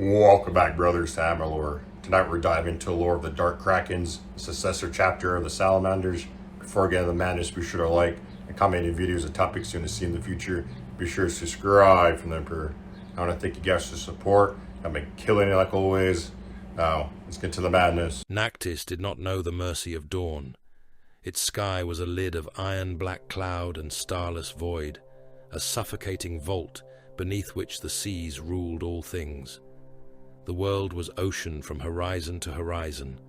Welcome back, brothers, to Amalur. Tonight we're diving into the lore of the Dark Krakens, the successor chapter of the Salamanders. Before we get into the madness, be sure to like and comment any videos and topics you want to see in the future. Be sure to subscribe from the Emperor. I want to thank you guys for the support. I've been killing it like always. Now, let's get to the madness. Nactis did not know the mercy of dawn. Its sky was a lid of iron-black cloud and starless void, a suffocating vault beneath which the seas ruled all things. The world was ocean from horizon to horizon,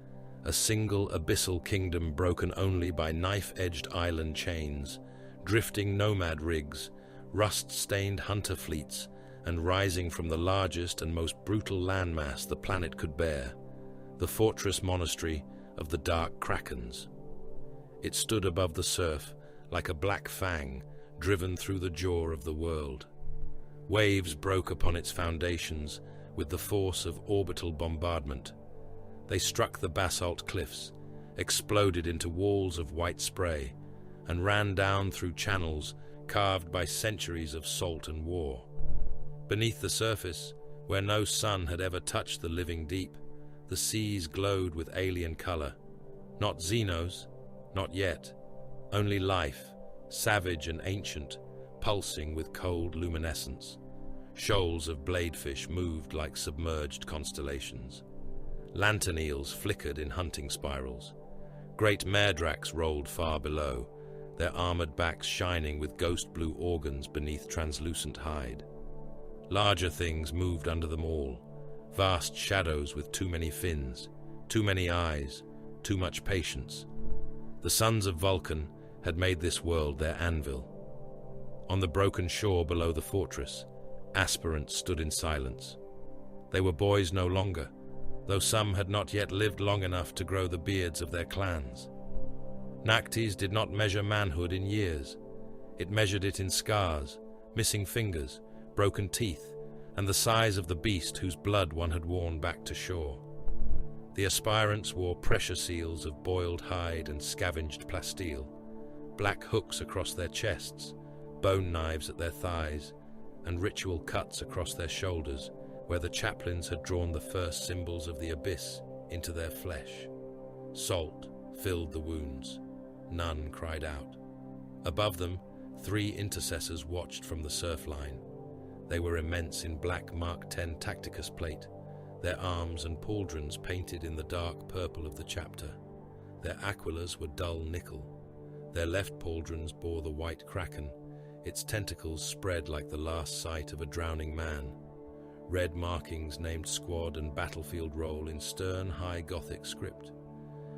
a single abyssal kingdom broken only by knife-edged island chains, drifting nomad rigs, rust-stained hunter fleets, and rising from the largest and most brutal landmass the planet could bear, the fortress monastery of the Dark Krakens. It stood above the surf like a black fang driven through the jaw of the world. Waves broke upon its foundations with the force of orbital bombardment. They struck the basalt cliffs, exploded into walls of white spray, and ran down through channels carved by centuries of salt and war. Beneath the surface, where no sun had ever touched the living deep, the seas glowed with alien color. Not Xenos, not yet, only life, savage and ancient, pulsing with cold luminescence. Shoals of bladefish moved like submerged constellations. Lantern eels flickered in hunting spirals. Great merdraks rolled far below, their armored backs shining with ghost blue organs beneath translucent hide. Larger things moved under them all, vast shadows with too many fins, too many eyes, too much patience. The sons of Vulcan had made this world their anvil. On the broken shore below the fortress, aspirants stood in silence. They were boys no longer, though some had not yet lived long enough to grow the beards of their clans. Nactis did not measure manhood in years. It measured it in scars, missing fingers, broken teeth, and the size of the beast whose blood one had worn back to shore. The aspirants wore pressure seals of boiled hide and scavenged plasteel, black hooks across their chests, bone knives at their thighs, and ritual cuts across their shoulders where the chaplains had drawn the first symbols of the abyss into their flesh. Salt filled the wounds. None cried out. Above them, 3 intercessors watched from the surf line. They were immense in black Mark X Tacticus plate, their arms and pauldrons painted in the dark purple of the chapter. Their aquilars were dull nickel. Their left pauldrons bore the white kraken, its tentacles spread like the last sight of a drowning man. Red markings named squad and battlefield role in stern high Gothic script.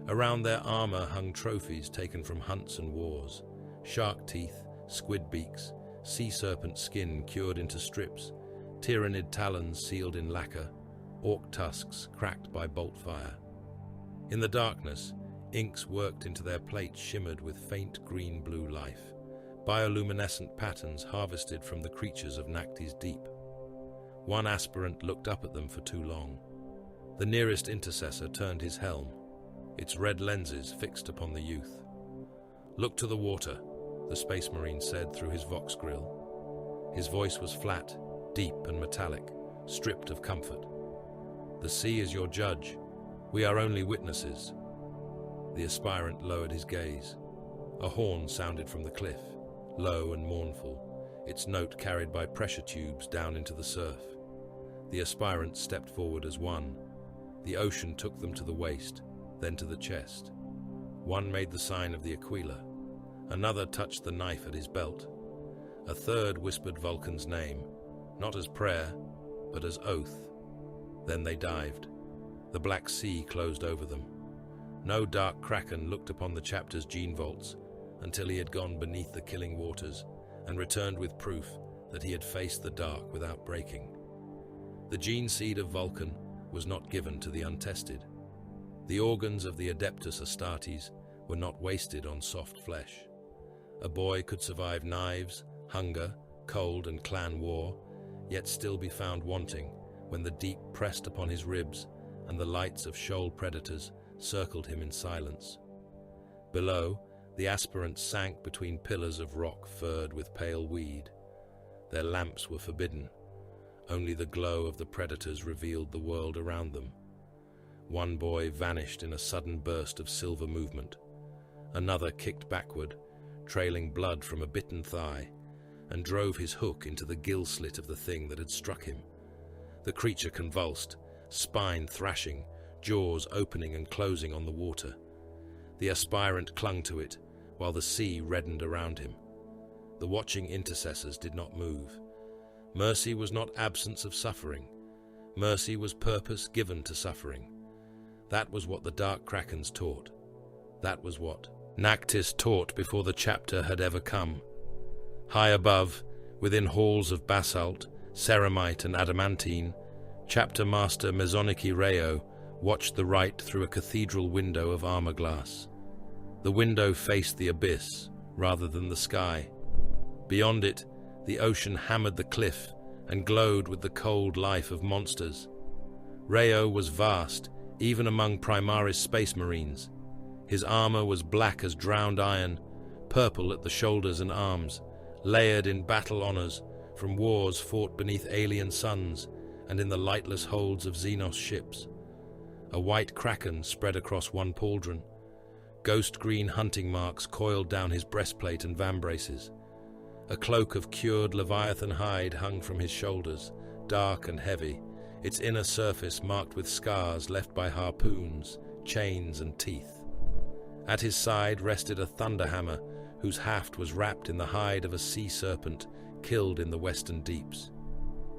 Around their armor hung trophies taken from hunts and wars: shark teeth, squid beaks, sea serpent skin cured into strips, tyrannid talons sealed in lacquer, orc tusks cracked by bolt fire. In the darkness, inks worked into their plates shimmered with faint green-blue life, bioluminescent patterns harvested from the creatures of Nactis deep. One aspirant looked up at them for too long. The nearest intercessor turned his helm, its red lenses fixed upon the youth. "Look to the water," the Space Marine said through his vox grill. His voice was flat, deep and metallic, stripped of comfort. "The sea is your judge. We are only witnesses." The aspirant lowered his gaze. A horn sounded from the cliff, low and mournful, its note carried by pressure tubes down into the surf. The aspirants stepped forward as one. The ocean took them to the waist, then to the chest. One made the sign of the Aquila. Another touched the knife at his belt. A third whispered Vulcan's name, not as prayer, but as oath. Then they dived. The black sea closed over them. No dark kraken looked upon the chapter's gene vaults until he had gone beneath the killing waters and returned with proof that he had faced the dark without breaking. The gene seed of Vulcan was not given to the untested. The organs of the Adeptus Astartes were not wasted on soft flesh. A boy could survive knives, hunger, cold, and clan war, yet still be found wanting when the deep pressed upon his ribs and the lights of shoal predators circled him in silence. Below, the aspirants sank between pillars of rock furred with pale weed. Their lamps were forbidden. Only the glow of the predators revealed the world around them. One boy vanished in a sudden burst of silver movement. Another kicked backward, trailing blood from a bitten thigh, and drove his hook into the gill slit of the thing that had struck him. The creature convulsed, spine thrashing, jaws opening and closing on the water. The aspirant clung to it, while the sea reddened around him. The watching intercessors did not move. Mercy was not absence of suffering. Mercy was purpose given to suffering. That was what the Dark Krakens taught. That was what Nactis taught before the chapter had ever come. High above, within halls of basalt, ceramite and adamantine, Chapter Master Mezoniki Reo watched the rite through a cathedral window of armor glass. The window faced the abyss, rather than the sky. Beyond it, the ocean hammered the cliff and glowed with the cold life of monsters. Reo was vast, even among Primaris space marines. His armor was black as drowned iron, purple at the shoulders and arms, layered in battle honors from wars fought beneath alien suns and in the lightless holds of Xenos ships. A white kraken spread across one pauldron. Ghost-green hunting marks coiled down his breastplate and vambraces. A cloak of cured leviathan hide hung from his shoulders, dark and heavy, its inner surface marked with scars left by harpoons, chains, and teeth. At his side rested a thunderhammer whose haft was wrapped in the hide of a sea serpent killed in the western deeps.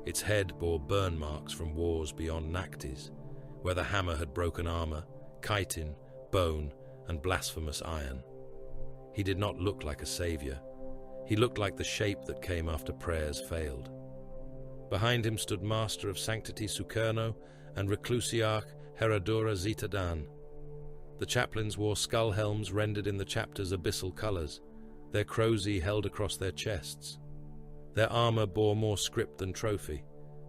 Its head bore burn marks from wars beyond Nactis, where the hammer had broken armor, chitin, bone, and blasphemous iron. He did not look like a savior. He looked like the shape that came after prayers failed. Behind him stood Master of Sanctity Sukerno and Reclusiarch Herodura Zetadan. The chaplains wore skull helms rendered in the chapter's abyssal colors, their crozier held across their chests. Their armor bore more script than trophy,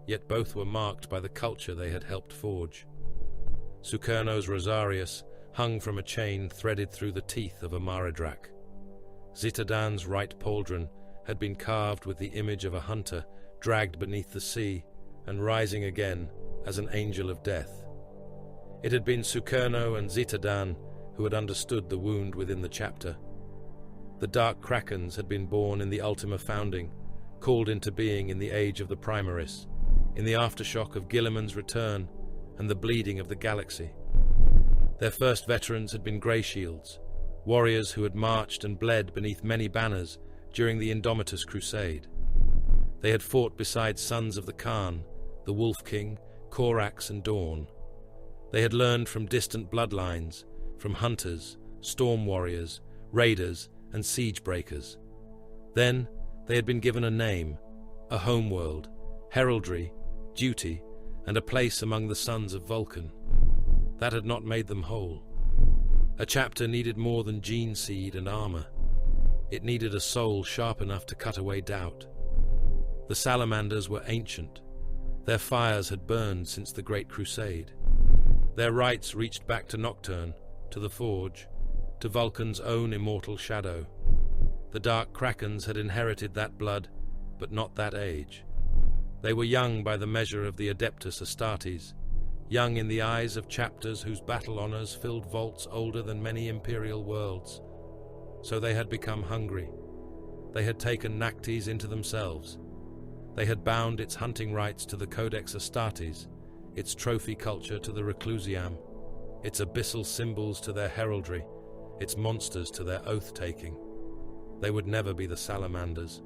yet both were marked by the culture they had helped forge. Sukerno's Rosarius hung from a chain threaded through the teeth of a Maradrak. Zetadan's right pauldron had been carved with the image of a hunter dragged beneath the sea and rising again as an angel of death. It had been Sukerno and Zetadan who had understood the wound within the chapter. The Dark Krakens had been born in the Ultima Founding, called into being in the age of the Primaris, in the aftershock of Gilliman's return and the bleeding of the galaxy. Their first veterans had been Grey Shields, warriors who had marched and bled beneath many banners during the Indomitus Crusade. They had fought beside sons of the Khan, the Wolf King, Korax and Dawn. They had learned from distant bloodlines, from hunters, storm warriors, raiders, and siege breakers. Then they had been given a name, a homeworld, heraldry, duty, and a place among the sons of Vulcan. That had not made them whole. A chapter needed more than gene seed and armor. It needed a soul sharp enough to cut away doubt. The Salamanders were ancient. Their fires had burned since the Great Crusade. Their rites reached back to Nocturne, to the Forge, to Vulcan's own immortal shadow. The Dark Krakens had inherited that blood, but not that age. They were young by the measure of the Adeptus Astartes, young in the eyes of chapters whose battle honors filled vaults older than many imperial worlds. So they had become hungry. They had taken Nactis into themselves. They had bound its hunting rights to the Codex Astartes, its trophy culture to the Reclusiam, its abyssal symbols to their heraldry, its monsters to their oath-taking. They would never be the Salamanders.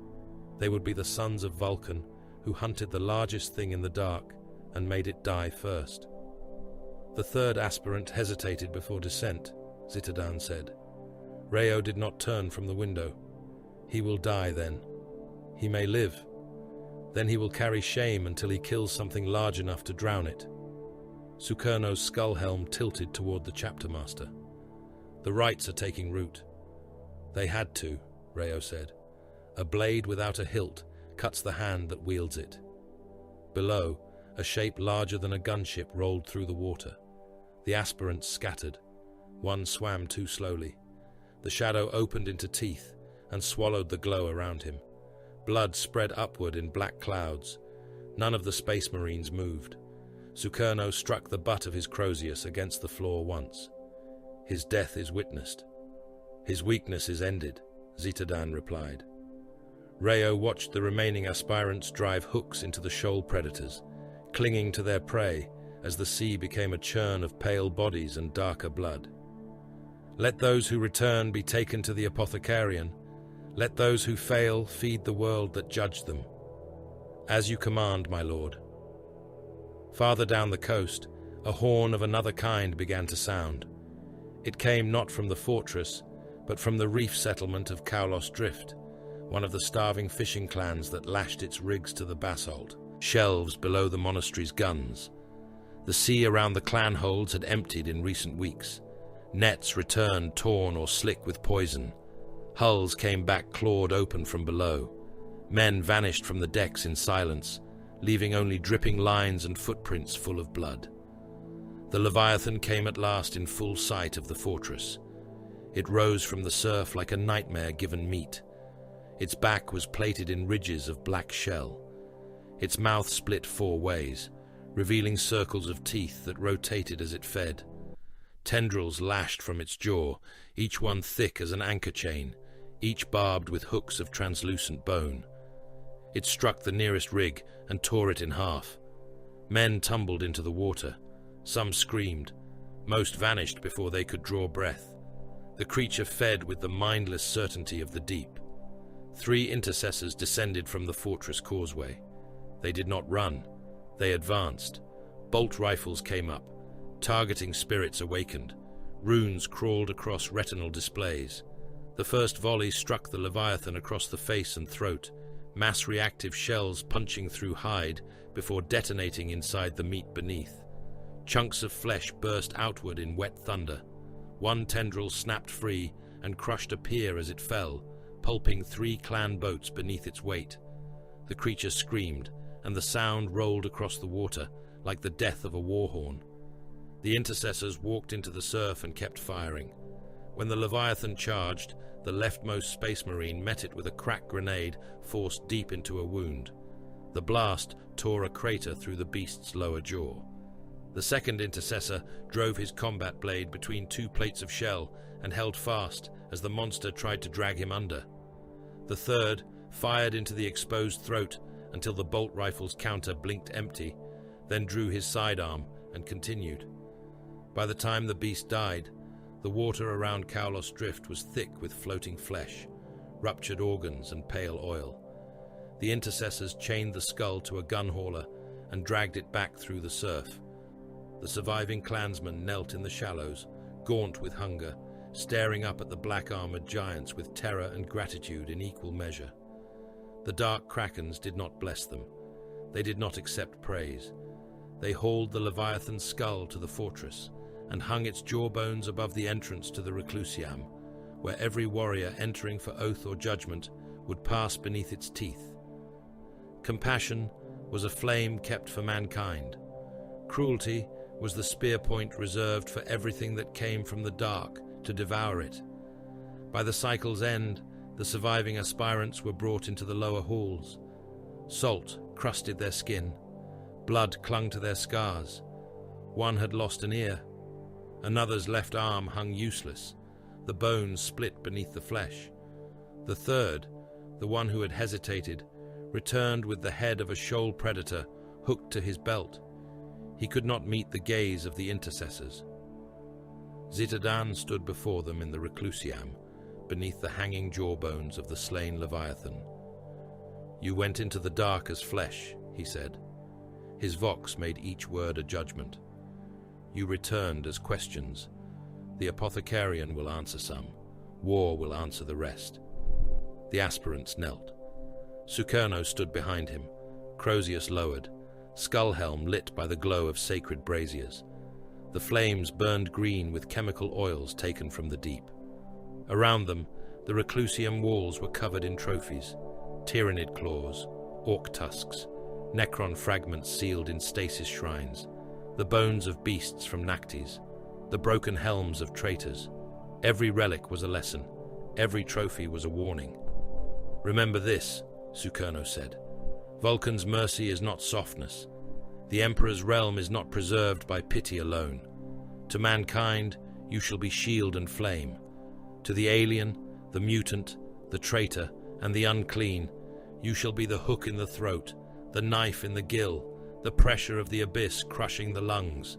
They would be the sons of Vulcan, who hunted the largest thing in the dark and made it die first. The third aspirant hesitated before descent, Zetadan said. Reo did not turn from the window. He will die then. He may live. Then he will carry shame until he kills something large enough to drown it. Sukerno's skull helm tilted toward the chapter master. The rites are taking root. They had to, Reo said. A blade without a hilt cuts the hand that wields it. Below, a shape larger than a gunship rolled through the water. The aspirants scattered. One swam too slowly. The shadow opened into teeth and swallowed the glow around him. Blood spread upward in black clouds. None of the Space Marines moved. Sukerno struck the butt of his Crozius against the floor once. His death is witnessed. His weakness is ended, Zitadan replied. Rayo watched the remaining aspirants drive hooks into the shoal predators, clinging to their prey as the sea became a churn of pale bodies and darker blood. Let those who return be taken to the Apothecarian. Let those who fail feed the world that judged them. As you command, my lord. Farther down the coast, a horn of another kind began to sound. It came not from the fortress, but from the reef settlement of Kaulos Drift, one of the starving fishing clans that lashed its rigs to the basalt, shelves below the monastery's guns. The sea around the clan holds had emptied in recent weeks. Nets returned torn or slick with poison. Hulls came back clawed open from below. Men vanished from the decks in silence, leaving only dripping lines and footprints full of blood. The Leviathan came at last in full sight of the fortress. It rose from the surf like a nightmare given meat. Its back was plated in ridges of black shell. Its mouth split 4 ways, revealing circles of teeth that rotated as it fed. Tendrils lashed from its jaw, each one thick as an anchor chain, each barbed with hooks of translucent bone. It struck the nearest rig and tore it in half. Men tumbled into the water. Some screamed. Most vanished before they could draw breath. The creature fed with the mindless certainty of the deep. 3 intercessors descended from the fortress causeway. They did not run. They advanced. Bolt rifles came up. Targeting spirits awakened. Runes crawled across retinal displays. The first volley struck the Leviathan across the face and throat, mass reactive shells punching through hide before detonating inside the meat beneath. Chunks of flesh burst outward in wet thunder. One tendril snapped free and crushed a pier as it fell, pulping 3 clan boats beneath its weight. The creature screamed, and the sound rolled across the water like the death of a war horn. The intercessors walked into the surf and kept firing. When the Leviathan charged, the leftmost Space Marine met it with a crack grenade forced deep into a wound. The blast tore a crater through the beast's lower jaw. The second intercessor drove his combat blade between 2 plates of shell and held fast as the monster tried to drag him under. The third fired into the exposed throat until the bolt rifle's counter blinked empty, then drew his sidearm and continued. By the time the beast died, the water around Kaulos Drift was thick with floating flesh, ruptured organs and pale oil. The intercessors chained the skull to a gun hauler and dragged it back through the surf. The surviving clansmen knelt in the shallows, gaunt with hunger, staring up at the black-armored giants with terror and gratitude in equal measure. The dark Krakens did not bless them. They did not accept praise. They hauled the Leviathan's skull to the fortress and hung its jawbones above the entrance to the Reclusiam, where every warrior entering for oath or judgment would pass beneath its teeth. Compassion was a flame kept for mankind. Cruelty was the spear point reserved for everything that came from the dark to devour it. By the cycle's end, the surviving aspirants were brought into the lower halls. Salt crusted their skin. Blood clung to their scars. One had lost an ear. Another's left arm hung useless, the bones split beneath the flesh. The third, the one who had hesitated, returned with the head of a shoal predator hooked to his belt. He could not meet the gaze of the intercessors. Zitadan stood before them in the Reclusiam, beneath the hanging jawbones of the slain Leviathan. "You went into the dark as flesh," he said. His vox made each word a judgment. "You returned as questions. The Apothecarian will answer some. War will answer the rest." The aspirants knelt. Sukerno stood behind him, Crozius lowered, skull-helm lit by the glow of sacred braziers. The flames burned green with chemical oils taken from the deep. Around them, the Reclusium walls were covered in trophies: tyrannid claws, orc tusks, necron fragments sealed in stasis shrines, the bones of beasts from Nactes, the broken helms of traitors. Every relic was a lesson. Every trophy was a warning. "Remember this," Sukerno said. Vulcan's mercy is not softness. The Emperor's realm is not preserved by pity alone. To mankind, you shall be shield and flame. To the alien, the mutant, the traitor, and the unclean, you shall be the hook in the throat, the knife in the gill, the pressure of the abyss crushing the lungs.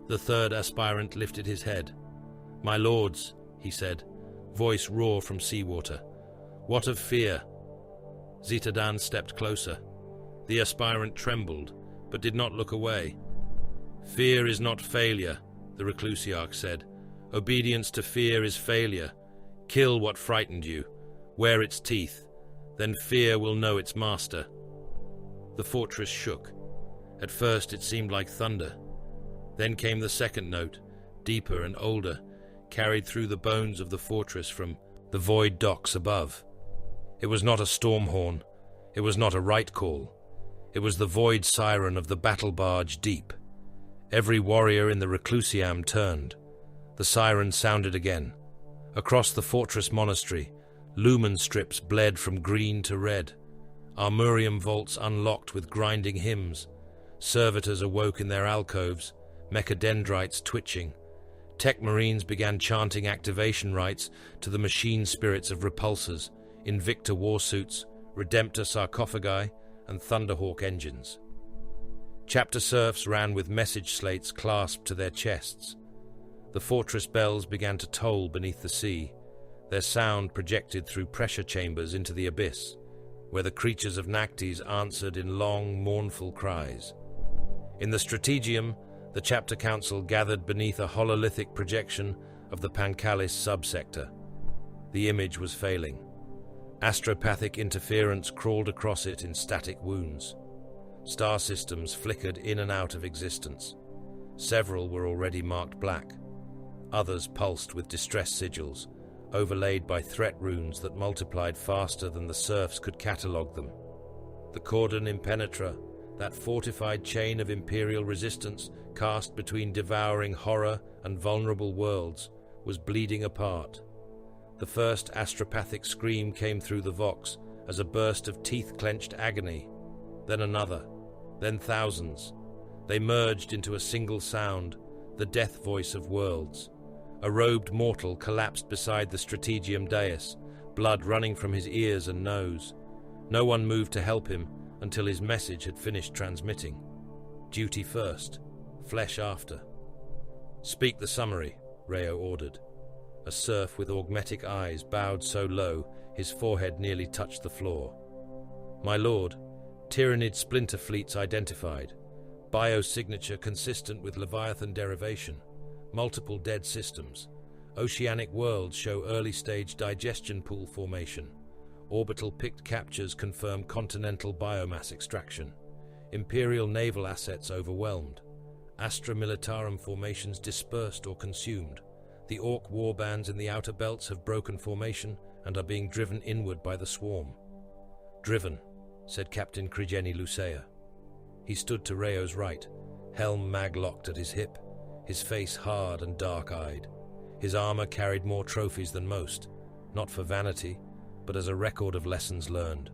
The third aspirant lifted his head. "My lords," he said, voice raw from seawater, "what of fear?" Zitadan stepped closer. The aspirant trembled, but did not look away. "Fear is not failure," the Reclusiarch said. "Obedience to fear is failure. Kill what frightened you. Wear its teeth. Then fear will know its master." The fortress shook. At first it seemed like thunder. Then came the second note, deeper and older, carried through the bones of the fortress from the void docks above. It was not a storm horn. It was not a right call. It was the void siren of the battle barge deep. Every warrior in the Reclusiam turned. The siren sounded again. Across the fortress monastery, lumen strips bled from green to red. Armurium vaults unlocked with grinding hymns. Servitors awoke in their alcoves, mechadendrites twitching. Tech Marines began chanting activation rites to the machine spirits of repulsors, Invicta warsuits, Redemptor sarcophagi, and Thunderhawk engines. Chapter serfs ran with message slates clasped to their chests. The fortress bells began to toll beneath the sea, their sound projected through pressure chambers into the abyss, where the creatures of Nactes answered in long, mournful cries. In the Strategium, the chapter council gathered beneath a hololithic projection of the Pancalis subsector. The image was failing. Astropathic interference crawled across it in static wounds. Star systems flickered in and out of existence. Several were already marked black. Others pulsed with distress sigils, overlaid by threat runes that multiplied faster than the serfs could catalogue them. The cordon impenetra, that fortified chain of imperial resistance cast between devouring horror and vulnerable worlds, was bleeding apart. The first astropathic scream came through the vox as a burst of teeth-clenched agony. Then another, then thousands. They merged into a single sound, the death voice of worlds. A robed mortal collapsed beside the Strategium dais, blood running from his ears and nose. No one moved to help him until his message had finished transmitting. Duty first, flesh after. "Speak the summary," Reo ordered. A serf with augmetic eyes bowed so low his forehead nearly touched the floor. "My lord, Tyrannid splinter fleets identified. Biosignature consistent with Leviathan derivation. Multiple dead systems. Oceanic worlds show early-stage digestion pool formation. Orbital picked captures confirm continental biomass extraction. Imperial naval assets overwhelmed. Astra Militarum formations dispersed or consumed. The Orc warbands in the outer belts have broken formation and are being driven inward by the swarm." "Driven," said Captain Krigeni Lucea. He stood to Reo's right, helm mag-locked at his hip, his face hard and dark-eyed. His armor carried more trophies than most, not for vanity, but as a record of lessons learned.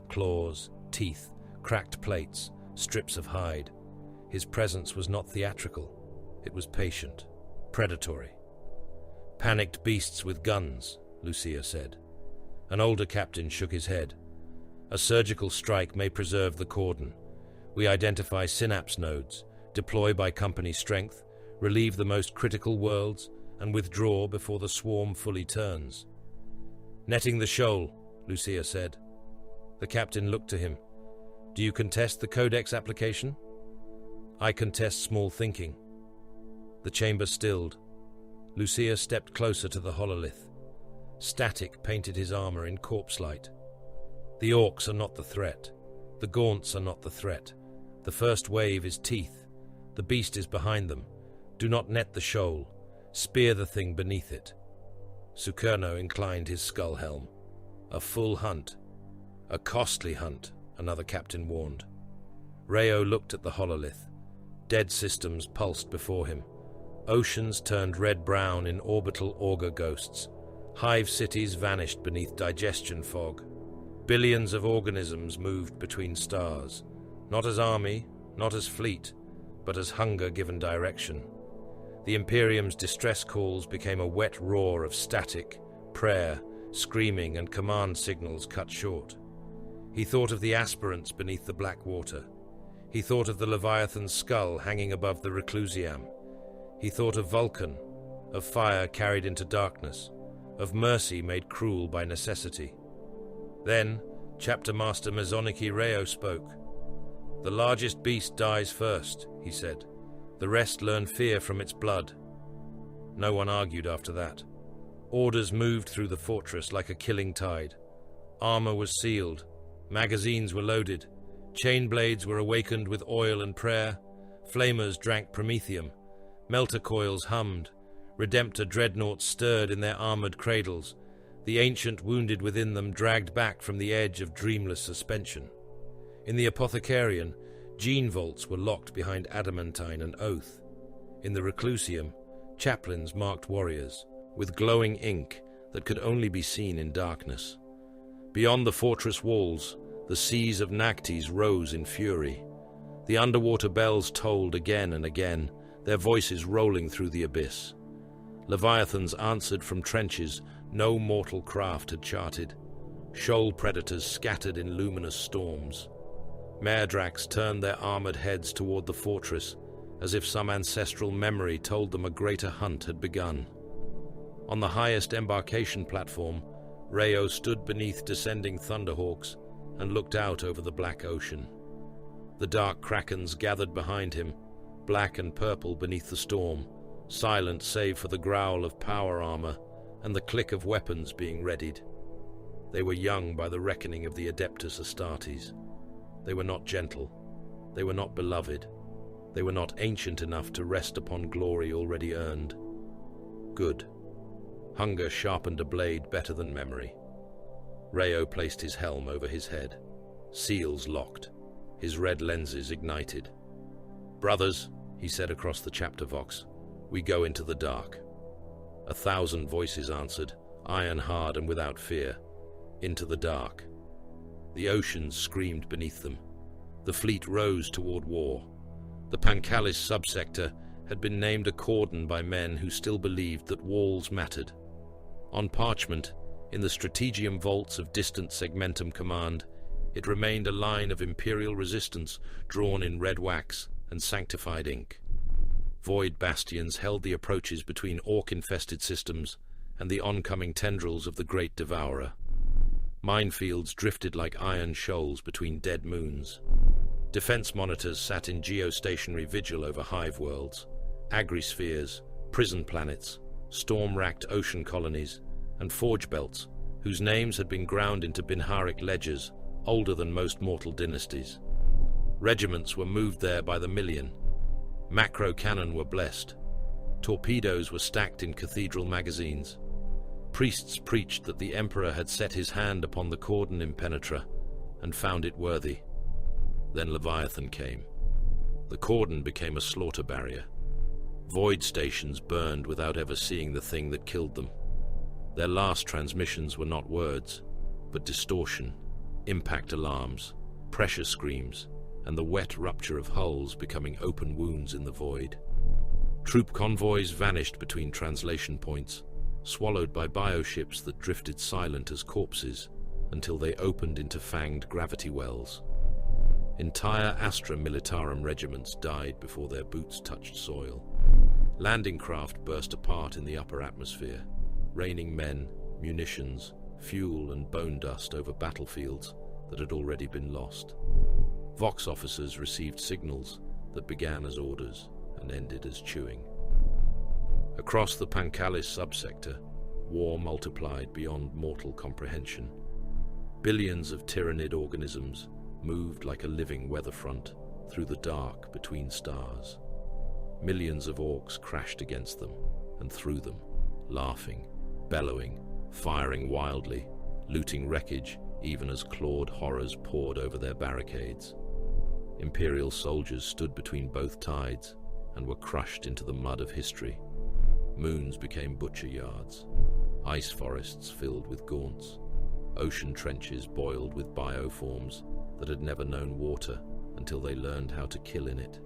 Claws, teeth, cracked plates, strips of hide. His presence was not theatrical. It was patient, predatory. "Panicked beasts with guns," Lucia said. An older captain shook his head. "A surgical strike may preserve the cordon. We identify synapse nodes, deploy by company strength, relieve the most critical worlds, and withdraw before the swarm fully turns." "Netting the shoal," Lucia said. The captain looked to him. "Do you contest the Codex application?" "I contest small thinking." The chamber stilled. Lucia stepped closer to the hololith. Static painted his armor in corpse light. "The orcs are not the threat. The gaunts are not the threat. The first wave is teeth. The beast is behind them. Do not net the shoal. Spear the thing beneath it." Sukerno inclined his skull helm. "A full hunt. A costly hunt," another captain warned. Reo looked at the hololith. Dead systems pulsed before him. Oceans turned red-brown in orbital auger ghosts. Hive cities vanished beneath digestion fog. Billions of organisms moved between stars, not as army, not as fleet, but as hunger given direction. The Imperium's distress calls became a wet roar of static, prayer, screaming, and command signals cut short. He thought of the aspirants beneath the black water. He thought of the Leviathan's skull hanging above the Reclusiam. He thought of Vulcan, of fire carried into darkness, of mercy made cruel by necessity. Then, Chapter Master Mezoniki Reo spoke. "The largest beast dies first," he said. "The rest learn fear from its blood." No one argued after that. Orders moved through the fortress like a killing tide. Armor was sealed. Magazines were loaded. Chain blades were awakened with oil and prayer. Flamers drank promethium. Melter coils hummed. Redemptor dreadnoughts stirred in their armored cradles. The ancient wounded within them dragged back from the edge of dreamless suspension. In the Apothecarian, gene vaults were locked behind adamantine and oath. In the Reclusium, chaplains marked warriors, with glowing ink that could only be seen in darkness. Beyond the fortress walls, the seas of Nactes rose in fury. The underwater bells tolled again and again, their voices rolling through the abyss. Leviathans answered from trenches no mortal craft had charted. Shoal predators scattered in luminous storms. Maredrax turned their armored heads toward the fortress, as if some ancestral memory told them a greater hunt had begun. On the highest embarkation platform, Reo stood beneath descending thunderhawks and looked out over the black ocean. The dark Krakens gathered behind him, black and purple beneath the storm, silent save for the growl of power armor and the click of weapons being readied. They were young by the reckoning of the Adeptus Astartes. They were not gentle. They were not beloved. They were not ancient enough to rest upon glory already earned. Good. Hunger sharpened a blade better than memory. Reo placed his helm over his head. Seals locked. His red lenses ignited. "Brothers," he said across the chapter vox, "we go into the dark." 1,000 voices answered, iron hard and without fear. Into the dark. The oceans screamed beneath them. The fleet rose toward war. The Pancalis subsector had been named a cordon by men who still believed that walls mattered. On parchment, in the strategium vaults of distant Segmentum Command, it remained a line of imperial resistance drawn in red wax and sanctified ink. Void bastions held the approaches between orc-infested systems and the oncoming tendrils of the Great Devourer. Minefields drifted like iron shoals between dead moons. Defense monitors sat in geostationary vigil over hive worlds, agrispheres, prison planets, storm-racked ocean colonies, and forge belts whose names had been ground into Binharic ledgers older than most mortal dynasties. Regiments were moved there by the million. Macro cannon were blessed. Torpedoes were stacked in cathedral magazines. Priests preached that the Emperor had set his hand upon the cordon impenetra and found it worthy. Then Leviathan came. The cordon became a slaughter barrier. Void stations burned without ever seeing the thing that killed them. Their last transmissions were not words, but distortion, impact alarms, pressure screams, and the wet rupture of hulls becoming open wounds in the void. Troop convoys vanished between translation points, swallowed by bioships that drifted silent as corpses until they opened into fanged gravity wells. Entire Astra Militarum regiments died before their boots touched soil. Landing craft burst apart in the upper atmosphere, raining men, munitions, fuel and bone dust over battlefields that had already been lost. Vox officers received signals that began as orders and ended as chewing. Across the Pancalis subsector, war multiplied beyond mortal comprehension. Billions of tyrannid organisms moved like a living weather front through the dark between stars. Millions of orcs crashed against them and through them, laughing, bellowing, firing wildly, looting wreckage even as clawed horrors poured over their barricades. Imperial soldiers stood between both tides and were crushed into the mud of history. Moons became butcher yards. Ice forests filled with gaunts. ocean trenches boiled with bioforms that had never known water until they learned how to kill in it.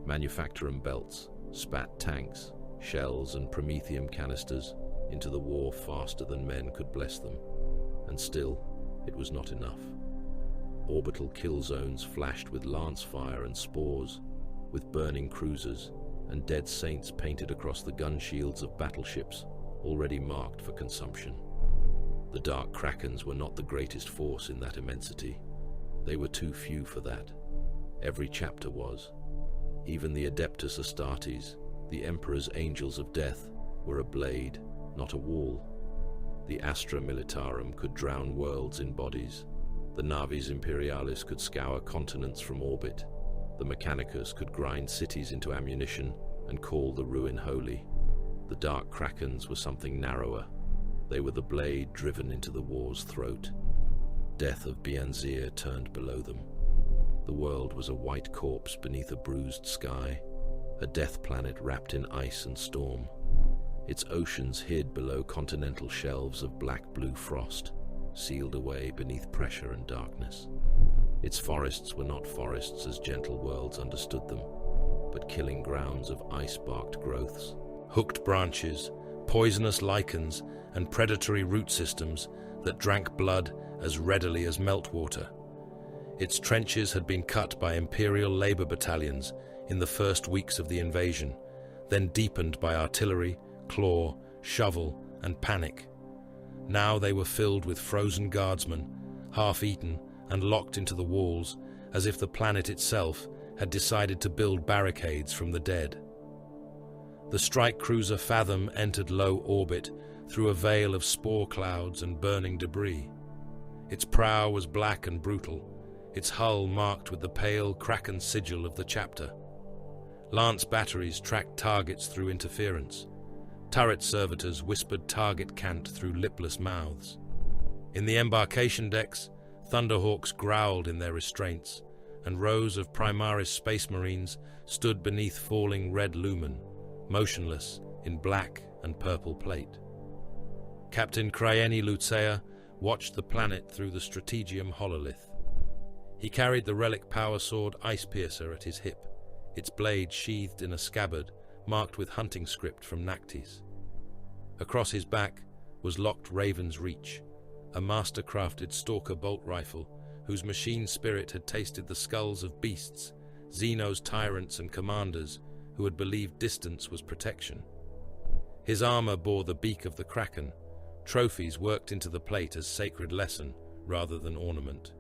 Manufacturing belts spat tanks, shells and promethium canisters into the war faster than men could bless them. And still, it was not enough. Orbital kill zones flashed with lance fire and spores, with burning cruisers and dead saints painted across the gun shields of battleships already marked for consumption. The dark Krakens were not the greatest force in that immensity. They were too few for that. Every chapter was. Even the Adeptus Astartes, the Emperor's Angels of Death, were a blade, not a wall. The Astra Militarum could drown worlds in bodies. The Navis Imperialis could scour continents from orbit. The Mechanicus could grind cities into ammunition and call the ruin holy. The dark Krakens were something narrower. They were the blade driven into the war's throat. Death of Bianzir turned below them. The world was a white corpse beneath a bruised sky, a death planet wrapped in ice and storm. Its oceans hid below continental shelves of black-blue frost, sealed away beneath pressure and darkness. Its forests were not forests as gentle worlds understood them, but killing grounds of ice-barked growths. Hooked branches, poisonous lichens, and predatory root systems that drank blood as readily as meltwater. Its trenches had been cut by Imperial labor battalions in the first weeks of the invasion, then deepened by artillery, claw, shovel, and panic. Now they were filled with frozen guardsmen, half-eaten and locked into the walls, as if the planet itself had decided to build barricades from the dead. The strike cruiser Fathom entered low orbit through a veil of spore clouds and burning debris. Its prow was black and brutal, its hull marked with the pale Kraken sigil of the chapter. Lance batteries tracked targets through interference. Turret servitors whispered target cant through lipless mouths. In the embarkation decks, Thunderhawks growled in their restraints, and rows of Primaris Space Marines stood beneath falling red lumen, motionless in black and purple plate. Captain Cryeni Lutzea watched the planet through the Strategium hololith. He carried the relic power sword Ice Piercer at his hip, its blade sheathed in a scabbard marked with hunting script from Nactes. Across his back was locked Raven's Reach, a master-crafted stalker bolt rifle whose machine spirit had tasted the skulls of beasts, Xeno's tyrants and commanders who had believed distance was protection. His armor bore the beak of the Kraken, trophies worked into the plate as sacred lesson rather than ornament.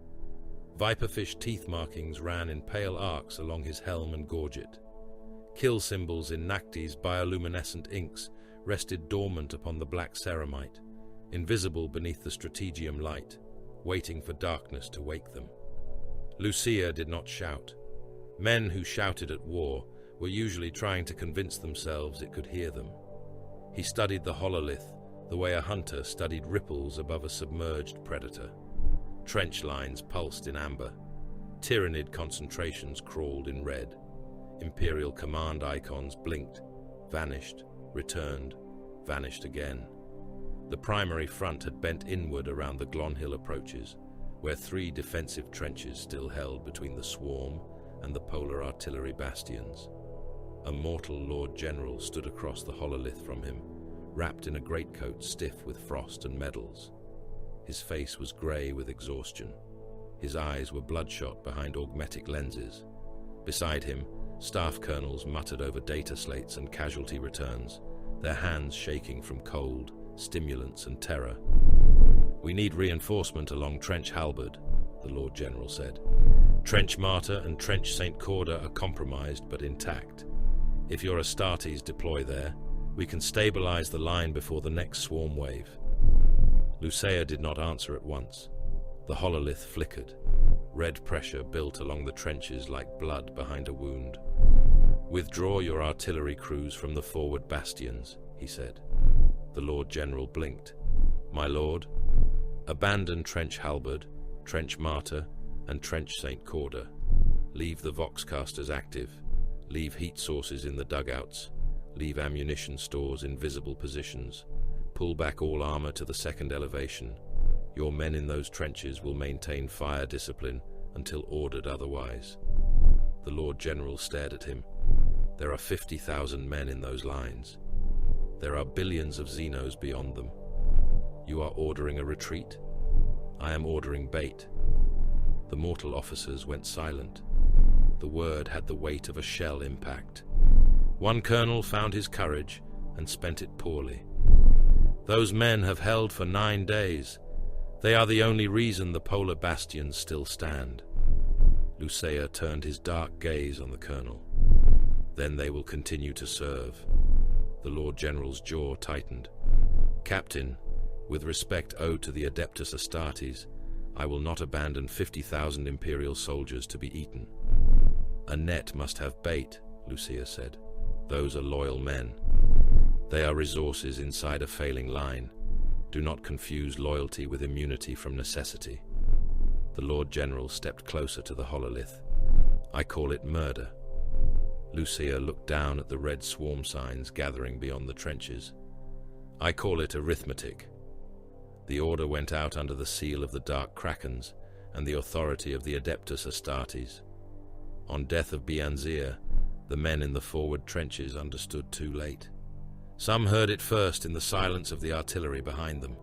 Viperfish teeth markings ran in pale arcs along his helm and gorget. Kill symbols in Nactes' bioluminescent inks rested dormant upon the black ceramite, invisible beneath the Strategium light, waiting for darkness to wake them. Lucia did not shout. Men who shouted at war were usually trying to convince themselves it could hear them. He studied the hololith the way a hunter studied ripples above a submerged predator. Trench lines pulsed in amber. Tyrannid concentrations crawled in red. Imperial command icons blinked, vanished, returned, vanished again. The primary front had bent inward around the Glonhill approaches, where 3 defensive trenches still held between the swarm and the polar artillery bastions. A mortal Lord General stood across the hololith from him, wrapped in a greatcoat stiff with frost and medals. His face was grey with exhaustion. His eyes were bloodshot behind augmetic lenses. Beside him, staff colonels muttered over data slates and casualty returns, their hands shaking from cold, stimulants and terror. "We need reinforcement along Trench Halberd," the Lord General said. "Trench Martyr and Trench St. Corda are compromised but intact. If your Astartes deploy there, we can stabilize the line before the next swarm wave." Lucia did not answer at once. The hololith flickered. Red pressure built along the trenches like blood behind a wound. "Withdraw your artillery crews from the forward bastions," he said. The Lord General blinked. "My lord?" "Abandon Trench Halberd, Trench Martyr, and Trench St. Corda. Leave the Voxcasters active. Leave heat sources in the dugouts. Leave ammunition stores in visible positions. Pull back all armor to the second elevation. Your men in those trenches will maintain fire discipline until ordered otherwise." The Lord General stared at him. "There are 50,000 men in those lines. There are billions of Xenos beyond them. You are ordering a retreat? I am ordering bait." The mortal officers went silent. The word had the weight of a shell impact. One colonel found his courage and spent it poorly. "Those men have held for 9 days. They are the only reason the polar bastions still stand." Lucia turned his dark gaze on the colonel. "Then they will continue to serve." The Lord General's jaw tightened. "Captain, with respect owed to the Adeptus Astartes, I will not abandon 50,000 Imperial soldiers to be eaten." "A net must have bait," Lucia said. "Those are loyal men. They are resources inside a failing line. Do not confuse loyalty with immunity from necessity." The Lord General stepped closer to the hololith. "I call it murder." Lucia looked down at the red swarm signs gathering beyond the trenches. "I call it arithmetic." The order went out under the seal of the Dark Krakens and the authority of the Adeptus Astartes. On death of Bianzir, the men in the forward trenches understood too late. Some heard it first in the silence of the artillery behind them.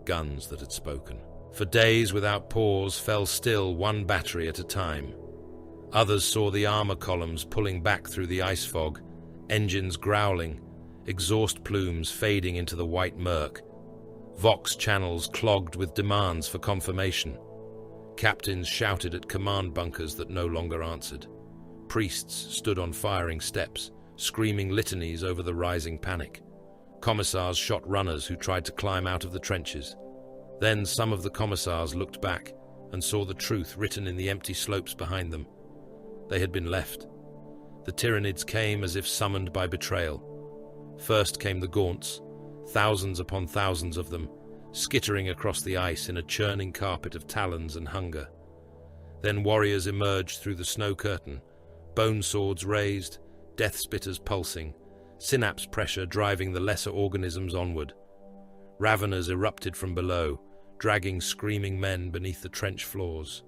Guns that had spoken. For days without pause fell still, one battery at a time. Others saw the armor columns pulling back through the ice fog, engines growling, exhaust plumes fading into the white murk, Vox channels clogged with demands for confirmation. Captains shouted at command bunkers that no longer answered. Priests stood on firing steps, screaming litanies over the rising panic. Commissars shot runners who tried to climb out of the trenches. Then some of the commissars looked back and saw the truth written in the empty slopes behind them. They had been left. The Tyranids came as if summoned by betrayal. First came the Gaunts, thousands upon thousands of them, skittering across the ice in a churning carpet of talons and hunger. Then warriors emerged through the snow curtain, bone swords raised, death spitters pulsing, synapse pressure driving the lesser organisms onward. Raveners erupted from below, dragging screaming men beneath the trench floors.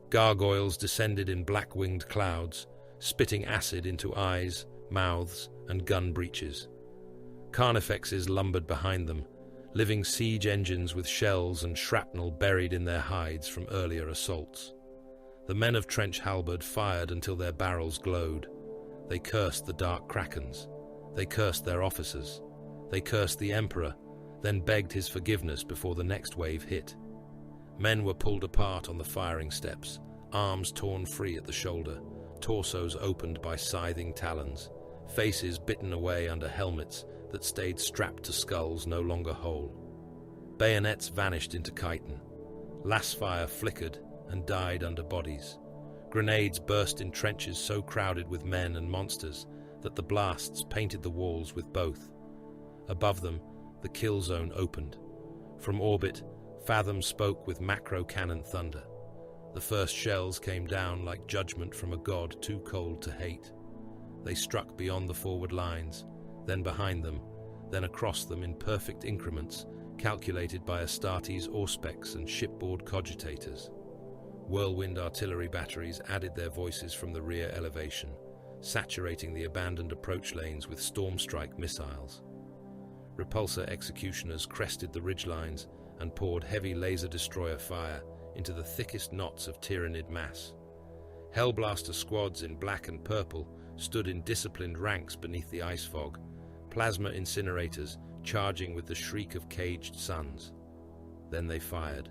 Gargoyles descended in black-winged clouds, spitting acid into eyes, mouths, and gun breeches. Carnifexes lumbered behind them, living siege engines with shells and shrapnel buried in their hides from earlier assaults. The men of trench halberd fired until their barrels glowed. They cursed the Dark Krakens. They cursed their officers. They cursed the Emperor, then begged his forgiveness before the next wave hit. Men were pulled apart on the firing steps, arms torn free at the shoulder, torsos opened by scything talons, faces bitten away under helmets that stayed strapped to skulls no longer whole. Bayonets vanished into chitin. Lasfire flickered and died under bodies. Grenades burst in trenches so crowded with men and monsters that the blasts painted the walls with both. Above them, the kill zone opened. From orbit, Fathom spoke with macro-cannon thunder. The first shells came down like judgment from a god too cold to hate. They struck beyond the forward lines, then behind them, then across them in perfect increments, calculated by Astartes auspex and shipboard cogitators. Whirlwind artillery batteries added their voices from the rear elevation, saturating the abandoned approach lanes with storm-strike missiles. Repulsor executioners crested the ridgelines and poured heavy laser destroyer fire into the thickest knots of Tyranid mass. Hellblaster squads in black and purple stood in disciplined ranks beneath the ice fog, plasma incinerators charging with the shriek of caged suns. Then they fired.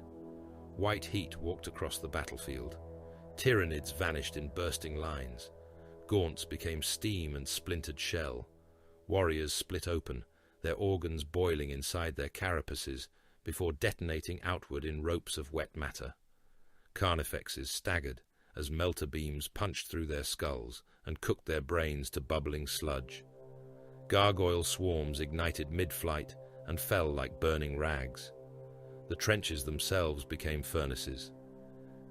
White heat walked across the battlefield. Tyranids vanished in bursting lines. Gaunts became steam and splintered shell. Warriors split open, their organs boiling inside their carapaces before detonating outward in ropes of wet matter. Carnifexes staggered as melter beams punched through their skulls and cooked their brains to bubbling sludge. Gargoyle swarms ignited mid-flight and fell like burning rags. The trenches themselves became furnaces.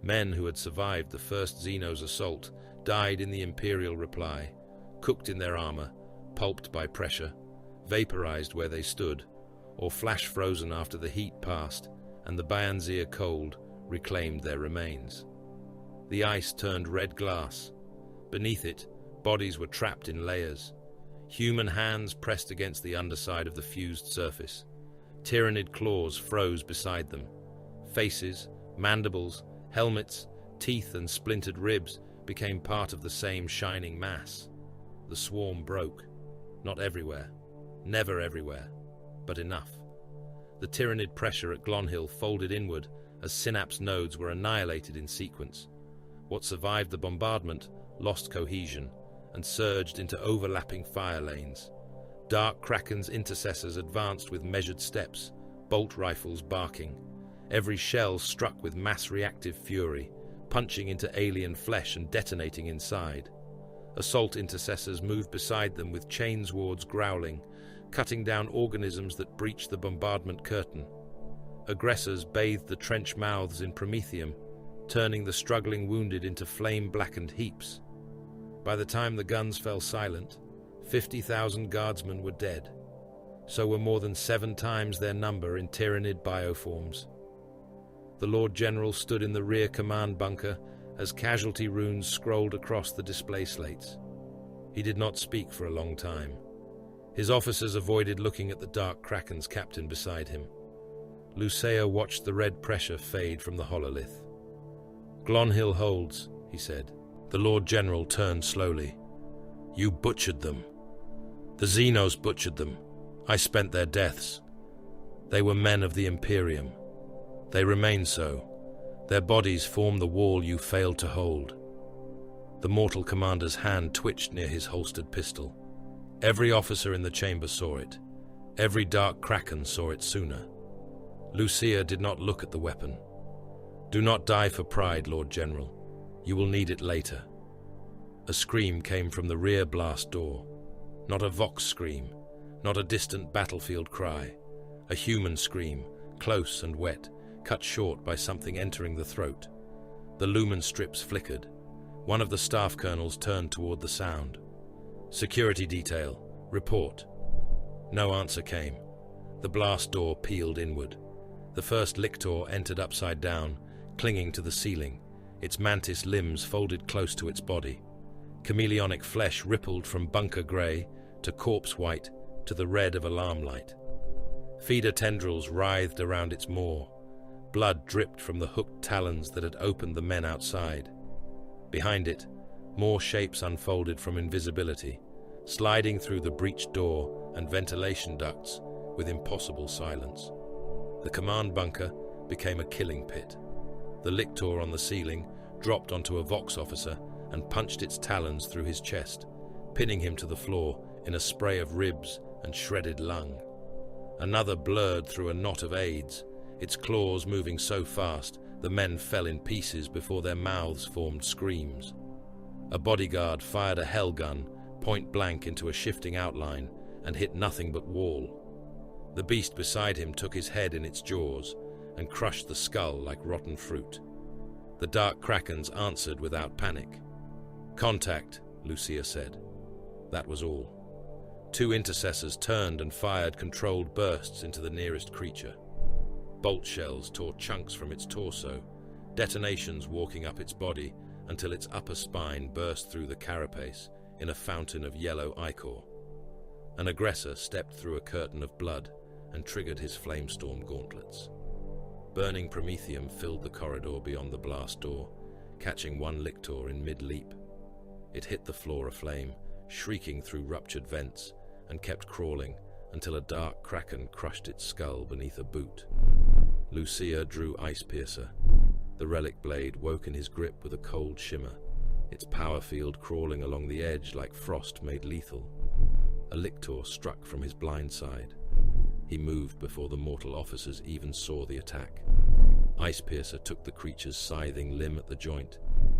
Men who had survived the first Xenos assault died in the Imperial reply, cooked in their armor, pulped by pressure, vaporized where they stood, or flash-frozen after the heat passed, and the Bayanzir cold reclaimed their remains. The ice turned red glass. Beneath it, bodies were trapped in layers. Human hands pressed against the underside of the fused surface. Tyrannid claws froze beside them. Faces, mandibles, helmets, teeth and splintered ribs became part of the same shining mass. The swarm broke. Not everywhere. Never everywhere. But enough. The Tyrannid pressure at Glonhill folded inward as synapse nodes were annihilated in sequence. What survived the bombardment lost cohesion and surged into overlapping fire lanes. Dark Kraken's intercessors advanced with measured steps, bolt rifles barking. Every shell struck with mass-reactive fury, punching into alien flesh and detonating inside. Assault intercessors moved beside them with chainswords growling, cutting down organisms that breached the bombardment curtain. Aggressors bathed the trench mouths in promethium, turning the struggling wounded into flame-blackened heaps. By the time the guns fell silent, 50,000 guardsmen were dead. So were more than 7 times their number in Tyrannid bioforms. The Lord General stood in the rear command bunker as casualty runes scrolled across the display slates. He did not speak for a long time. His officers avoided looking at the Dark Kraken's captain beside him. Lucia watched the red pressure fade from the hololith. "Glonhill holds," he said. The Lord General turned slowly. "You butchered them. The Xenos butchered them. I spent their deaths. They were men of the Imperium. They remain so. Their bodies form the wall you failed to hold." The mortal commander's hand twitched near his holstered pistol. Every officer in the chamber saw it. Every Dark Kraken saw it sooner. Lucia did not look at the weapon. "Do not die for pride, Lord General. You will need it later." A scream came from the rear blast door. Not a Vox scream, not a distant battlefield cry. A human scream, close and wet, cut short by something entering the throat. The lumen strips flickered. One of the staff colonels turned toward the sound. "Security detail, report." No answer came. The blast door peeled inward. The first lictor entered upside down, clinging to the ceiling, its mantis limbs folded close to its body. Chameleonic flesh rippled from bunker grey to corpse white to the red of alarm light. Feeder tendrils writhed around its maw. Blood dripped from the hooked talons that had opened the men outside. Behind it, more shapes unfolded from invisibility, sliding through the breached door and ventilation ducts with impossible silence. The command bunker became a killing pit. The lictor on the ceiling dropped onto a Vox officer and punched its talons through his chest, pinning him to the floor in a spray of ribs and shredded lung. Another blurred through a knot of aides, its claws moving so fast the men fell in pieces before their mouths formed screams. A bodyguard fired a hell gun point blank into a shifting outline and hit nothing but wall. The beast beside him took his head in its jaws and crushed the skull like rotten fruit. The Dark Krakens answered without panic. "Contact," Lucia said. That was all. 2 intercessors turned and fired controlled bursts into the nearest creature. Bolt shells tore chunks from its torso, detonations walking up its body until its upper spine burst through the carapace in a fountain of yellow ichor. An aggressor stepped through a curtain of blood and triggered his flamestorm gauntlets. Burning promethium filled the corridor beyond the blast door, catching one lictor in mid-leap. It hit the floor aflame, shrieking through ruptured vents, and kept crawling until a Dark Kraken crushed its skull beneath a boot. Lucia drew Ice Piercer. The relic blade woke in his grip with a cold shimmer, its power field crawling along the edge like frost made lethal. A lictor struck from his blind side. He moved before the mortal officers even saw the attack. Ice Piercer took the creature's scything limb at the joint,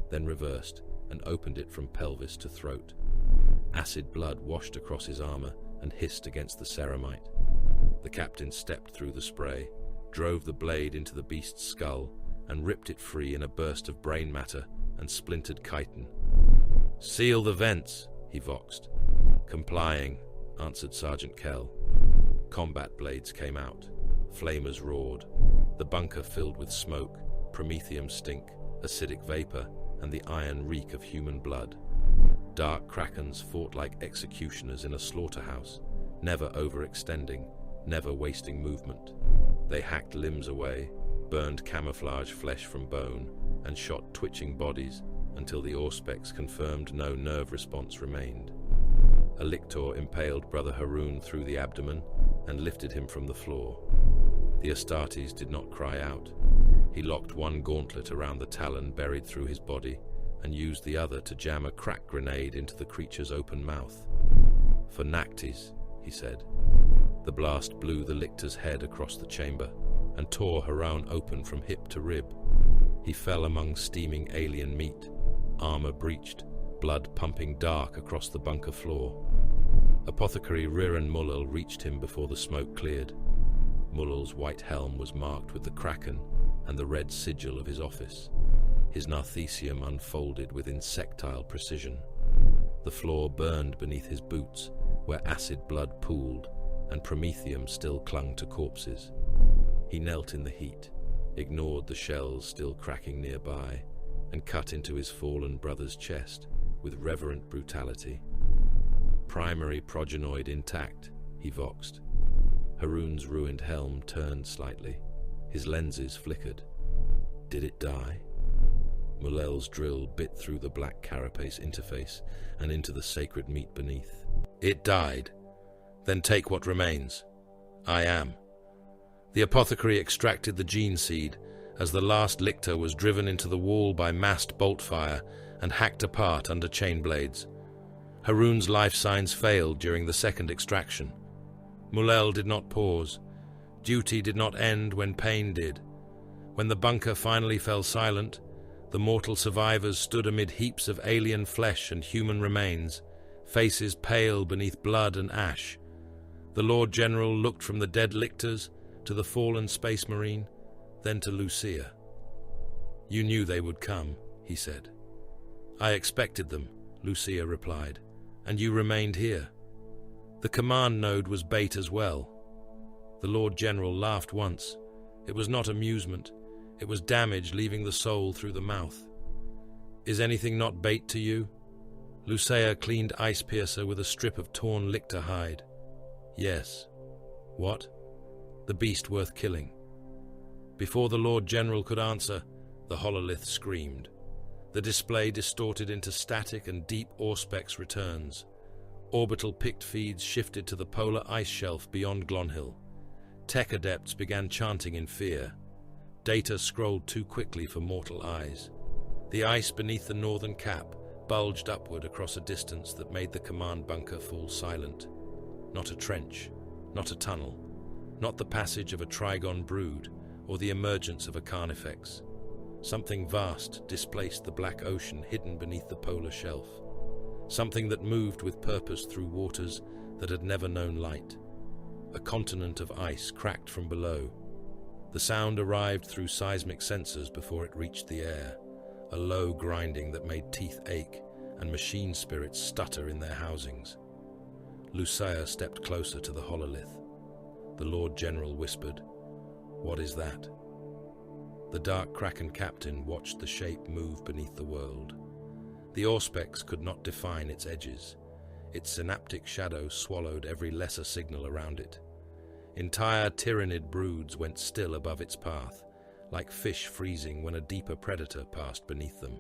then reversed and opened it from pelvis to throat. Acid blood washed across his armor and hissed against the ceramite. The captain stepped through the spray, drove the blade into the beast's skull, and ripped it free in a burst of brain matter and splintered chitin. "Seal the vents," he voxed. "Complying," answered Sergeant Kell. Combat blades came out. Flamers roared. the bunker filled with smoke, promethium stink, acidic vapor, and the iron reek of human blood. Dark Krakens fought like executioners in a slaughterhouse, never overextending, never wasting movement. They hacked limbs away, burned camouflage flesh from bone, and shot twitching bodies until the Auspex confirmed no nerve response remained. A lictor impaled Brother Haroun through the abdomen and lifted him from the floor. The Astartes did not cry out. He locked one gauntlet around the talon buried through his body and used the other to jam a crack grenade into the creature's open mouth. "For Nactes," he said. The blast blew the lictor's head across the chamber and tore Haroun open from hip to rib. He fell among steaming alien meat, armor breached, blood pumping dark across the bunker floor. Apothecary Riran Mullal reached him before the smoke cleared. Mullal's white helm was marked with the Kraken and the red sigil of his office. His narthecium unfolded with insectile precision. The floor burned beneath his boots, where acid blood pooled, and promethium still clung to corpses. He knelt in the heat, ignored the shells still cracking nearby, and cut into his fallen brother's chest with reverent brutality. "Primary progenoid intact," he voxed. Haroun's ruined helm turned slightly. His lenses flickered. Did it die? Mullal's drill bit through the black carapace interface and into the sacred meat beneath. "It died. Then take what remains." "I am." The apothecary extracted the gene seed as the last lictor was driven into the wall by massed bolt fire and hacked apart under chain blades. Haroun's life signs failed during the second extraction. Mullal did not pause. Duty did not end when pain did. When the bunker finally fell silent, the mortal survivors stood amid heaps of alien flesh and human remains, faces pale beneath blood and ash. The Lord General looked from the dead lictors to the fallen space marine, then to Lucia. "You knew they would come," he said. "I expected them," Lucia replied, "and you remained here." The command node was bait as well. The Lord General laughed once. It was not amusement. It was damage leaving the soul through the mouth. "Is anything not bait to you?" Lucia cleaned Ice Piercer with a strip of torn lictor hide. "Yes." "What?" "The beast worth killing." Before the Lord General could answer, the hololith screamed. The display distorted into static and deep Auspex returns. Orbital pict feeds shifted to the polar ice shelf beyond Glonhill. Tech adepts began chanting in fear. Data scrolled too quickly for mortal eyes. The ice beneath the northern cap bulged upward across a distance that made the command bunker fall silent. Not a trench, not a tunnel, not the passage of a Trigon brood or the emergence of a Carnifex. Something vast displaced the black ocean hidden beneath the polar shelf. Something that moved with purpose through waters that had never known light. A continent of ice cracked from below. The sound arrived through seismic sensors before it reached the air, a low grinding that made teeth ache and machine spirits stutter in their housings. Lucia stepped closer to the hololith. The Lord General whispered, "What is that?" The dark Kraken captain watched the shape move beneath the world. The Auspex could not define its edges. Its synaptic shadow swallowed every lesser signal around it. Entire tyrannid broods went still above its path, like fish freezing when a deeper predator passed beneath them.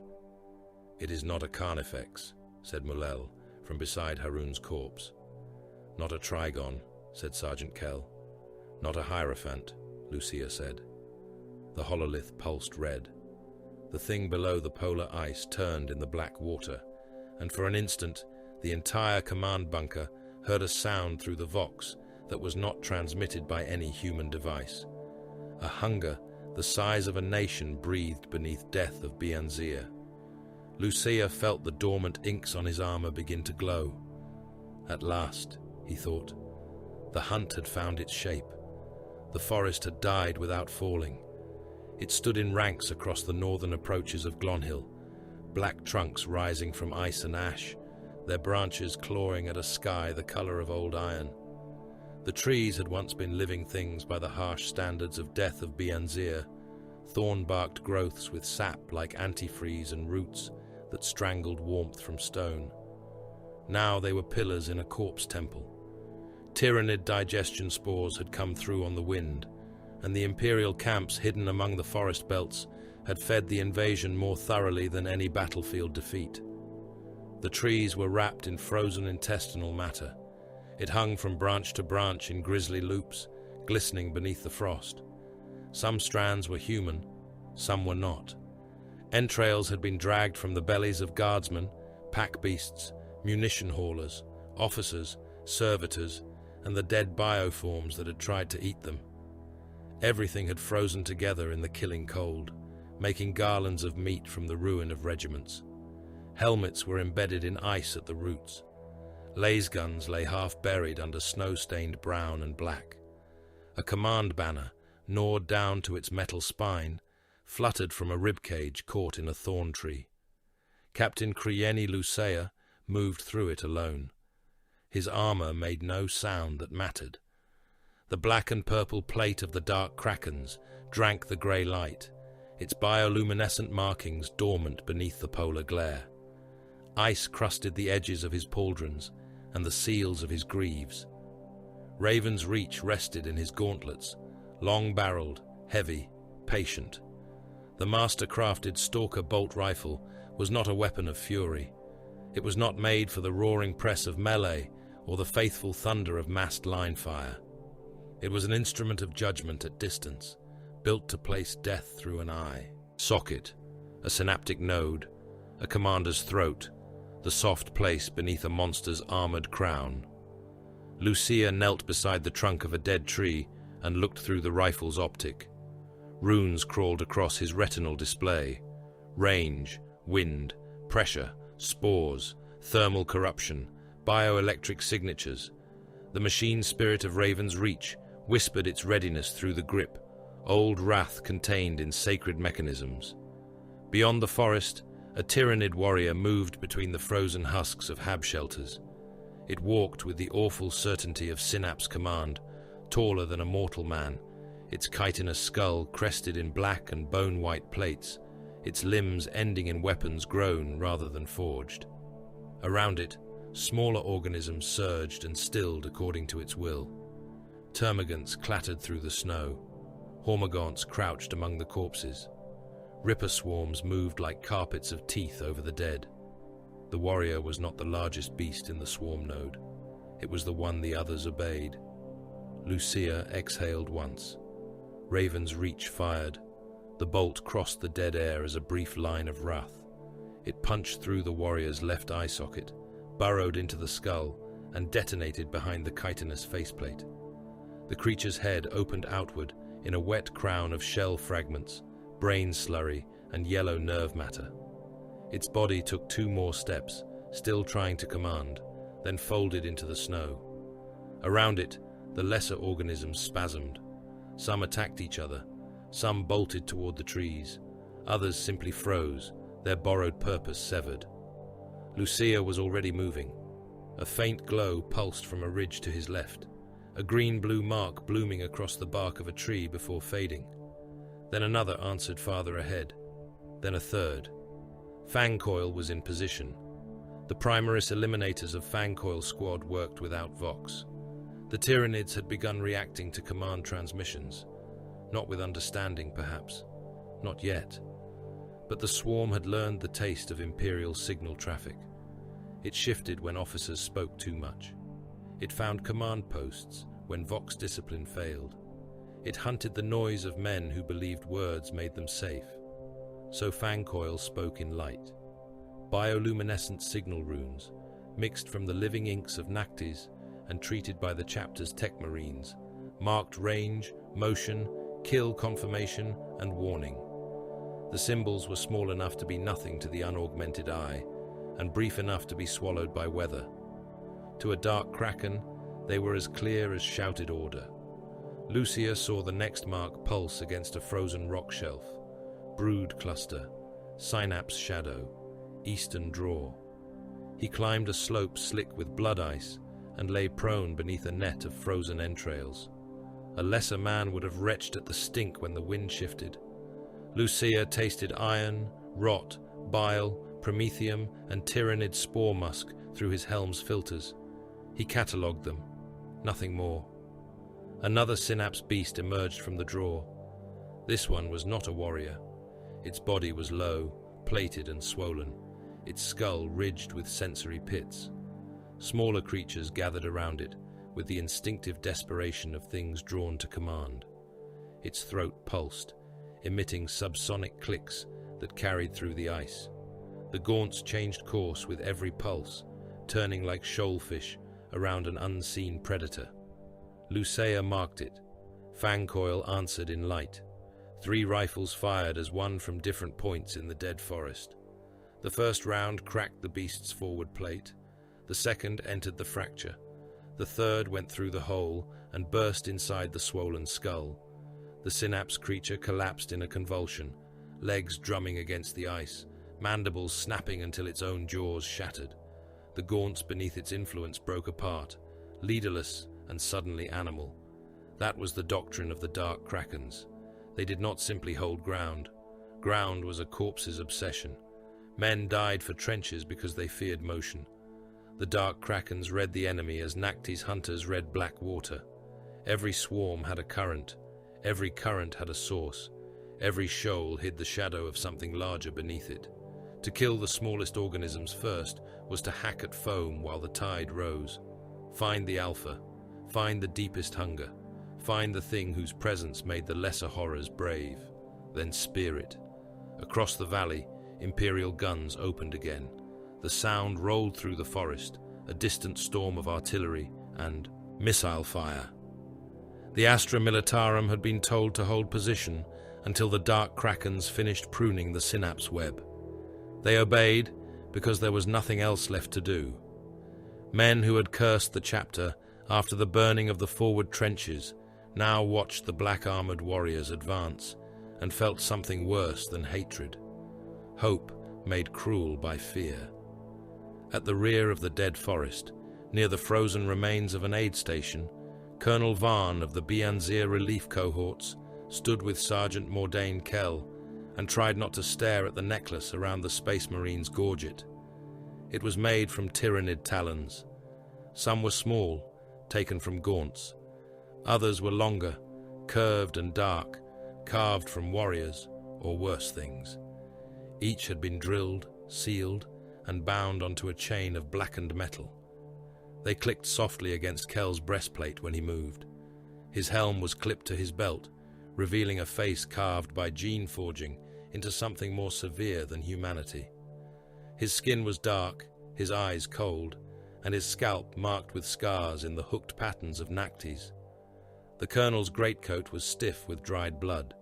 "It is not a Carnifex," said Mullal from beside Haroun's corpse. "Not a Trigon," said Sergeant Kell. "Not a Hierophant," Lucia said. The hololith pulsed red. The thing below the polar ice turned in the black water, and for an instant, the entire command bunker heard a sound through the vox that was not transmitted by any human device. A hunger the size of a nation breathed beneath death of Bianzir. Lucia felt the dormant inks on his armor begin to glow. At last, he thought. The hunt had found its shape. The forest had died without falling. It stood in ranks across the northern approaches of Glonhill, black trunks rising from ice and ash, their branches clawing at a sky the color of old iron. The trees had once been living things by the harsh standards of death of Bianzir, thorn-barked growths with sap like antifreeze and roots that strangled warmth from stone. Now they were pillars in a corpse temple. Tyrannid digestion spores had come through on the wind, and the imperial camps hidden among the forest belts had fed the invasion more thoroughly than any battlefield defeat. The trees were wrapped in frozen intestinal matter. It hung from branch to branch in grisly loops, glistening beneath the frost. Some strands were human, some were not. Entrails had been dragged from the bellies of guardsmen, pack beasts, munition haulers, officers, servitors, and the dead bioforms that had tried to eat them. Everything had frozen together in the killing cold, making garlands of meat from the ruin of regiments. Helmets were embedded in ice at the roots. Laser guns lay half buried under snow-stained brown and black. A command banner, gnawed down to its metal spine, fluttered from a ribcage caught in a thorn tree. Captain Krieni Lucea moved through it alone. His armor made no sound that mattered. The black and purple plate of the dark Krakens drank the grey light, its bioluminescent markings dormant beneath the polar glare. Ice crusted the edges of his pauldrons and the seals of his greaves. Raven's reach rested in his gauntlets, long-barreled, heavy, patient. The master-crafted Stalker bolt rifle was not a weapon of fury. It was not made for the roaring press of melee or the faithful thunder of massed line fire. It was an instrument of judgment at distance, built to place death through an eye. Socket, a synaptic node, a commander's throat, the soft place beneath a monster's armored crown. Lucia knelt beside the trunk of a dead tree and looked through the rifle's optic. Runes crawled across his retinal display. Range, wind, pressure, spores, thermal corruption, bioelectric signatures. The machine spirit of Raven's reach whispered its readiness through the grip, old wrath contained in sacred mechanisms. Beyond the forest, a Tyrannid warrior moved between the frozen husks of hab shelters. It walked with the awful certainty of Synapse command, taller than a mortal man, its chitinous skull crested in black and bone-white plates, its limbs ending in weapons grown rather than forged. Around it, smaller organisms surged and stilled according to its will. Termagants clattered through the snow. Hormagaunts crouched among the corpses. Ripper swarms moved like carpets of teeth over the dead. The warrior was not the largest beast in the swarm node. It was the one the others obeyed. Lucia exhaled once. Raven's reach fired. The bolt crossed the dead air as a brief line of wrath. It punched through the warrior's left eye socket, burrowed into the skull, and detonated behind the chitinous faceplate. The creature's head opened outward in a wet crown of shell fragments, brain slurry, and yellow nerve matter. Its body took 2 more steps, still trying to command, then folded into the snow. Around it, the lesser organisms spasmed. Some attacked each other, some bolted toward the trees, others simply froze, their borrowed purpose severed. Lucia was already moving. A faint glow pulsed from a ridge to his left, a green-blue mark blooming across the bark of a tree before fading. Then another answered farther ahead, then a third. Fangcoil was in position. The Primaris Eliminators of Fangcoil Squad worked without Vox. The Tyrannids had begun reacting to command transmissions, not with understanding perhaps, not yet. But the swarm had learned the taste of Imperial signal traffic. It shifted when officers spoke too much. It found command posts when Vox discipline failed. It hunted the noise of men who believed words made them safe. So Fangcoil spoke in light. Bioluminescent signal runes, mixed from the living inks of Nactis and treated by the chapter's tech marines, marked range, motion, kill confirmation, and warning. The symbols were small enough to be nothing to the unaugmented eye, and brief enough to be swallowed by weather. To a dark Kraken, they were as clear as shouted order. Lucia saw the next mark pulse against a frozen rock shelf. Brood cluster, synapse shadow, eastern draw. He climbed a slope slick with blood ice and lay prone beneath a net of frozen entrails. A lesser man would have retched at the stink when the wind shifted. Lucia tasted iron, rot, bile, promethium, and tyrannid spore musk through his helm's filters. He catalogued them. Nothing more. Another synapse beast emerged from the drawer. This one was not a warrior. Its body was low, plated and swollen, its skull ridged with sensory pits. Smaller creatures gathered around it, with the instinctive desperation of things drawn to command. Its throat pulsed, emitting subsonic clicks that carried through the ice. The gaunts changed course with every pulse, turning like shoalfish around an unseen predator. Lucia marked it. Fangcoil answered in light. 3 rifles fired as one from different points in the dead forest. The first round cracked the beast's forward plate. The second entered the fracture. The third went through the hole and burst inside the swollen skull. The synapse creature collapsed in a convulsion, legs drumming against the ice, mandibles snapping until its own jaws shattered. The gaunts beneath its influence broke apart, leaderless and suddenly animal. That was the doctrine of the dark Krakens. They did not simply hold ground. Ground was a corpse's obsession. Men died for trenches because they feared motion. The dark Krakens read the enemy as Nakti's hunters read black water. Every swarm had a current. Every current had a source. Every shoal hid the shadow of something larger beneath it. To kill the smallest organisms first was to hack at foam while the tide rose. Find the alpha. Find the deepest hunger. Find the thing whose presence made the lesser horrors brave. Then spear it. Across the valley, Imperial guns opened again. The sound rolled through the forest, a distant storm of artillery and missile fire. The Astra Militarum had been told to hold position until the dark Krakens finished pruning the synapse web. They obeyed because there was nothing else left to do. Men who had cursed the chapter after the burning of the forward trenches now watched the black-armored warriors advance and felt something worse than hatred. Hope made cruel by fear. At the rear of the dead forest, near the frozen remains of an aid station, Colonel Vaughn of the Bianzir relief cohorts stood with Sergeant Mordain Kell and tried not to stare at the necklace around the Space Marine's gorget. It was made from tyrannid talons. Some were small, taken from gaunts. Others were longer, curved and dark, carved from warriors or worse things. Each had been drilled, sealed, and bound onto a chain of blackened metal. They clicked softly against Kell's breastplate when he moved. His helm was clipped to his belt, revealing a face carved by gene forging into something more severe than humanity. His skin was dark, his eyes cold, and his scalp marked with scars in the hooked patterns of Nakti's. The colonel's greatcoat was stiff with dried blood.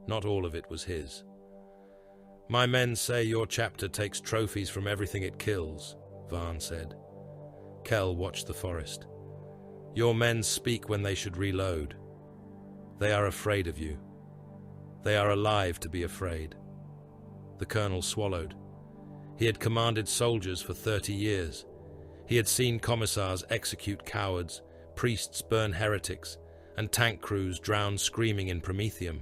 Not all of it was his. "My men say your chapter takes trophies from everything it kills," Vaughn said. Kell watched the forest. "Your men speak when they should reload. They are afraid of you. They are alive to be afraid." The colonel swallowed. He had commanded soldiers for 30 years. He had seen commissars execute cowards, priests burn heretics, and tank crews drown screaming in promethium.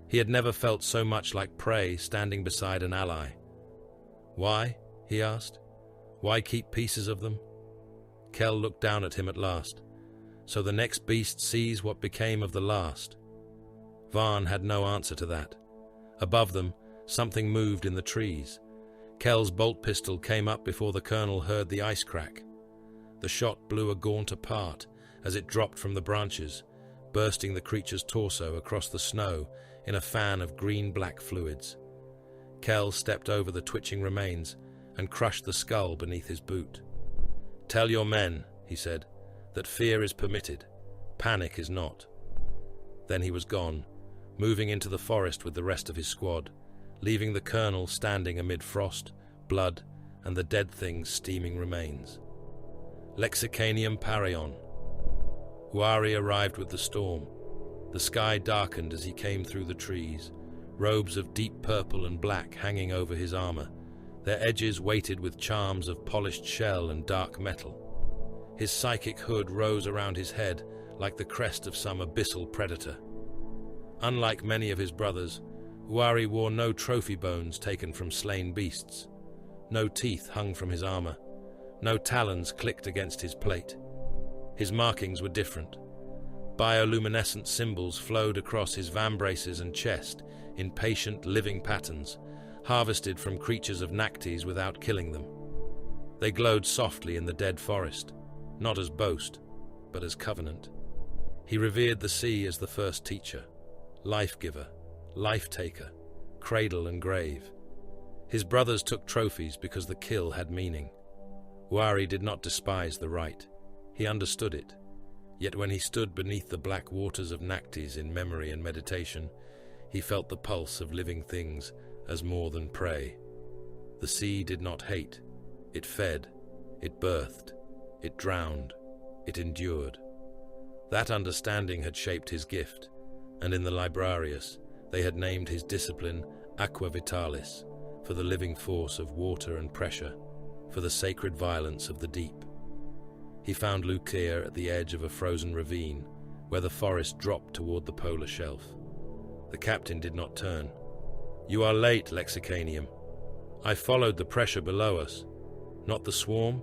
He had never felt so much like prey standing beside an ally. "Why?" he asked. "Why keep pieces of them?" Kell looked down at him at last. "So the next beast sees what became of the last." Vaughn had no answer to that. Above them, something moved in the trees. Kell's bolt pistol came up before the colonel heard the ice crack. The shot blew a gaunt apart as it dropped from the branches, bursting the creature's torso across the snow in a fan of green-black fluids. Kell stepped over the twitching remains and crushed the skull beneath his boot. "Tell your men," he said, "that fear is permitted, panic is not." Then he was gone, moving into the forest with the rest of his squad, leaving the colonel standing amid frost, blood, and the dead thing's steaming remains. Lexicanium Parion. Huari arrived with the storm. The sky darkened as he came through the trees, robes of deep purple and black hanging over his armor, their edges weighted with charms of polished shell and dark metal. His psychic hood rose around his head like the crest of some abyssal predator. Unlike many of his brothers, Uari wore no trophy bones taken from slain beasts. No teeth hung from his armor. No talons clicked against his plate. His markings were different. Bioluminescent symbols flowed across his vambraces and chest in patient, living patterns, harvested from creatures of Nactes without killing them. They glowed softly in the dead forest, not as boast, but as covenant. He revered the sea as the first teacher, life-giver, life-taker, cradle and grave. His brothers took trophies because the kill had meaning. Uari did not despise the rite. He understood it. Yet when he stood beneath the black waters of Nactes in memory and meditation, he felt the pulse of living things as more than prey. The sea did not hate. It fed. It birthed. It drowned. It endured. That understanding had shaped his gift, and in the Librarius they had named his discipline Aqua Vitalis, for the living force of water and pressure, for the sacred violence of the deep. He found Lucia at the edge of a frozen ravine, where the forest dropped toward the polar shelf. The captain did not turn. "You are late, Lexicanium. I followed the pressure below us. Not the swarm?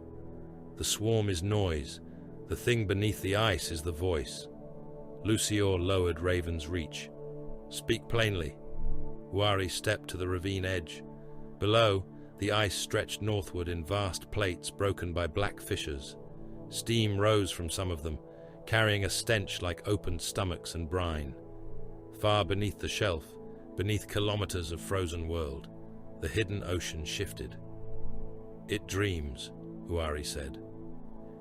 The swarm is noise. The thing beneath the ice is the voice." Lucior lowered Raven's reach. "Speak plainly." Uari stepped to the ravine edge. Below, the ice stretched northward in vast plates broken by black fissures. Steam rose from some of them, carrying a stench like opened stomachs and brine. Far beneath the shelf, beneath kilometers of frozen world, the hidden ocean shifted. "It dreams," Uari said.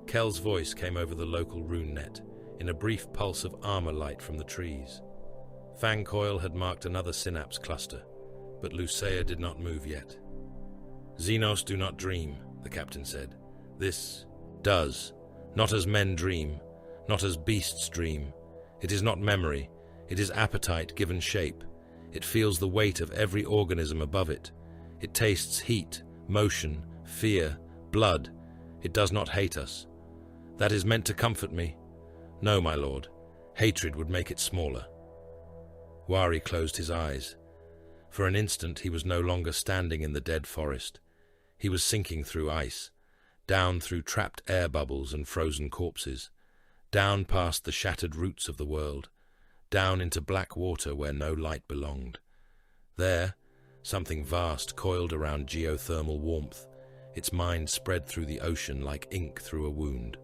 Kel's voice came over the local rune net, in a brief pulse of armor light from the trees. Fangcoil had marked another synapse cluster, but Lucia did not move yet. "Xenos do not dream," the captain said. "This does. Not as men dream, not as beasts dream. It is not memory, it is appetite given shape. It feels the weight of every organism above it. It tastes heat, motion, fear, blood. It does not hate us. That is meant to comfort me. No, my lord, hatred would make it smaller." Uari closed his eyes. For an instant he was no longer standing in the dead forest. He was sinking through ice, down through trapped air bubbles and frozen corpses, down past the shattered roots of the world, down into black water where no light belonged. There, something vast coiled around geothermal warmth, its mind spread through the ocean like ink through a wound.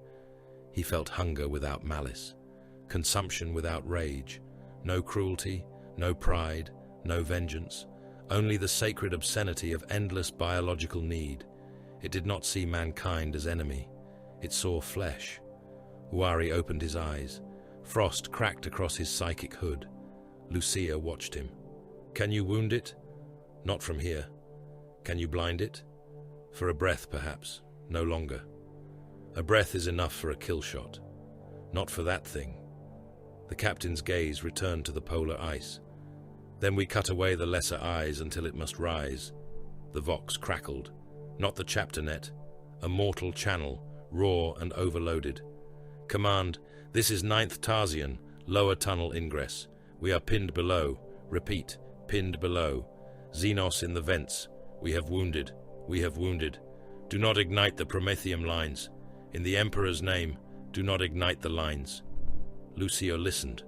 He felt hunger without malice, consumption without rage, no cruelty, no pride, no vengeance, only the sacred obscenity of endless biological need. It did not see mankind as enemy. It saw flesh. Uari opened his eyes. Frost cracked across his psychic hood. Lucia watched him. "Can you wound it?" "Not from here." "Can you blind it?" "For a breath, perhaps. No longer." "A breath is enough for a kill shot." "Not for that thing." The captain's gaze returned to the polar ice. "Then we cut away the lesser eyes until it must rise." The vox crackled. "Not the chapter net. A mortal channel, raw and overloaded. Command, this is 9th Tarsian, lower tunnel ingress. We are pinned below. Repeat, pinned below. Xenos in the vents. We have wounded. We have wounded. Do not ignite the Prometheum lines. In the Emperor's name, do not ignite the lines." Lucio listened.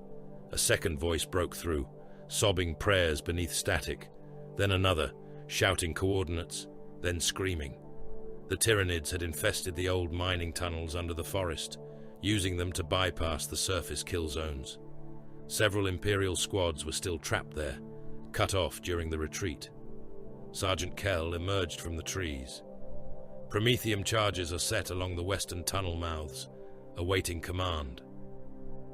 A second voice broke through, sobbing prayers beneath static. Then another, shouting coordinates, then screaming. The Tyranids had infested the old mining tunnels under the forest, using them to bypass the surface kill zones. Several Imperial squads were still trapped there, cut off during the retreat. Sergeant Kell emerged from the trees. "Prometheum charges are set along the western tunnel mouths, awaiting command."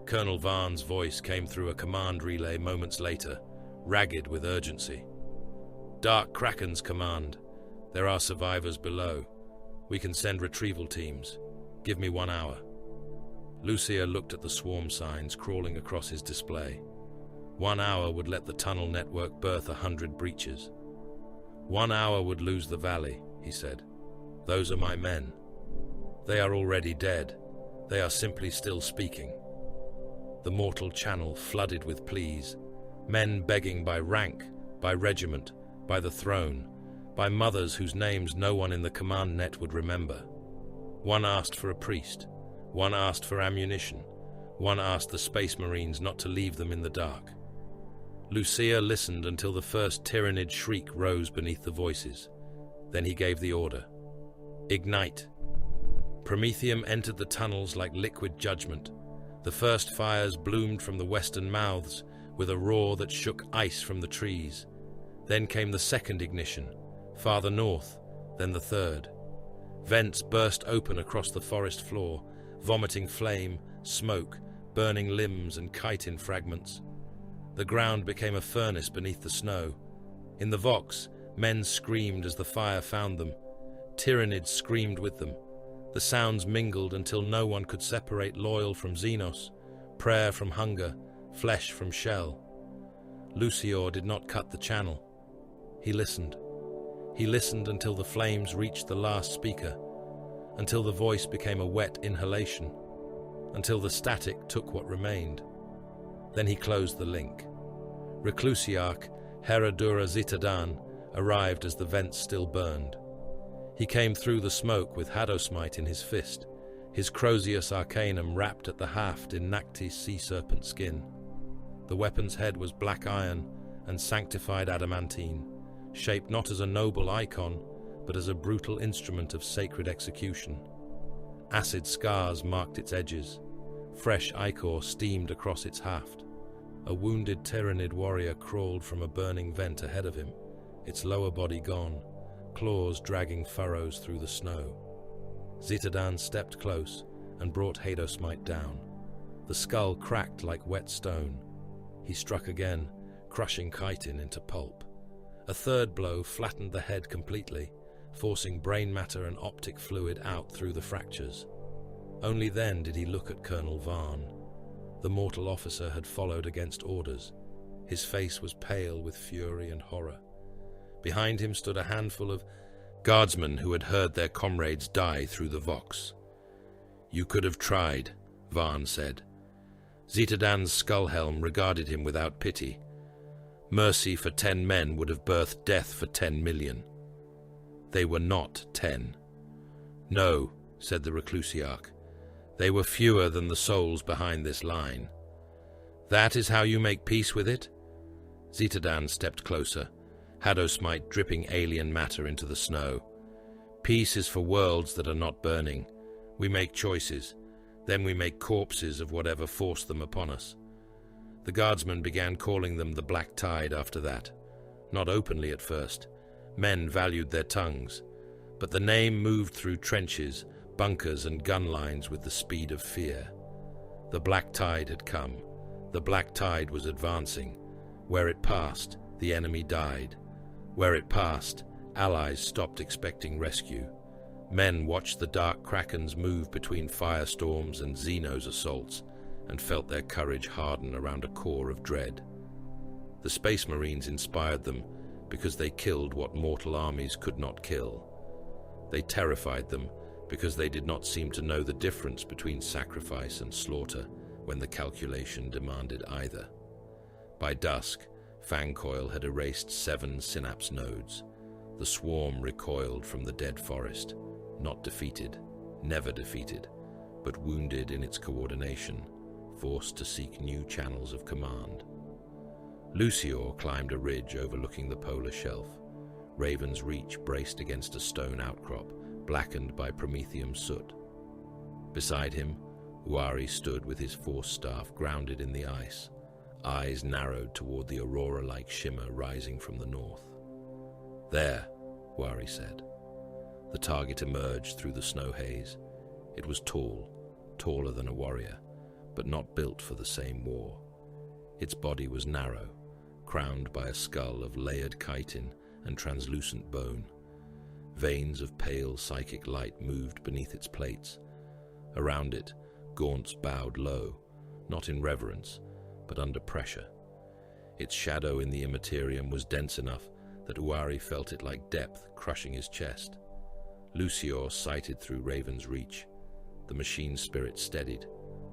Colonel Vaughn's voice came through a command relay moments later, ragged with urgency. "Dark Krakens, command. There are survivors below. We can send retrieval teams. Give me 1 hour." Lucia looked at the swarm signs crawling across his display. 1 hour would let the tunnel network birth 100 breaches. 1 hour would lose the valley, he said. "Those are my men. They are already dead. They are simply still speaking. The mortal channel flooded with pleas, men begging by rank, by regiment, by the throne, by mothers whose names no one in the command net would remember. One asked for a priest, one asked for ammunition, one asked the Space Marines not to leave them in the dark. Lucia listened until the first tyrannid shriek rose beneath the voices. Then he gave the order. Ignite. Promethium entered the tunnels like liquid judgment. The first fires bloomed from the western mouths with a roar that shook ice from the trees. Then came the second ignition, farther north, then the third. Vents burst open across the forest floor, vomiting flame, smoke, burning limbs and chitin fragments. The ground became a furnace beneath the snow. In the Vox, men screamed as the fire found them. Tyranids screamed with them. The sounds mingled until no one could separate loyal from Xenos, prayer from hunger, flesh from shell. Lucior did not cut the channel. He listened. He listened until the flames reached the last speaker, until the voice became a wet inhalation, until the static took what remained. Then he closed the link. Reclusiarch Herodura Zitadan arrived as the vents still burned. He came through the smoke with Hadosmite in his fist, his Crozius Arcanum wrapped at the haft in Nacti's sea serpent skin. The weapon's head was black iron and sanctified adamantine, shaped not as a noble icon, but as a brutal instrument of sacred execution. Acid scars marked its edges. Fresh ichor steamed across its haft. A wounded Tyranid warrior crawled from a burning vent ahead of him, its lower body gone, claws dragging furrows through the snow. Zitadan stepped close and brought Hadosmite down. The skull cracked like wet stone. He struck again, crushing chitin into pulp. A third blow flattened the head completely, forcing brain matter and optic fluid out through the fractures. Only then did he look at Colonel Varn. The mortal officer had followed against orders. His face was pale with fury and horror. Behind him stood a handful of guardsmen who had heard their comrades die through the Vox. "You could have tried," Varn said. Zitadan's skullhelm regarded him without pity. Mercy for 10 men would have birthed death for 10 million. They were not 10. "No," said the Reclusiarch. "They were fewer than the souls behind this line." "That is how you make peace with it?" Zitadan stepped closer, Hadosmite dripping alien matter into the snow. "Peace is for worlds that are not burning. We make choices. Then we make corpses of whatever forced them upon us." The guardsmen began calling them the Black Tide after that. Not openly at first. Men valued their tongues. But the name moved through trenches, bunkers and gun lines with the speed of fear. The Black Tide had come. The Black Tide was advancing. Where it passed, the enemy died. Where it passed, allies stopped expecting rescue. Men watched the dark Krakens move between firestorms and Xenos assaults and felt their courage harden around a core of dread. The Space Marines inspired them because they killed what mortal armies could not kill. They terrified them because they did not seem to know the difference between sacrifice and slaughter when the calculation demanded either. By dusk, Fangcoil had erased 7 synapse nodes. The swarm recoiled from the dead forest, not defeated, never defeated, but wounded in its coordination, forced to seek new channels of command. Lucior climbed a ridge overlooking the polar shelf. Raven's Reach braced against a stone outcrop, blackened by promethium soot. Beside him, Uari stood with his force staff grounded in the ice, eyes narrowed toward the aurora-like shimmer rising from the north. "There," Uari said. The target emerged through the snow haze. It was tall, taller than a warrior, but not built for the same war. Its body was narrow, crowned by a skull of layered chitin and translucent bone. Veins of pale psychic light moved beneath its plates. Around it, gaunts bowed low, not in reverence, but under pressure. Its shadow in the immaterium was dense enough that Uari felt it like depth crushing his chest. Lucior sighted through Raven's Reach. The machine spirit steadied.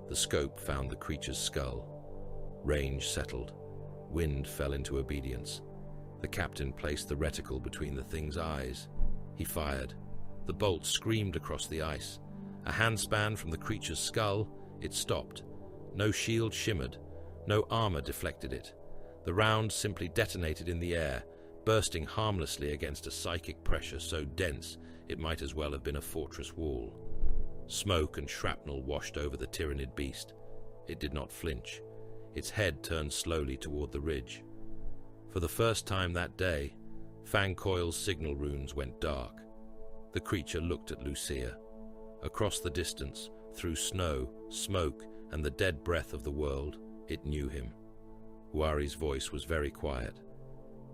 The scope found the creature's skull. Range settled. Wind fell into obedience. The captain placed the reticle between the thing's eyes. He fired. The bolt screamed across the ice. A handspan from the creature's skull, it stopped. No shield shimmered. No armor deflected it. The round simply detonated in the air, bursting harmlessly against a psychic pressure so dense it might as well have been a fortress wall. Smoke and shrapnel washed over the tyrannid beast. It did not flinch. Its head turned slowly toward the ridge. For the first time that day, Fangcoil's signal runes went dark. The creature looked at Lucia. Across the distance, through snow, smoke, and the dead breath of the world, it knew him. Huari's voice was very quiet.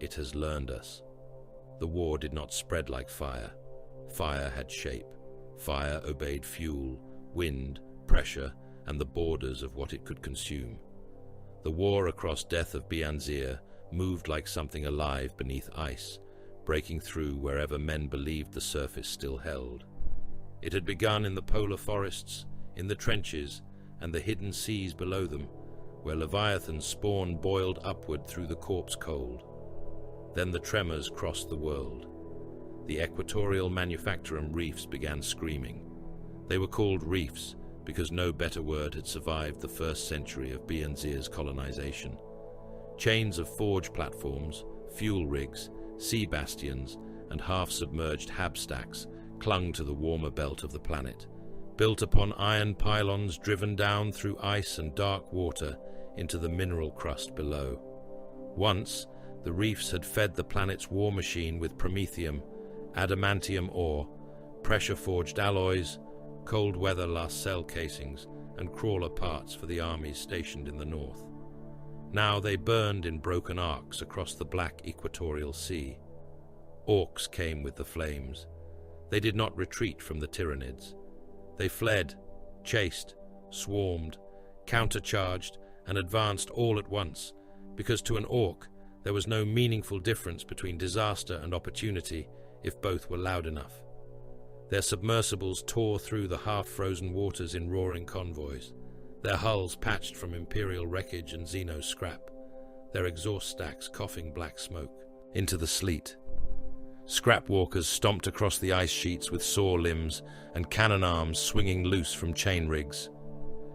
It has learned us. The war did not spread like fire. Fire had shape. Fire obeyed fuel, wind, pressure, and the borders of what it could consume. The war across death of Bianzir moved like something alive beneath ice, breaking through wherever men believed the surface still held. It had begun in the polar forests, in the trenches, and the hidden seas below them, where Leviathan's spawn boiled upward through the corpse cold. Then the tremors crossed the world. The equatorial manufacturum reefs began screaming. They were called reefs because no better word had survived the first century of Bianzir's colonization. Chains of forge platforms, fuel rigs, sea bastions, and half-submerged hab stacks clung to the warmer belt of the planet, built upon iron pylons driven down through ice and dark water into the mineral crust below. Once, the reefs had fed the planet's war machine with promethium, adamantium ore, pressure-forged alloys, cold-weather cell casings, and crawler parts for the armies stationed in the north. Now they burned in broken arcs across the black equatorial sea. Orcs came with the flames. They did not retreat from the tyrannids. They fled, chased, swarmed, countercharged, and advanced all at once, because to an orc there was no meaningful difference between disaster and opportunity if both were loud enough. Their submersibles tore through the half-frozen waters in roaring convoys, their hulls patched from Imperial wreckage and Xeno scrap, their exhaust stacks coughing black smoke into the sleet. Scrap walkers stomped across the ice sheets with sore limbs and cannon arms swinging loose from chain rigs.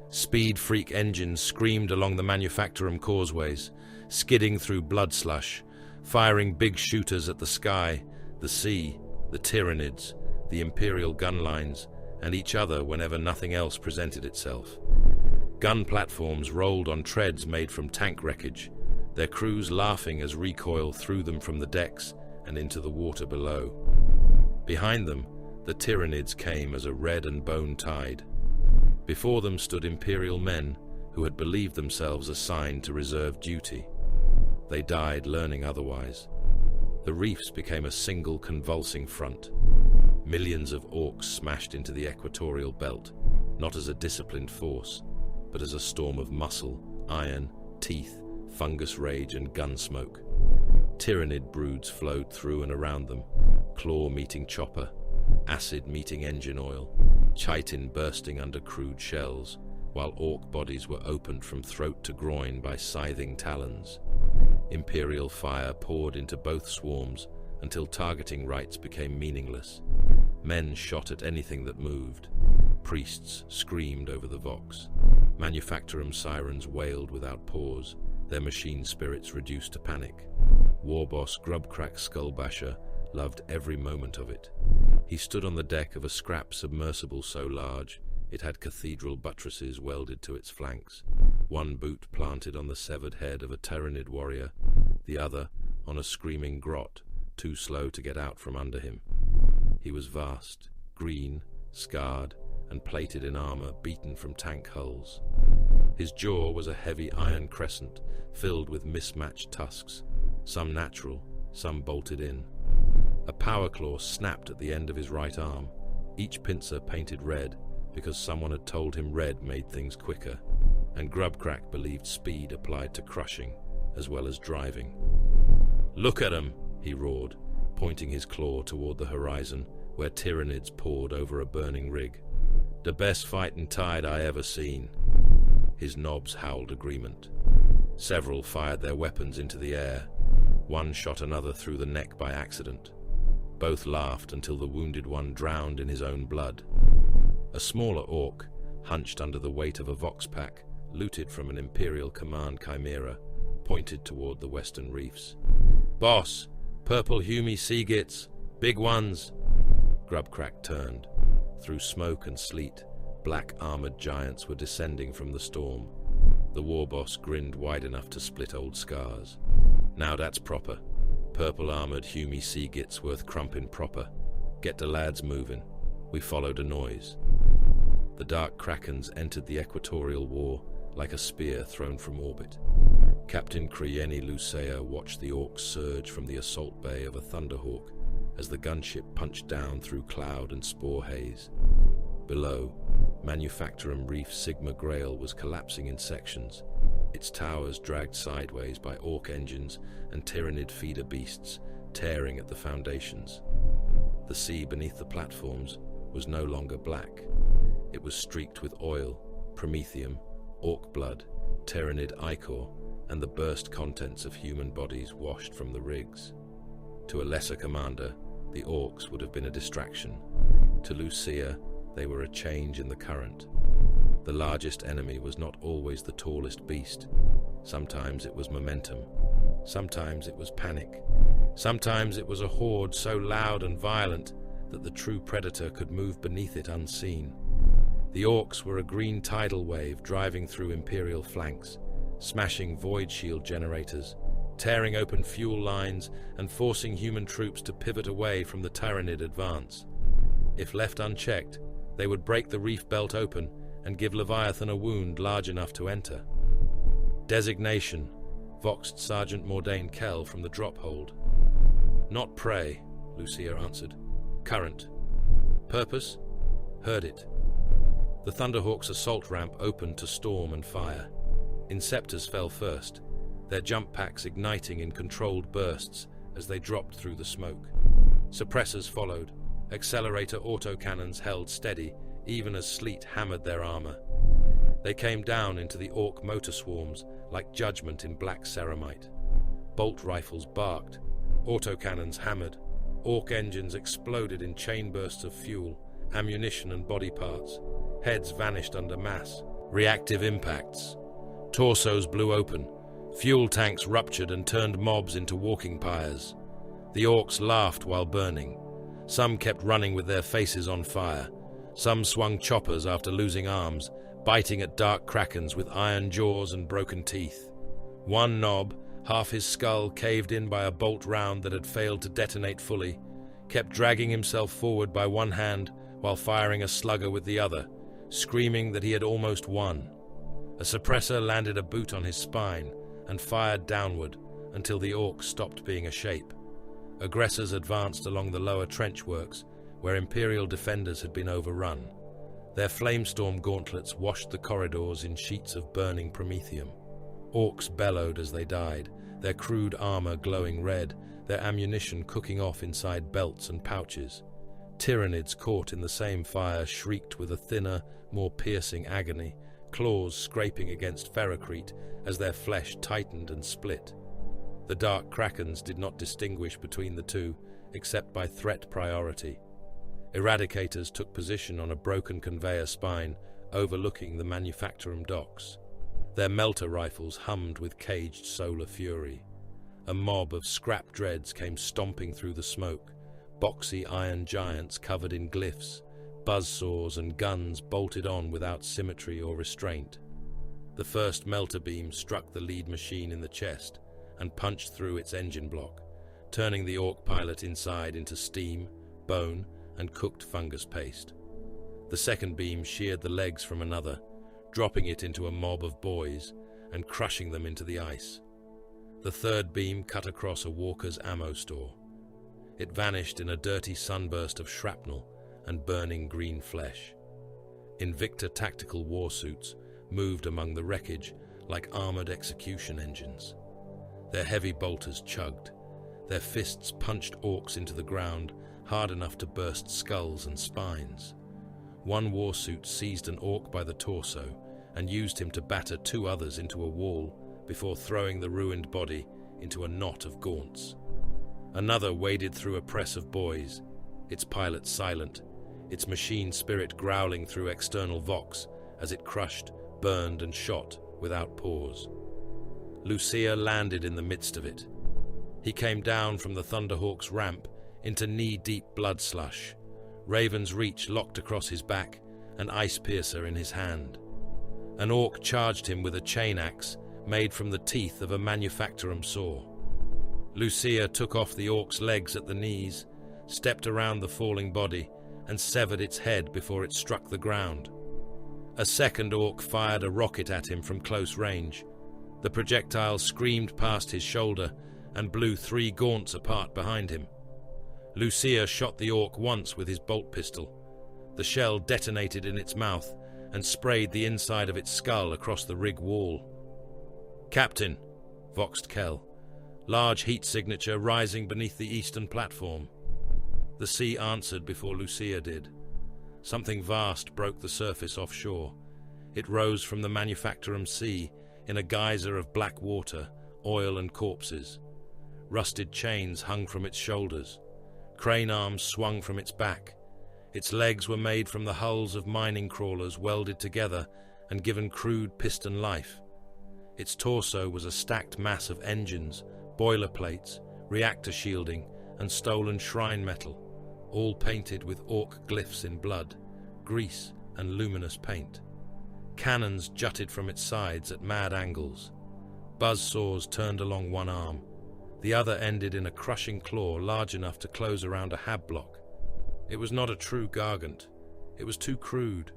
Speed freak engines screamed along the manufacturum causeways, skidding through blood slush, firing big shooters at the sky, the sea, the tyrannids, the Imperial gun lines, and each other whenever nothing else presented itself. Gun platforms rolled on treads made from tank wreckage, their crews laughing as recoil threw them from the decks and into the water below. Behind them, the tyrannids came as a red and bone tide. Before them stood Imperial men who had believed themselves assigned to reserve duty. They died learning otherwise. The reefs became a single convulsing front. Millions of orcs smashed into the equatorial belt, not as a disciplined force, but as a storm of muscle, iron, teeth, fungus rage, and gun smoke. Tyrannid broods flowed through and around them, claw meeting chopper, acid meeting engine oil, chitin bursting under crude shells, while orc bodies were opened from throat to groin by scything talons. Imperial fire poured into both swarms until targeting rights became meaningless. Men shot at anything that moved. Priests screamed over the vox. Manufacturum sirens wailed without pause, their machine spirits reduced to panic. War boss Grubcrack Skullbasher loved every moment of it. He stood on the deck of a scrap submersible so large it had cathedral buttresses welded to its flanks, one boot planted on the severed head of a tyrannid warrior, the other on a screaming grot, too slow to get out from under him. He was vast, green, scarred, and plated in armor beaten from tank hulls. His jaw was a heavy iron crescent filled with mismatched tusks, some natural, some bolted in. A power claw snapped at the end of his right arm, each pincer painted red because someone had told him red made things quicker, and Grubcrack believed speed applied to crushing as well as driving. "Look at 'em!" he roared, pointing his claw toward the horizon where tyrannids poured over a burning rig. "The best fighting tide I ever seen." His knobs howled agreement. Several fired their weapons into the air. One shot another through the neck by accident. Both laughed until the wounded one drowned in his own blood. A smaller orc, hunched under the weight of a vox pack, looted from an Imperial Command chimera, pointed toward the western reefs. "Boss, purple Humy Seagits, big ones." Grubcrack turned. Through smoke and sleet, black armored giants were descending from the storm. The war boss grinned wide enough to split old scars. "Now that's proper. Purple armored Humy Seagits worth crumpin' proper. Get the lads moving." We followed a noise. The dark Krakens entered the equatorial war like a spear thrown from orbit. Captain Krieni Lucea watched the orcs surge from the assault bay of a Thunderhawk as the gunship punched down through cloud and spore haze. Below, Manufactorum Reef Sigma Grail was collapsing in sections, its towers dragged sideways by orc engines and tyrannid feeder beasts tearing at the foundations. The sea beneath the platforms was no longer black. It was streaked with oil, promethium, orc blood, tyrannid ichor, and the burst contents of human bodies washed from the rigs. To a lesser commander, the orcs would have been a distraction. To Lucia, they were a change in the current. The largest enemy was not always the tallest beast. Sometimes it was momentum. Sometimes it was panic. Sometimes it was a horde so loud and violent that the true predator could move beneath it unseen. The orcs were a green tidal wave driving through Imperial flanks, smashing void shield generators, tearing open fuel lines and forcing human troops to pivot away from the tyrannid advance. If left unchecked, they would break the reef belt open and give Leviathan a wound large enough to enter. Designation, voxed Sergeant Mordain Kell from the drop hold. "Not prey," Lucia answered. "Current." "Purpose?" "Heard it." The Thunderhawk's assault ramp opened to storm and fire. Inceptors fell first, their jump packs igniting in controlled bursts as they dropped through the smoke. Suppressors followed. Accelerator autocannons held steady, even as sleet hammered their armor. They came down into the orc motor swarms like judgment in black ceramite. Bolt rifles barked, autocannons hammered, orc engines exploded in chain bursts of fuel, ammunition and body parts. Heads vanished under mass, reactive impacts. Torsos blew open, fuel tanks ruptured and turned mobs into walking pyres. The orcs laughed while burning. Some kept running with their faces on fire. Some swung choppers after losing arms, biting at dark Krakens with iron jaws and broken teeth. One knob, half his skull caved in by a bolt round that had failed to detonate fully, kept dragging himself forward by one hand while firing a slugger with the other, screaming that he had almost won. A suppressor landed a boot on his spine and fired downward until the orc stopped being a shape. Aggressors advanced along the lower trench works, where Imperial defenders had been overrun. Their flamestorm gauntlets washed the corridors in sheets of burning promethium. Orcs bellowed as they died, their crude armor glowing red, their ammunition cooking off inside belts and pouches. Tyrannids caught in the same fire shrieked with a thinner, more piercing agony, claws scraping against ferrocrete as their flesh tightened and split. The dark Krakens did not distinguish between the two, except by threat priority. Eradicators took position on a broken conveyor spine, overlooking the Manufactorum docks. Their melter rifles hummed with caged solar fury. A mob of scrap dreads came stomping through the smoke, boxy iron giants covered in glyphs, buzzsaws and guns bolted on without symmetry or restraint. The first melter beam struck the lead machine in the chest and punched through its engine block, turning the orc pilot inside into steam, bone, and cooked fungus paste. The second beam sheared the legs from another, dropping it into a mob of boys and crushing them into the ice. The third beam cut across a walker's ammo store. It vanished in a dirty sunburst of shrapnel and burning green flesh. Invicta tactical warsuits moved among the wreckage like armored execution engines. Their heavy bolters chugged. Their fists punched orcs into the ground hard enough to burst skulls and spines. One warsuit seized an orc by the torso and used him to batter two others into a wall before throwing the ruined body into a knot of gaunts. Another waded through a press of boys, its pilot silent, its machine spirit growling through external vox as it crushed, burned, and shot without pause. Lucia landed in the midst of it. He came down from the Thunderhawk's ramp into knee-deep blood slush, Raven's Reach locked across his back, an ice piercer in his hand. An orc charged him with a chain axe made from the teeth of a manufactorum saw. Lucia took off the orc's legs at the knees, stepped around the falling body, and severed its head before it struck the ground. A second orc fired a rocket at him from close range. The projectile screamed past his shoulder and blew 3 gaunts apart behind him. Lucia shot the orc once with his bolt pistol. The shell detonated in its mouth and sprayed the inside of its skull across the rig wall. "Captain," voxed Kell, large heat signature rising beneath the eastern platform. The sea answered before Lucia did. Something vast broke the surface offshore. It rose from the manufactorum sea in a geyser of black water, oil and corpses. Rusted chains hung from its shoulders. Crane arms swung from its back. Its legs were made from the hulls of mining crawlers welded together and given crude piston life. Its torso was a stacked mass of engines, boiler plates, reactor shielding, and stolen shrine metal, all painted with orc glyphs in blood, grease, and luminous paint. Cannons jutted from its sides at mad angles. Buzzsaws turned along one arm. The other ended in a crushing claw large enough to close around a hab block. It was not a true gargant. It was too crude,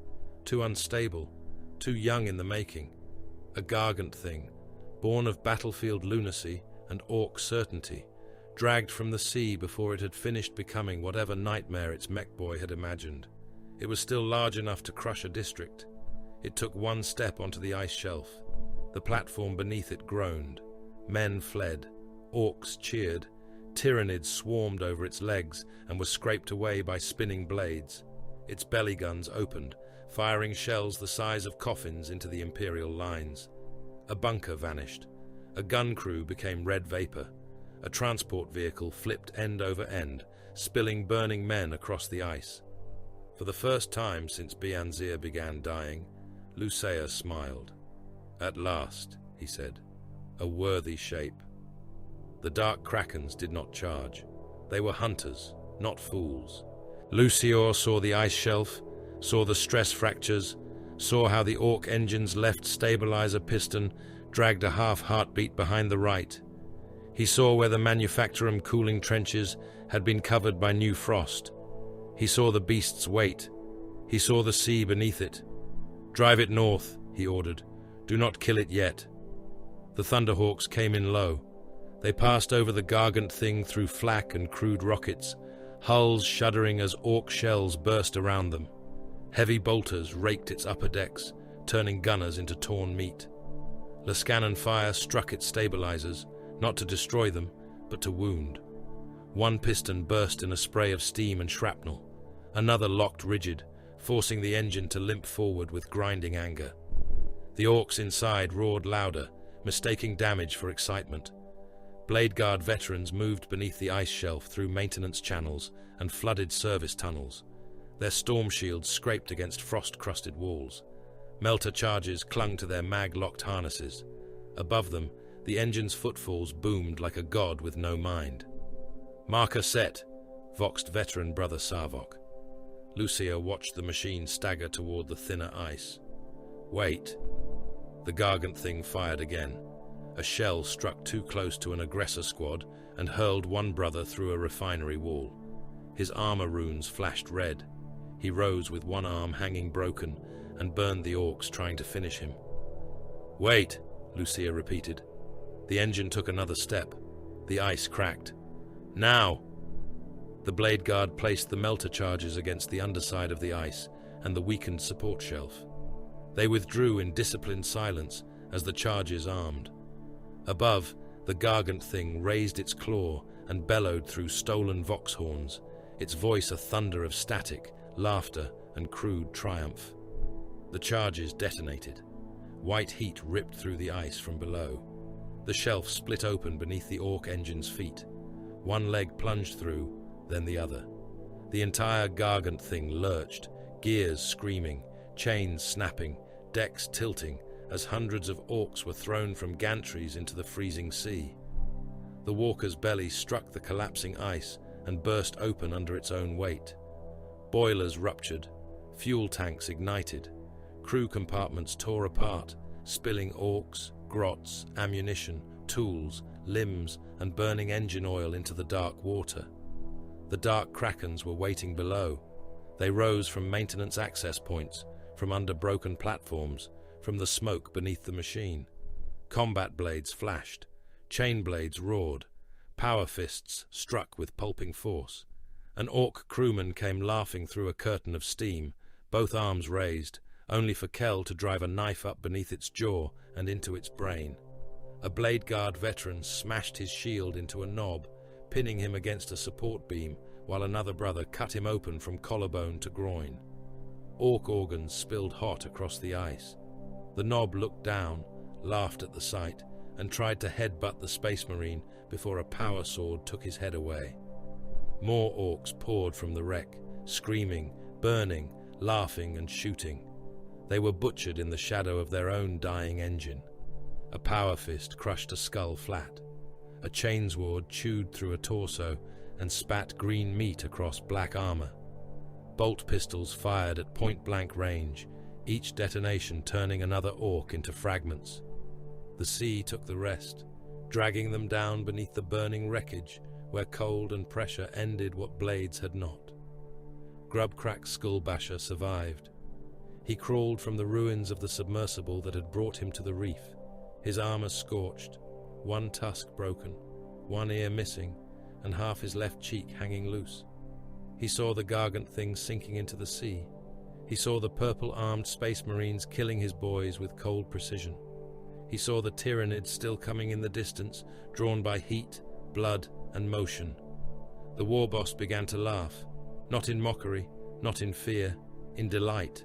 too unstable, too young in the making. A gargant thing, born of battlefield lunacy and orc certainty, dragged from the sea before it had finished becoming whatever nightmare its mech boy had imagined. It was still large enough to crush a district. It took one step onto the ice shelf. The platform beneath it groaned. Men fled. Orcs cheered. Tyranids swarmed over its legs and were scraped away by spinning blades. Its belly guns opened, firing shells the size of coffins into the Imperial lines. A bunker vanished. A gun crew became red vapor. A transport vehicle flipped end over end, spilling burning men across the ice. For the first time since Bianzir began dying, Lucia smiled. "At last," he said, "a worthy shape." The dark Krakens did not charge. They were hunters, not fools. Lucior saw the ice shelf, saw the stress fractures, saw how the orc engine's left stabilizer piston dragged a half heartbeat behind the right. He saw where the manufactorum cooling trenches had been covered by new frost. He saw the beast's weight. He saw the sea beneath it. "Drive it north," he ordered. "Do not kill it yet." The Thunderhawks came in low. They passed over the gargant thing through flak and crude rockets, hulls shuddering as orc shells burst around them. Heavy bolters raked its upper decks, turning gunners into torn meat. Lascannon fire struck its stabilizers, not to destroy them, but to wound. One piston burst in a spray of steam and shrapnel. Another locked rigid, forcing the engine to limp forward with grinding anger. The orcs inside roared louder, mistaking damage for excitement. Blade Guard veterans moved beneath the ice shelf through maintenance channels and flooded service tunnels. Their storm shields scraped against frost-crusted walls. Melter charges clung to their mag-locked harnesses. Above them, the engine's footfalls boomed like a god with no mind. "Marker set," voxed veteran Brother Sarvok. Lucia watched the machine stagger toward the thinner ice. "Wait." The gargant thing fired again. A shell struck too close to an aggressor squad and hurled one brother through a refinery wall. His armor runes flashed red. He rose with one arm hanging broken and burned the orcs trying to finish him. "Wait," Lucia repeated. The engine took another step. The ice cracked. "Now!" The Blade Guard placed the melter charges against the underside of the ice and the weakened support shelf. They withdrew in disciplined silence as the charges armed. Above, the gargant thing raised its claw and bellowed through stolen vox horns, its voice a thunder of static, laughter, and crude triumph. The charges detonated. White heat ripped through the ice from below. The shelf split open beneath the Orc engine's feet. One leg plunged through, then the other. The entire gargant thing lurched, gears screaming, chains snapping, decks tilting, as hundreds of Orcs were thrown from gantries into the freezing sea. The walker's belly struck the collapsing ice and burst open under its own weight. Boilers ruptured, fuel tanks ignited, crew compartments tore apart, spilling Orcs, grots, ammunition, tools, limbs, and burning engine oil into the dark water. The dark Krakens were waiting below. They rose from maintenance access points, from under broken platforms, from the smoke beneath the machine. Combat blades flashed, chain blades roared, power fists struck with pulping force. An Orc crewman came laughing through a curtain of steam, both arms raised, only for Kell to drive a knife up beneath its jaw and into its brain. A Blade Guard veteran smashed his shield into a knob, pinning him against a support beam, while another brother cut him open from collarbone to groin. Orc organs spilled hot across the ice. The knob looked down, laughed at the sight, and tried to headbutt the Space Marine before a power sword took his head away. More Orcs poured from the wreck, screaming, burning, laughing and shooting. They were butchered in the shadow of their own dying engine. A power fist crushed a skull flat. A chainsword chewed through a torso and spat green meat across black armor. Bolt pistols fired at point-blank range, each detonation turning another Orc into fragments. The sea took the rest, dragging them down beneath the burning wreckage where cold and pressure ended what blades had not. Grubcrack's Skullbasher survived. He crawled from the ruins of the submersible that had brought him to the reef, his armor scorched, one tusk broken, one ear missing, and half his left cheek hanging loose. He saw the gargant thing sinking into the sea. He saw the purple-armed Space Marines killing his boys with cold precision. He saw the Tyranids still coming in the distance, drawn by heat, blood, and motion. The war boss began to laugh, not in mockery, not in fear, in delight.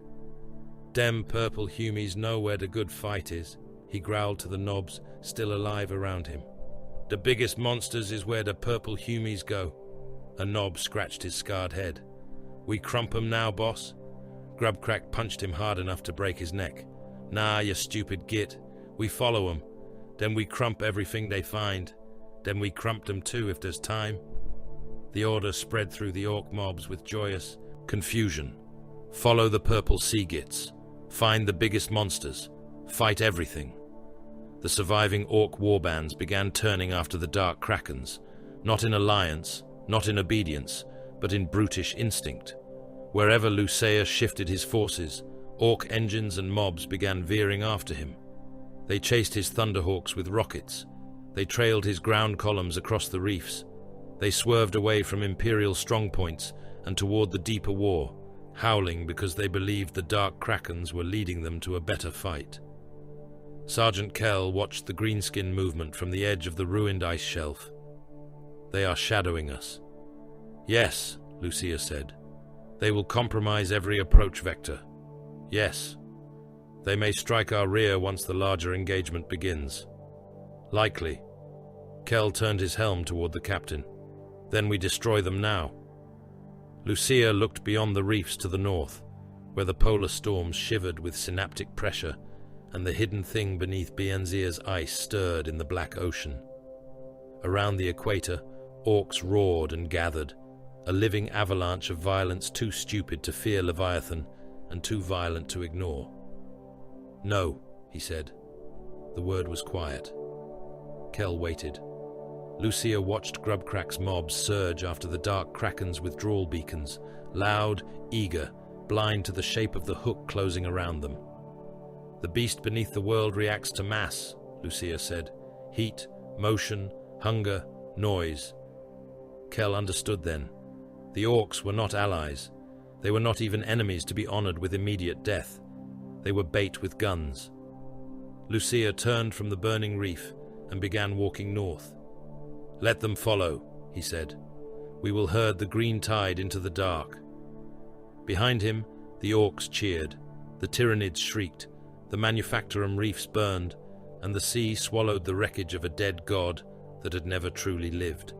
"Dem purple humies know where the good fight is," he growled to the knobs still alive around him. "The biggest monsters is where the purple humies go." A knob scratched his scarred head. "We crump 'em now, boss?" Grubcrack punched him hard enough to break his neck. "Nah, you stupid git. We follow 'em. Then we crump everything they find. Then we crump them too if there's time." The order spread through the Orc mobs with joyous confusion. "Follow the purple sea gits. Find the biggest monsters. Fight everything." The surviving Orc warbands began turning after the dark Krakens, not in alliance, not in obedience, but in brutish instinct. Wherever Lucia shifted his forces, Orc engines and mobs began veering after him. They chased his Thunderhawks with rockets. They trailed his ground columns across the reefs. They swerved away from Imperial strongpoints and toward the deeper war, howling because they believed the dark Krakens were leading them to a better fight. Sergeant Kell watched the greenskin movement from the edge of the ruined ice shelf. "They are shadowing us." "Yes," Lucia said. "They will compromise every approach vector." "Yes. They may strike our rear once the larger engagement begins." "Likely." Kell turned his helm toward the captain. "Then we destroy them now." Lucia looked beyond the reefs to the north, where the polar storms shivered with synaptic pressure and the hidden thing beneath Bienzia's ice stirred in the black ocean. Around the equator, Orcs roared and gathered, a living avalanche of violence too stupid to fear Leviathan and too violent to ignore. "No," he said. The word was quiet. Kell waited. Lucia watched Grubcrack's mobs surge after the dark Kraken's withdrawal beacons, loud, eager, blind to the shape of the hook closing around them. "The beast beneath the world reacts to mass," Lucia said. "Heat, motion, hunger, noise." Kell understood then. The Orcs were not allies. They were not even enemies to be honored with immediate death. They were bait with guns. Lucia turned from the burning reef and began walking north. "Let them follow," he said. "We will herd the green tide into the dark." Behind him, The orcs cheered, the Tyranids shrieked, the Manufactorum reefs burned, and the sea swallowed the wreckage of a dead god that had never truly lived.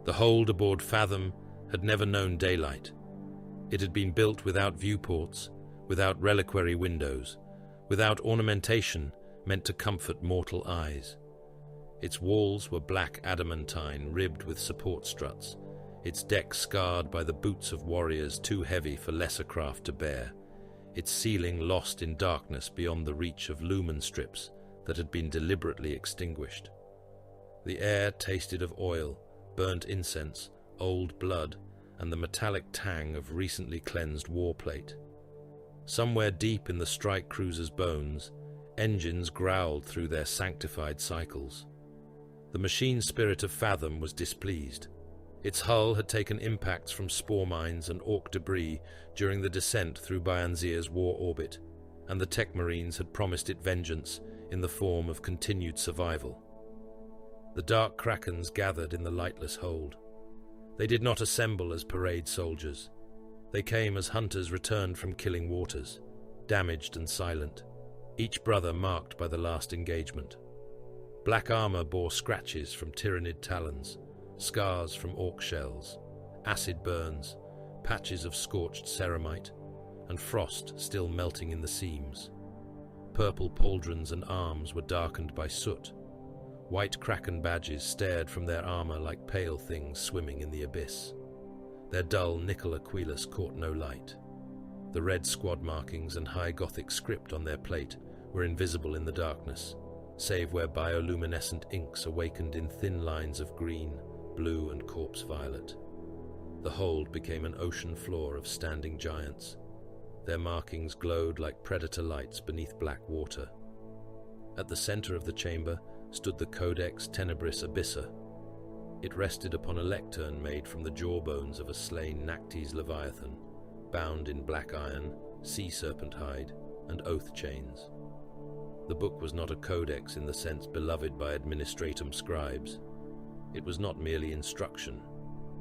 The hold aboard Fathom had never known daylight. It had been built without viewports, without reliquary windows, without ornamentation meant to comfort mortal eyes. Its walls were black adamantine ribbed with support struts, its deck scarred by the boots of warriors too heavy for lesser craft to bear, its ceiling lost in darkness beyond the reach of lumen strips that had been deliberately extinguished. The air tasted of oil, burnt incense, old blood, and the metallic tang of recently cleansed warplate. Somewhere deep in the strike cruiser's bones, engines growled through their sanctified cycles. The machine spirit of Fathom was displeased. Its hull had taken impacts from spore mines and orc debris during the descent through Bayanzir's war orbit, and the tech marines had promised it vengeance in the form of continued survival. The dark Krakens gathered in the lightless hold. They did not assemble as parade soldiers. They came as hunters returned from killing waters, damaged and silent, each brother marked by the last engagement. Black armor bore scratches from Tyranid talons, scars from orc shells, acid burns, patches of scorched ceramite, and frost still melting in the seams. Purple pauldrons and arms were darkened by soot. White Kraken badges stared from their armor like pale things swimming in the abyss. Their dull nickel aquilus caught no light. The red squad markings and high Gothic script on their plate were invisible in the darkness, save where bioluminescent inks awakened in thin lines of green, blue, and corpse violet. The hold became an ocean floor of standing giants. Their markings glowed like predator lights beneath black water. At the center of the chamber stood the Codex Tenebris Abyssa. It rested upon a lectern made from the jawbones of a slain Nactes leviathan, bound in black iron, sea serpent hide, and oath chains. The book was not a codex in the sense beloved by administratum scribes. It was not merely instruction.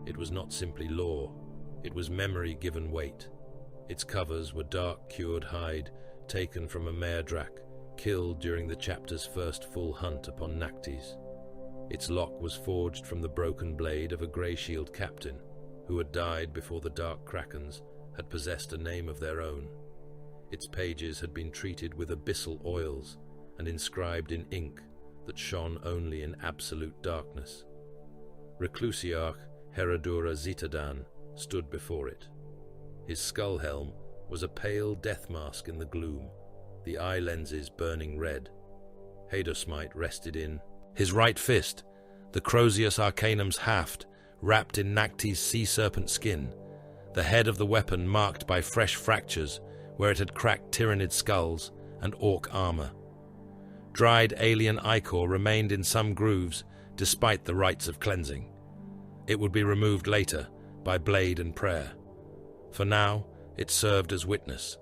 It was not simply law. It was memory given weight. Its covers were dark cured hide taken from a Maerdrak, killed during the chapter's first full hunt upon Nactes. Its lock was forged from the broken blade of a Grey Shield captain, who had died before the dark Krakens had possessed a name of their own. Its pages had been treated with abyssal oils and inscribed in ink that shone only in absolute darkness. Reclusiarch Herodura Zitadan stood before it. His skull helm was a pale death mask in the gloom, the eye lenses burning red. Hadosmite rested in his right fist, the Crozius Arcanum's haft wrapped in Nactes' sea serpent skin, the head of the weapon marked by fresh fractures where it had cracked Tyranid skulls and orc armor. Dried alien ichor remained in some grooves despite the rites of cleansing. It would be removed later by blade and prayer. For now, it served as witness.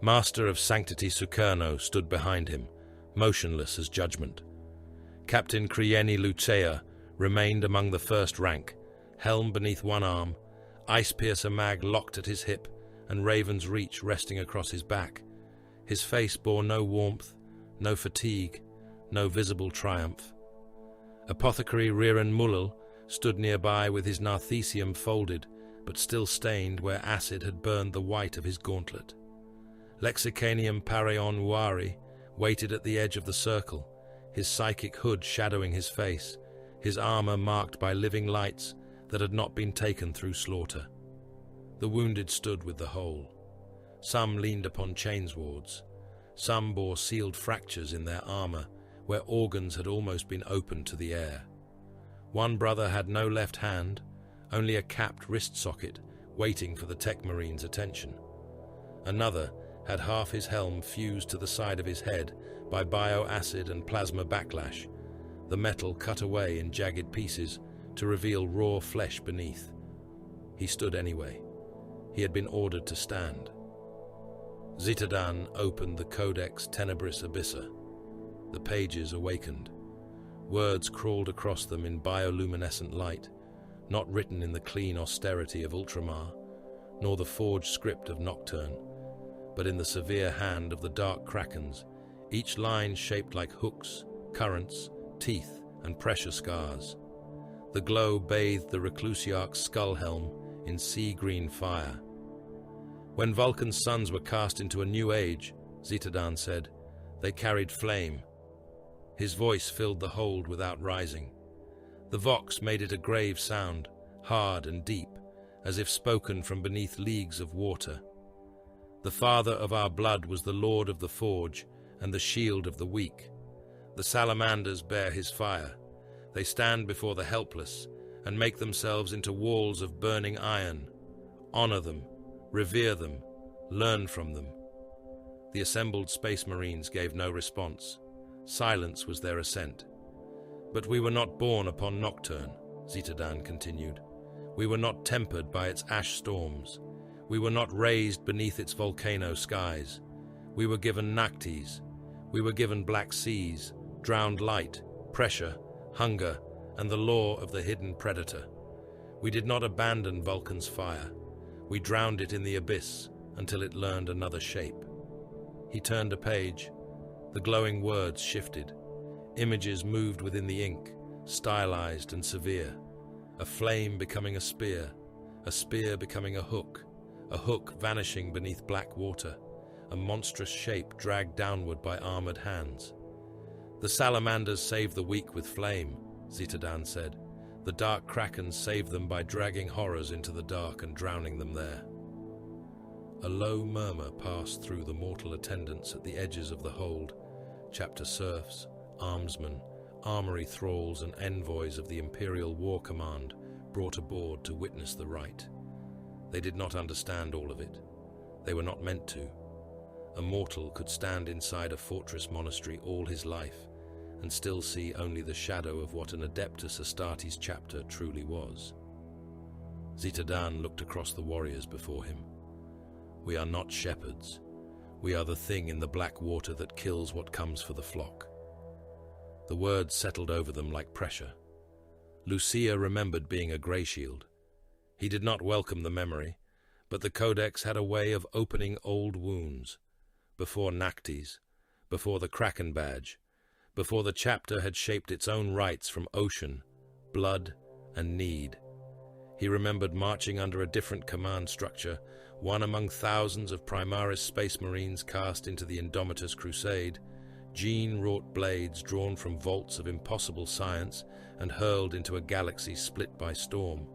Master of Sanctity Sukerno stood behind him, motionless as judgment. Captain Krieni Lucea remained among the first rank, helm beneath one arm, ice-piercer mag locked at his hip, and Raven's Reach resting across his back. His face bore no warmth, no fatigue, no visible triumph. Apothecary Riran Mullal stood nearby with his narthecium folded, but still stained where acid had burned the white of his gauntlet. Lexicanium Pareon Uari waited at the edge of the circle, his psychic hood shadowing his face, his armor marked by living lights that had not been taken through slaughter. The wounded stood with the whole. Some leaned upon chainswords. Some bore sealed fractures in their armor where organs had almost been opened to the air. One brother had no left hand, only a capped wrist socket waiting for the tech marine's attention. Another had half his helm fused to the side of his head by bioacid and plasma backlash, the metal cut away in jagged pieces to reveal raw flesh beneath. He stood anyway. He had been ordered to stand. Zitadan opened the Codex Tenebris Abyssa. The pages awakened. Words crawled across them in bioluminescent light, not written in the clean austerity of Ultramar, nor the forged script of Nocturne, but in the severe hand of the dark Krakens, each line shaped like hooks, currents, teeth, and pressure scars. The glow bathed the Reclusiarch's skull helm in sea-green fire. When Vulcan's sons were cast into a new age, Zitadan said, they carried flame. His voice filled the hold without rising. The vox made it a grave sound, hard and deep, as if spoken from beneath leagues of water. The father of our blood was the lord of the forge and the shield of the weak. The salamanders bear his fire. They stand before the helpless and make themselves into walls of burning iron. Honor them, revere them, learn from them. The assembled space marines gave no response. Silence was their assent. But we were not born upon Nocturne, Zitadan continued. We were not tempered by its ash storms. We were not raised beneath its volcano skies. We were given Nactes. We were given black seas, drowned light, pressure, hunger, and the law of the hidden predator. We did not abandon Vulcan's fire. We drowned it in the abyss until it learned another shape. He turned a page. The glowing words shifted. Images moved within the ink, stylized and severe. A flame becoming a spear becoming a hook vanishing beneath black water, a monstrous shape dragged downward by armored hands. The salamanders save the weak with flame, Zitadan said. The dark Krakens save them by dragging horrors into the dark and drowning them there. A low murmur passed through the mortal attendants at the edges of the hold, chapter serfs, armsmen, armory thralls and envoys of the Imperial War Command brought aboard to witness the rite. They did not understand all of it. They were not meant to. A mortal could stand inside a fortress monastery all his life and still see only the shadow of what an Adeptus Astartes chapter truly was. Zitadan looked across the warriors before him. We are not shepherds. We are the thing in the black water that kills what comes for the flock. The words settled over them like pressure. Lucia remembered being a Grey Shield. He did not welcome the memory, but the Codex had a way of opening old wounds. Before Nactes, before the Kraken badge, before the chapter had shaped its own rites from ocean, blood, and need. He remembered marching under a different command structure, one among thousands of Primaris Space Marines cast into the Indomitus Crusade, gene-wrought blades drawn from vaults of impossible science and hurled into a galaxy split by storm.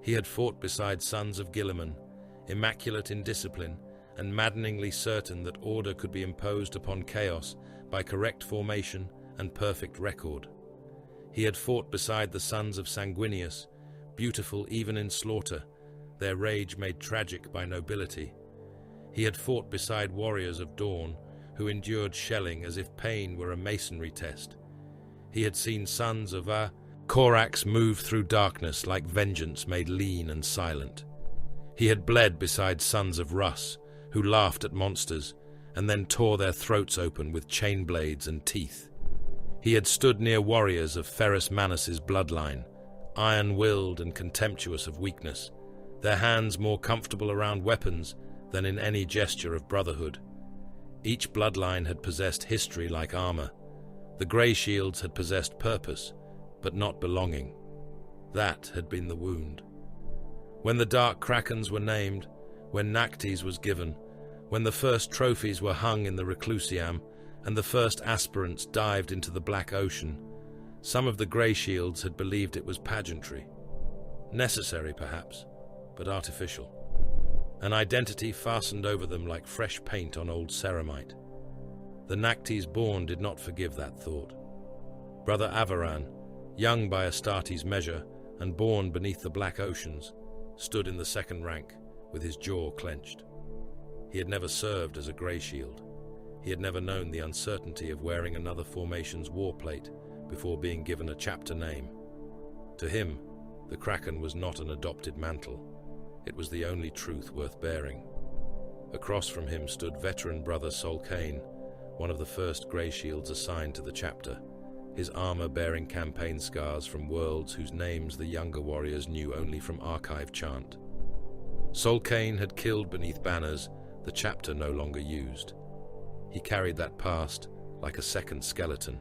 He had fought beside sons of Guilliman, immaculate in discipline and maddeningly certain that order could be imposed upon chaos by correct formation and perfect record. He had fought beside the sons of Sanguinius, beautiful even in slaughter, their rage made tragic by nobility. He had fought beside warriors of dawn, who endured shelling as if pain were a masonry test. He had seen sons of Korax move through darkness like vengeance made lean and silent. He had bled beside sons of Russ, who laughed at monsters and then tore their throats open with chain blades and teeth. He had stood near warriors of Ferrus Manus's bloodline, iron-willed and contemptuous of weakness, their hands more comfortable around weapons than in any gesture of brotherhood. Each bloodline had possessed history like armor. The Grey Shields had possessed purpose, but not belonging. That had been the wound. When the dark Krakens were named, when Nactes was given, when the first trophies were hung in the Reclusiam, and the first aspirants dived into the black ocean, some of the Grey Shields had believed it was pageantry. Necessary, perhaps, but artificial. An identity fastened over them like fresh paint on old ceramite. The Nactes born did not forgive that thought. Brother Avaran, young by Astartes' measure and born beneath the black oceans, stood in the second rank with his jaw clenched. He had never served as a Grey Shield. He had never known the uncertainty of wearing another formation's warplate before being given a chapter name. To him, the Kraken was not an adopted mantle. It was the only truth worth bearing. Across from him stood veteran brother Solkane, one of the first Grey Shields assigned to the chapter, his armor bearing campaign scars from worlds whose names the younger warriors knew only from archive chant. Solkane had killed beneath banners the chapter no longer used. He carried that past like a second skeleton.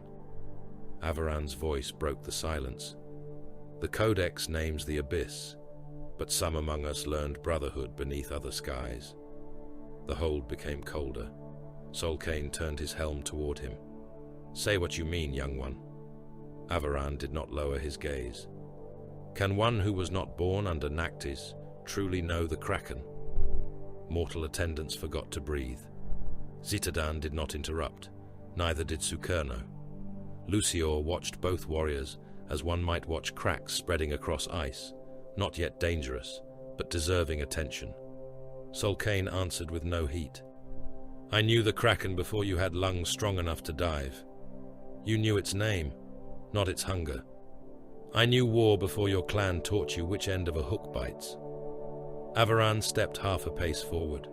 Avaran's voice broke the silence. The Codex names the Abyss, but some among us learned brotherhood beneath other skies. The hold became colder. Solkane turned his helm toward him. "Say what you mean, young one." Avaran did not lower his gaze. "Can one who was not born under Nactis truly know the Kraken?" Mortal attendants forgot to breathe. Zitadan did not interrupt, neither did Sukerno. Lucior watched both warriors as one might watch cracks spreading across ice, not yet dangerous, but deserving attention. Solkane answered with no heat. "I knew the Kraken before you had lungs strong enough to dive. You knew its name, not its hunger. I knew war before your clan taught you which end of a hook bites." Avaran stepped half a pace forward.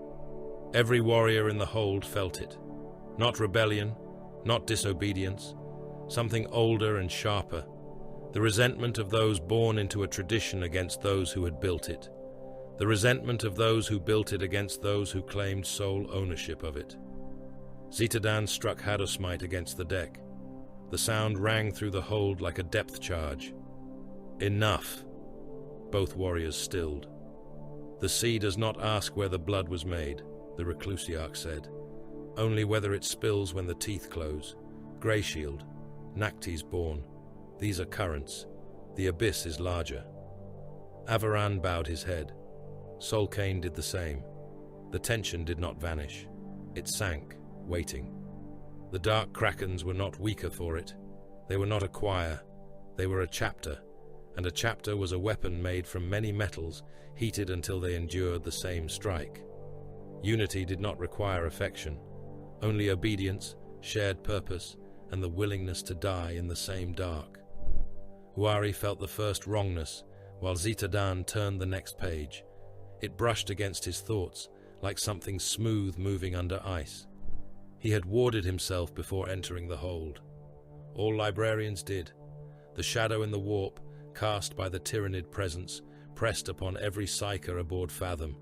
Every warrior in the hold felt it. Not rebellion, not disobedience, something older and sharper. The resentment of those born into a tradition against those who had built it. The resentment of those who built it against those who claimed sole ownership of it. Zitadan struck Hadosmite against the deck. The sound rang through the hold like a depth charge. "Enough!" Both warriors stilled. "The sea does not ask where the blood was made," the Reclusiarch said. "Only whether it spills when the teeth close. Greyshield, Nactis born. These are currents. The abyss is larger." Avaran bowed his head. Solkane did the same. The tension did not vanish. It sank, waiting. The dark Krakens were not weaker for it. They were not a choir. They were a chapter, and a chapter was a weapon made from many metals, heated until they endured the same strike. Unity did not require affection, only obedience, shared purpose, and the willingness to die in the same dark. Uari felt the first wrongness, while Zitadan turned the next page. It brushed against his thoughts, like something smooth moving under ice. He had warded himself before entering the hold. All librarians did. The shadow in the warp, cast by the tyrannid presence, pressed upon every psyker aboard Fathom,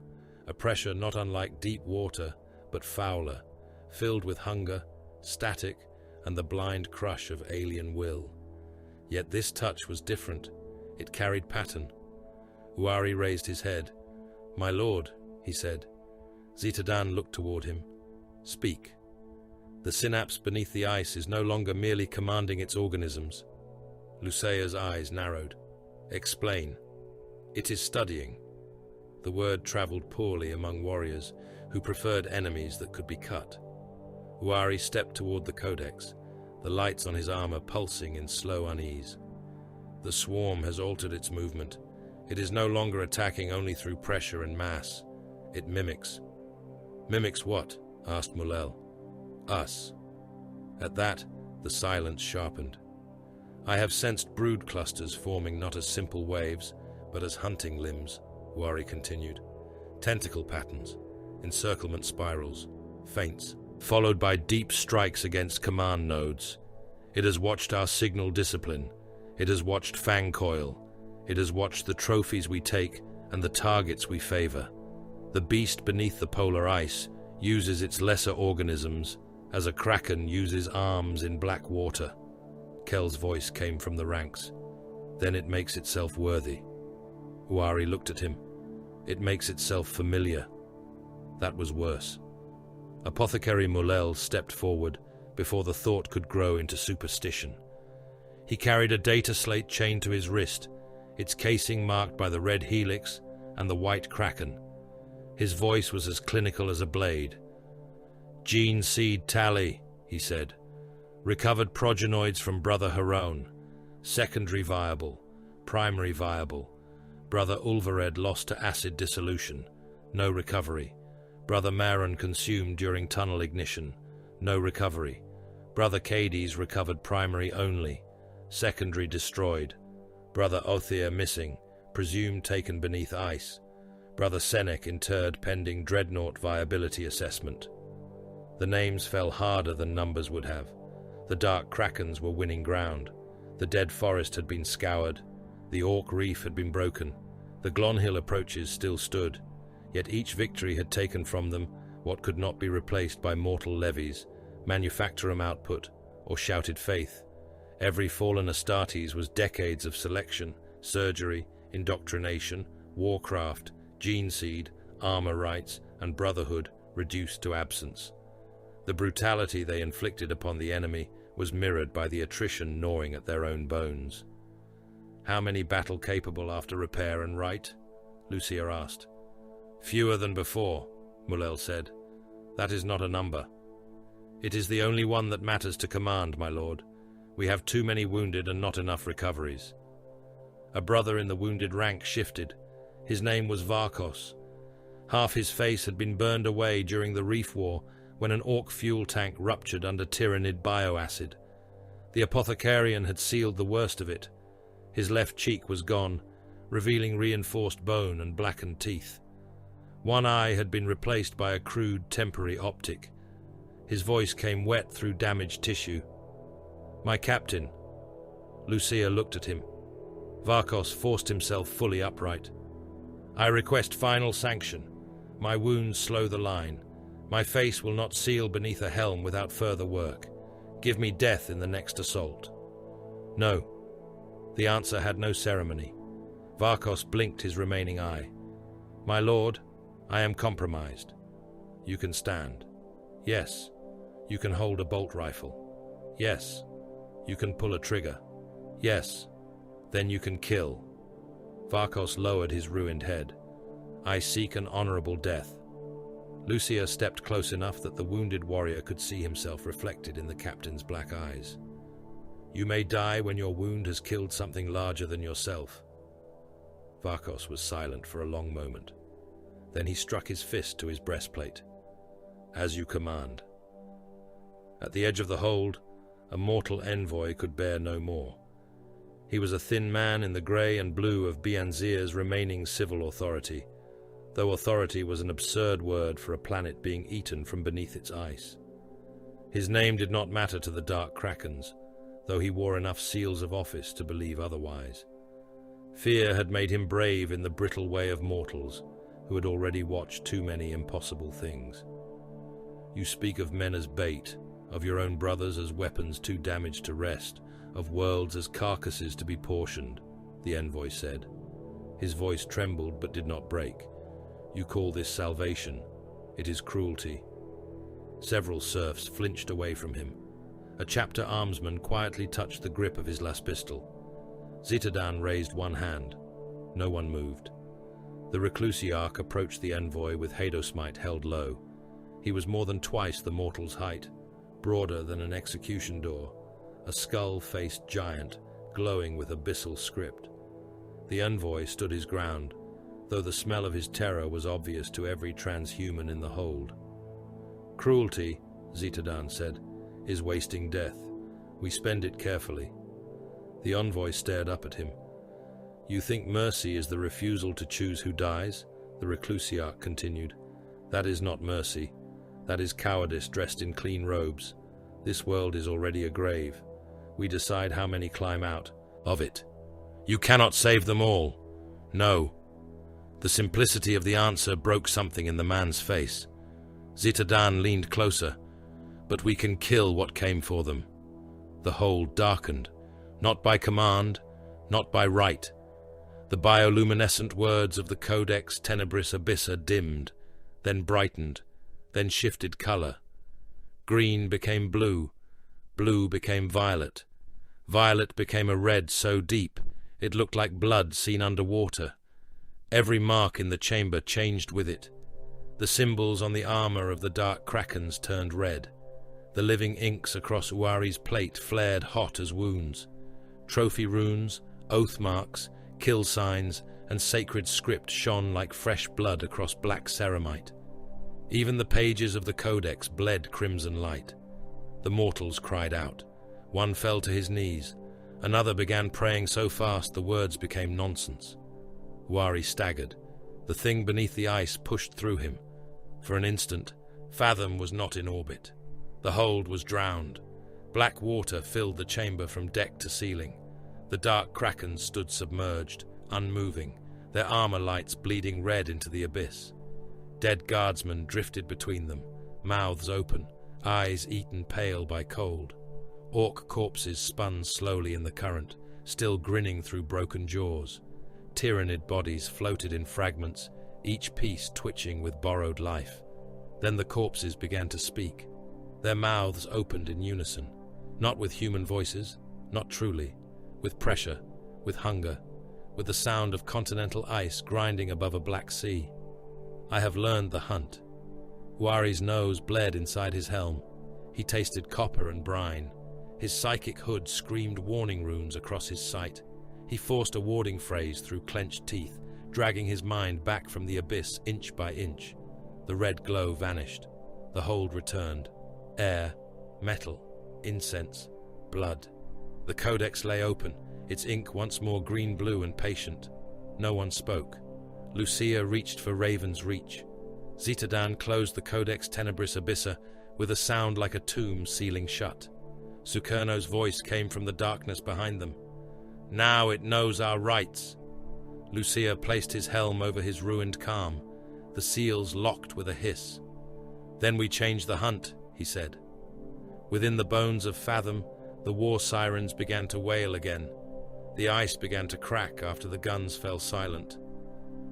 a pressure not unlike deep water, but fouler, filled with hunger, static, and the blind crush of alien will. Yet this touch was different. It carried pattern. Uari raised his head. "My lord," he said. Zitadan looked toward him. "Speak." The synapse beneath the ice is no longer merely commanding its organisms. Lucea's eyes narrowed. "Explain." "It is studying." The word traveled poorly among warriors who preferred enemies that could be cut. Uari stepped toward the codex, the lights on his armor pulsing in slow unease. "The swarm has altered its movement. It is no longer attacking only through pressure and mass. It mimics." "Mimics what?" asked Mulel. "Us." At that, the silence sharpened. "I have sensed brood clusters forming not as simple waves, but as hunting limbs," Uari continued. "Tentacle patterns, encirclement spirals, feints, followed by deep strikes against command nodes. It has watched our signal discipline. It has watched fang coil. It has watched the trophies we take and the targets we favor. The beast beneath the polar ice uses its lesser organisms as a kraken uses arms in black water." Kel's voice came from the ranks. "Then it makes itself worthy." Uari looked at him. "It makes itself familiar." That was worse. Apothecary Mulel stepped forward before the thought could grow into superstition. He carried a data slate chained to his wrist, its casing marked by the red helix and the white kraken. His voice was as clinical as a blade. "Gene seed tally," he said. "Recovered progenoids from Brother Harone. Secondary viable. Primary viable. Brother Ulvared lost to acid dissolution. No recovery. Brother Maron consumed during tunnel ignition. No recovery. Brother Cades recovered primary only. Secondary destroyed. Brother Othir missing, presumed taken beneath ice. Brother Senec interred pending dreadnought viability assessment." The names fell harder than numbers would have. The dark krakens were winning ground. The dead forest had been scoured. The Orc Reef had been broken. The Glonhill approaches still stood. yet each victory had taken from them what could not be replaced by mortal levies, manufactorum output, or shouted faith. Every fallen Astartes was decades of selection, surgery, indoctrination, warcraft, gene seed, armor rights, and brotherhood reduced to absence. The brutality they inflicted upon the enemy was mirrored by the attrition gnawing at their own bones. "How many battle-capable after repair and right?" Lucia asked. "Fewer than before," Mullel said. "That is not a number. It is the only one that matters to command, my lord. We have too many wounded and not enough recoveries." A brother in the wounded rank shifted. His name was Varkos. Half his face had been burned away during the Reef War when an Orc fuel tank ruptured under Tyrannid bioacid. The apothecarian had sealed the worst of it. His left cheek was gone, revealing reinforced bone and blackened teeth. One eye had been replaced by a crude temporary optic. His voice came wet through damaged tissue. "My captain." Lucia looked at him. Varkos forced himself fully upright. "I request final sanction. My wounds slow the line. My face will not seal beneath a helm without further work. Give me death in the next assault." "No." The answer had no ceremony. Varkos blinked his remaining eye. "My lord, I am compromised. You can stand. Yes. You can hold a bolt rifle. Yes. You can pull a trigger. Yes. Then you can kill." Varkos lowered his ruined head. "I seek an honorable death." Lucia stepped close enough that the wounded warrior could see himself reflected in the captain's black eyes. "You may die when your wound has killed something larger than yourself." Varkos was silent for a long moment. Then he struck his fist to his breastplate. "As you command." At the edge of the hold, a mortal envoy could bear no more. He was a thin man in the grey and blue of Bianzir's remaining civil authority, though authority was an absurd word for a planet being eaten from beneath its ice. His name did not matter to the dark Krakens, though he wore enough seals of office to believe otherwise. Fear had made him brave in the brittle way of mortals, who had already watched too many impossible things. "You speak of men as bait, of your own brothers as weapons too damaged to rest, of worlds as carcasses to be portioned," the envoy said. His voice trembled but did not break. "You call this salvation. It is cruelty." Several serfs flinched away from him. A chapter armsman quietly touched the grip of his last pistol. Zitadan raised one hand. No one moved. The Reclusiarch approached the envoy with Hadosmite held low. He was more than twice the mortal's height, broader than an execution door, a skull-faced giant, glowing with abyssal script. The envoy stood his ground, though the smell of his terror was obvious to every transhuman in the hold. "Cruelty," Zitadan said, "is wasting death. We spend it carefully." The envoy stared up at him. "You think mercy is the refusal to choose who dies?" the Reclusiarch continued. "That is not mercy. That is cowardice dressed in clean robes. This world is already a grave. We decide how many climb out of it. You cannot save them all. No." The simplicity of the answer broke something in the man's face. Zitadan leaned closer. "But we can kill what came for them." The hold darkened, not by command, not by right. The bioluminescent words of the Codex Tenebris Abyssa dimmed, then brightened, then shifted color. Green became blue, blue became violet. Violet became a red so deep it looked like blood seen underwater. Every mark in the chamber changed with it. The symbols on the armor of the dark Krakens turned red. The living inks across Uari's plate flared hot as wounds. Trophy runes, oath marks, kill signs, and sacred script shone like fresh blood across black ceramite. Even the pages of the codex bled crimson light. The mortals cried out. One fell to his knees. Another began praying so fast the words became nonsense. Uari staggered. The thing beneath the ice pushed through him. For an instant, Fathom was not in orbit. The hold was drowned. Black water filled the chamber from deck to ceiling. The dark Krakens stood submerged, unmoving, their armor lights bleeding red into the abyss. Dead guardsmen drifted between them, mouths open, eyes eaten pale by cold. Orc corpses spun slowly in the current, still grinning through broken jaws. Tyrannid bodies floated in fragments, each piece twitching with borrowed life. Then the corpses began to speak. Their mouths opened in unison, not with human voices, not truly, with pressure, with hunger, with the sound of continental ice grinding above a black sea. I have learned the hunt. Uari's nose bled inside his helm. He tasted copper and brine. His psychic hood screamed warning runes across his sight. He forced a warding phrase through clenched teeth, dragging his mind back from the abyss inch by inch. The red glow vanished. The hold returned. Air, metal, incense, blood. The codex lay open, its ink once more green-blue and patient. No one spoke. Lucia reached for Raven's reach. Zetadan closed the Codex Tenebris Abyssa with a sound like a tomb sealing shut. Sukerno's voice came from the darkness behind them. Now it knows our rights. Lucia placed his helm over his ruined calm. The seals locked with a hiss. Then we change the hunt, he said. Within the bones of Fathom, the war sirens began to wail again. The ice began to crack after the guns fell silent.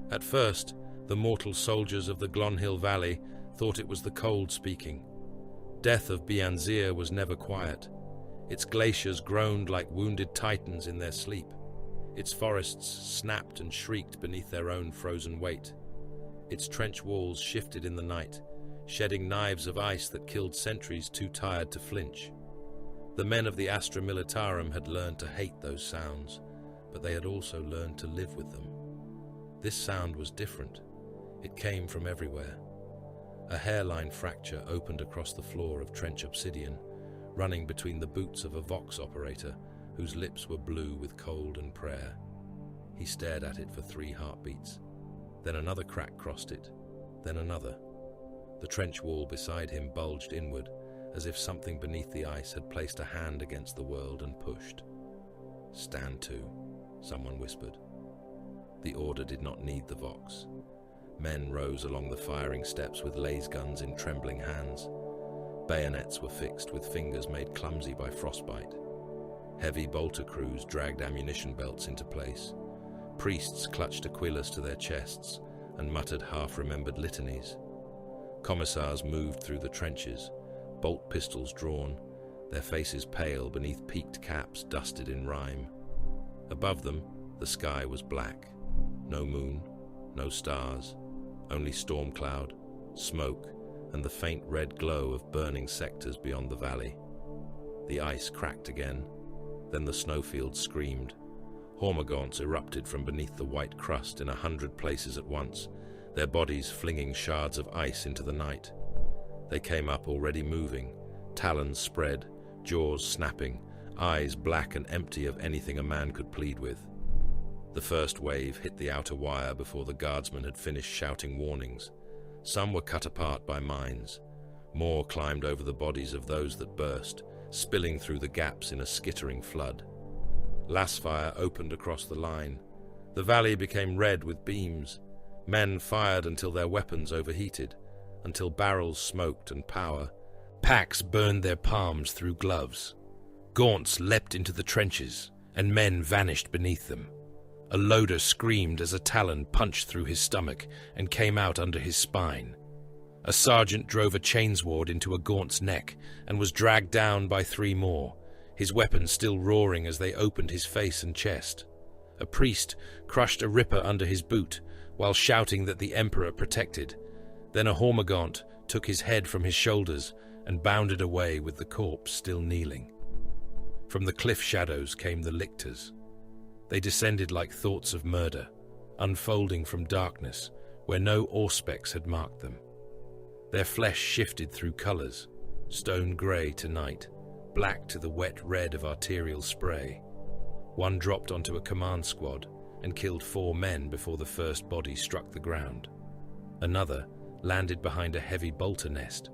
At first, the mortal soldiers of the Glonhill Valley thought it was the cold speaking. Death of Bianzir was never quiet. Its glaciers groaned like wounded titans in their sleep. Its forests snapped and shrieked beneath their own frozen weight. Its trench walls shifted in the night, shedding knives of ice that killed sentries too tired to flinch. The men of the Astra Militarum had learned to hate those sounds, but they had also learned to live with them. This sound was different. It came from everywhere. A hairline fracture opened across the floor of trench obsidian, running between the boots of a Vox operator whose lips were blue with cold and prayer. He stared at it for 3 heartbeats. Then another crack crossed it, then another. The trench wall beside him bulged inward, as if something beneath the ice had placed a hand against the world and pushed. "Stand to," someone whispered. The order did not need the Vox. Men rose along the firing steps with laser guns in trembling hands. Bayonets were fixed with fingers made clumsy by frostbite. Heavy bolter crews dragged ammunition belts into place. Priests clutched aquillas to their chests and muttered half-remembered litanies. Commissars moved through the trenches, bolt pistols drawn, their faces pale beneath peaked caps dusted in rime. Above them, the sky was black. No moon, no stars, only storm cloud, smoke, and the faint red glow of burning sectors beyond the valley. The ice cracked again, then the snowfields screamed. Hormagaunts erupted from beneath the white crust in 100 places at once, their bodies flinging shards of ice into the night. They came up already moving, talons spread, jaws snapping, eyes black and empty of anything a man could plead with. The first wave hit the outer wire before the guardsmen had finished shouting warnings. Some were cut apart by mines. More climbed over the bodies of those that burst, spilling through the gaps in a skittering flood. Lasfire opened across the line. The valley became red with beams. Men fired until their weapons overheated, until barrels smoked and power. Packs burned their palms through gloves. Gaunts leapt into the trenches, and men vanished beneath them. A loader screamed as a talon punched through his stomach and came out under his spine. A sergeant drove a chainsword into a Gaunt's neck and was dragged down by 3 more, his weapons still roaring as they opened his face and chest. A priest crushed a ripper under his boot while shouting that the Emperor protected. Then a Hormagaunt took his head from his shoulders and bounded away with the corpse still kneeling. From the cliff shadows came the lictors. They descended like thoughts of murder, unfolding from darkness where no auspex had marked them. Their flesh shifted through colors, stone gray to night, black to the wet red of arterial spray. One dropped onto a command squad and killed 4 men before the first body struck the ground. Another landed behind a heavy bolter nest,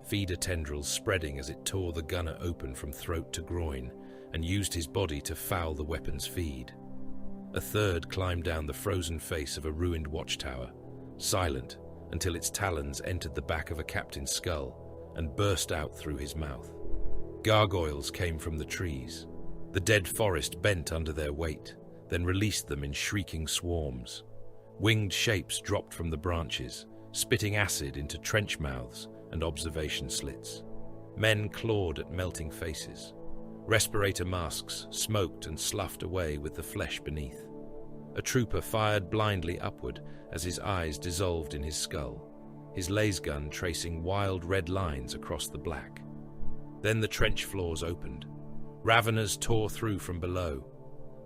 feeder tendrils spreading as it tore the gunner open from throat to groin and used his body to foul the weapon's feed. A third climbed down the frozen face of a ruined watchtower, silent, until its talons entered the back of a captain's skull and burst out through his mouth. Gargoyles came from the trees. The dead forest bent under their weight, then released them in shrieking swarms. Winged shapes dropped from the branches, spitting acid into trench mouths and observation slits. Men clawed at melting faces. Respirator masks smoked and sloughed away with the flesh beneath. A trooper fired blindly upward as his eyes dissolved in his skull, his laser gun tracing wild red lines across the black. Then the trench floors opened. Raveners tore through from below.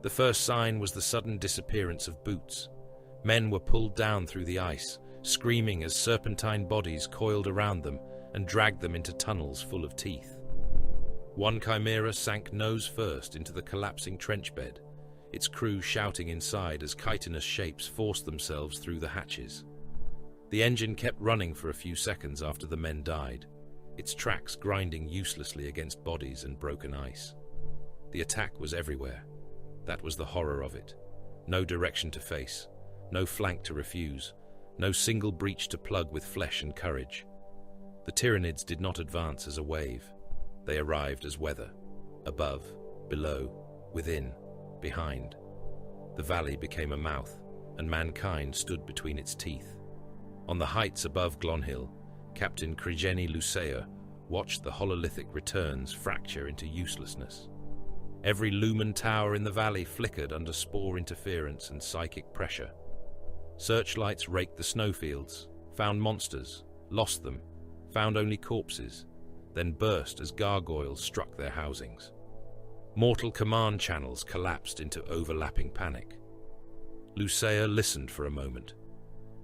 The first sign was the sudden disappearance of boots. Men were pulled down through the ice, screaming as serpentine bodies coiled around them and dragged them into tunnels full of teeth. One chimera sank nose first into the collapsing trench bed, its crew shouting inside as chitinous shapes forced themselves through the hatches. The engine kept running for a few seconds after the men died, its tracks grinding uselessly against bodies and broken ice. The attack was everywhere. That was the horror of it. No direction to face, no flank to refuse, no single breach to plug with flesh and courage. The Tyranids did not advance as a wave. They arrived as weather, above, below, within, behind. The valley became a mouth, and mankind stood between its teeth. On the heights above Glonhill, Captain Krigeni Lucea watched the hololithic returns fracture into uselessness. Every lumen tower in the valley flickered under spore interference and psychic pressure. Searchlights raked the snowfields, found monsters, lost them, found only corpses, then burst as gargoyles struck their housings. Mortal command channels collapsed into overlapping panic. Lucea listened for a moment.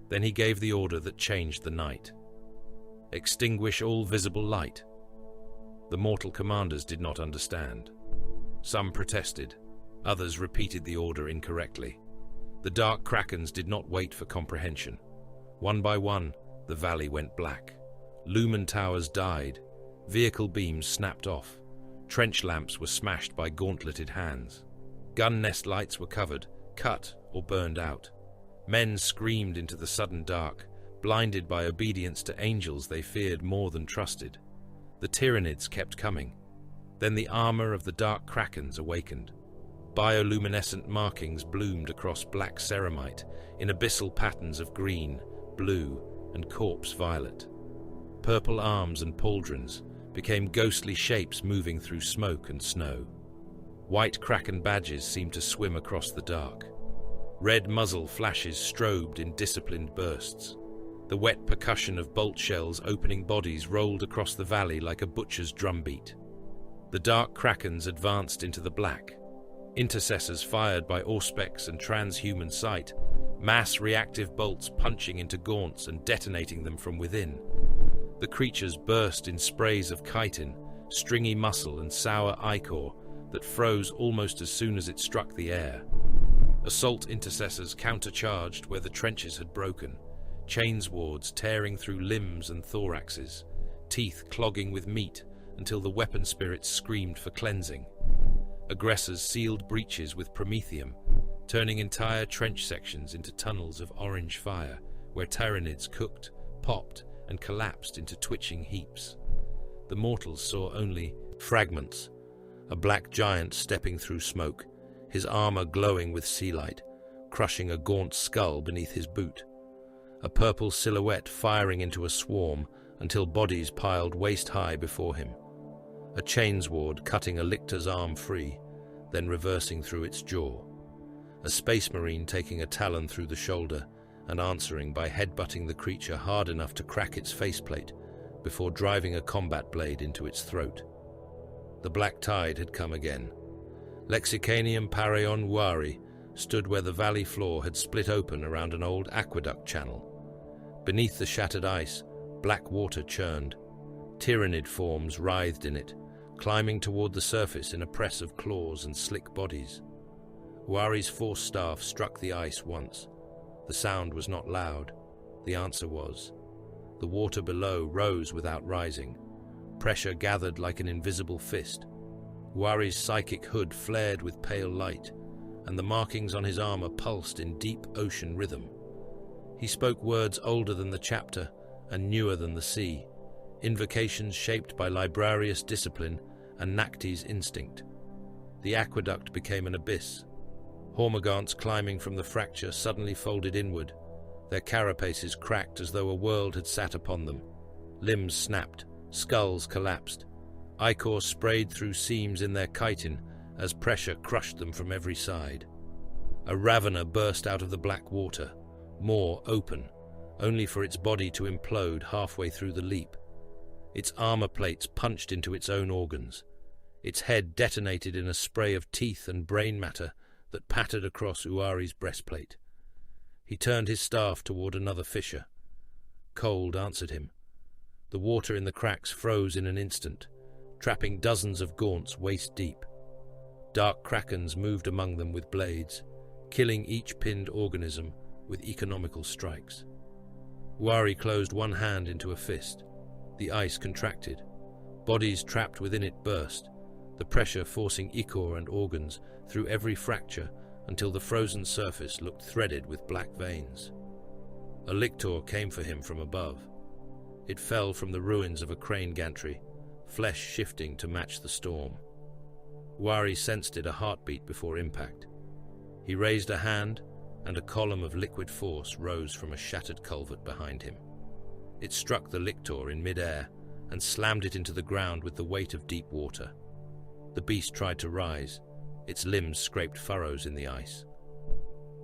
Then he gave the order that changed the night. Extinguish all visible light. The mortal commanders did not understand. Some protested, others repeated the order incorrectly. The dark Krakens did not wait for comprehension. One by one, the valley went black. Lumen towers died, vehicle beams snapped off, trench lamps were smashed by gauntleted hands. Gun nest lights were covered, cut or burned out. Men screamed into the sudden dark, blinded by obedience to angels they feared more than trusted. The Tyranids kept coming. Then the armor of the dark Krakens awakened. Bioluminescent markings bloomed across black ceramite in abyssal patterns of green, blue, and corpse violet. Purple arms and pauldrons became ghostly shapes moving through smoke and snow. White Kraken badges seemed to swim across the dark. Red muzzle flashes strobed in disciplined bursts. The wet percussion of bolt shells opening bodies rolled across the valley like a butcher's drumbeat. The dark Krakens advanced into the black. Intercessors fired by Auspex and transhuman sight, mass reactive bolts punching into gaunts and detonating them from within. The creatures burst in sprays of chitin, stringy muscle and sour ichor that froze almost as soon as it struck the air. Assault intercessors countercharged where the trenches had broken, chains wards tearing through limbs and thoraxes, teeth clogging with meat until the weapon spirits screamed for cleansing. Aggressors sealed breaches with promethium, turning entire trench sections into tunnels of orange fire where Tyranids cooked, popped, and collapsed into twitching heaps. The mortals saw only fragments, a black giant stepping through smoke, his armor glowing with sea light, crushing a gaunt skull beneath his boot. A purple silhouette firing into a swarm until bodies piled waist-high before him. A chains ward cutting a lictor's arm free, then reversing through its jaw. A space marine taking a talon through the shoulder and answering by headbutting the creature hard enough to crack its faceplate before driving a combat blade into its throat. The black tide had come again. Lexicanium Parion Wari stood where the valley floor had split open around an old aqueduct channel. Beneath the shattered ice, black water churned. Tyranid forms writhed in it, climbing toward the surface in a press of claws and slick bodies. Wari's force staff struck the ice once. The sound was not loud. The answer was. The water below rose without rising. Pressure gathered like an invisible fist. Wari's psychic hood flared with pale light, and the markings on his armor pulsed in deep ocean rhythm. He spoke words older than the chapter and newer than the sea, invocations shaped by librarius discipline and Nakti's instinct. The aqueduct became an abyss. Hormagaunts climbing from the fracture suddenly folded inward, their carapaces cracked as though a world had sat upon them. Limbs snapped, skulls collapsed. Ichor sprayed through seams in their chitin as pressure crushed them from every side. A ravener burst out of the black water, maw open, only for its body to implode halfway through the leap. Its armor plates punched into its own organs. Its head detonated in a spray of teeth and brain matter that pattered across Uari's breastplate. He turned his staff toward another fissure. Cold answered him. The water in the cracks froze in an instant, trapping dozens of gaunts waist-deep. Dark Krakens moved among them with blades, killing each pinned organism with economical strikes. Uari closed one hand into a fist. The ice contracted. Bodies trapped within it burst, the pressure forcing ichor and organs through every fracture until the frozen surface looked threaded with black veins. A lictor came for him from above. It fell from the ruins of a crane gantry, flesh shifting to match the storm. Uari sensed it a heartbeat before impact. He raised a hand, and a column of liquid force rose from a shattered culvert behind him. It struck the lictor in mid-air and slammed it into the ground with the weight of deep water. The beast tried to rise. Its limbs scraped furrows in the ice.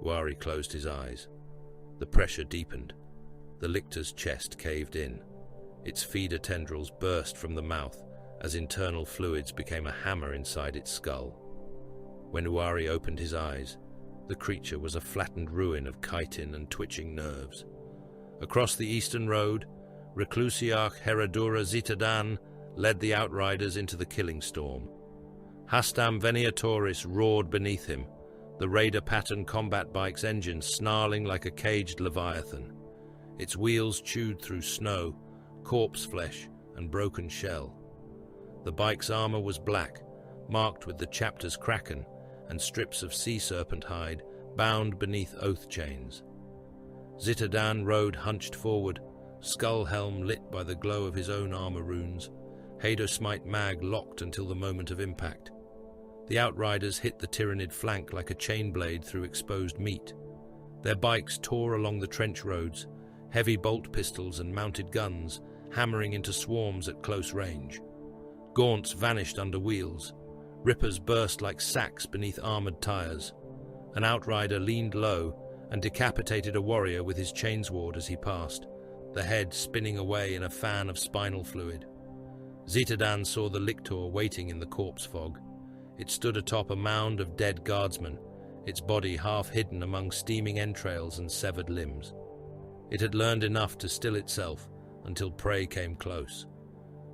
Uari closed his eyes. The pressure deepened. The lictor's chest caved in. Its feeder tendrils burst from the mouth as internal fluids became a hammer inside its skull. When Uari opened his eyes, the creature was a flattened ruin of chitin and twitching nerves. Across the eastern road, Reclusiarch Herodura Zitadan led the outriders into the killing storm. Hastam Veniatoris roared beneath him, the Raider-pattern combat bike's engine snarling like a caged leviathan. Its wheels chewed through snow, corpse flesh, and broken shell. The bike's armor was black, marked with the chapter's kraken, and strips of sea serpent hide bound beneath oath chains. Zitadan rode hunched forward, skull helm lit by the glow of his own armor runes, Hadosmite mag locked until the moment of impact. The outriders hit the tyrannid flank like a chain blade through exposed meat. Their bikes tore along the trench roads, heavy bolt pistols and mounted guns hammering into swarms at close range. Gaunts vanished under wheels. Rippers burst like sacks beneath armored tires. An outrider leaned low and decapitated a warrior with his chainsword as he passed, the head spinning away in a fan of spinal fluid. Zitadan saw the lictor waiting in the corpse fog. It stood atop a mound of dead guardsmen, its body half hidden among steaming entrails and severed limbs. It had learned enough to still itself until prey came close.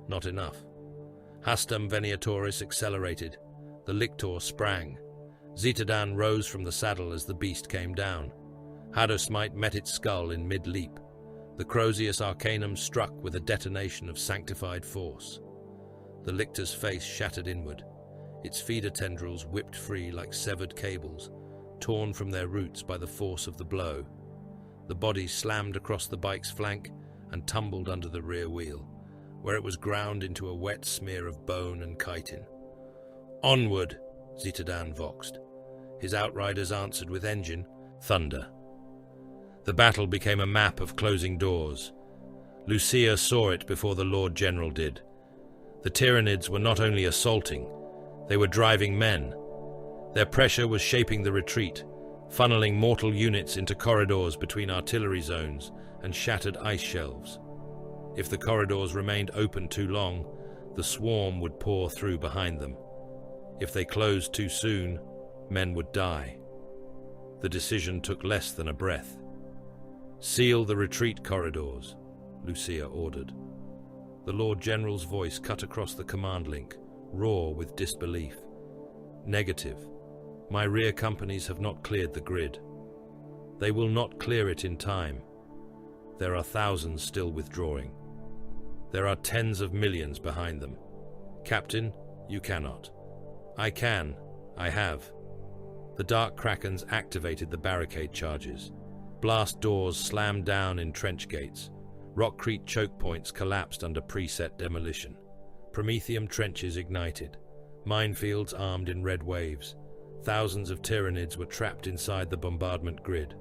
Not enough. Hastam Veniatoris accelerated. The lictor sprang. Zitadan rose from the saddle as the beast came down. Hadosmite met its skull in mid-leap. The Crozius Arcanum struck with a detonation of sanctified force. The lictor's face shattered inward. Its feeder tendrils whipped free like severed cables, torn from their roots by the force of the blow. The body slammed across the bike's flank and tumbled under the rear wheel, where it was ground into a wet smear of bone and chitin. "Onward!" Zitadan voxed. His outriders answered with engine, thunder. The battle became a map of closing doors. Lucia saw it before the Lord General did. The Tyranids were not only assaulting, they were driving men. Their pressure was shaping the retreat, funneling mortal units into corridors between artillery zones and shattered ice shelves. If the corridors remained open too long, the swarm would pour through behind them. If they closed too soon, men would die. The decision took less than a breath. "Seal the retreat corridors," Lucia ordered. The Lord General's voice cut across the command link, raw with disbelief. "Negative. My rear companies have not cleared the grid. They will not clear it in time. There are thousands still withdrawing. There are tens of millions behind them. Captain, you cannot. I can. I have." The Dark Krakens activated the barricade charges. Blast doors slammed down in trench gates. Rockcrete choke points collapsed under preset demolition. Prometheum trenches ignited. Minefields armed in red waves. Thousands of Tyranids were trapped inside the bombardment grid.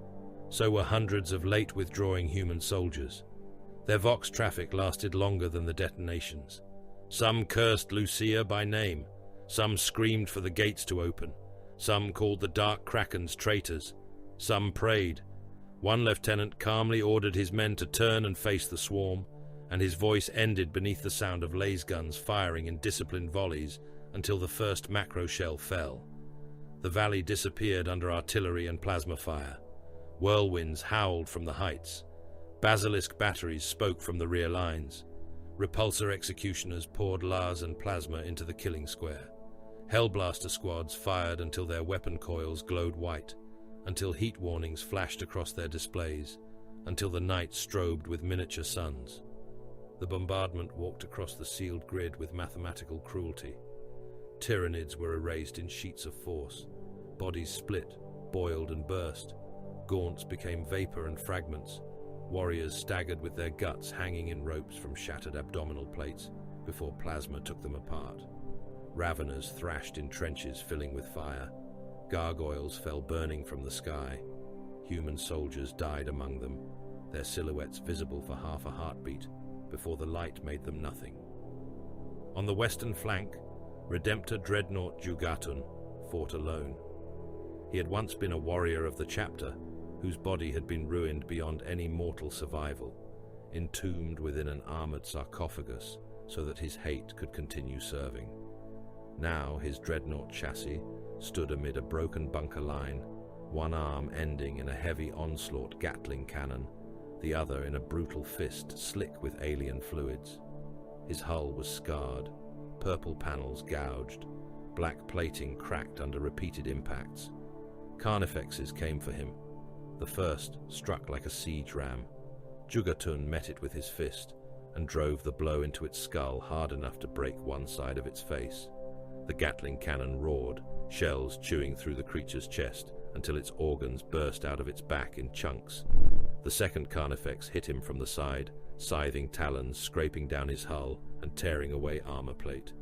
So were hundreds of late withdrawing human soldiers. Their Vox traffic lasted longer than the detonations. Some cursed Lucia by name. Some screamed for the gates to open. Some called the dark Krakens traitors. Some prayed. One lieutenant calmly ordered his men to turn and face the swarm, and his voice ended beneath the sound of laser guns firing in disciplined volleys until the first macro shell fell. The valley disappeared under artillery and plasma fire. Whirlwinds howled from the heights. Basilisk batteries spoke from the rear lines. Repulsor executioners poured las and plasma into the killing square. Hellblaster squads fired until their weapon coils glowed white, until heat warnings flashed across their displays, until the night strobed with miniature suns. The bombardment walked across the sealed grid with mathematical cruelty. Tyranids were erased in sheets of force. Bodies split, boiled and burst. Gaunts became vapor and fragments. Warriors staggered with their guts hanging in ropes from shattered abdominal plates before plasma took them apart. Raveners thrashed in trenches filling with fire. Gargoyles fell burning from the sky. Human soldiers died among them, their silhouettes visible for half a heartbeat before the light made them nothing. On the western flank, Redemptor Dreadnought Jugatun fought alone. He had once been a warrior of the chapter, whose body had been ruined beyond any mortal survival, entombed within an armored sarcophagus so that his hate could continue serving. Now his dreadnought chassis stood amid a broken bunker line, one arm ending in a heavy onslaught Gatling cannon, the other in a brutal fist slick with alien fluids. His hull was scarred, purple panels gouged, black plating cracked under repeated impacts. Carnifexes came for him. The first struck like a siege ram. Jugatun met it with his fist and drove the blow into its skull hard enough to break one side of its face. The Gatling cannon roared, shells chewing through the creature's chest until its organs burst out of its back in chunks. The second Carnifex hit him from the side, scything talons scraping down his hull and tearing away armor plate.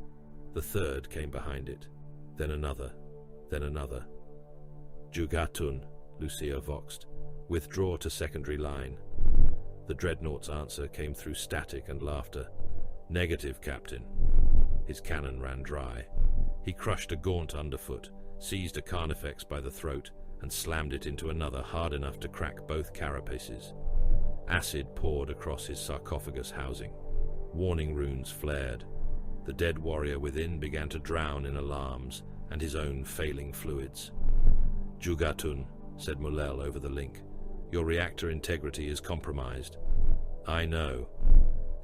The third came behind it, then another, then another. Jugatun, Lucia voxed. Withdraw to secondary line. The dreadnought's answer came through static and laughter. Negative, Captain. His cannon ran dry. He crushed a gaunt underfoot, seized a Carnifex by the throat, and slammed it into another hard enough to crack both carapaces. Acid poured across his sarcophagus housing. Warning runes flared. The dead warrior within began to drown in alarms and his own failing fluids. Jugatun, said Mulel over the link, your reactor integrity is compromised. I know.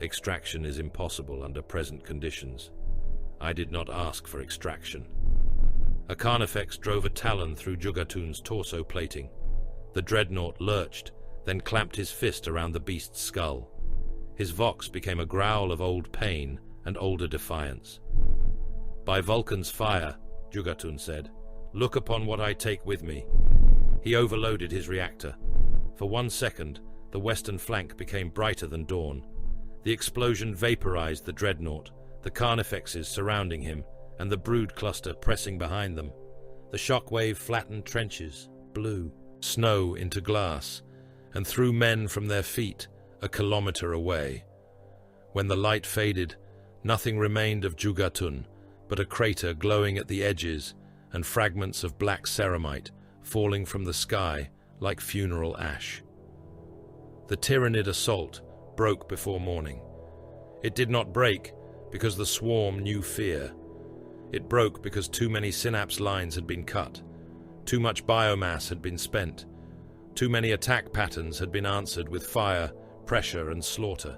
Extraction is impossible under present conditions. I did not ask for extraction. A Carnifex drove a talon through Jugatun's torso plating. The dreadnought lurched, then clamped his fist around the beast's skull. His vox became a growl of old pain and older defiance. By Vulcan's fire, Jugatun said, look upon what I take with me. He overloaded his reactor. For 1 second, the western flank became brighter than dawn. The explosion vaporized the dreadnought, the Carnifexes surrounding him, and the brood cluster pressing behind them. The shockwave flattened trenches, blew snow into glass, and threw men from their feet a kilometer away. When the light faded, nothing remained of Jugatun but a crater glowing at the edges and fragments of black ceramite falling from the sky like funeral ash. The Tyranid assault broke before morning. It did not break because the swarm knew fear. It broke because too many synapse lines had been cut, too much biomass had been spent, too many attack patterns had been answered with fire, pressure, and slaughter.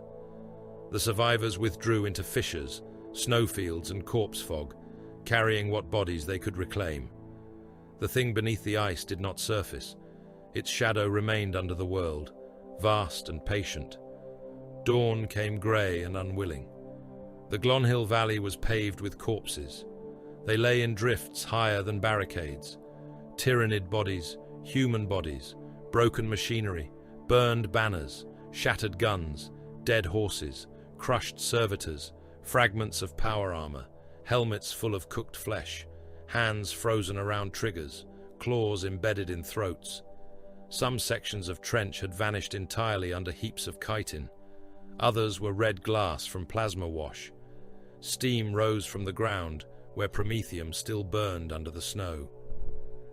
The survivors withdrew into fissures, snowfields, and corpse fog, carrying what bodies they could reclaim. The thing beneath the ice did not surface. Its shadow remained under the world, vast and patient. Dawn came grey and unwilling. The Glonhill Valley was paved with corpses. They lay in drifts higher than barricades. Tyranid bodies, human bodies, broken machinery, burned banners, shattered guns, dead horses, crushed servitors, fragments of power armor, helmets full of cooked flesh, hands frozen around triggers, claws embedded in throats. Some sections of trench had vanished entirely under heaps of chitin. Others were red glass from plasma wash. Steam rose from the ground, where promethium still burned under the snow.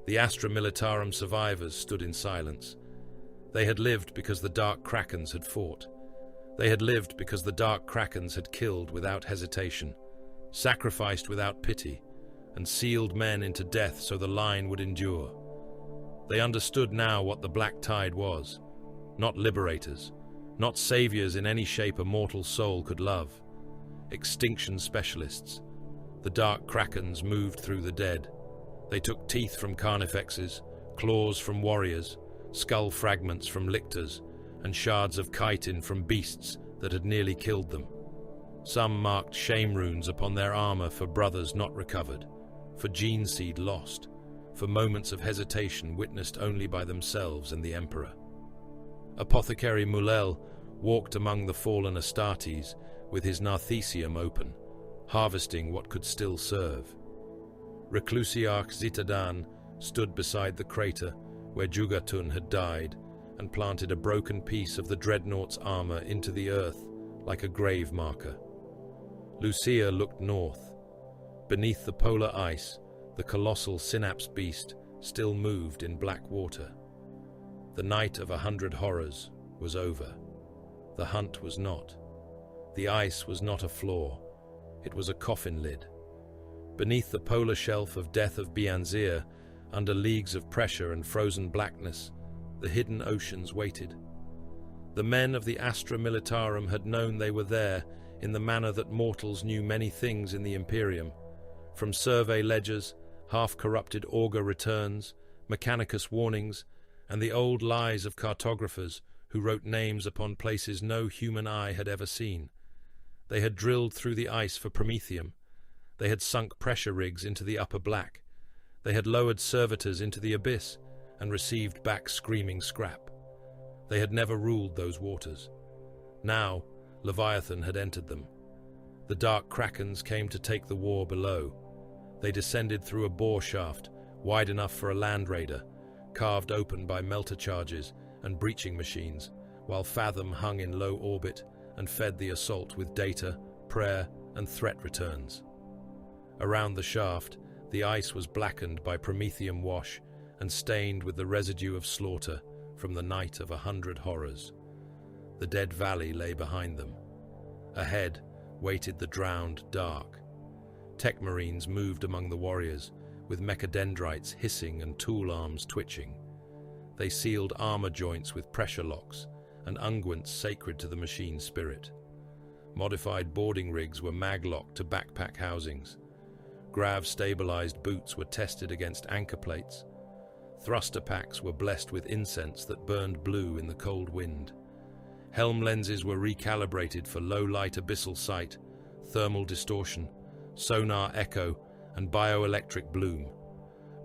The Astra Militarum survivors stood in silence. They had lived because the Dark Krakens had fought. They had lived because the Dark Krakens had killed without hesitation, sacrificed without pity, and sealed men into death so the line would endure. They understood now what the Black Tide was. Not liberators, not saviors in any shape a mortal soul could love. Extinction specialists. The Dark Krakens moved through the dead. They took teeth from carnifexes, claws from warriors, skull fragments from lictors, and shards of chitin from beasts that had nearly killed them. Some marked shame runes upon their armor for brothers not recovered, for gene seed lost, for moments of hesitation witnessed only by themselves and the Emperor. Apothecary Mulel walked among the fallen Astartes with his Narthesium open, harvesting what could still serve. Reclusiarch Zitadan stood beside the crater where Jugatun had died and planted a broken piece of the dreadnought's armor into the earth like a grave marker. Lucia looked north. Beneath the polar ice, the colossal synapse beast still moved in black water. The night of 100 horrors was over. The hunt was not. The ice was not a flaw. It was a coffin lid. Beneath the polar shelf of Death of Bianzir, under leagues of pressure and frozen blackness, the hidden oceans waited. The men of the Astra Militarum had known they were there in the manner that mortals knew many things in the Imperium, from survey ledgers, half-corrupted augur returns, mechanicus warnings, and the old lies of cartographers who wrote names upon places no human eye had ever seen. They had drilled through the ice for promethium. They had sunk pressure rigs into the upper black. They had lowered servitors into the abyss and received back screaming scrap. They had never ruled those waters. Now, Leviathan had entered them. The Dark Krakens came to take the war below. They descended through a bore shaft, wide enough for a land raider, carved open by melter charges and breaching machines, while Fathom hung in low orbit and fed the assault with data, prayer, and threat returns. Around the shaft, the ice was blackened by promethium wash and stained with the residue of slaughter from the night of 100 horrors. The dead valley lay behind them. Ahead waited the drowned dark. Tech marines moved among the warriors, with mechadendrites hissing and tool arms twitching. They sealed armor joints with pressure locks and unguents sacred to the machine spirit. Modified boarding rigs were mag-locked to backpack housings. Grav-stabilized boots were tested against anchor plates. Thruster packs were blessed with incense that burned blue in the cold wind. Helm lenses were recalibrated for low-light abyssal sight, thermal distortion, sonar echo, and bioelectric bloom.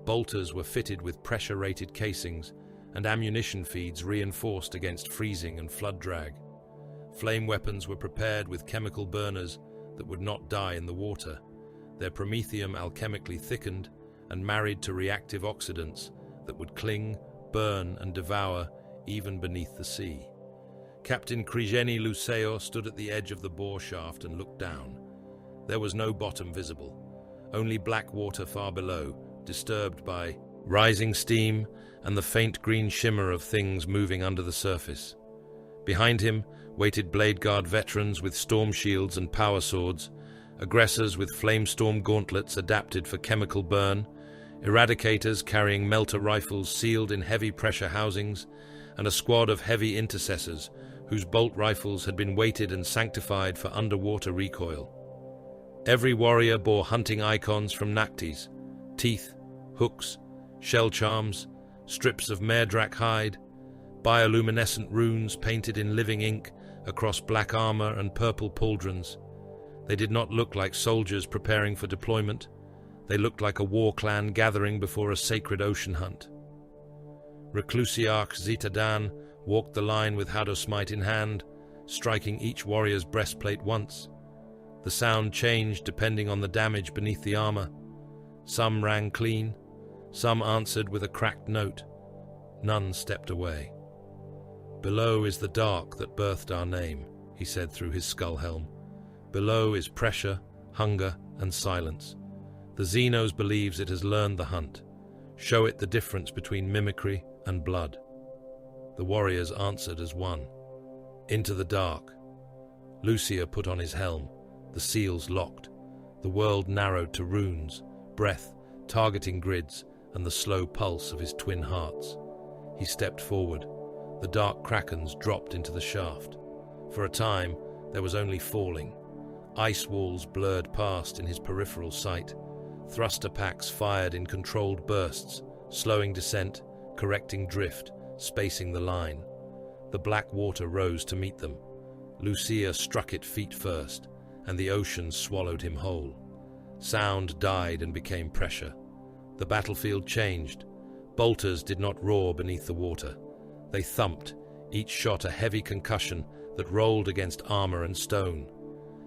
Bolters were fitted with pressure-rated casings, and ammunition feeds reinforced against freezing and flood drag. Flame weapons were prepared with chemical burners that would not die in the water, their promethium alchemically thickened and married to reactive oxidants that would cling, burn, and devour even beneath the sea. Captain Krigeni Luceo stood at the edge of the bore shaft and looked down. There was no bottom visible, only black water far below, disturbed by rising steam and the faint green shimmer of things moving under the surface. Behind him waited Blade Guard veterans with storm shields and power swords, aggressors with flamestorm gauntlets adapted for chemical burn, eradicators carrying melter rifles sealed in heavy pressure housings, and a squad of heavy intercessors whose bolt rifles had been weighted and sanctified for underwater recoil. Every warrior bore hunting icons from Nactes, teeth, hooks, shell charms, strips of merdrak hide, bioluminescent runes painted in living ink across black armor and purple pauldrons. They did not look like soldiers preparing for deployment. They looked like a war clan gathering before a sacred ocean hunt. Reclusiarch Zitadan walked the line with Hadosmite in hand, striking each warrior's breastplate once. The sound changed depending on the damage beneath the armor. Some rang clean, some answered with a cracked note. None stepped away. "Below is the dark that birthed our name," he said through his skull helm. "Below is pressure, hunger, and silence. The Xenos believes it has learned the hunt. Show it the difference between mimicry and blood." The warriors answered as one. Into the dark. Lucia put on his helm. The seals locked. The world narrowed to runes, breath, targeting grids, and the slow pulse of his twin hearts. He stepped forward. The dark Krakens dropped into the shaft. For a time, there was only falling. Ice walls blurred past in his peripheral sight. Thruster packs fired in controlled bursts, slowing descent, correcting drift, spacing the line. The black water rose to meet them. Lucia struck it feet first, and the ocean swallowed him whole. Sound died and became pressure. The battlefield changed. Bolters did not roar beneath the water. They thumped, each shot a heavy concussion that rolled against armor and stone.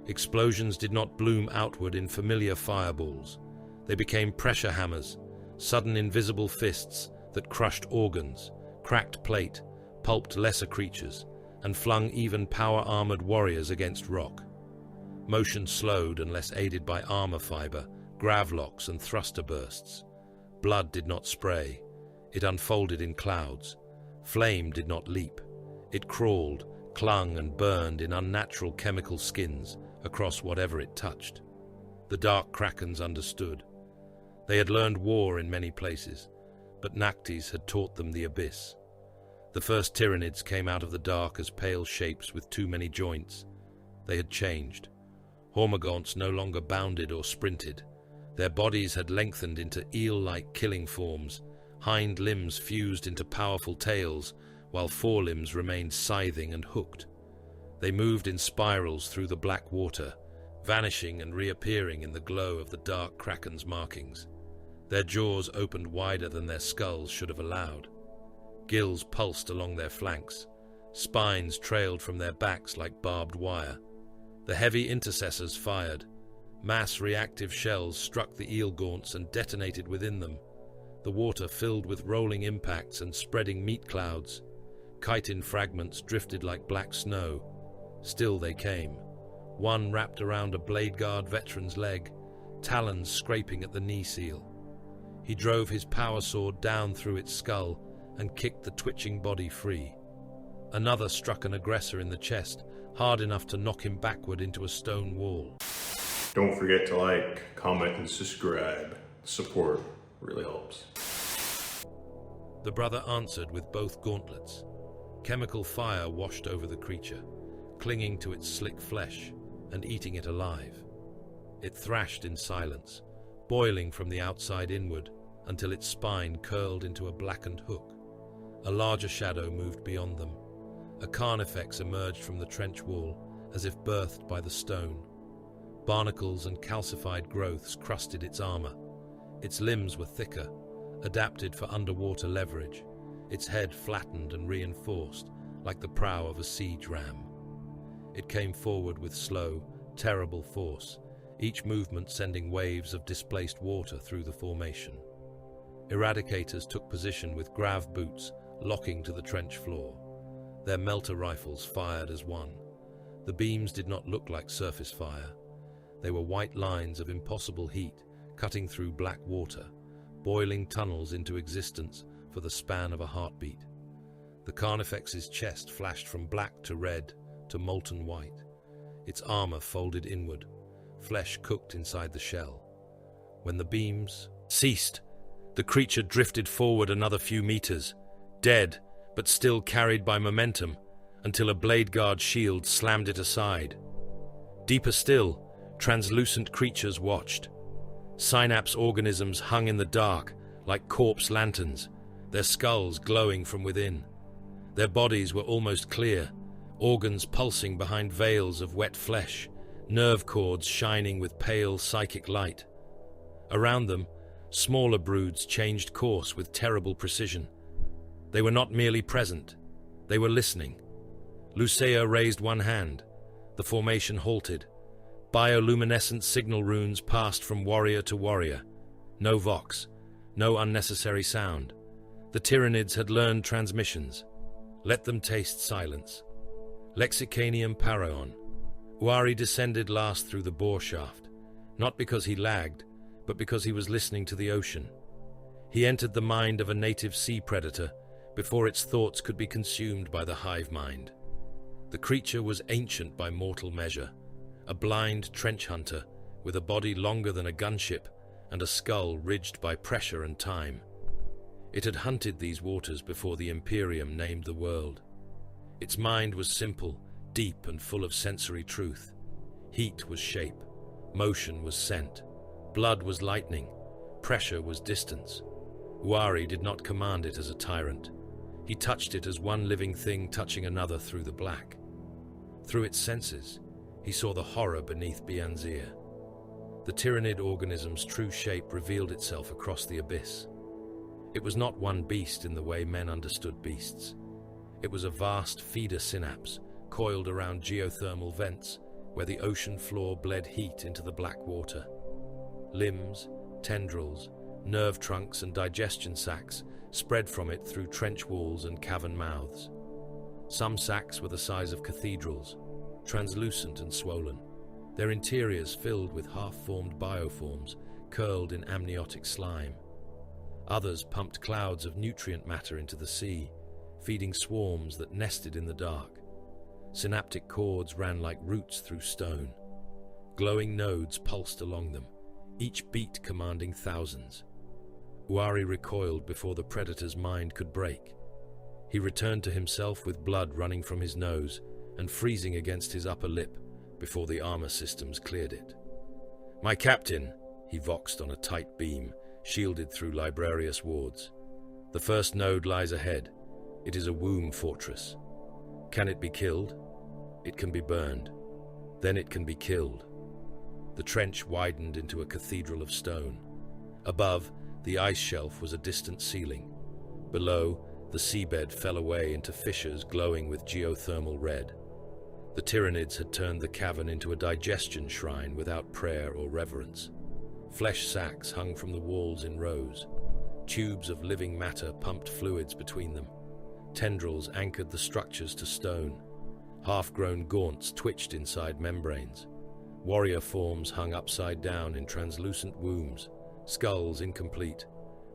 Explosions did not bloom outward in familiar fireballs. They became pressure hammers, sudden invisible fists that crushed organs, cracked plate, pulped lesser creatures, and flung even power-armored warriors against rock. Motion slowed unless aided by armor fiber, gravlocks, and thruster bursts. Blood did not spray. It unfolded in clouds. Flame did not leap. It crawled, clung, and burned in unnatural chemical skins across whatever it touched. The dark Krakens understood. They had learned war in many places, but Nactes had taught them the abyss. The first Tyranids came out of the dark as pale shapes with too many joints. They had changed. Hormagaunts no longer bounded or sprinted. Their bodies had lengthened into eel-like killing forms. Hind limbs fused into powerful tails, while forelimbs remained scything and hooked. They moved in spirals through the black water, vanishing and reappearing in the glow of the dark Kraken's markings. Their jaws opened wider than their skulls should have allowed. Gills pulsed along their flanks. Spines trailed from their backs like barbed wire. The heavy intercessors fired. Mass reactive shells struck the eel gaunts and detonated within them. The water filled with rolling impacts and spreading meat clouds. Chitin fragments drifted like black snow. Still they came. One wrapped around a blade guard veteran's leg, talons scraping at the knee seal. He drove his power sword down through its skull and kicked the twitching body free. Another struck an aggressor in the chest, hard enough to knock him backward into a stone wall. Don't forget to like, comment, and subscribe. Support really helps. The brother answered with both gauntlets. Chemical fire washed over the creature, clinging to its slick flesh and eating it alive. It thrashed in silence, boiling from the outside inward until its spine curled into a blackened hook. A larger shadow moved beyond them. A carnifex emerged from the trench wall, as if birthed by the stone. Barnacles and calcified growths crusted its armor. Its limbs were thicker, adapted for underwater leverage, its head flattened and reinforced, like the prow of a siege ram. It came forward with slow, terrible force, each movement sending waves of displaced water through the formation. Eradicators took position with grav boots, locking to the trench floor. Their melter rifles fired as one. The beams did not look like surface fire. They were white lines of impossible heat, cutting through black water, boiling tunnels into existence for the span of a heartbeat. The Carnifex's chest flashed from black to red to molten white. Its armor folded inward, flesh cooked inside the shell. When the beams ceased, the creature drifted forward another few meters, dead but still carried by momentum, until a blade guard shield slammed it aside. Deeper still, translucent creatures watched. Synapse organisms hung in the dark like corpse lanterns, their skulls glowing from within. Their bodies were almost clear, organs pulsing behind veils of wet flesh, nerve cords shining with pale psychic light. Around them, smaller broods changed course with terrible precision. They were not merely present. They were listening. Lucia raised one hand. The formation halted. Bioluminescent signal runes passed from warrior to warrior. No vox, no unnecessary sound. The Tyranids had learned transmissions. Let them taste silence. Lexicanium Paraon. Uari descended last through the bore shaft, not because he lagged, but because he was listening to the ocean. He entered the mind of a native sea predator before its thoughts could be consumed by the hive mind. The creature was ancient by mortal measure, a blind trench hunter with a body longer than a gunship and a skull ridged by pressure and time. It had hunted these waters before the Imperium named the world. Its mind was simple, deep and full of sensory truth. Heat was shape, motion was scent, blood was lightning, pressure was distance. Uari did not command it as a tyrant. He touched it as one living thing touching another through the black. Through its senses, he saw the horror beneath Bianzir. The Tyranid organism's true shape revealed itself across the abyss. It was not one beast in the way men understood beasts. It was a vast feeder synapse, coiled around geothermal vents, where the ocean floor bled heat into the black water. Limbs, tendrils, nerve trunks and digestion sacs spread from it through trench walls and cavern mouths. Some sacs were the size of cathedrals, translucent and swollen, their interiors filled with half-formed bioforms curled in amniotic slime. Others pumped clouds of nutrient matter into the sea, feeding swarms that nested in the dark. Synaptic cords ran like roots through stone. Glowing nodes pulsed along them, each beat commanding thousands. Uari recoiled before the predator's mind could break. He returned to himself with blood running from his nose and freezing against his upper lip before the armor systems cleared it. "My captain," he voxed on a tight beam, shielded through librarious wards. "The first node lies ahead. It is a womb fortress. Can it be killed? It can be burned. Then it can be killed." The trench widened into a cathedral of stone. Above, the ice shelf was a distant ceiling. Below, the seabed fell away into fissures glowing with geothermal red. The Tyranids had turned the cavern into a digestion shrine without prayer or reverence. Flesh sacks hung from the walls in rows. Tubes of living matter pumped fluids between them. Tendrils anchored the structures to stone. Half-grown gaunts twitched inside membranes. Warrior forms hung upside down in translucent wombs, skulls incomplete,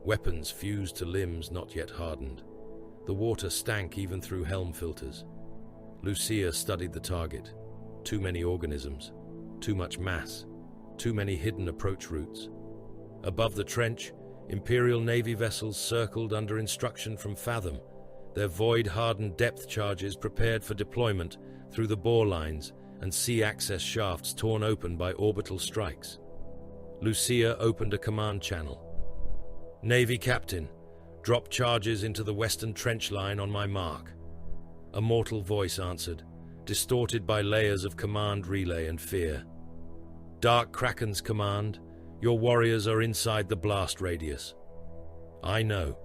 weapons fused to limbs not yet hardened. The water stank even through helm filters. Lucia studied the target. Too many organisms, too much mass, too many hidden approach routes. Above the trench, Imperial Navy vessels circled under instruction from Fathom, their void-hardened depth charges prepared for deployment through the bore lines and sea access shafts torn open by orbital strikes. Lucia opened a command channel. "Navy Captain, drop charges into the western trench line on my mark." A mortal voice answered, distorted by layers of command relay and fear. "Dark Krakens command, your warriors are inside the blast radius." "I know."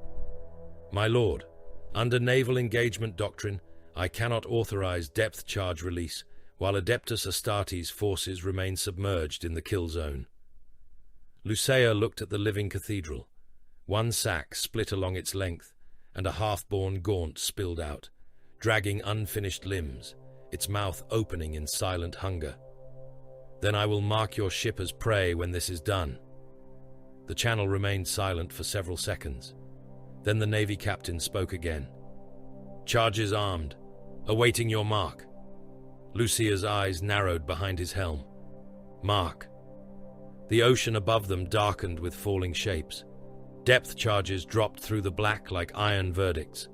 "My lord, under naval engagement doctrine, I cannot authorize depth charge release while Adeptus Astartes forces remain submerged in the kill zone." Lucia looked at the living cathedral. One sack split along its length, and a half-born gaunt spilled out, dragging unfinished limbs, its mouth opening in silent hunger. "Then I will mark your ship as prey when this is done." The channel remained silent for several seconds. Then the Navy captain spoke again. "Charges armed, awaiting your mark." Lucia's eyes narrowed behind his helm. "Mark." The ocean above them darkened with falling shapes. Depth charges dropped through the black like iron verdicts.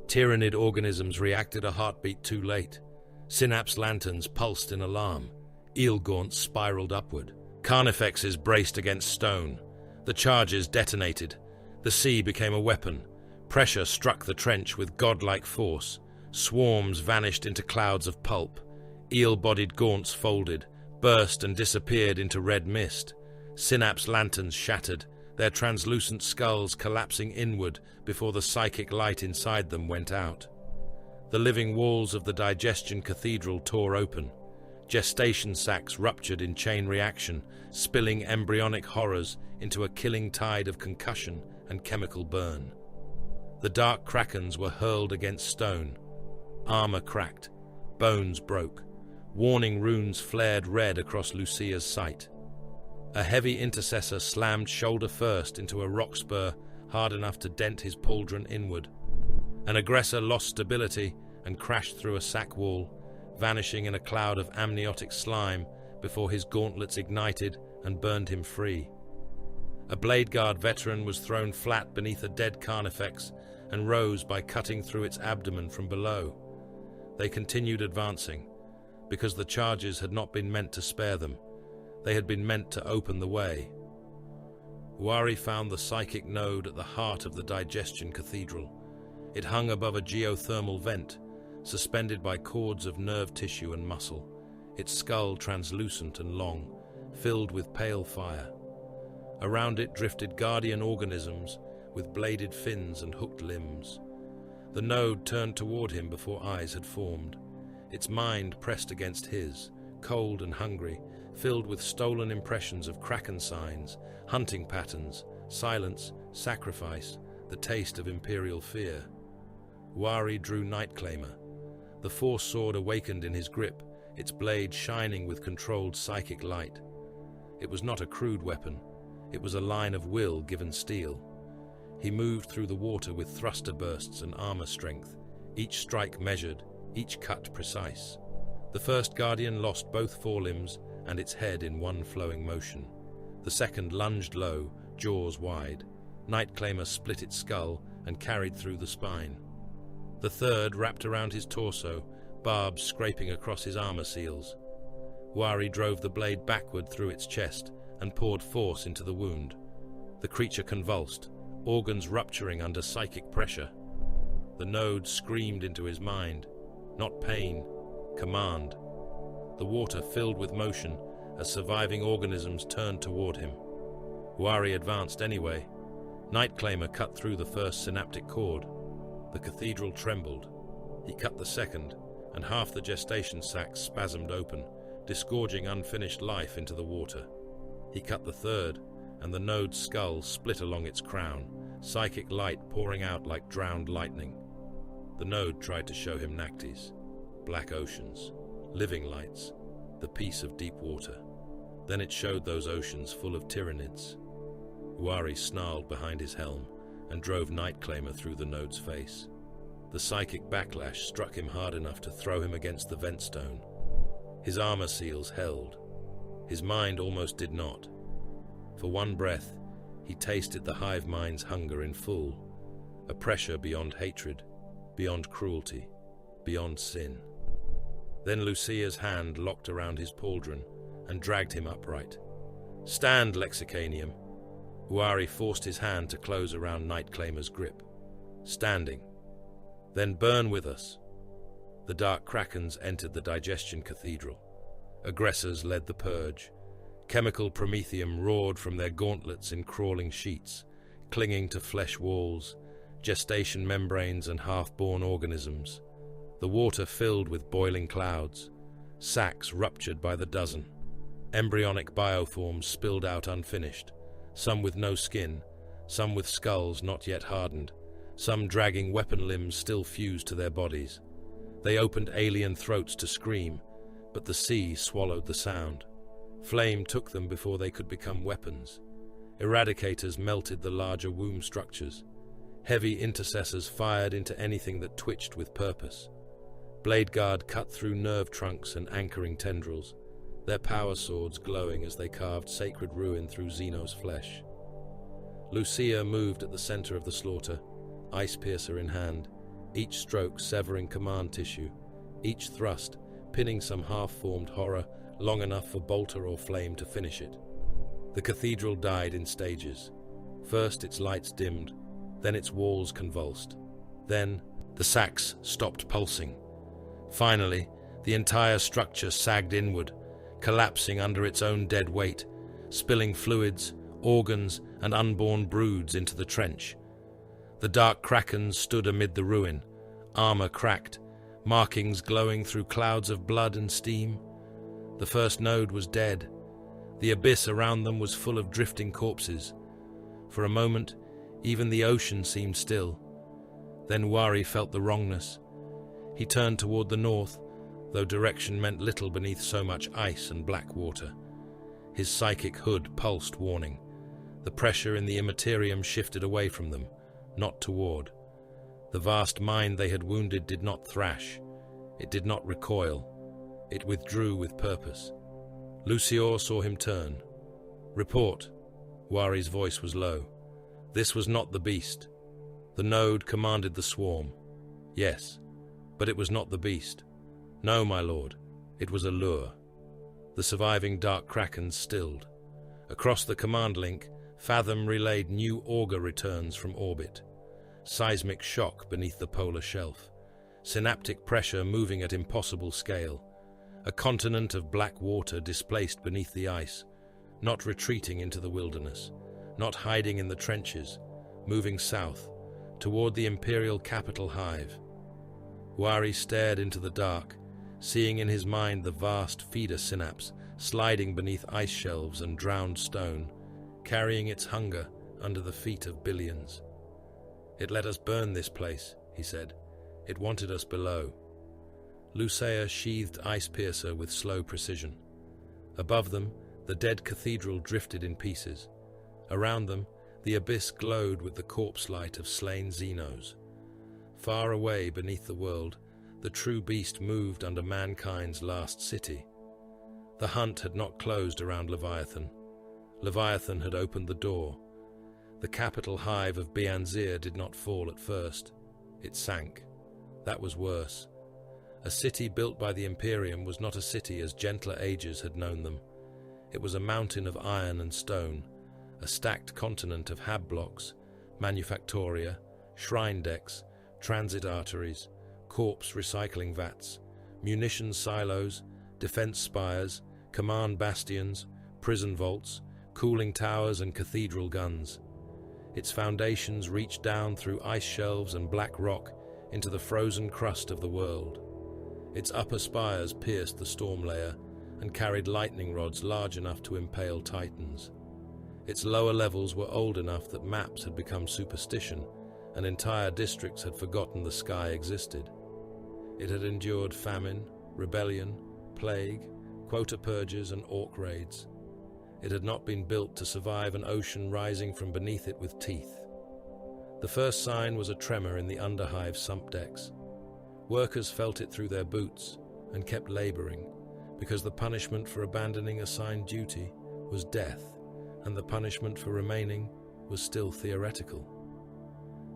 Tyranid organisms reacted a heartbeat too late. Synapse lanterns pulsed in alarm. Eel gaunts spiraled upward. Carnifexes braced against stone. The charges detonated. The sea became a weapon. Pressure struck the trench with godlike force. Swarms vanished into clouds of pulp. Eel-bodied gaunts folded, burst and disappeared into red mist. Synapse lanterns shattered, their translucent skulls collapsing inward before the psychic light inside them went out. The living walls of the digestion cathedral tore open. Gestation sacs ruptured in chain reaction, spilling embryonic horrors into a killing tide of concussion and chemical burn. The dark Krakens were hurled against stone. Armor cracked, bones broke. Warning runes flared red across Lucia's sight. A heavy intercessor slammed shoulder first into a rock spur hard enough to dent his pauldron inward. An aggressor lost stability and crashed through a sack wall, vanishing in a cloud of amniotic slime before his gauntlets ignited and burned him free. A Blade Guard veteran was thrown flat beneath a dead Carnifex and rose by cutting through its abdomen from below. They continued advancing, because the charges had not been meant to spare them. They had been meant to open the way. Uari found the psychic node at the heart of the digestion cathedral. It hung above a geothermal vent, suspended by cords of nerve tissue and muscle, its skull translucent and long, filled with pale fire. Around it drifted guardian organisms with bladed fins and hooked limbs. The node turned toward him before eyes had formed. Its mind pressed against his, cold and hungry, filled with stolen impressions of Kraken signs, hunting patterns, silence, sacrifice, the taste of imperial fear. Uari drew Nightclaimer. The Force sword awakened in his grip, its blade shining with controlled psychic light. It was not a crude weapon. It was a line of will given steel. He moved through the water with thruster bursts and armor strength, each strike measured, each cut precise. The first Guardian lost both forelimbs and its head in one flowing motion. The second lunged low, jaws wide. Nightclaimer split its skull and carried through the spine. The third wrapped around his torso, barbs scraping across his armor seals. Uari drove the blade backward through its chest and poured force into the wound. The creature convulsed, organs rupturing under psychic pressure. The node screamed into his mind. Not pain, command. The water filled with motion as surviving organisms turned toward him. Uari advanced anyway. Nightclaimer cut through the first synaptic cord. The cathedral trembled. He cut the second, and half the gestation sacs spasmed open, disgorging unfinished life into the water. He cut the third, and the node's skull split along its crown, psychic light pouring out like drowned lightning. The node tried to show him Nactis, black oceans, living lights, the peace of deep water. Then it showed those oceans full of tyrannids. Uari snarled behind his helm and drove Nightclaimer through the node's face. The psychic backlash struck him hard enough to throw him against the vent stone. His armor seals held. His mind almost did not. For one breath, he tasted the hive mind's hunger in full, a pressure beyond hatred, beyond cruelty, beyond sin. Then Lucia's hand locked around his pauldron and dragged him upright. "Stand, Lexicanium." Uari forced his hand to close around Nightclaimer's grip. Standing. "Then burn with us." The dark Krakens entered the digestion cathedral. Aggressors led the purge. Chemical promethium roared from their gauntlets in crawling sheets, clinging to flesh walls, gestation membranes and half-born organisms. The water filled with boiling clouds. Sacs ruptured by the dozen. Embryonic bioforms spilled out unfinished, some with no skin, some with skulls not yet hardened, some dragging weapon limbs still fused to their bodies. They opened alien throats to scream, but the sea swallowed the sound. Flame took them before they could become weapons. Eradicators melted the larger womb structures. Heavy intercessors fired into anything that twitched with purpose. Blade Guard cut through nerve trunks and anchoring tendrils, their power swords glowing as they carved sacred ruin through Xenos flesh. Lucia moved at the center of the slaughter, ice piercer in hand, each stroke severing command tissue, each thrust pinning some half-formed horror long enough for bolter or flame to finish it. The cathedral died in stages. First its lights dimmed, then its walls convulsed. Then the sacs stopped pulsing. Finally, the entire structure sagged inward, collapsing under its own dead weight, spilling fluids, organs, and unborn broods into the trench. The dark Krakens stood amid the ruin, armor cracked, markings glowing through clouds of blood and steam. The first node was dead. The abyss around them was full of drifting corpses. For a moment, even the ocean seemed still. Then Wari felt the wrongness. He turned toward the north, though direction meant little beneath so much ice and black water. His psychic hood pulsed warning. The pressure in the immaterium shifted away from them, not toward. The vast mind they had wounded did not thrash. It did not recoil. It withdrew with purpose. Lucior saw him turn. "Report." Wari's voice was low. This was not the beast. The node commanded the swarm. Yes, but it was not the beast. No, my lord, it was a lure. The surviving dark Krakens stilled. Across the command link, Fathom relayed new auger returns from orbit. Seismic shock beneath the polar shelf. Synaptic pressure moving at impossible scale. A continent of black water displaced beneath the ice, not retreating into the wilderness, not hiding in the trenches, moving south, toward the imperial capital hive. Wari stared into the dark, seeing in his mind the vast feeder synapse sliding beneath ice shelves and drowned stone, carrying its hunger under the feet of billions. "It let us burn this place," he said. "It wanted us below." Lucia sheathed Ice Piercer with slow precision. Above them, the dead cathedral drifted in pieces. Around them, the abyss glowed with the corpse light of slain Xenos. Far away beneath the world, the true beast moved under mankind's last city. The hunt had not closed around Leviathan. Leviathan had opened the door. The capital hive of Bianzir did not fall at first. It sank. That was worse. A city built by the Imperium was not a city as gentler ages had known them. It was a mountain of iron and stone, a stacked continent of hab blocks, manufactoria, shrine decks, transit arteries, corpse recycling vats, munitions silos, defense spires, command bastions, prison vaults, cooling towers and cathedral guns. Its foundations reached down through ice shelves and black rock into the frozen crust of the world. Its upper spires pierced the storm layer and carried lightning rods large enough to impale titans. Its lower levels were old enough that maps had become superstition and entire districts had forgotten the sky existed. It had endured famine, rebellion, plague, quota purges and orc raids. It had not been built to survive an ocean rising from beneath it with teeth. The first sign was a tremor in the underhive sump decks. Workers felt it through their boots and kept laboring, because the punishment for abandoning assigned duty was death, and the punishment for remaining was still theoretical.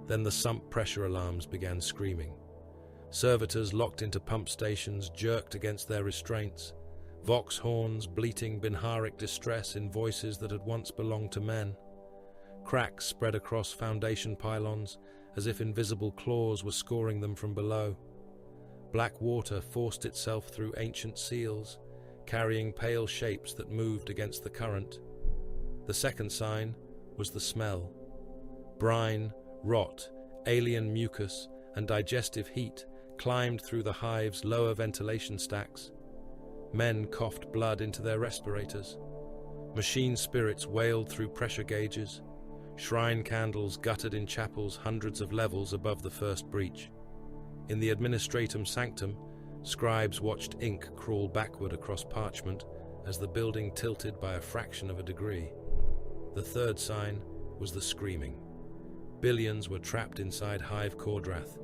Then the sump pressure alarms began screaming. Servitors locked into pump stations jerked against their restraints, vox horns bleating binharic distress in voices that had once belonged to men. Cracks spread across foundation pylons as if invisible claws were scoring them from below. Black water forced itself through ancient seals, carrying pale shapes that moved against the current. The second sign was the smell. Brine, rot, alien mucus, and digestive heat climbed through the hive's lower ventilation stacks. Men coughed blood into their respirators. Machine spirits wailed through pressure gauges. Shrine candles guttered in chapels hundreds of levels above the first breach. In the administratum sanctum, scribes watched ink crawl backward across parchment as the building tilted by a fraction of a degree. The third sign was the screaming. Billions were trapped inside Hive Cordrath.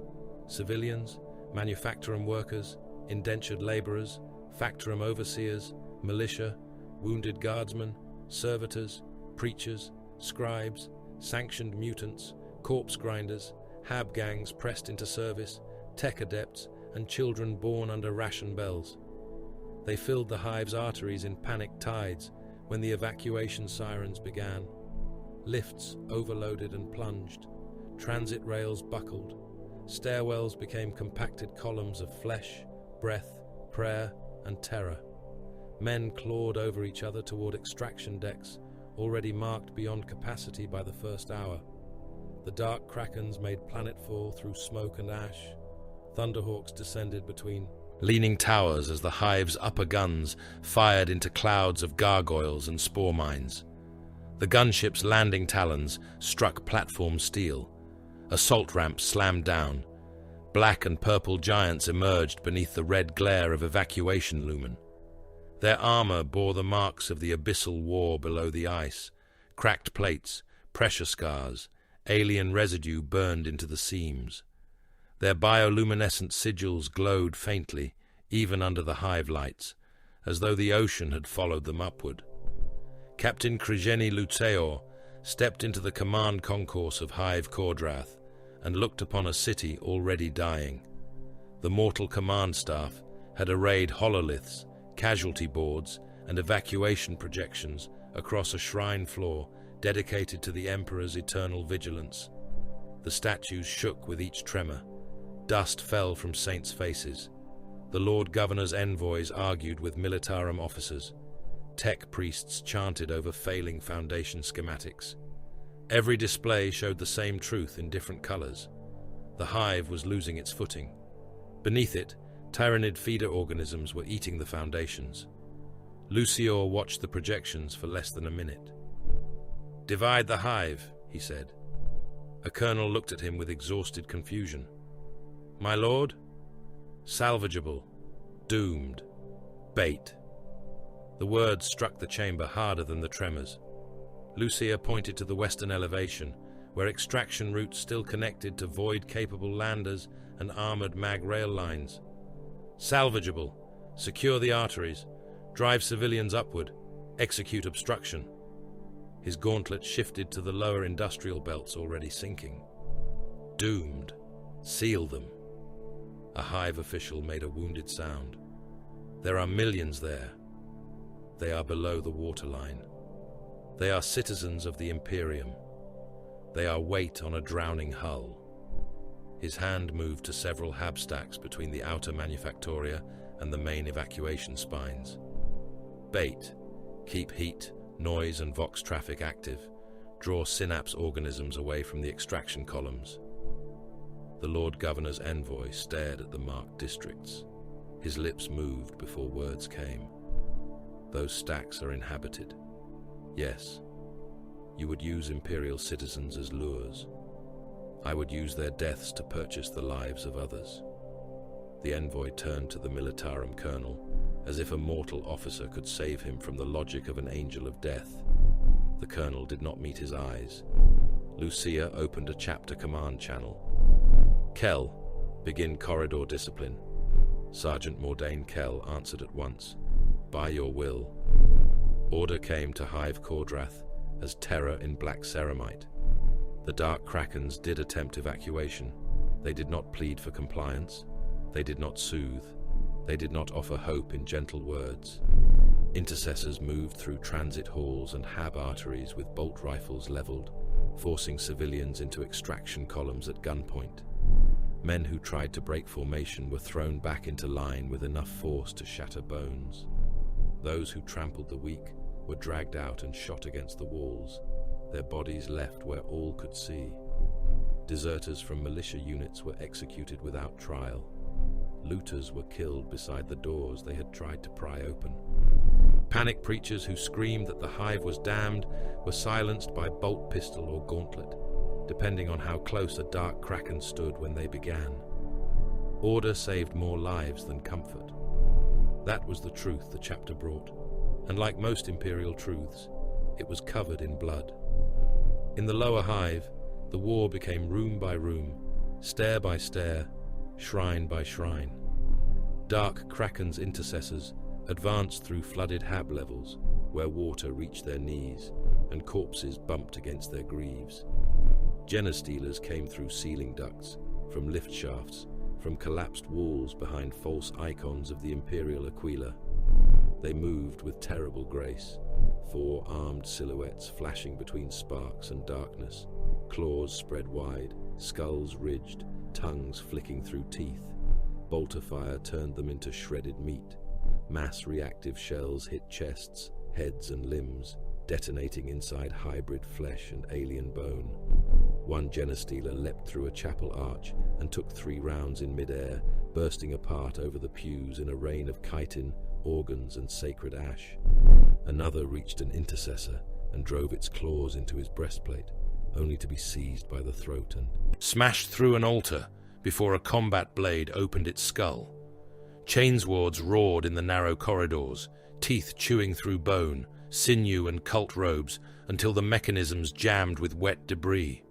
Civilians, manufactorum workers, indentured laborers, factorum overseers, militia, wounded guardsmen, servitors, preachers, scribes, sanctioned mutants, corpse grinders, hab gangs pressed into service, tech adepts, and children born under ration bells. They filled the hive's arteries in panicked tides when the evacuation sirens began. Lifts overloaded and plunged. Transit rails buckled. Stairwells became compacted columns of flesh, breath, prayer, and terror. Men clawed over each other toward extraction decks, already marked beyond capacity by the first hour. The dark Krakens made planetfall through smoke and ash. Thunderhawks descended between leaning towers as the hive's upper guns fired into clouds of gargoyles and spore mines. The gunship's landing talons struck platform steel. Assault ramps slammed down. Black and purple giants emerged beneath the red glare of evacuation lumen. Their armor bore the marks of the abyssal war below the ice, cracked plates, pressure scars, alien residue burned into the seams. Their bioluminescent sigils glowed faintly, even under the hive lights, as though the ocean had followed them upward. Captain Krigeni Luteor stepped into the command concourse of Hive Kordrath and looked upon a city already dying. The mortal command staff had arrayed hololiths, casualty boards, and evacuation projections across a shrine floor dedicated to the Emperor's eternal vigilance. The statues shook with each tremor. Dust fell from saints' faces. The Lord Governor's envoys argued with militarum officers. Tech priests chanted over failing Foundation schematics. Every display showed the same truth in different colors. The hive was losing its footing. Beneath it, tyrannid feeder organisms were eating the foundations. Lucior watched the projections for less than a minute. "Divide the hive," he said. A colonel looked at him with exhausted confusion. "My lord?" "Salvageable. Doomed. Bait." The words struck the chamber harder than the tremors. Lucia pointed to the western elevation, where extraction routes still connected to void-capable landers and armored mag rail lines. "Salvageable. Secure the arteries. Drive civilians upward. Execute obstruction." His gauntlet shifted to the lower industrial belts already sinking. "Doomed. Seal them." A hive official made a wounded sound. "There are millions there. They are below the waterline. They are citizens of the Imperium. They are weight on a drowning hull." His hand moved to several hab stacks between the outer manufactoria and the main evacuation spines. "Bait. Keep heat, noise and vox traffic active. Draw synapse organisms away from the extraction columns." The Lord Governor's envoy stared at the marked districts. His lips moved before words came. "Those stacks are inhabited. Yes. You would use Imperial citizens as lures. I would use their deaths to purchase the lives of others." The envoy turned to the militarum colonel, as if a mortal officer could save him from the logic of an angel of death. The colonel did not meet his eyes. Lucia opened a chapter command channel. "Kell, begin corridor discipline." Sergeant Mordain Kell answered at once. "By your will." Order came to Hive Kordrath as terror in black ceramite. The dark Krakens did attempt evacuation. They did not plead for compliance. They did not soothe. They did not offer hope in gentle words. Intercessors moved through transit halls and hab arteries with bolt rifles leveled, forcing civilians into extraction columns at gunpoint. Men who tried to break formation were thrown back into line with enough force to shatter bones. Those who trampled the weak were dragged out and shot against the walls, their bodies left where all could see. Deserters from militia units were executed without trial. Looters were killed beside the doors they had tried to pry open. Panic preachers who screamed that the hive was damned were silenced by bolt pistol or gauntlet, depending on how close a dark Kraken stood when they began. Order saved more lives than comfort. That was the truth the chapter brought, and like most imperial truths, it was covered in blood. In the lower hive, the war became room by room, stair by stair, shrine by shrine. Dark Kraken's intercessors advanced through flooded hab levels, where water reached their knees, and corpses bumped against their greaves. Genestealers came through ceiling ducts, from lift shafts, from collapsed walls behind false icons of the Imperial Aquila. They moved with terrible grace, 4 armed silhouettes flashing between sparks and darkness, claws spread wide, skulls ridged, tongues flicking through teeth. Bolter fire turned them into shredded meat. Mass reactive shells hit chests, heads and limbs, detonating inside hybrid flesh and alien bone. One Genestealer leapt through a chapel arch and took 3 rounds in midair, bursting apart over the pews in a rain of chitin, organs, and sacred ash. Another reached an intercessor and drove its claws into his breastplate, only to be seized by the throat and smashed through an altar before a combat blade opened its skull. Chainswords roared in the narrow corridors, teeth chewing through bone, sinew, and cult robes until the mechanisms jammed with wet debris.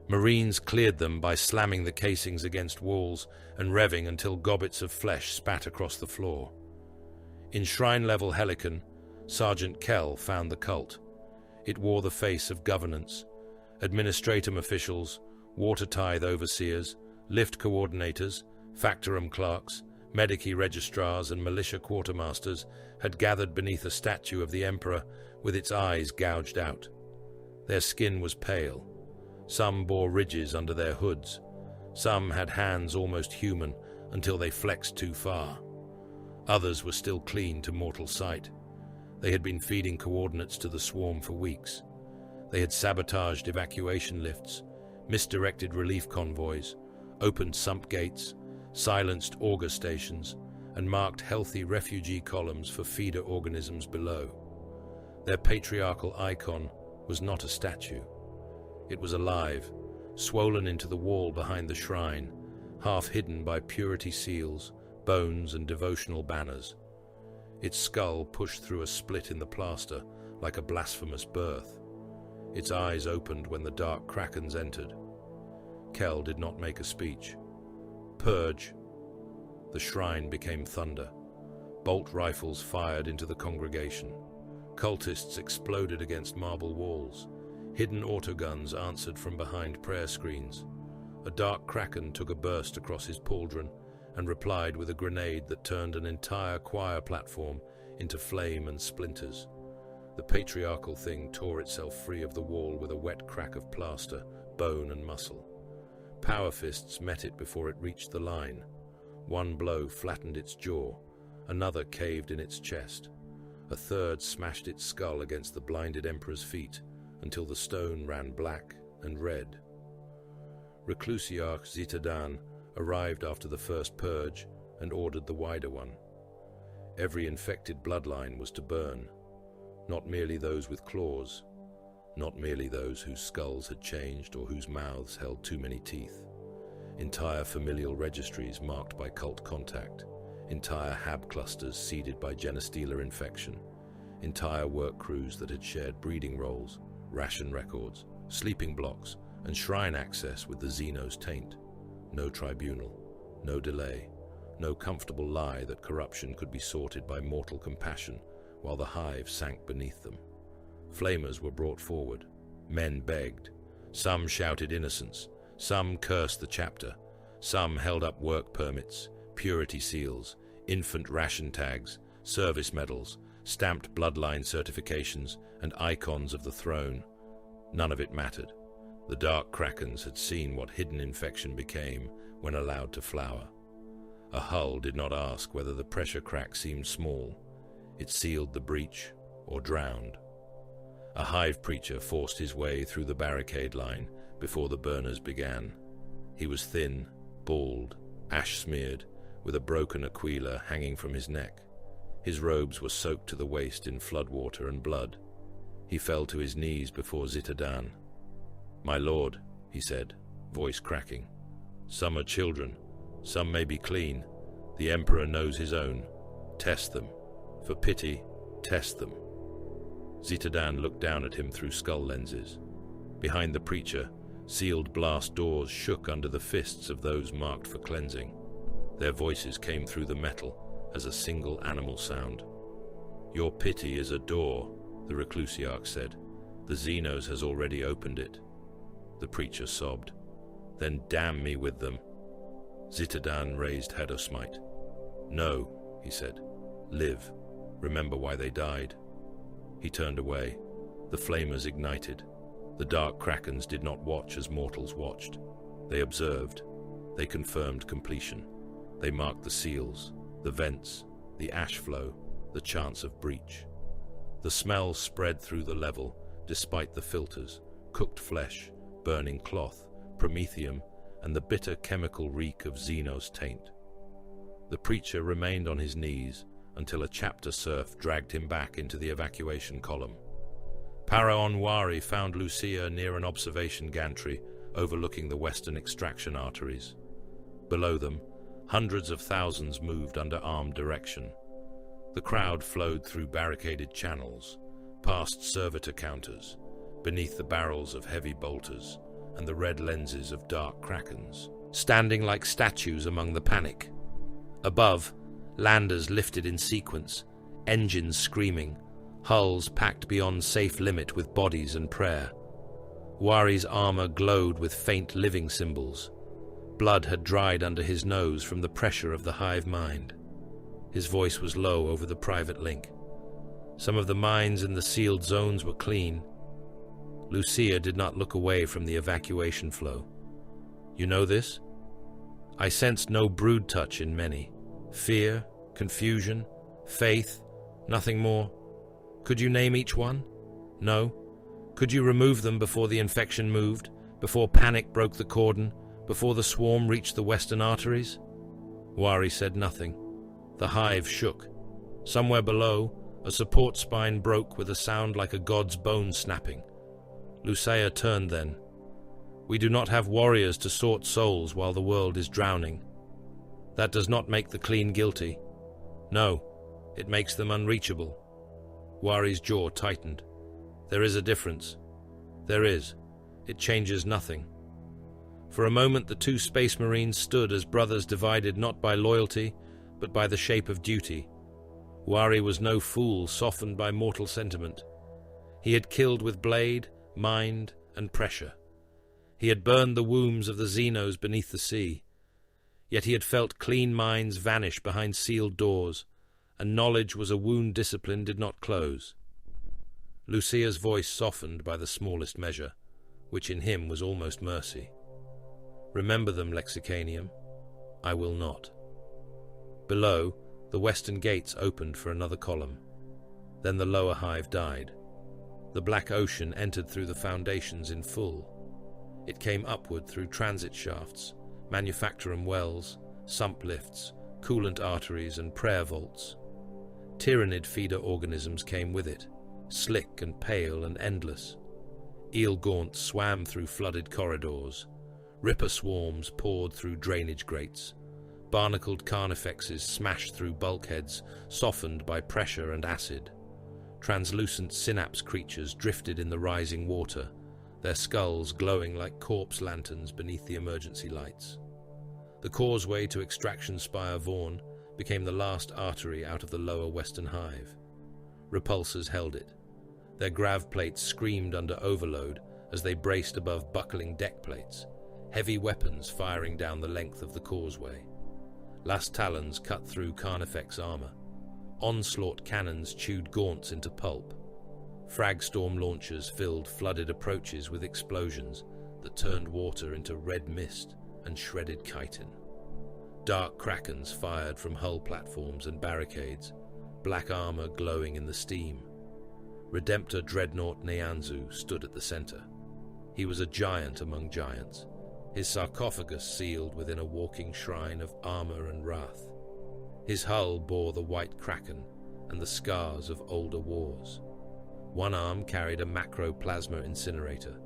Marines cleared them by slamming the casings against walls and revving until gobbets of flesh spat across the floor. In shrine-level Helicon, Sergeant Kell found the cult. It wore the face of governance. Administratum officials, water tithe overseers, lift coordinators, factorum clerks, medici registrars, and militia quartermasters had gathered beneath a statue of the emperor with its eyes gouged out. Their skin was pale. Some bore ridges under their hoods. Some had hands almost human until they flexed too far. Others were still clean to mortal sight. They had been feeding coordinates to the swarm for weeks. They had sabotaged evacuation lifts, misdirected relief convoys, opened sump gates, silenced auger stations, and marked healthy refugee columns for feeder organisms below. Their patriarchal icon was not a statue. It was alive, swollen into the wall behind the shrine, half hidden by purity seals, bones, and devotional banners. Its skull pushed through a split in the plaster like a blasphemous birth. Its eyes opened when the dark Krakens entered. Kell did not make a speech. Purge. The shrine became thunder. Bolt rifles fired into the congregation. Cultists exploded against marble walls. Hidden autoguns answered from behind prayer screens. A dark Kraken took a burst across his pauldron and replied with a grenade that turned an entire choir platform into flame and splinters. The patriarchal thing tore itself free of the wall with a wet crack of plaster, bone, and muscle. Power fists met it before it reached the line. One blow flattened its jaw. Another caved in its chest. A third smashed its skull against the blinded emperor's feet until the stone ran black and red. Reclusiarch Zitadan arrived after the first purge and ordered the wider one. Every infected bloodline was to burn, not merely those with claws, not merely those whose skulls had changed or whose mouths held too many teeth. Entire familial registries marked by cult contact, entire hab clusters seeded by Genestealer infection, entire work crews that had shared breeding roles, ration records, sleeping blocks, and shrine access with the Xenos taint. No tribunal, no delay, no comfortable lie that corruption could be sorted by mortal compassion while the hive sank beneath them. Flamers were brought forward. Men begged. Some shouted innocence. Some cursed the chapter. Some held up work permits, purity seals, infant ration tags, service medals, stamped bloodline certifications, and icons of the throne. None of it mattered. The dark Krakens had seen what hidden infection became when allowed to flower. A hull did not ask whether the pressure crack seemed small. It sealed the breach or drowned. A hive preacher forced his way through the barricade line before the burners began. He was thin, bald, ash-smeared, with a broken aquila hanging from his neck. His robes were soaked to the waist in floodwater and blood. He fell to his knees before Zitadan. "My lord," he said, voice cracking. "Some are children. Some may be clean. The Emperor knows his own. Test them. For pity, test them." Zitadan looked down at him through skull lenses. Behind the preacher, sealed blast doors shook under the fists of those marked for cleansing. Their voices came through the metal as a single animal sound. "Your pity is a door," the Reclusiarch said. "The Xenos has already opened it." The preacher sobbed. "Then damn me with them." Zitadan raised Hedosmite. "No," he said. "Live. Remember why they died." He turned away. The flamers ignited. The dark Krakens did not watch as mortals watched. They observed. They confirmed completion. They marked the seals, the vents, the ash flow, the chance of breach. The smell spread through the level, despite the filters: cooked flesh, burning cloth, promethium, and the bitter chemical reek of Xenos taint. The preacher remained on his knees until a chapter surf dragged him back into the evacuation column. Paraon Wari found Lucia near an observation gantry overlooking the western extraction arteries. Below them, hundreds of thousands moved under armed direction. The crowd flowed through barricaded channels, past servitor counters, beneath the barrels of heavy bolters and the red lenses of dark Krakens, standing like statues among the panic. Above, landers lifted in sequence, engines screaming, hulls packed beyond safe limit with bodies and prayer. Wari's armor glowed with faint living symbols. Blood had dried under his nose from the pressure of the hive mind. His voice was low over the private link. Some of the mines in the sealed zones were clean. Lucia did not look away from the evacuation flow. You know this? I sensed no brood touch in many. Fear, confusion, faith, nothing more. Could you name each one? No. Could you remove them before the infection moved, before panic broke the cordon, before the swarm reached the western arteries? Wari said nothing. The hive shook. Somewhere below, a support spine broke with a sound like a god's bone snapping. Lucia turned then. We do not have warriors to sort souls while the world is drowning. That does not make the clean guilty. No, it makes them unreachable. Wari's jaw tightened. There is a difference. There is. It changes nothing. For a moment the two space marines stood as brothers divided not by loyalty, but by the shape of duty. Wari was no fool softened by mortal sentiment. He had killed with blade, mind, and pressure. He had burned the wombs of the Xenos beneath the sea. Yet he had felt clean minds vanish behind sealed doors, and knowledge was a wound discipline did not close. Lucia's voice softened by the smallest measure, which in him was almost mercy. Remember them, Lexicanium. I will not. Below, the western gates opened for another column. Then the lower hive died. The black ocean entered through the foundations in full. It came upward through transit shafts, manufacturum wells, sump lifts, coolant arteries, and prayer vaults. Tyrannid feeder organisms came with it, slick and pale and endless. Eel gaunts swam through flooded corridors. Ripper swarms poured through drainage grates. Barnacled carnifexes smashed through bulkheads, softened by pressure and acid. Translucent synapse creatures drifted in the rising water, their skulls glowing like corpse lanterns beneath the emergency lights. The causeway to Extraction Spire Vaughan became the last artery out of the lower western hive. Repulsors held it. Their grav plates screamed under overload as they braced above buckling deck plates, heavy weapons firing down the length of the causeway. Last talons cut through Carnifex armor. Onslaught cannons chewed gaunts into pulp. Fragstorm launchers filled flooded approaches with explosions that turned water into red mist and shredded chitin. Dark Krakens fired from hull platforms and barricades, black armor glowing in the steam. Redemptor Dreadnought Neanzu stood at the center. He was a giant among giants, his sarcophagus sealed within a walking shrine of armor and wrath. His hull bore the white kraken and the scars of older wars. One arm carried a macroplasma incinerator.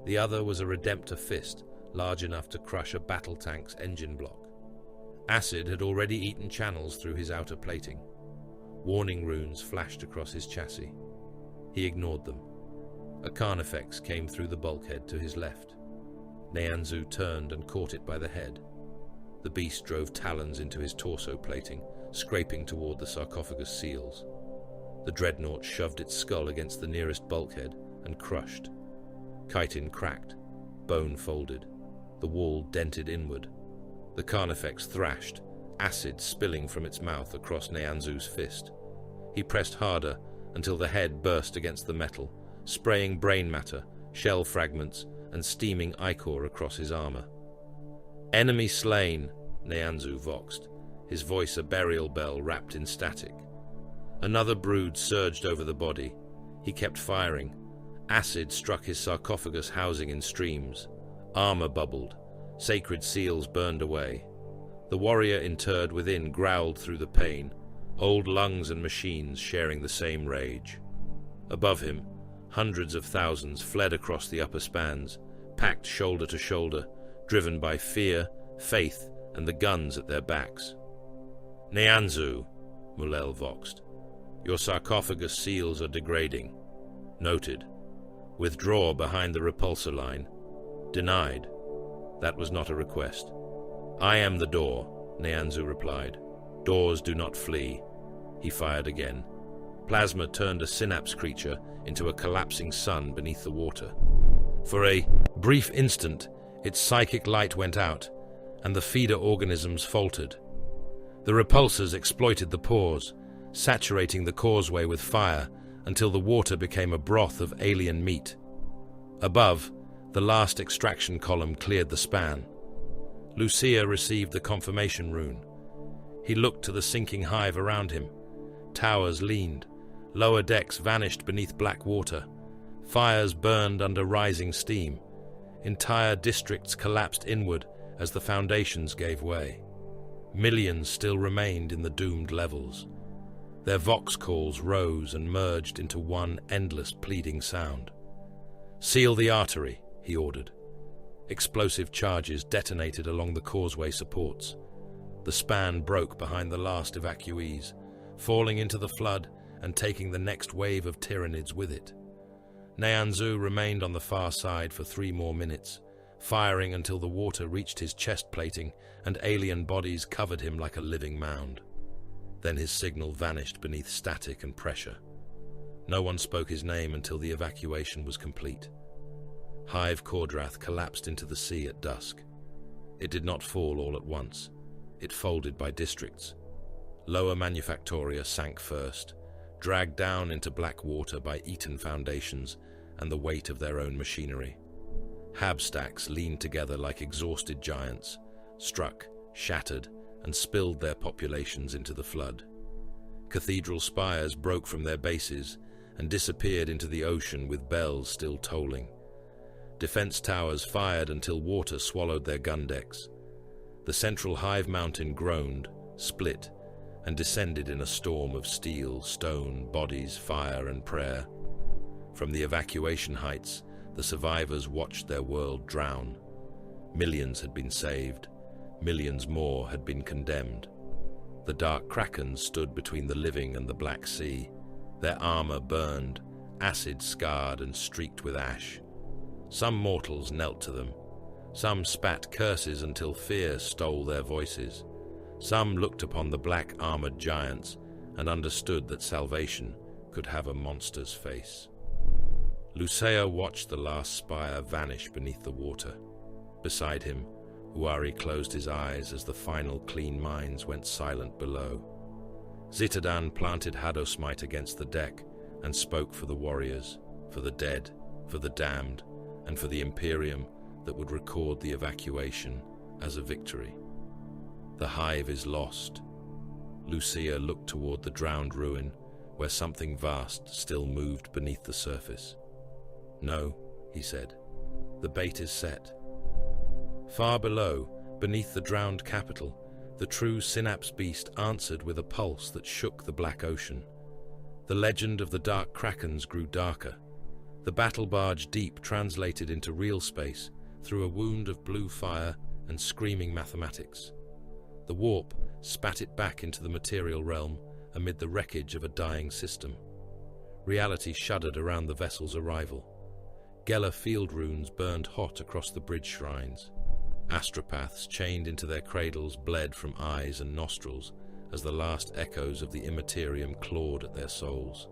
The other was a Redemptor fist, large enough to crush a battle tank's engine block. Acid had already eaten channels through his outer plating. Warning runes flashed across his chassis. He ignored them. A Carnifex came through the bulkhead to his left. Neanzu turned and caught it by the head. The beast drove talons into his torso plating, scraping toward the sarcophagus seals. The dreadnought shoved its skull against the nearest bulkhead and crushed. Chitin cracked, bone folded. The wall dented inward. The Carnifex thrashed, acid spilling from its mouth across Neanzu's fist. He pressed harder until the head burst against the metal, spraying brain matter, shell fragments, and steaming ichor across his armor. Enemy slain, Neanzu voxed, his voice a burial bell wrapped in static. Another brood surged over the body. He kept firing. Acid struck his sarcophagus housing in streams. Armor bubbled. Sacred seals burned away. The warrior interred within growled through the pain, old lungs and machines sharing the same rage. Above him, hundreds of thousands fled across the upper spans, packed shoulder to shoulder, driven by fear, faith, and the guns at their backs. "Neanzu," Mulel voxed. "Your sarcophagus seals are degrading." Noted. "Withdraw behind the repulsor line." Denied. That was not a request. "I am the door," Neanzu replied. "Doors do not flee." He fired again. Plasma turned a synapse creature into a collapsing sun beneath the water. For a brief instant, its psychic light went out, and the feeder organisms faltered. The repulsors exploited the pause, saturating the causeway with fire until the water became a broth of alien meat. Above, the last extraction column cleared the span. Lucia received the confirmation rune. He looked to the sinking hive around him. Towers leaned. Lower decks vanished beneath black water. Fires burned under rising steam. Entire districts collapsed inward as the foundations gave way. Millions still remained in the doomed levels. Their vox calls rose and merged into one endless pleading sound. "Seal the artery," he ordered. Explosive charges detonated along the causeway supports. The span broke behind the last evacuees, falling into the flood and taking the next wave of Tyranids with it. Neanzu remained on the far side for 3 more minutes, firing until the water reached his chest plating and alien bodies covered him like a living mound. Then his signal vanished beneath static and pressure. No one spoke his name until the evacuation was complete. Hive Kordrath collapsed into the sea at dusk. It did not fall all at once. It folded by districts. Lower Manufactoria sank first, dragged down into black water by eaten foundations and the weight of their own machinery. Habstacks leaned together like exhausted giants, struck, shattered, and spilled their populations into the flood. Cathedral spires broke from their bases and disappeared into the ocean with bells still tolling. Defense towers fired until water swallowed their gun decks. The central hive mountain groaned, split, and descended in a storm of steel, stone, bodies, fire, and prayer. From the evacuation heights, the survivors watched their world drown. Millions had been saved. Millions more had been condemned. The dark Krakens stood between the living and the Black Sea. Their armor burned, acid scarred and streaked with ash. Some mortals knelt to them. Some spat curses until fear stole their voices. Some looked upon the black-armored giants and understood that salvation could have a monster's face. Lucia watched the last spire vanish beneath the water. Beside him, Uari closed his eyes as the final clean minds went silent below. Zitadan planted Hadosmite against the deck and spoke for the warriors, for the dead, for the damned, and for the Imperium that would record the evacuation as a victory. The hive is lost. Lucia looked toward the drowned ruin, where something vast still moved beneath the surface. "No," he said. "The bait is set." Far below, beneath the drowned capital, the true synapse beast answered with a pulse that shook the black ocean. The legend of the dark Krakens grew darker. The battle barge deep translated into real space through a wound of blue fire and screaming mathematics. The warp spat it back into the material realm amid the wreckage of a dying system. Reality shuddered around the vessel's arrival. Geller field runes burned hot across the bridge shrines. Astropaths chained into their cradles bled from eyes and nostrils as the last echoes of the immaterium clawed at their souls.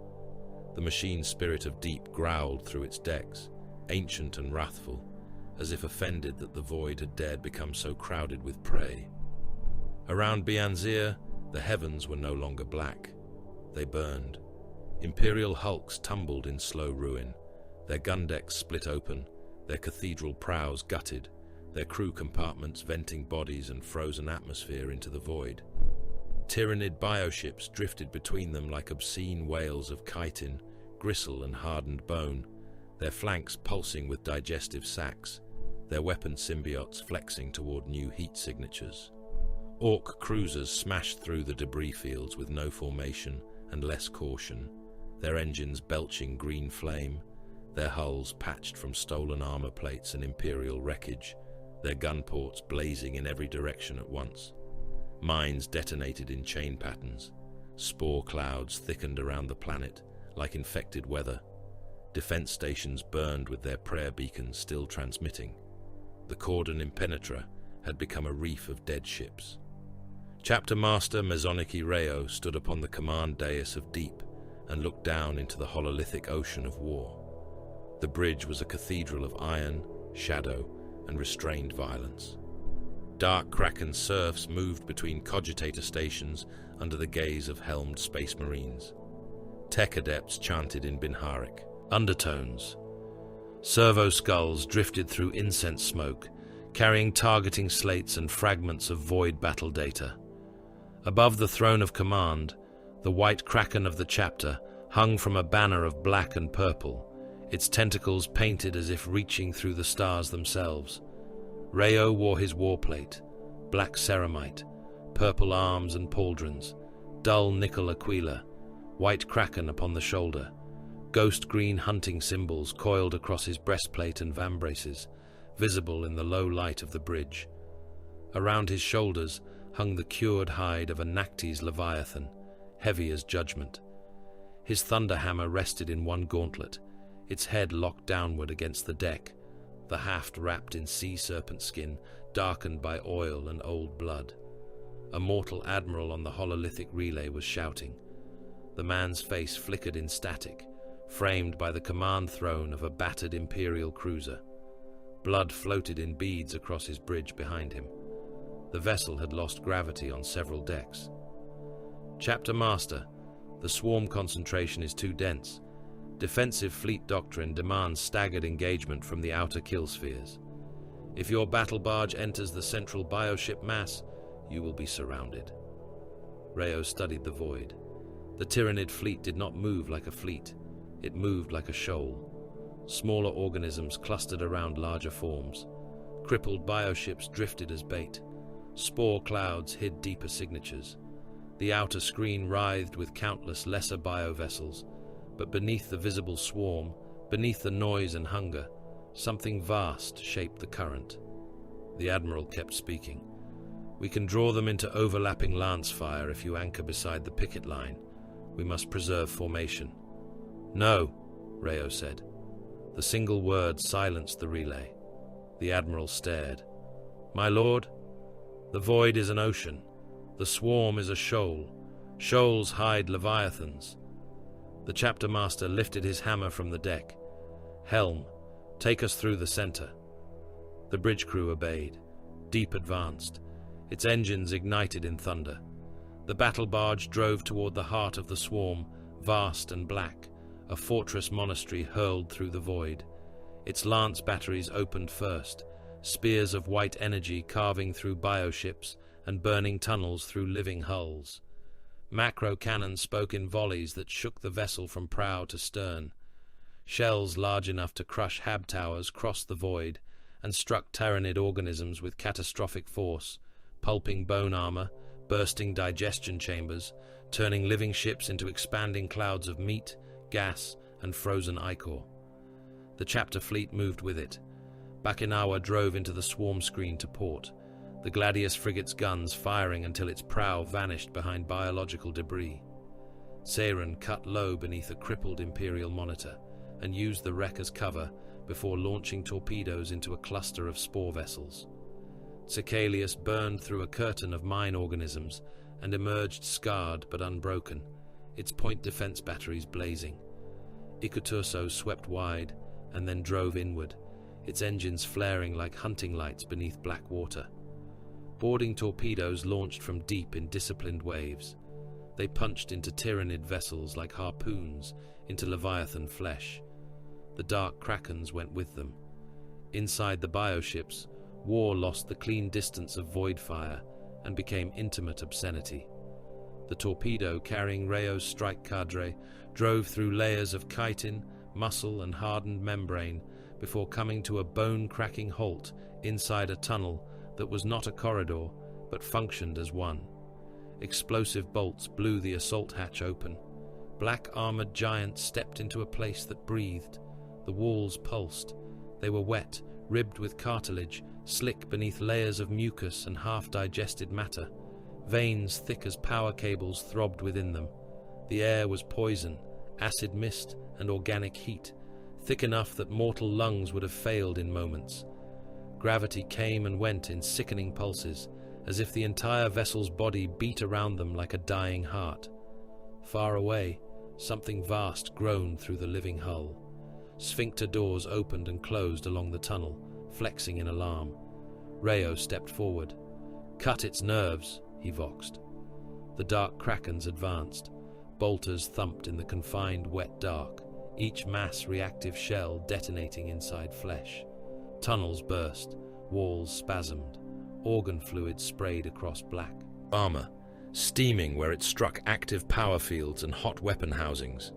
The machine spirit of deep growled through its decks, ancient and wrathful, as if offended that the void had dared become so crowded with prey. Around Bianzir, the heavens were no longer black. They burned. Imperial hulks tumbled in slow ruin, their gun decks split open, their cathedral prows gutted, their crew compartments venting bodies and frozen atmosphere into the void. Tyrannid bioships drifted between them like obscene whales of chitin, gristle and hardened bone, their flanks pulsing with digestive sacs, their weapon symbiotes flexing toward new heat signatures. Orc cruisers smashed through the debris fields with no formation and less caution, their engines belching green flame, their hulls patched from stolen armor plates and imperial wreckage, their gun ports blazing in every direction at once. Mines detonated in chain patterns. Spore clouds thickened around the planet like infected weather. Defense stations burned with their prayer beacons still transmitting. The cordon impenetra had become a reef of dead ships. Chapter Master Mezoniki Reo stood upon the command dais of Deep and looked down into the hololithic ocean of war. The bridge was a cathedral of iron, shadow, and restrained violence. Dark Kraken serfs moved between cogitator stations under the gaze of helmed space marines. Tech adepts chanted in Binharic. Undertones. Servo skulls drifted through incense smoke, carrying targeting slates and fragments of void battle data. Above the throne of command, the white Kraken of the chapter hung from a banner of black and purple, its tentacles painted as if reaching through the stars themselves. Reo wore his warplate, black ceramite, purple arms and pauldrons, dull nickel aquila, white Kraken upon the shoulder, ghost green hunting symbols coiled across his breastplate and vambraces, visible in the low light of the bridge. Around his shoulders hung the cured hide of a Nactes leviathan, heavy as judgment. His thunderhammer rested in one gauntlet, its head locked downward against the deck, the haft wrapped in sea serpent skin, darkened by oil and old blood. A mortal admiral on the hololithic relay was shouting. The man's face flickered in static, framed by the command throne of a battered imperial cruiser. Blood floated in beads across his bridge behind him. The vessel had lost gravity on several decks. Chapter Master, the swarm concentration is too dense. Defensive fleet doctrine demands staggered engagement from the outer kill spheres. If your battle barge enters the central bioship mass, you will be surrounded. Reo studied the void. The Tyrannid fleet did not move like a fleet. It moved like a shoal. Smaller organisms clustered around larger forms. Crippled bioships drifted as bait. Spore clouds hid deeper signatures. The outer screen writhed with countless lesser biovessels, but beneath the visible swarm, beneath the noise and hunger, something vast shaped the current. The Admiral kept speaking. We can draw them into overlapping lance fire if you anchor beside the picket line. We must preserve formation. No, Reo said. The single word silenced the relay. The Admiral stared. My lord, the void is an ocean. The swarm is a shoal. Shoals hide leviathans. The chapter master lifted his hammer from the deck. Helm, take us through the center. The bridge crew obeyed. Deep advanced. Its engines ignited in thunder. The battle barge drove toward the heart of the swarm, vast and black, a fortress monastery hurled through the void. Its lance batteries opened first, spears of white energy carving through bioships and burning tunnels through living hulls. Macro cannons spoke in volleys that shook the vessel from prow to stern. Shells large enough to crush hab towers crossed the void and struck Tyrannid organisms with catastrophic force, pulping bone armor, bursting digestion chambers, turning living ships into expanding clouds of meat, gas, and frozen ichor. The chapter fleet moved with it. Bakinawa drove into the swarm screen to port, the Gladius frigate's guns firing until its prow vanished behind biological debris. Seiren cut low beneath a crippled Imperial monitor and used the wreck as cover before launching torpedoes into a cluster of spore vessels. Cecalius burned through a curtain of mine organisms and emerged scarred but unbroken, its point defense batteries blazing. Ikuturso swept wide and then drove inward, its engines flaring like hunting lights beneath black water. Boarding torpedoes launched from deep in disciplined waves. They punched into Tyrannid vessels like harpoons into Leviathan flesh. The dark Krakens went with them. Inside the bioships, war lost the clean distance of void fire and became intimate obscenity. The torpedo, carrying Rayo's strike cadre, drove through layers of chitin, muscle, and hardened membrane before coming to a bone-cracking halt inside a tunnel that was not a corridor, but functioned as one. Explosive bolts blew the assault hatch open. Black-armored giants stepped into a place that breathed. The walls pulsed. They were wet, ribbed with cartilage, slick beneath layers of mucus and half-digested matter. Veins thick as power cables throbbed within them. The air was poison, acid mist, and organic heat, thick enough that mortal lungs would have failed in moments. Gravity came and went in sickening pulses, as if the entire vessel's body beat around them like a dying heart. Far away, something vast groaned through the living hull. Sphincter doors opened and closed along the tunnel, flexing in alarm. Rayo stepped forward. "Cut its nerves," he voxed. The dark Krakens advanced. Bolters thumped in the confined wet dark, each mass-reactive shell detonating inside flesh. Tunnels burst, walls spasmed, organ fluid sprayed across black armor, steaming where it struck active power fields and hot weapon housings.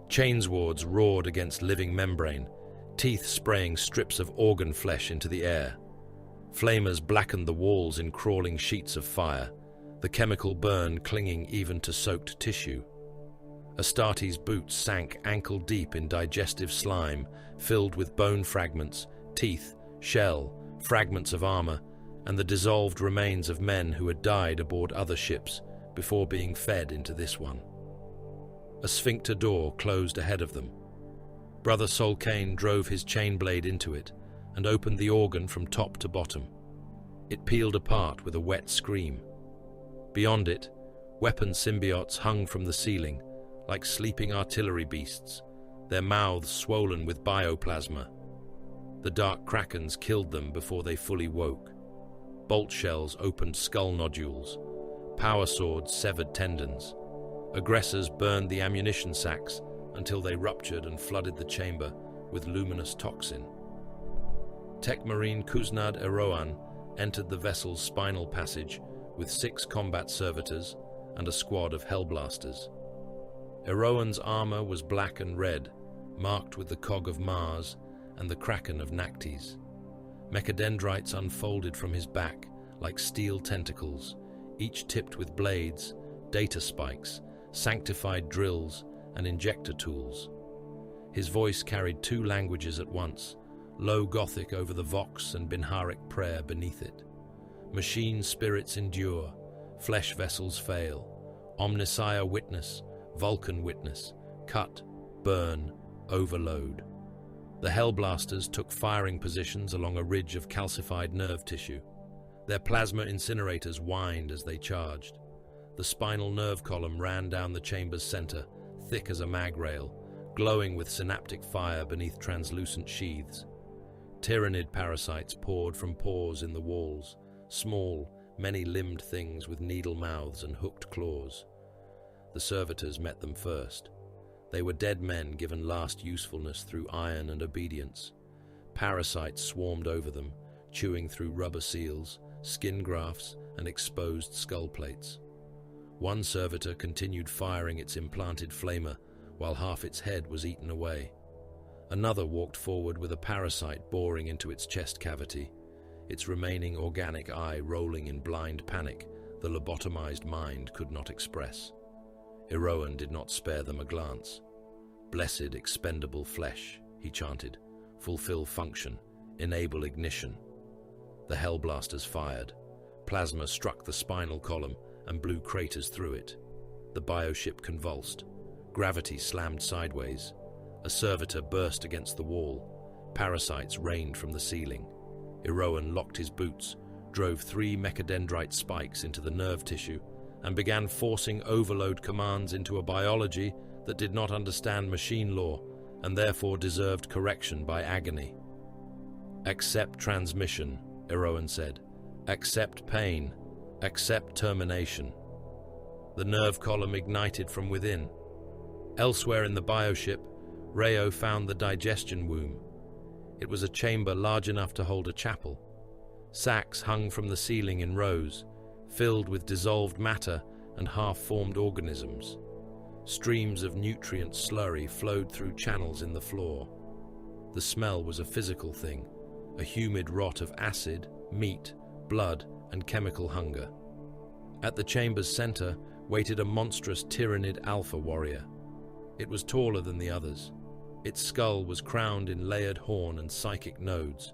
Chainswords roared against living membrane, teeth spraying strips of organ flesh into the air. Flamers blackened the walls in crawling sheets of fire, the chemical burn clinging even to soaked tissue. Astarte's boots sank ankle-deep in digestive slime, filled with bone fragments, teeth, shell, fragments of armor, and the dissolved remains of men who had died aboard other ships before being fed into this one. A sphincter door closed ahead of them. Brother Solkane drove his chain blade into it and opened the organ from top to bottom. It peeled apart with a wet scream. Beyond it, weapon symbiotes hung from the ceiling, like sleeping artillery beasts, their mouths swollen with bioplasma. The dark Krakens killed them before they fully woke. Bolt shells opened skull nodules. Power swords severed tendons. Aggressors burned the ammunition sacks until they ruptured and flooded the chamber with luminous toxin. Tech Marine Kuznad Eroan entered the vessel's spinal passage with 6 combat servitors and a squad of hellblasters. Eroan's armor was black and red, marked with the cog of Mars and the kraken of Nactes. Mechadendrites unfolded from his back like steel tentacles, each tipped with blades, data spikes, sanctified drills, and injector tools. His voice carried 2 languages at once, low Gothic over the Vox and Binharic prayer beneath it. Machine spirits endure, flesh vessels fail. Omnissiah witness, Vulcan witness, cut, burn, overload. The Hellblasters took firing positions along a ridge of calcified nerve tissue. Their plasma incinerators whined as they charged. The spinal nerve column ran down the chamber's center, thick as a mag rail, glowing with synaptic fire beneath translucent sheaths. Tyrannid parasites poured from pores in the walls, small, many-limbed things with needle mouths and hooked claws. The servitors met them first. They were dead men given last usefulness through iron and obedience. Parasites swarmed over them, chewing through rubber seals, skin grafts, and exposed skull plates. One servitor continued firing its implanted flamer, while half its head was eaten away. Another walked forward with a parasite boring into its chest cavity, its remaining organic eye rolling in blind panic the lobotomized mind could not express. Eroan did not spare them a glance. "Blessed expendable flesh," he chanted. "Fulfill function. Enable ignition." The Hellblasters fired. Plasma struck the spinal column and blew craters through it. The bioship convulsed. Gravity slammed sideways. A servitor burst against the wall. Parasites rained from the ceiling. Eroan locked his boots, drove 3 mechadendrite spikes into the nerve tissue, and began forcing overload commands into a biology that did not understand machine law and therefore deserved correction by agony. "Accept transmission," Eroan said. "Accept pain. Accept termination." The nerve column ignited from within. Elsewhere in the bioship, Rayo found the digestion womb. It was a chamber large enough to hold a chapel. Sacks hung from the ceiling in rows, filled with dissolved matter and half-formed organisms. Streams of nutrient slurry flowed through channels in the floor. The smell was a physical thing, a humid rot of acid, meat, blood, and chemical hunger. At the chamber's center waited a monstrous tyrannid alpha warrior. It was taller than the others. Its skull was crowned in layered horn and psychic nodes.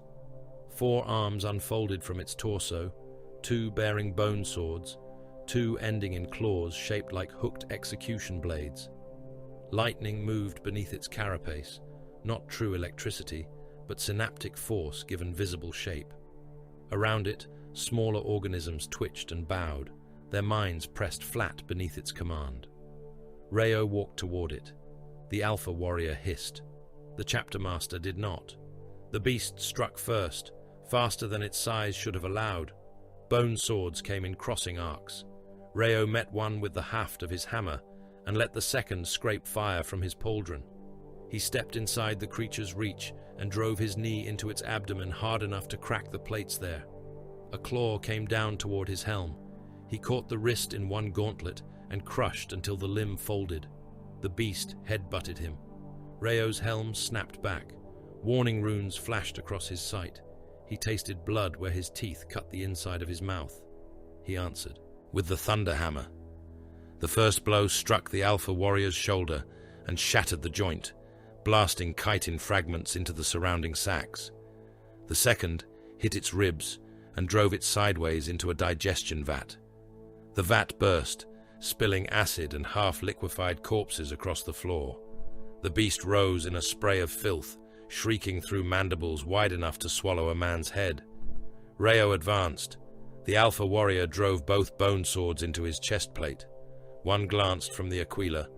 4 arms unfolded from its torso, 2 bearing bone swords, 2 ending in claws shaped like hooked execution blades. Lightning moved beneath its carapace, not true electricity, but synaptic force given visible shape. Around it, smaller organisms twitched and bowed, their minds pressed flat beneath its command. Rayo walked toward it. The Alpha Warrior hissed. The Chapter Master did not. The beast struck first, faster than its size should have allowed. Bone swords came in crossing arcs. Rayo met one with the haft of his hammer and let the second scrape fire from his pauldron. He stepped inside the creature's reach and drove his knee into its abdomen hard enough to crack the plates there. A claw came down toward his helm. He caught the wrist in one gauntlet and crushed until the limb folded. The beast head-butted him. Rayo's helm snapped back. Warning runes flashed across his sight. He tasted blood where his teeth cut the inside of his mouth. He answered with the thunder hammer. The first blow struck the Alpha Warrior's shoulder and shattered the joint, blasting chitin fragments into the surrounding sacks. The second hit its ribs and drove it sideways into a digestion vat. The vat burst, spilling acid and half-liquefied corpses across the floor. The beast rose in a spray of filth, shrieking through mandibles wide enough to swallow a man's head. Rayo advanced. The Alpha Warrior drove both bone swords into his chest plate. One glanced from the Aquila,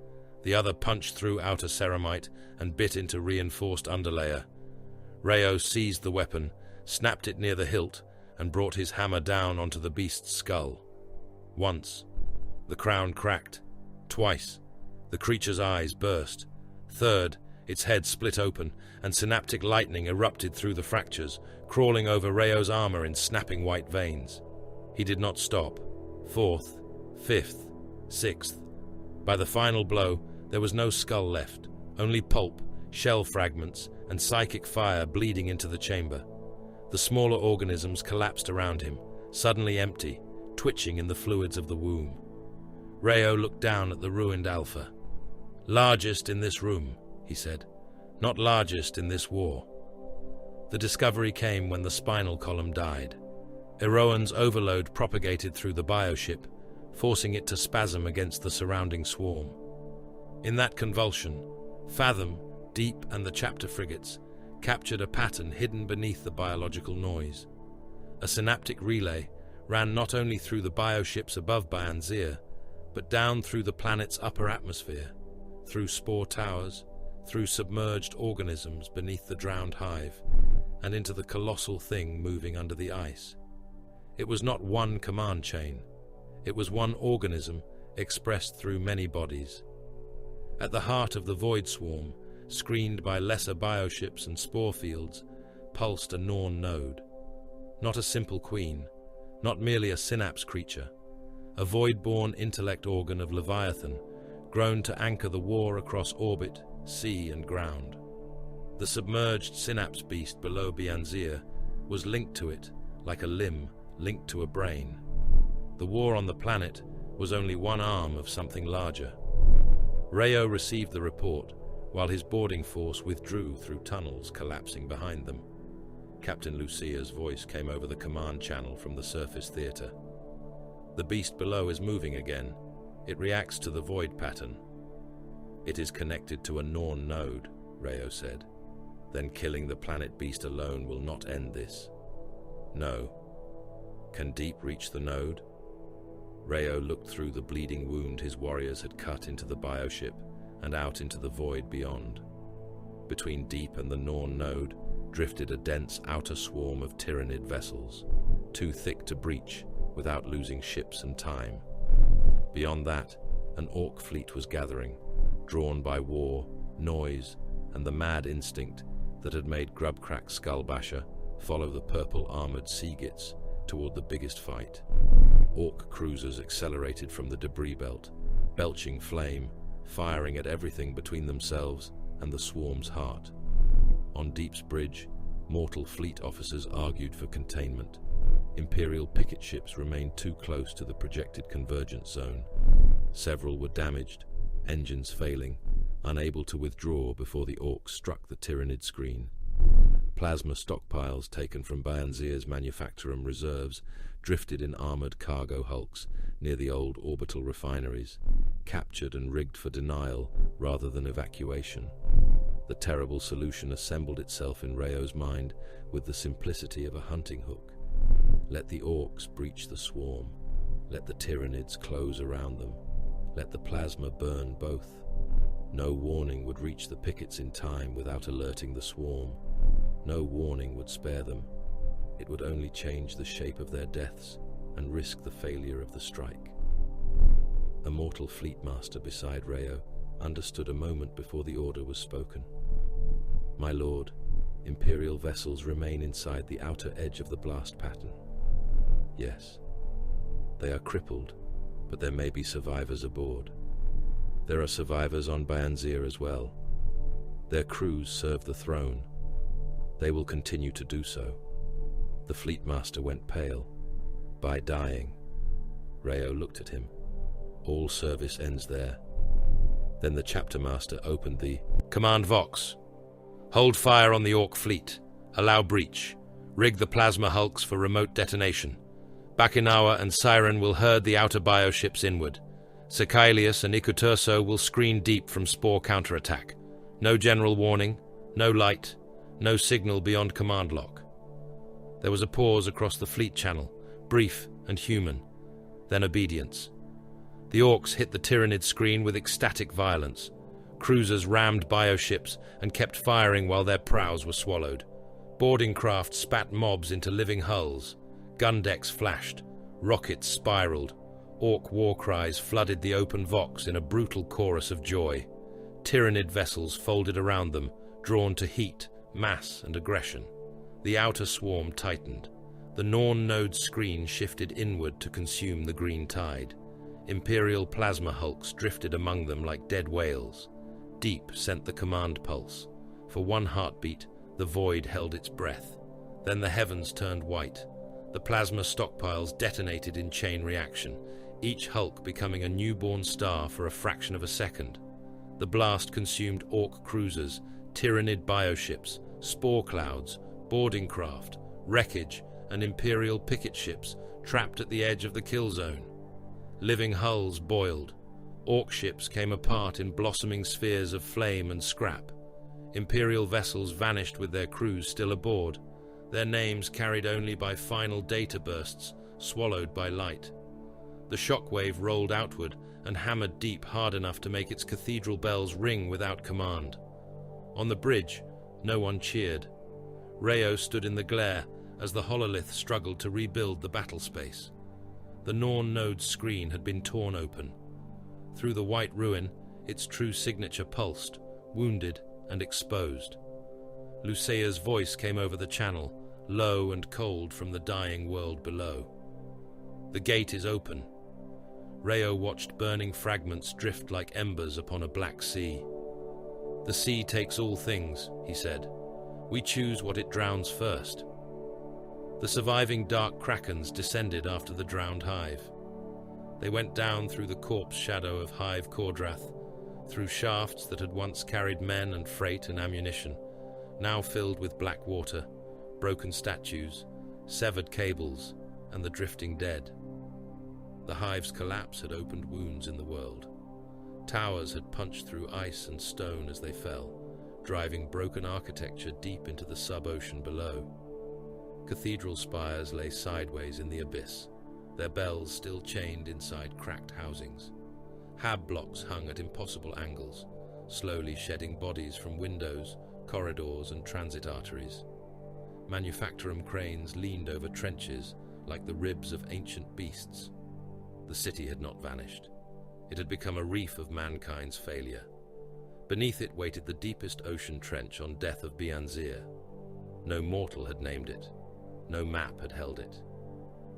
the other punched through outer ceramite and bit into reinforced underlayer. Rayo seized the weapon, snapped it near the hilt, and brought his hammer down onto the beast's skull. Once, the crown cracked. Twice, the creature's eyes burst. Third, its head split open, and synaptic lightning erupted through the fractures, crawling over Rayo's armor in snapping white veins. He did not stop. 4th, 5th, 6th. By the final blow, there was no skull left, only pulp, shell fragments, and psychic fire bleeding into the chamber. The smaller organisms collapsed around him, suddenly empty, twitching in the fluids of the womb. Rayo looked down at the ruined Alpha. "Largest in this room," he said. "Not largest in this war." The discovery came when the spinal column died. Eroan's overload propagated through the bioship, forcing it to spasm against the surrounding swarm. In that convulsion, Fathom, Deep, and the chapter frigates captured a pattern hidden beneath the biological noise. A synaptic relay ran not only through the bioships above Bayanzir, but down through the planet's upper atmosphere, through spore towers, through submerged organisms beneath the drowned hive, and into the colossal thing moving under the ice. It was not one command chain. It was one organism expressed through many bodies. At the heart of the void swarm, screened by lesser bioships and spore fields, pulsed a Norn node. Not a simple queen, not merely a synapse creature, a void-born intellect organ of Leviathan, grown to anchor the war across orbit, sea, and ground. The submerged synapse beast below Bayanzir was linked to it, like a limb linked to a brain. The war on the planet was only one arm of something larger. Rayo received the report, while his boarding force withdrew through tunnels collapsing behind them. Captain Lucia's voice came over the command channel from the surface theater. "The beast below is moving again. It reacts to the void pattern." "It is connected to a Norn node," Rayo said. "Then killing the planet beast alone will not end this." "No. Can Deep reach the node?" Rayo looked through the bleeding wound his warriors had cut into the bioship and out into the void beyond. Between Deep and the Norn node drifted a dense outer swarm of tyrannid vessels, too thick to breach without losing ships and time. Beyond that, an orc fleet was gathering, drawn by war, noise, and the mad instinct that had made Grubcrack Skullbasher follow the purple-armored Seagits toward the biggest fight. Orc cruisers accelerated from the debris belt, belching flame, firing at everything between themselves and the swarm's heart. On Deep's Bridge, mortal fleet officers argued for containment. Imperial picket ships remained too close to the projected convergence zone. Several were damaged, engines failing, unable to withdraw before the Orcs struck the Tyranid screen. Plasma stockpiles taken from Bayanzir's manufacturum reserves drifted in armored cargo hulks near the old orbital refineries, captured and rigged for denial rather than evacuation. The terrible solution assembled itself in Rayo's mind with the simplicity of a hunting hook. Let the Orcs breach the swarm. Let the Tyranids close around them. Let the plasma burn both. No warning would reach the pickets in time without alerting the swarm. No warning would spare them. It would only change the shape of their deaths and risk the failure of the strike. A mortal fleet master beside Rayo understood a moment before the order was spoken. My lord, Imperial vessels remain inside the outer edge of the blast pattern. Yes. They are crippled, but there may be survivors aboard. There are survivors on Bayanzir as well. Their crews serve the throne. They will continue to do so. The fleet master went pale. By dying. Rayo looked at him. All service ends there. Then the chapter master opened the Command Vox. Hold fire on the Orc fleet. Allow breach. Rig the plasma hulks for remote detonation. Bakinawa and Siren will herd the outer bioships inward. Sikaelius and Ikuturso will screen deep from spore counterattack. No general warning, no light, no signal beyond command lock. There was a pause across the fleet channel, brief and human, then obedience. The Orcs hit the Tyranid screen with ecstatic violence. Cruisers rammed bioships and kept firing while their prows were swallowed. Boarding craft spat mobs into living hulls. Gun decks flashed. Rockets spiraled. Orc war cries flooded the open Vox in a brutal chorus of joy. Tyranid vessels folded around them, drawn to heat, mass, and aggression. The outer swarm tightened. The Norn node screen shifted inward to consume the green tide. Imperial plasma hulks drifted among them like dead whales. Deep sent the command pulse. For one heartbeat, the void held its breath. Then the heavens turned white. The plasma stockpiles detonated in chain reaction, each hulk becoming a newborn star for a fraction of a second. The blast consumed Orc cruisers, Tyranid bioships, spore clouds, boarding craft, wreckage, and Imperial picket ships trapped at the edge of the kill zone. Living hulls boiled. Orc ships came apart in blossoming spheres of flame and scrap. Imperial vessels vanished with their crews still aboard, their names carried only by final data bursts, swallowed by light. The shockwave rolled outward and hammered deep hard enough to make its cathedral bells ring without command. On the bridge, no one cheered. Rayo stood in the glare as the hololith struggled to rebuild the battle space. The Norn node's screen had been torn open. Through the white ruin, its true signature pulsed, wounded and exposed. Lucea's voice came over the channel, low and cold from the dying world below. The gate is open. Rayo watched burning fragments drift like embers upon a black sea. The sea takes all things, he said. We choose what it drowns first. The surviving dark Krakens descended after the drowned hive. They went down through the corpse shadow of Hive Kordrath, through shafts that had once carried men and freight and ammunition, now filled with black water, broken statues, severed cables, and the drifting dead. The hive's collapse had opened wounds in the world. Towers had punched through ice and stone as they fell, driving broken architecture deep into the sub-ocean below. Cathedral spires lay sideways in the abyss, their bells still chained inside cracked housings. Hab blocks hung at impossible angles, slowly shedding bodies from windows, corridors, and transit arteries. Manufacturum cranes leaned over trenches like the ribs of ancient beasts. The city had not vanished. It had become a reef of mankind's failure. Beneath it waited the deepest ocean trench on death of Bayanzir. No mortal had named it. No map had held it.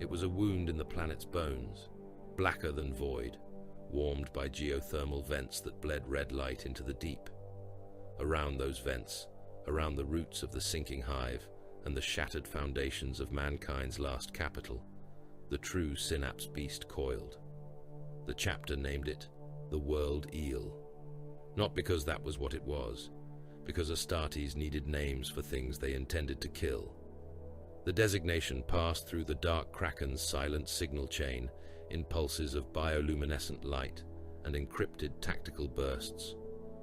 It was a wound in the planet's bones, blacker than void, warmed by geothermal vents that bled red light into the deep. Around those vents, around the roots of the sinking hive and the shattered foundations of mankind's last capital, the true synapse beast coiled. The chapter named it the World Eel. Not because that was what it was, because Astartes needed names for things they intended to kill. The designation passed through the dark Kraken's silent signal chain in pulses of bioluminescent light and encrypted tactical bursts.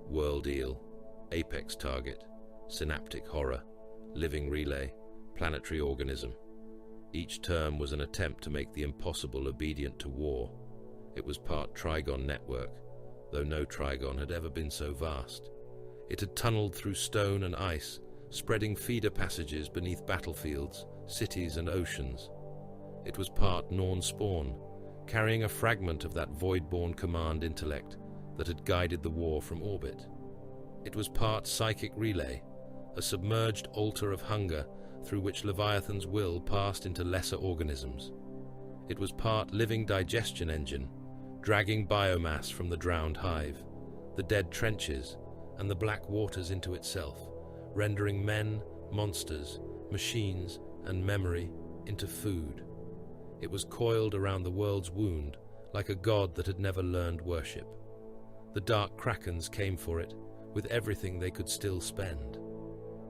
World Eel, apex target, synaptic horror, living relay, planetary organism. Each term was an attempt to make the impossible obedient to war. It was part Trigon network, though no Trigon had ever been so vast. It had tunneled through stone and ice, spreading feeder passages beneath battlefields, cities and oceans. It was part Norn spawn, carrying a fragment of that void-born command intellect that had guided the war from orbit. It was part psychic relay, a submerged altar of hunger through which Leviathan's will passed into lesser organisms. It was part living digestion engine, dragging biomass from the drowned hive, the dead trenches, and the black waters into itself, rendering men, monsters, machines, and memory into food. It was coiled around the world's wound, like a god that had never learned worship. The dark Krakens came for it, with everything they could still spend.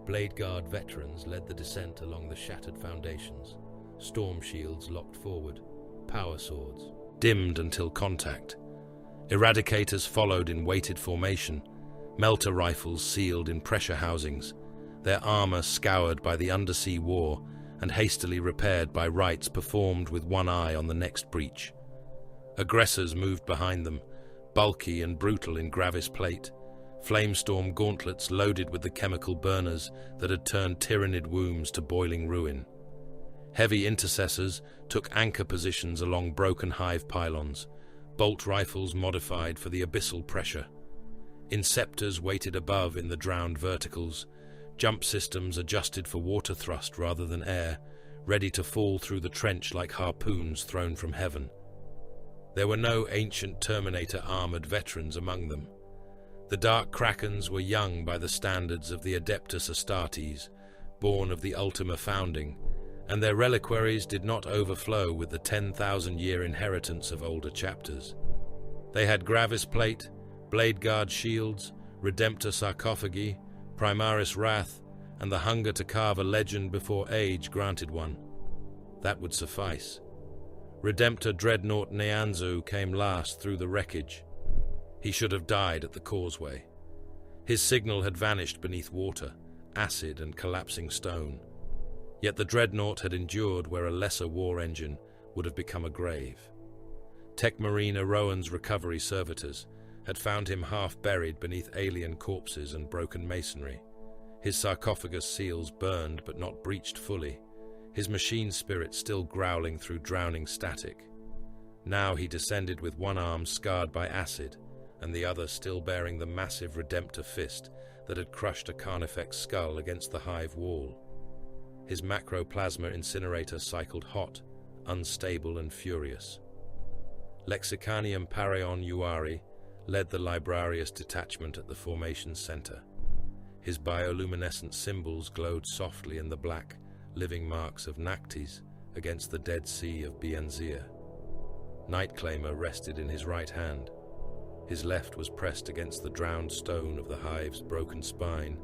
Blade Guard veterans led the descent along the shattered foundations, storm shields locked forward, power swords, dimmed until contact. Eradicators followed in weighted formation, melter rifles sealed in pressure housings, their armor scoured by the undersea war and hastily repaired by rites performed with one eye on the next breach. Aggressors moved behind them, bulky and brutal in Gravis plate, flamestorm gauntlets loaded with the chemical burners that had turned tyrannid wombs to boiling ruin. Heavy intercessors took anchor positions along broken hive pylons, bolt rifles modified for the abyssal pressure. Inceptors waited above in the drowned verticals, jump systems adjusted for water thrust rather than air, ready to fall through the trench like harpoons thrown from heaven. There were no ancient Terminator armored veterans among them. The dark Krakens were young by the standards of the Adeptus Astartes, born of the Ultima founding, and their reliquaries did not overflow with the 10,000-year inheritance of older chapters. They had Gravis plate, Blade Guard shields, Redemptor sarcophagi, Primaris wrath, and the hunger to carve a legend before age granted one. That would suffice. Redemptor Dreadnought Neanzu came last through the wreckage. He should have died at the causeway. His signal had vanished beneath water, acid and collapsing stone. Yet the Dreadnought had endured where a lesser war engine would have become a grave. Techmarine Rowan's recovery servitors had found him half buried beneath alien corpses and broken masonry. His sarcophagus seals burned but not breached fully, his machine spirit still growling through drowning static. Now he descended with one arm scarred by acid, and the other still bearing the massive Redemptor fist that had crushed a Carnifex skull against the hive wall. His macroplasma incinerator cycled hot, unstable and furious. Lexicanium Pareon Uari led the Librarius detachment at the formation center. His bioluminescent symbols glowed softly in the black, living marks of Nactes against the dead sea of Bienzir. Nightclaimer rested in his right hand. His left was pressed against the drowned stone of the hive's broken spine,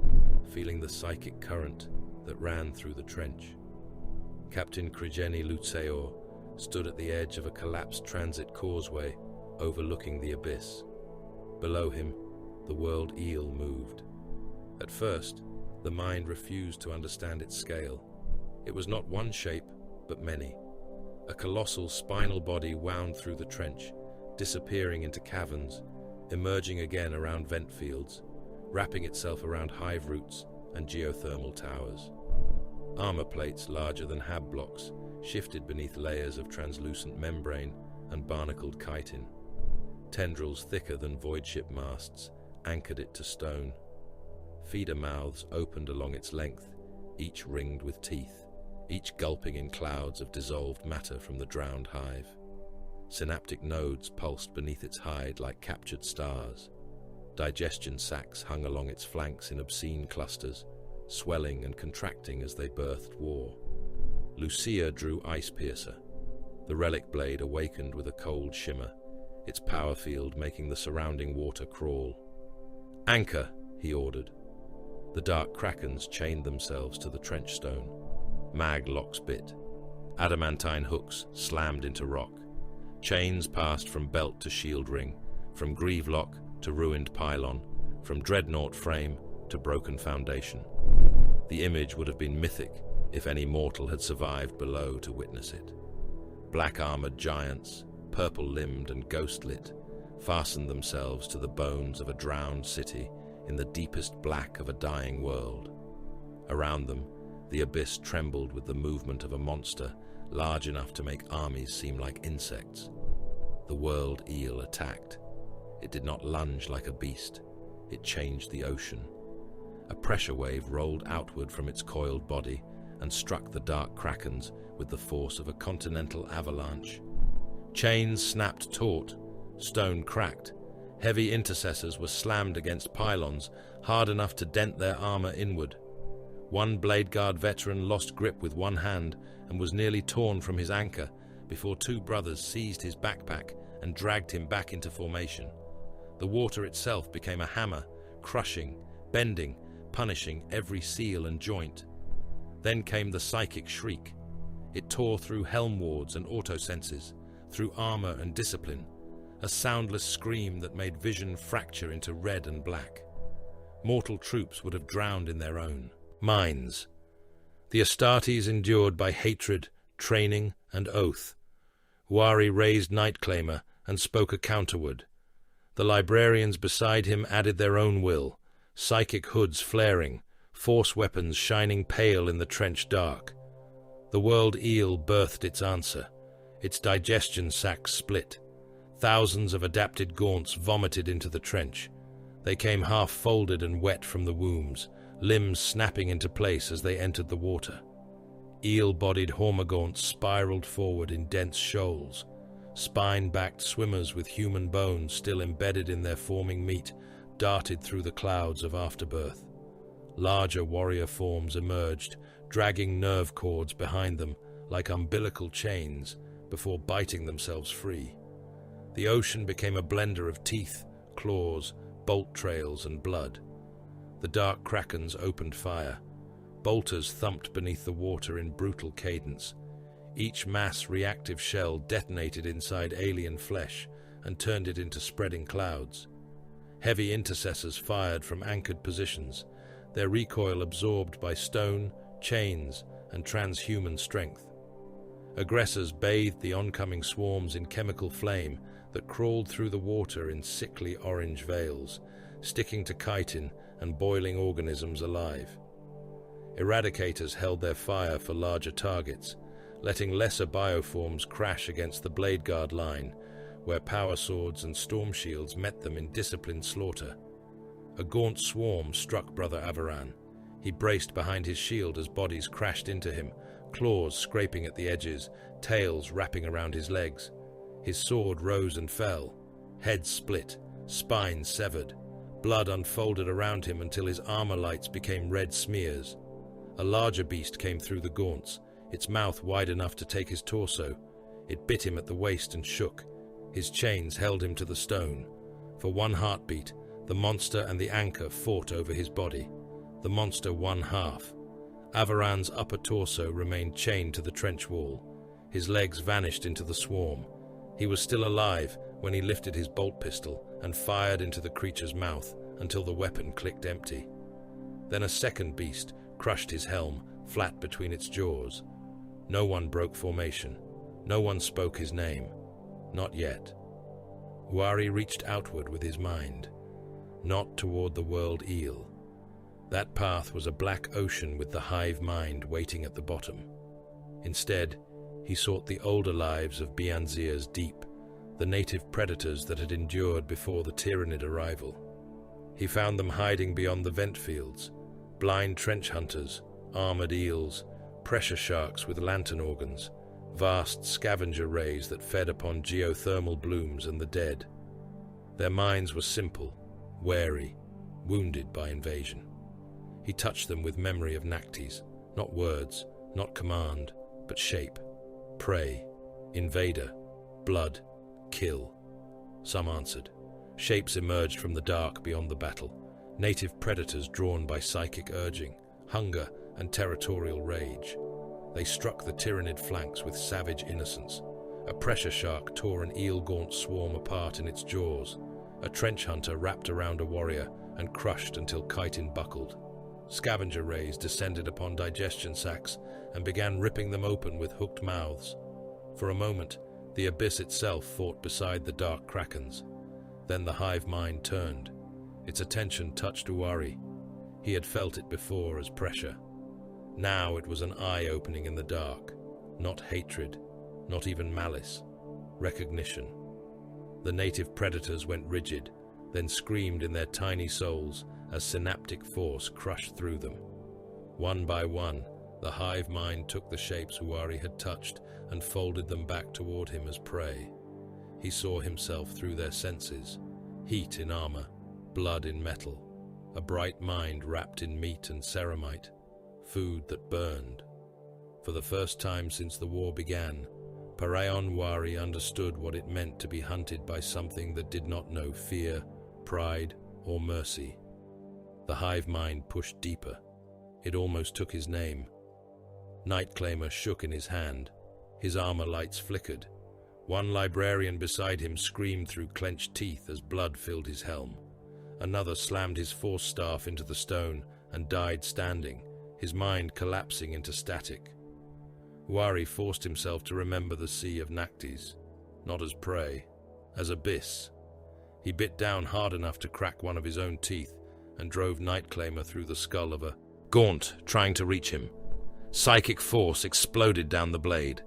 feeling the psychic current that ran through the trench. Captain Krigeni Lutseor stood at the edge of a collapsed transit causeway overlooking the abyss. Below him, the world eel moved. At first, the mind refused to understand its scale. It was not one shape, but many. A colossal spinal body wound through the trench, disappearing into caverns, emerging again around vent fields, wrapping itself around hive roots and geothermal towers. Armor plates larger than hab blocks shifted beneath layers of translucent membrane and barnacled chitin. Tendrils thicker than voidship masts anchored it to stone. Feeder mouths opened along its length, each ringed with teeth, each gulping in clouds of dissolved matter from the drowned hive. Synaptic nodes pulsed beneath its hide like captured stars. Digestion sacs hung along its flanks in obscene clusters, swelling and contracting as they birthed war. Lucia drew Ice Piercer. The relic blade awakened with a cold shimmer, its power field making the surrounding water crawl. "Anchor," he ordered. The dark Krakens chained themselves to the trench stone. Mag locks bit. Adamantine hooks slammed into rock. Chains passed from belt to shield ring, from greave lock to ruined pylon, from dreadnought frame to broken foundation. The image would have been mythic if any mortal had survived below to witness it. Black-armored giants, purple-limbed and ghost-lit, fastened themselves to the bones of a drowned city in the deepest black of a dying world. Around them, the abyss trembled with the movement of a monster large enough to make armies seem like insects. The world eel attacked. It did not lunge like a beast. It changed the ocean. A pressure wave rolled outward from its coiled body and struck the dark Krakens with the force of a continental avalanche. Chains snapped taut, stone cracked. Heavy intercessors were slammed against pylons, hard enough to dent their armor inward. One Blade Guard veteran lost grip with one hand and was nearly torn from his anchor before two brothers seized his backpack and dragged him back into formation. The water itself became a hammer, crushing, bending, punishing every seal and joint. Then came the psychic shriek. It tore through helm wards and autosenses, through armor and discipline, a soundless scream that made vision fracture into red and black. Mortal troops would have drowned in their own minds. The Astartes endured by hatred, training, and oath. Wari raised Nightclaimer and spoke a counterword. The librarians beside him added their own will, psychic hoods flaring, force weapons shining pale in the trench dark. The world eel birthed its answer. Its digestion sacs split. Thousands of adapted gaunts vomited into the trench. They came half-folded and wet from the wombs, limbs snapping into place as they entered the water. Eel-bodied hormogaunts spiraled forward in dense shoals. Spine-backed swimmers with human bones still embedded in their forming meat darted through the clouds of afterbirth. Larger warrior forms emerged, dragging nerve cords behind them like umbilical chains before biting themselves free. The ocean became a blender of teeth, claws, bolt trails, and blood. The dark Krakens opened fire. Bolters thumped beneath the water in brutal cadence. Each mass reactive shell detonated inside alien flesh and turned it into spreading clouds. Heavy intercessors fired from anchored positions, their recoil absorbed by stone, chains, and transhuman strength. Aggressors bathed the oncoming swarms in chemical flame that crawled through the water in sickly orange veils, sticking to chitin and boiling organisms alive. Eradicators held their fire for larger targets, letting lesser bioforms crash against the Blade Guard line, where power swords and storm shields met them in disciplined slaughter. A gaunt swarm struck Brother Avaran. He braced behind his shield as bodies crashed into him, claws scraping at the edges, tails wrapping around his legs. His sword rose and fell, head split, spine severed. Blood unfolded around him until his armor lights became red smears. A larger beast came through the gaunts, its mouth wide enough to take his torso. It bit him at the waist and shook. His chains held him to the stone. For one heartbeat, the monster and the anchor fought over his body. The monster won half. Avaran's upper torso remained chained to the trench wall. His legs vanished into the swarm. He was still alive when he lifted his bolt pistol and fired into the creature's mouth until the weapon clicked empty. Then a second beast crushed his helm flat between its jaws. No one broke formation. No one spoke his name. Not yet. Wari reached outward with his mind, not toward the world eel. That path was a black ocean with the hive mind waiting at the bottom. Instead, he sought the older lives of Bianzir's deep, the native predators that had endured before the Tyrannid arrival. He found them hiding beyond the vent fields, blind trench hunters, armored eels, pressure sharks with lantern organs, vast scavenger rays that fed upon geothermal blooms and the dead. Their minds were simple, wary, wounded by invasion. He touched them with memory of Nactes, not words, not command, but shape. Prey, invader, blood, kill. Some answered. Shapes emerged from the dark beyond the battle, native predators drawn by psychic urging, hunger, and territorial rage. They struck the tyrannid flanks with savage innocence. A pressure shark tore an eel-gaunt swarm apart in its jaws. A trench hunter wrapped around a warrior and crushed until chitin buckled. Scavenger rays descended upon digestion sacs and began ripping them open with hooked mouths. For a moment, the abyss itself fought beside the dark Krakens. Then the hive mind turned. Its attention touched Uwari. He had felt it before as pressure. Now it was an eye-opening in the dark. Not hatred, not even malice. Recognition. The native predators went rigid, then screamed in their tiny souls as synaptic force crushed through them. One by one, the hive mind took the shapes Uwari had touched and folded them back toward him as prey. He saw himself through their senses, heat in armor, blood in metal, a bright mind wrapped in meat and ceramite, food that burned. For the first time since the war began, Parayon Wari understood what it meant to be hunted by something that did not know fear, pride, or mercy. The hive mind pushed deeper. It almost took his name. Nightclaimer shook in his hand. His armor lights flickered. One librarian beside him screamed through clenched teeth as blood filled his helm. Another slammed his force staff into the stone and died standing, his mind collapsing into static. Wari forced himself to remember the sea of Nactes, not as prey, as abyss. He bit down hard enough to crack one of his own teeth and drove Nightclaimer through the skull of a gaunt trying to reach him. Psychic force exploded down the blade.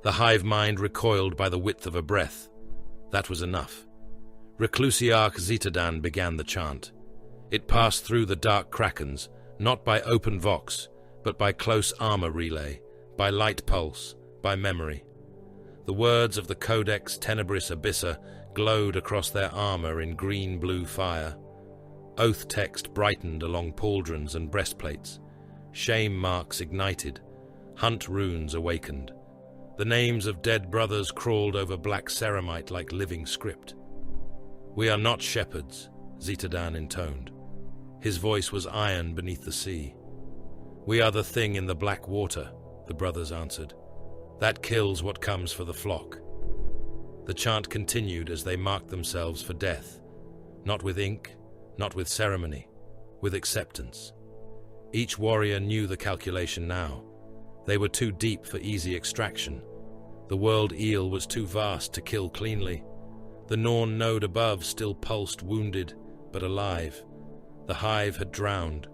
The hive mind recoiled by the width of a breath. That was enough. Reclusiarch Zetadan began the chant. It passed through the dark Krakens, not by open vox, but by close armor relay, by light pulse, by memory. The words of the Codex Tenebris Abyssa glowed across their armor in green-blue fire. Oath text brightened along pauldrons and breastplates. Shame marks ignited. Hunt runes awakened. The names of dead brothers crawled over black ceramite like living script. "We are not shepherds," Zetadan intoned. His voice was iron beneath the sea. "We are the thing in the black water," the brothers answered. "That kills what comes for the flock." The chant continued as they marked themselves for death, not with ink, not with ceremony, with acceptance. Each warrior knew the calculation now. They were too deep for easy extraction. The world eel was too vast to kill cleanly. The Norn node above still pulsed wounded, but alive. The hive had drowned.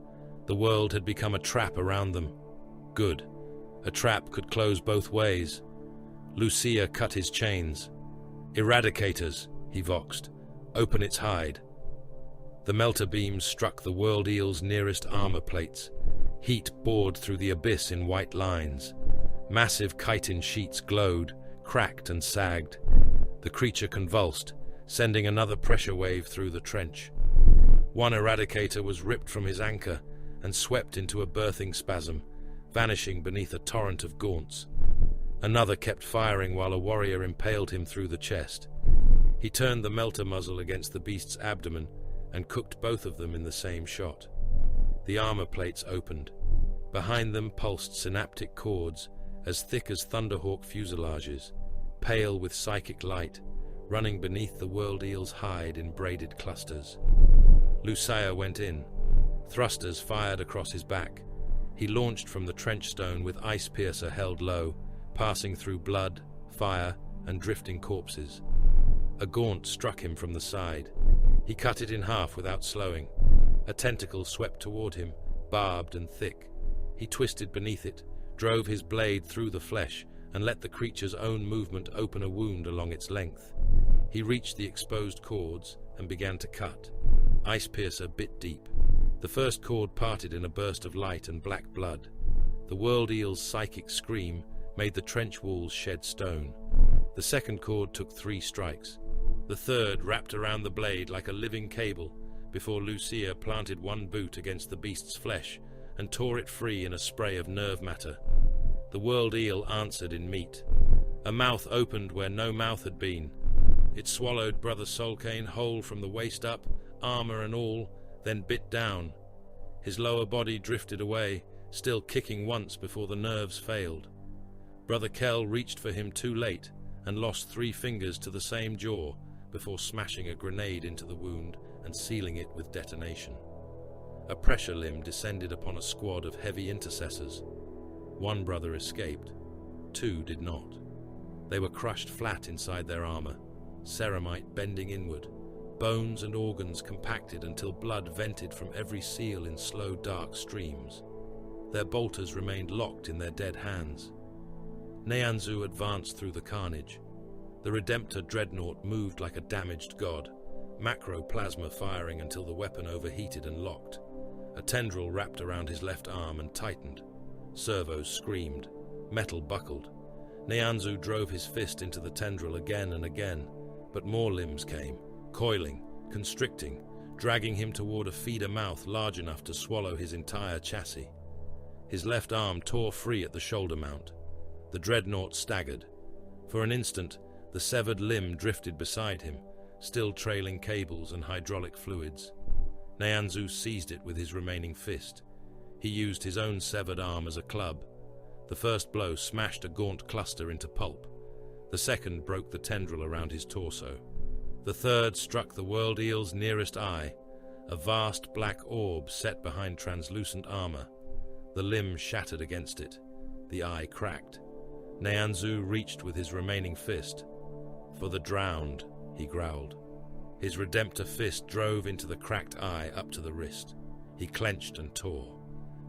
The world had become a trap around them. Good. A trap could close both ways. Lucia cut his chains. "Eradicators," he voxed. "Open its hide." The melter beams struck the world eel's nearest armor plates. Heat bored through the abyss in white lines. Massive chitin sheets glowed, cracked and sagged. The creature convulsed, sending another pressure wave through the trench. One eradicator was ripped from his anchor and swept into a birthing spasm, vanishing beneath a torrent of gaunts. Another kept firing while a warrior impaled him through the chest. He turned the melter muzzle against the beast's abdomen and cooked both of them in the same shot. The armor plates opened. Behind them pulsed synaptic cords, as thick as thunderhawk fuselages, pale with psychic light, running beneath the world eel's hide in braided clusters. Lucia went in. Thrusters fired across his back. He launched from the trench stone with ice piercer held low, passing through blood, fire, and drifting corpses. A gaunt struck him from the side. He cut it in half without slowing. A tentacle swept toward him, barbed and thick. He twisted beneath it, drove his blade through the flesh, and let the creature's own movement open a wound along its length. He reached the exposed cords and began to cut. Ice piercer bit deep. The first cord parted in a burst of light and black blood. The world eel's psychic scream made the trench walls shed stone. The second cord took 3 strikes. The third wrapped around the blade like a living cable before Lucia planted one boot against the beast's flesh and tore it free in a spray of nerve matter. The world eel answered in meat. A mouth opened where no mouth had been. It swallowed Brother Solkane whole from the waist up, armor and all, then bit down. His lower body drifted away, still kicking once before the nerves failed. Brother Kell reached for him too late and lost 3 fingers to the same jaw before smashing a grenade into the wound and sealing it with detonation. A pressure limb descended upon a squad of heavy intercessors. 1 brother escaped, 2 did not. They were crushed flat inside their armor, ceramite bending inward, bones and organs compacted until blood vented from every seal in slow dark streams. Their bolters remained locked in their dead hands. Neanzu advanced through the carnage. The Redemptor dreadnought moved like a damaged god, macroplasma firing until the weapon overheated and locked. A tendril wrapped around his left arm and tightened. Servos screamed. Metal buckled. Neanzu drove his fist into the tendril again and again, but more limbs came, coiling, constricting, dragging him toward a feeder mouth large enough to swallow his entire chassis. His left arm tore free at the shoulder mount. The dreadnought staggered. For an instant, the severed limb drifted beside him, still trailing cables and hydraulic fluids. Neanzu seized it with his remaining fist. He used his own severed arm as a club. The first blow smashed a gaunt cluster into pulp. The second broke the tendril around his torso. The third struck the world eel's nearest eye, a vast black orb set behind translucent armor. The limb shattered against it. The eye cracked. Neanzu reached with his remaining fist. "For the drowned," he growled. His Redemptor fist drove into the cracked eye up to the wrist. He clenched and tore.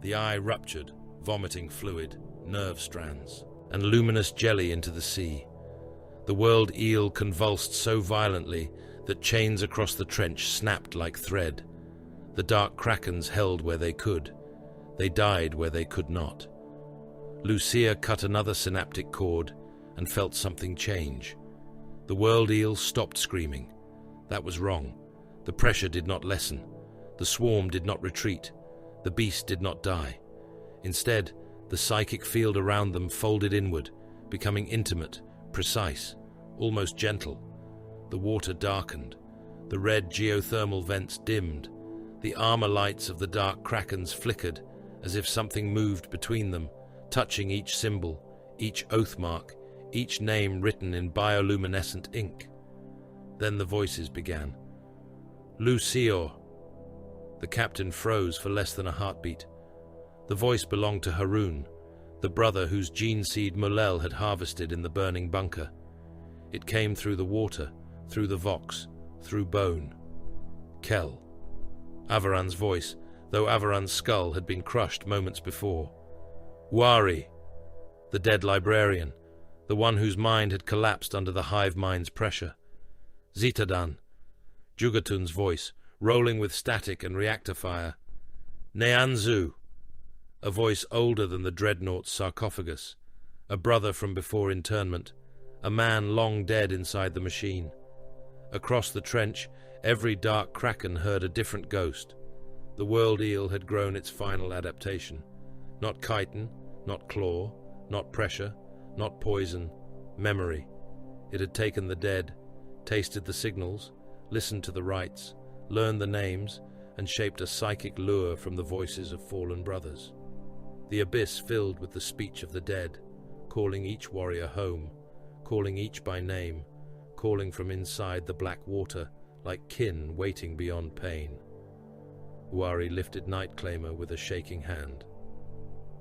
The eye ruptured, vomiting fluid, nerve strands, and luminous jelly into the sea. The world eel convulsed so violently that chains across the trench snapped like thread. The dark Krakens held where they could. They died where they could not. Lucia cut another synaptic cord and felt something change. The world eel stopped screaming. That was wrong. The pressure did not lessen. The swarm did not retreat. The beast did not die. Instead, the psychic field around them folded inward, becoming intimate, precise, almost gentle. The water darkened. The red geothermal vents dimmed. The armor lights of the dark Krakens flickered as if something moved between them, touching each symbol, each oath mark, each name written in bioluminescent ink. Then the voices began. "Lucio." The captain froze for less than a heartbeat. The voice belonged to Haroun, the brother whose gene seed Mulel had harvested in the burning bunker. It came through the water, through the vox, through bone. Kell. Avaran's voice, though Avaran's skull had been crushed moments before. Wari, the dead librarian, the one whose mind had collapsed under the hive mind's pressure. Zitadan, Jugatun's voice, rolling with static and reactor fire. Neanzu, a voice older than the dreadnought's sarcophagus, a brother from before internment, a man long dead inside the machine. Across the trench, every dark Kraken heard a different ghost. The world eel had grown its final adaptation. Not chitin, not claw, not pressure, not poison, memory. It had taken the dead, tasted the signals, listened to the rites, learned the names, and shaped a psychic lure from the voices of fallen brothers. The abyss filled with the speech of the dead, calling each warrior home, calling each by name, calling from inside the black water, like kin waiting beyond pain. Uari lifted Nightclaimer with a shaking hand.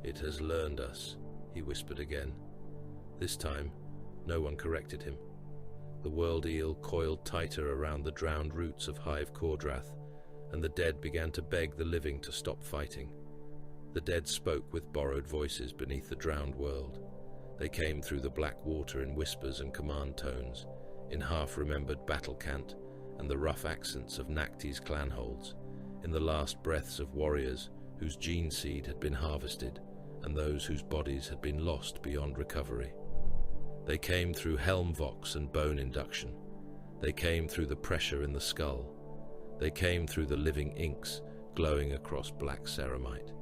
"It has learned us," he whispered again. This time, no one corrected him. The world eel coiled tighter around the drowned roots of Hive Kordrath, and the dead began to beg the living to stop fighting. The dead spoke with borrowed voices beneath the drowned world. They came through the black water in whispers and command tones, in half-remembered battle cant and the rough accents of Nakti's clanholds, in the last breaths of warriors whose gene seed had been harvested and those whose bodies had been lost beyond recovery. They came through helm vox and bone induction. They came through the pressure in the skull. They came through the living inks glowing across black ceramite,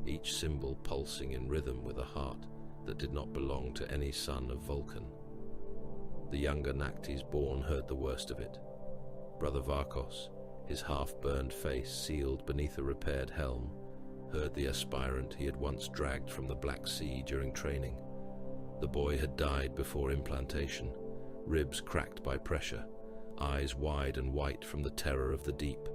each symbol pulsing in rhythm with a heart that did not belong to any son of Vulcan. The younger Nactes born heard the worst of it. Brother Varkos, his half-burned face sealed beneath a repaired helm, heard the aspirant he had once dragged from the Black Sea during training. The boy had died before implantation, ribs cracked by pressure, eyes wide and white from the terror of the deep.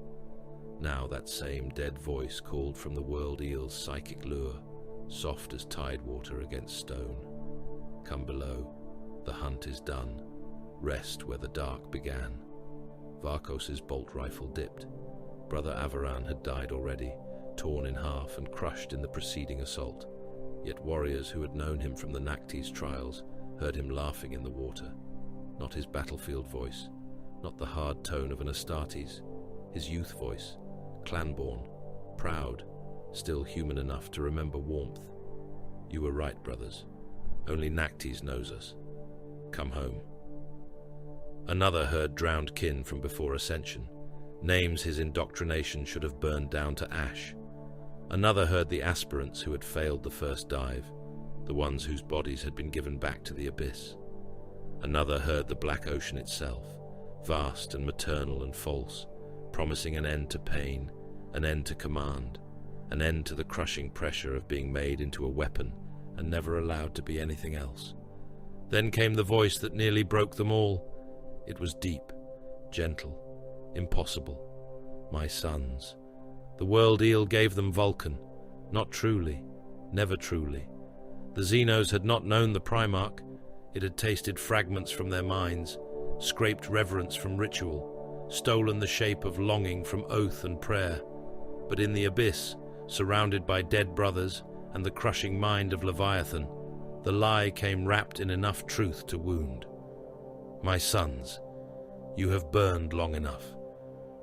Now that same dead voice called from the world eel's psychic lure, soft as tide water against stone. Come below, the hunt is done, rest where the dark began. Varkos's bolt rifle dipped. Brother Avaran had died already, torn in half and crushed in the preceding assault. Yet warriors who had known him from the Nactes trials heard him laughing in the water. Not his battlefield voice, not the hard tone of an Astartes, his youth voice, clan-born, proud, still human enough to remember warmth. You were right, brothers. Only Nactes knows us. Come home. Another heard drowned kin from before ascension, names his indoctrination should have burned down to ash. Another heard the aspirants who had failed the first dive, the ones whose bodies had been given back to the abyss. Another heard the black ocean itself, vast and maternal and false, promising an end to pain, an end to command, an end to the crushing pressure of being made into a weapon and never allowed to be anything else. Then came the voice that nearly broke them all. It was deep, gentle, impossible. My sons. The world eel gave them Vulcan. Not truly, never truly. The Xenos had not known the Primarch. It had tasted fragments from their minds, scraped reverence from ritual, stolen the shape of longing from oath and prayer. But in the abyss, surrounded by dead brothers and the crushing mind of Leviathan, the lie came wrapped in enough truth to wound. My sons, you have burned long enough.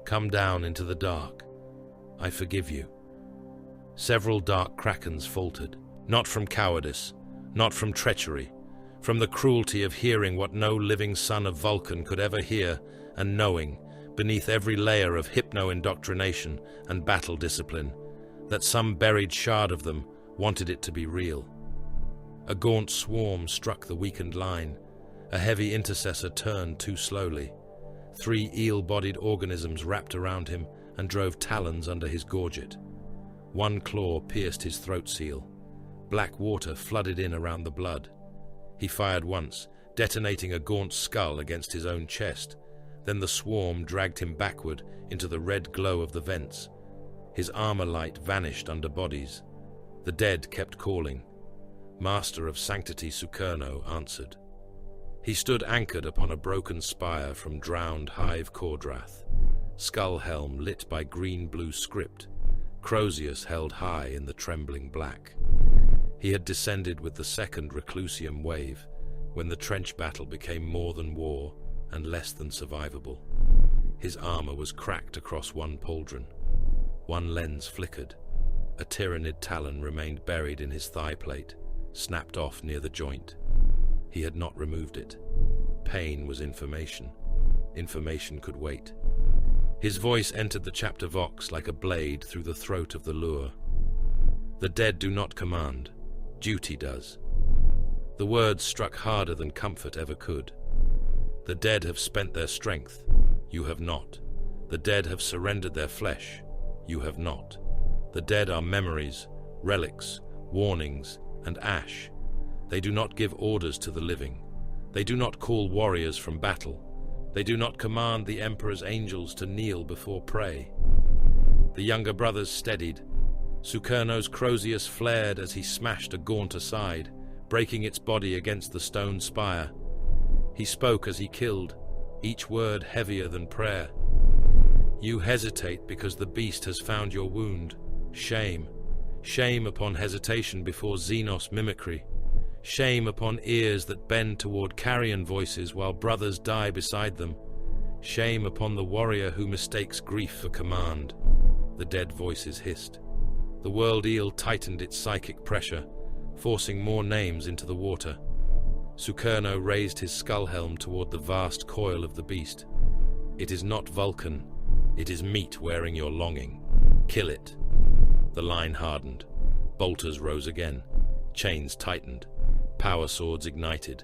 Come down into the dark. I forgive you. Several dark Krakens faltered, not from cowardice, not from treachery, from the cruelty of hearing what no living son of Vulcan could ever hear, and knowing, beneath every layer of hypno-indoctrination and battle discipline, that some buried shard of them wanted it to be real. A gaunt swarm struck the weakened line. A heavy intercessor turned too slowly. 3 eel-bodied organisms wrapped around him and drove talons under his gorget. 1 claw pierced his throat seal. Black water flooded in around the blood. He fired once, detonating a gaunt skull against his own chest. Then the swarm dragged him backward into the red glow of the vents. His armor light vanished under bodies. The dead kept calling. Master of Sanctity Sukerno answered. He stood anchored upon a broken spire from drowned Hive Kordrath, skull helm lit by green-blue script, Crozius held high in the trembling black. He had descended with the second Reclusium wave, when the trench battle became more than war and less than survivable. His armor was cracked across 1 pauldron. 1 lens flickered. A tyrannid talon remained buried in his thigh plate, snapped off near the joint. He had not removed it. Pain was information. Information could wait. His voice entered the chapter vox like a blade through the throat of the lure. The dead do not command. Duty does. The words struck harder than comfort ever could. The dead have spent their strength. You have not. The dead have surrendered their flesh. You have not. The dead are memories, relics, warnings, and ash. They do not give orders to the living. They do not call warriors from battle. They do not command the Emperor's angels to kneel before prey. The younger brothers steadied. Sukerno's Crozius flared as he smashed a gaunt aside, breaking its body against the stone spire. He spoke as he killed, each word heavier than prayer. You hesitate because the beast has found your wound. Shame. Shame upon hesitation before Xenos mimicry. Shame upon ears that bend toward carrion voices while brothers die beside them. Shame upon the warrior who mistakes grief for command. The dead voices hissed. The world eel tightened its psychic pressure. forcing more names into the water. Sukerno raised his skull helm toward the vast coil of the beast. It is not Vulcan. It is meat wearing your longing. Kill it. The line hardened. Bolters rose again. Chains tightened. Power swords ignited.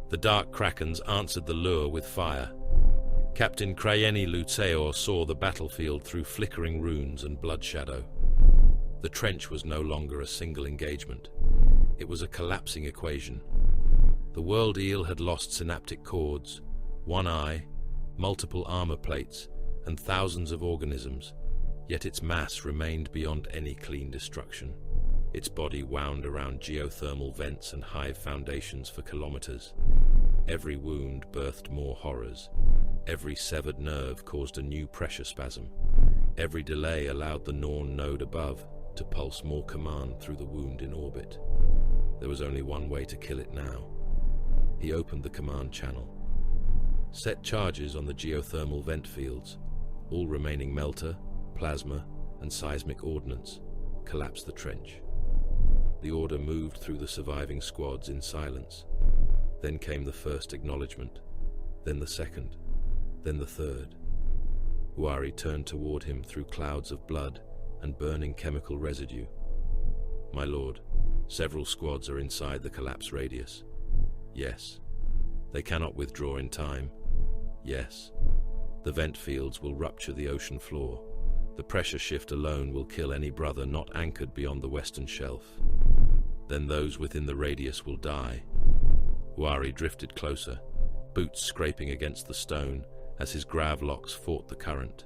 The dark Krakens answered the lure with fire. Captain Krayeni Lutseor saw the battlefield through flickering runes and blood shadow. The trench was no longer a single engagement. It was a collapsing equation. The world eel had lost synaptic cords, one eye, multiple armor plates, and thousands of organisms, yet its mass remained beyond any clean destruction. Its body wound around geothermal vents and hive foundations for kilometers. Every wound birthed more horrors. Every severed nerve caused a new pressure spasm. Every delay allowed the Norn node above to pulse more command through the wound in orbit. There was only one way to kill it now. He opened the command channel. Set charges on the geothermal vent fields. All remaining melter, plasma, and seismic ordnance. Collapse the trench. The order moved through the surviving squads in silence. Then came the first acknowledgement, then the second, then the third. Uari turned toward him through clouds of blood and burning chemical residue. My lord, several squads are inside the collapse radius. Yes. They cannot withdraw in time. Yes. The vent fields will rupture the ocean floor. The pressure shift alone will kill any brother not anchored beyond the western shelf. Then those within the radius will die. Uari drifted closer, boots scraping against the stone as his gravlocks fought the current.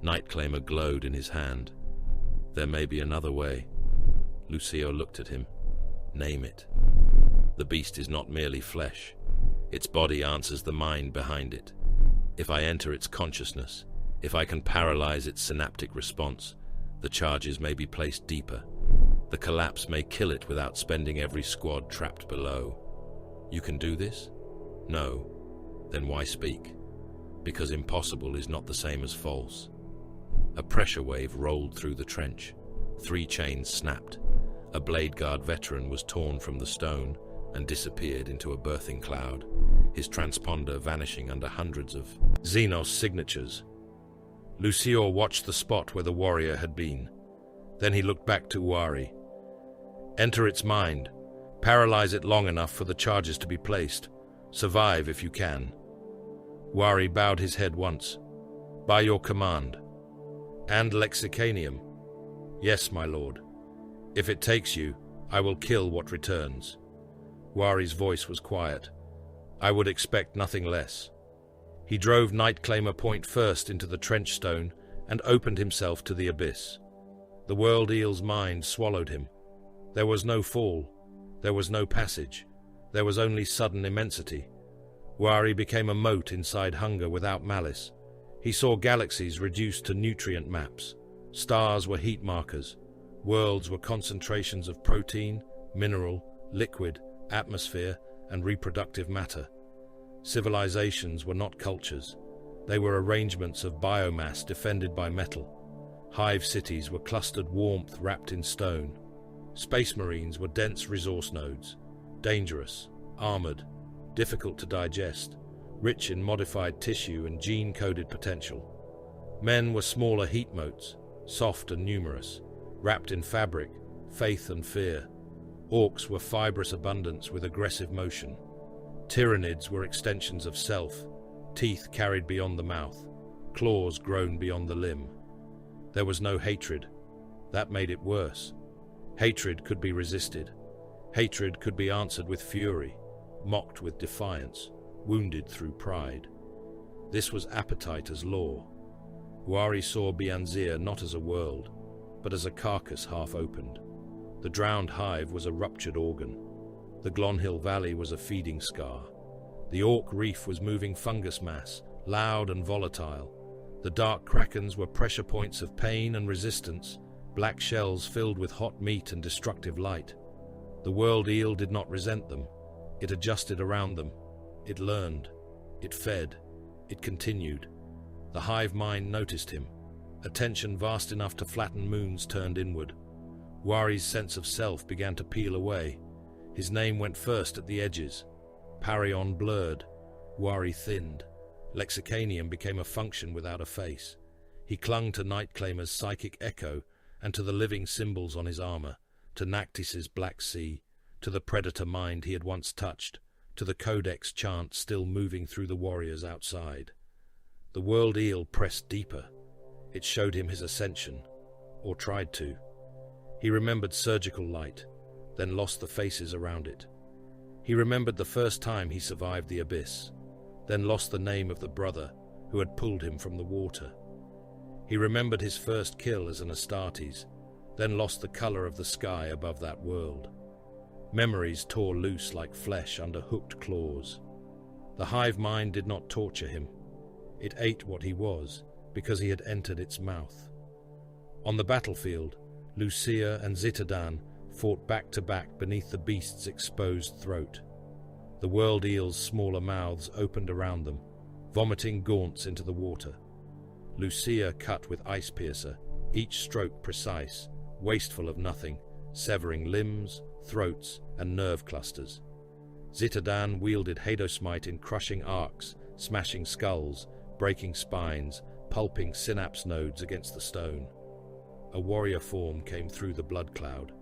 Nightclaimer glowed in his hand. There may be another way. Lucio looked at him. Name it. The beast is not merely flesh. Its body answers the mind behind it. If I enter its consciousness, if I can paralyze its synaptic response, the charges may be placed deeper. The collapse may kill it without spending every squad trapped below. You can do this? No. Then why speak? Because impossible is not the same as false. A pressure wave rolled through the trench. 3 chains snapped. A Blade Guard veteran was torn from the stone and disappeared into a birthing cloud, his transponder vanishing under hundreds of Xenos signatures. Lucio watched the spot where the warrior had been. Then he looked back to Uari. Enter its mind. Paralyze it long enough for the charges to be placed. Survive if you can. Uari bowed his head once. By your command. And Lexicanium. Yes, my lord. If it takes you, I will kill what returns. Uari's voice was quiet. I would expect nothing less. He drove Nightclaimer Point first into the trench stone and opened himself to the abyss. The world eel's mind swallowed him. There was no fall. There was no passage. There was only sudden immensity. Uari became a mote inside hunger without malice. He saw galaxies reduced to nutrient maps. Stars were heat markers. Worlds were concentrations of protein, mineral, liquid, atmosphere, and reproductive matter. Civilizations were not cultures. They were arrangements of biomass defended by metal. Hive cities were clustered warmth wrapped in stone. Space Marines were dense resource nodes, dangerous, armored, difficult to digest, rich in modified tissue and gene-coded potential. Men were smaller heat motes, soft and numerous, wrapped in fabric, faith and fear. Orcs were fibrous abundance with aggressive motion. Tyranids were extensions of self, teeth carried beyond the mouth, claws grown beyond the limb. There was no hatred. That made it worse. Hatred could be resisted. Hatred could be answered with fury, mocked with defiance, wounded through pride. This was appetite as law. Uari saw Bianzir not as a world, but as a carcass half opened. The drowned hive was a ruptured organ. The Glonhill Valley was a feeding scar. The Orc Reef was moving fungus mass, loud and volatile. The dark Krakens were pressure points of pain and resistance, black shells filled with hot meat and destructive light. The world eel did not resent them. It adjusted around them. It learned. It fed. It continued. The hive mind noticed him. Attention vast enough to flatten moons turned inward. Uari's sense of self began to peel away. His name went first at the edges. Parion blurred, Wari thinned. Lexicanium became a function without a face. He clung to Nightclaimer's psychic echo and to the living symbols on his armor, to Nactis's Black Sea, to the predator mind he had once touched, to the Codex chant still moving through the warriors outside. The world eel pressed deeper. It showed him his ascension, or tried to. He remembered surgical light, then lost the faces around it. He remembered the first time he survived the abyss, then lost the name of the brother who had pulled him from the water. He remembered his first kill as an Astartes, then lost the color of the sky above that world. Memories tore loose like flesh under hooked claws. The hive mind did not torture him. It ate what he was, because he had entered its mouth. On the battlefield, Lucia and Zitadan fought back to back beneath the beast's exposed throat. The world eel's smaller mouths opened around them, vomiting gaunts into the water. Lucia cut with Ice Piercer, each stroke precise, wasteful of nothing, severing limbs, throats, and nerve clusters. Zitadan wielded Hadosmite in crushing arcs, smashing skulls, breaking spines, pulping synapse nodes against the stone. A warrior form came through the blood cloud.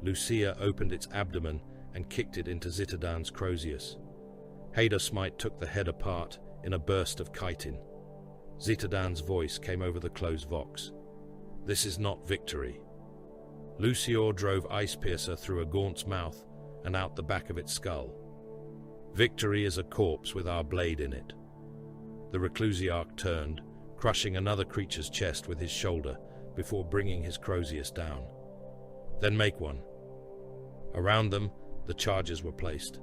Lucia opened its abdomen and kicked it into Zitadan's Crozius. Hadosmite took the head apart in a burst of chitin. Zitadan's voice came over the closed vox. "This is not victory." Lucior drove Ice Piercer through a gaunt's mouth and out the back of its skull. "Victory is a corpse with our blade in it." The Reclusiarch turned, crushing another creature's chest with his shoulder before bringing his Crozius down. "Then make one." Around them, the charges were placed.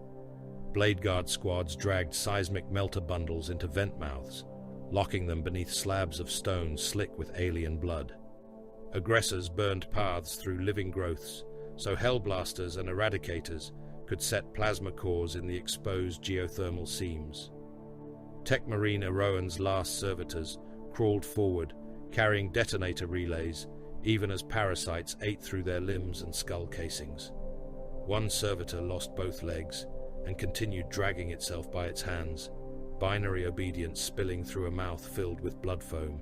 Blade Guard squads dragged seismic melter bundles into vent mouths, locking them beneath slabs of stone slick with alien blood. Aggressors burned paths through living growths, so Hellblasters and Eradicators could set plasma cores in the exposed geothermal seams. Techmarine Eroan's last servitors crawled forward, carrying detonator relays, even as parasites ate through their limbs and skull casings. One servitor lost both legs and continued dragging itself by its hands, binary obedience spilling through a mouth filled with blood foam.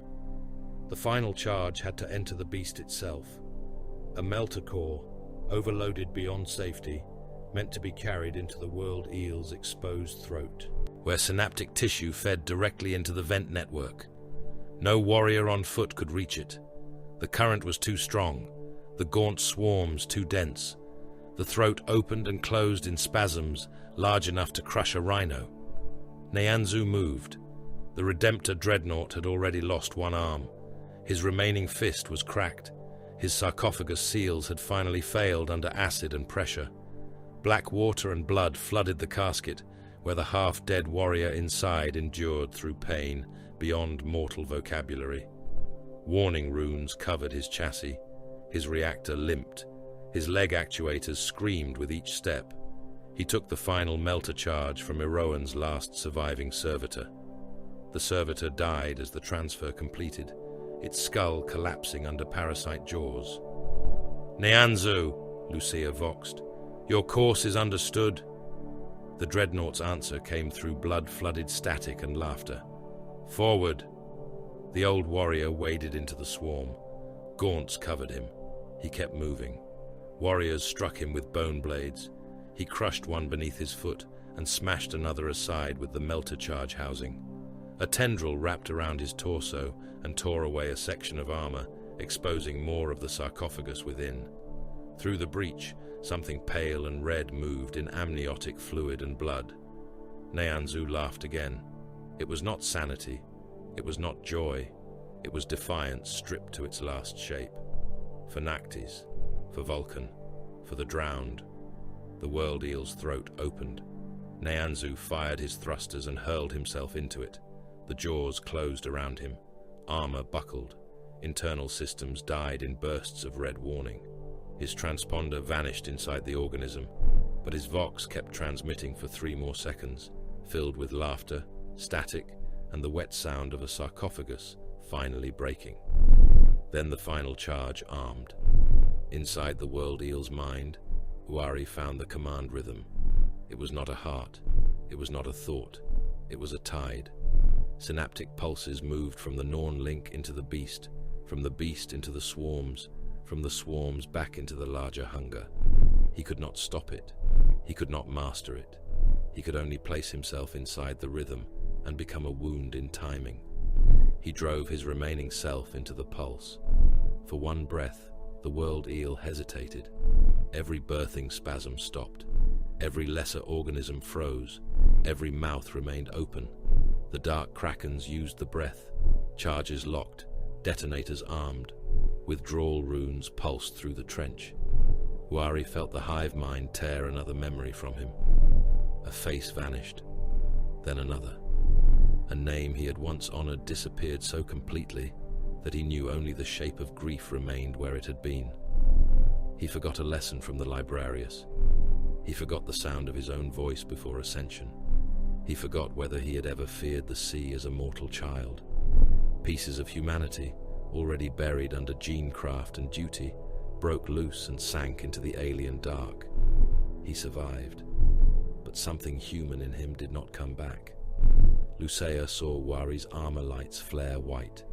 The final charge had to enter the beast itself. A melter core, overloaded beyond safety, meant to be carried into the world eel's exposed throat, where synaptic tissue fed directly into the vent network. No warrior on foot could reach it. The current was too strong, the gaunt swarms too dense. The throat opened and closed in spasms large enough to crush a rhino. Neanzu moved. The Redemptor dreadnought had already lost one arm. His remaining fist was cracked. His sarcophagus seals had finally failed under acid and pressure. Black water and blood flooded the casket, where the half-dead warrior inside endured through pain beyond mortal vocabulary. Warning runes covered his chassis. His reactor limped. His leg actuators screamed with each step. He took the final melter charge from Eroan's last surviving servitor. The servitor died as the transfer completed, its skull collapsing under parasite jaws. "Neanzu," Lucia voxed. "Your course is understood." The dreadnought's answer came through blood-flooded static and laughter. "Forward." The old warrior waded into the swarm. Gaunts covered him. He kept moving. Warriors struck him with bone blades. He crushed one beneath his foot and smashed another aside with the melter charge housing. A tendril wrapped around his torso and tore away a section of armor, exposing more of the sarcophagus within. Through the breach, something pale and red moved in amniotic fluid and blood. Neanzu laughed again. It was not sanity. It was not joy. It was defiance stripped to its last shape. For Nactis, for Vulcan, for the drowned. The world eel's throat opened. Neanzu fired his thrusters and hurled himself into it. The jaws closed around him. Armor buckled. Internal systems died in bursts of red warning. His transponder vanished inside the organism, but his vox kept transmitting for 3 more seconds, filled with laughter, static, and the wet sound of a sarcophagus finally breaking. Then the final charge armed. Inside the world eel's mind, Uari found the command rhythm. It was not a heart. It was not a thought. It was a tide. Synaptic pulses moved from the Norn link into the beast, from the beast into the swarms, from the swarms back into the larger hunger. He could not stop it. He could not master it. He could only place himself inside the rhythm and become a wound in timing. He drove his remaining self into the pulse. For one breath, the world eel hesitated. Every birthing spasm stopped. Every lesser organism froze. Every mouth remained open. The dark Krakens used the breath. Charges locked. Detonators armed. Withdrawal runes pulsed through the trench. Uari felt the hive mind tear another memory from him. A face vanished. Then another. A name he had once honored disappeared so completely that he knew only the shape of grief remained where it had been. He forgot a lesson from the librarius. He forgot the sound of his own voice before ascension. He forgot whether he had ever feared the sea as a mortal child. Pieces of humanity, already buried under genecraft and duty, broke loose and sank into the alien dark. He survived, but something human in him did not come back. Lucia saw Uari's armor lights flare white.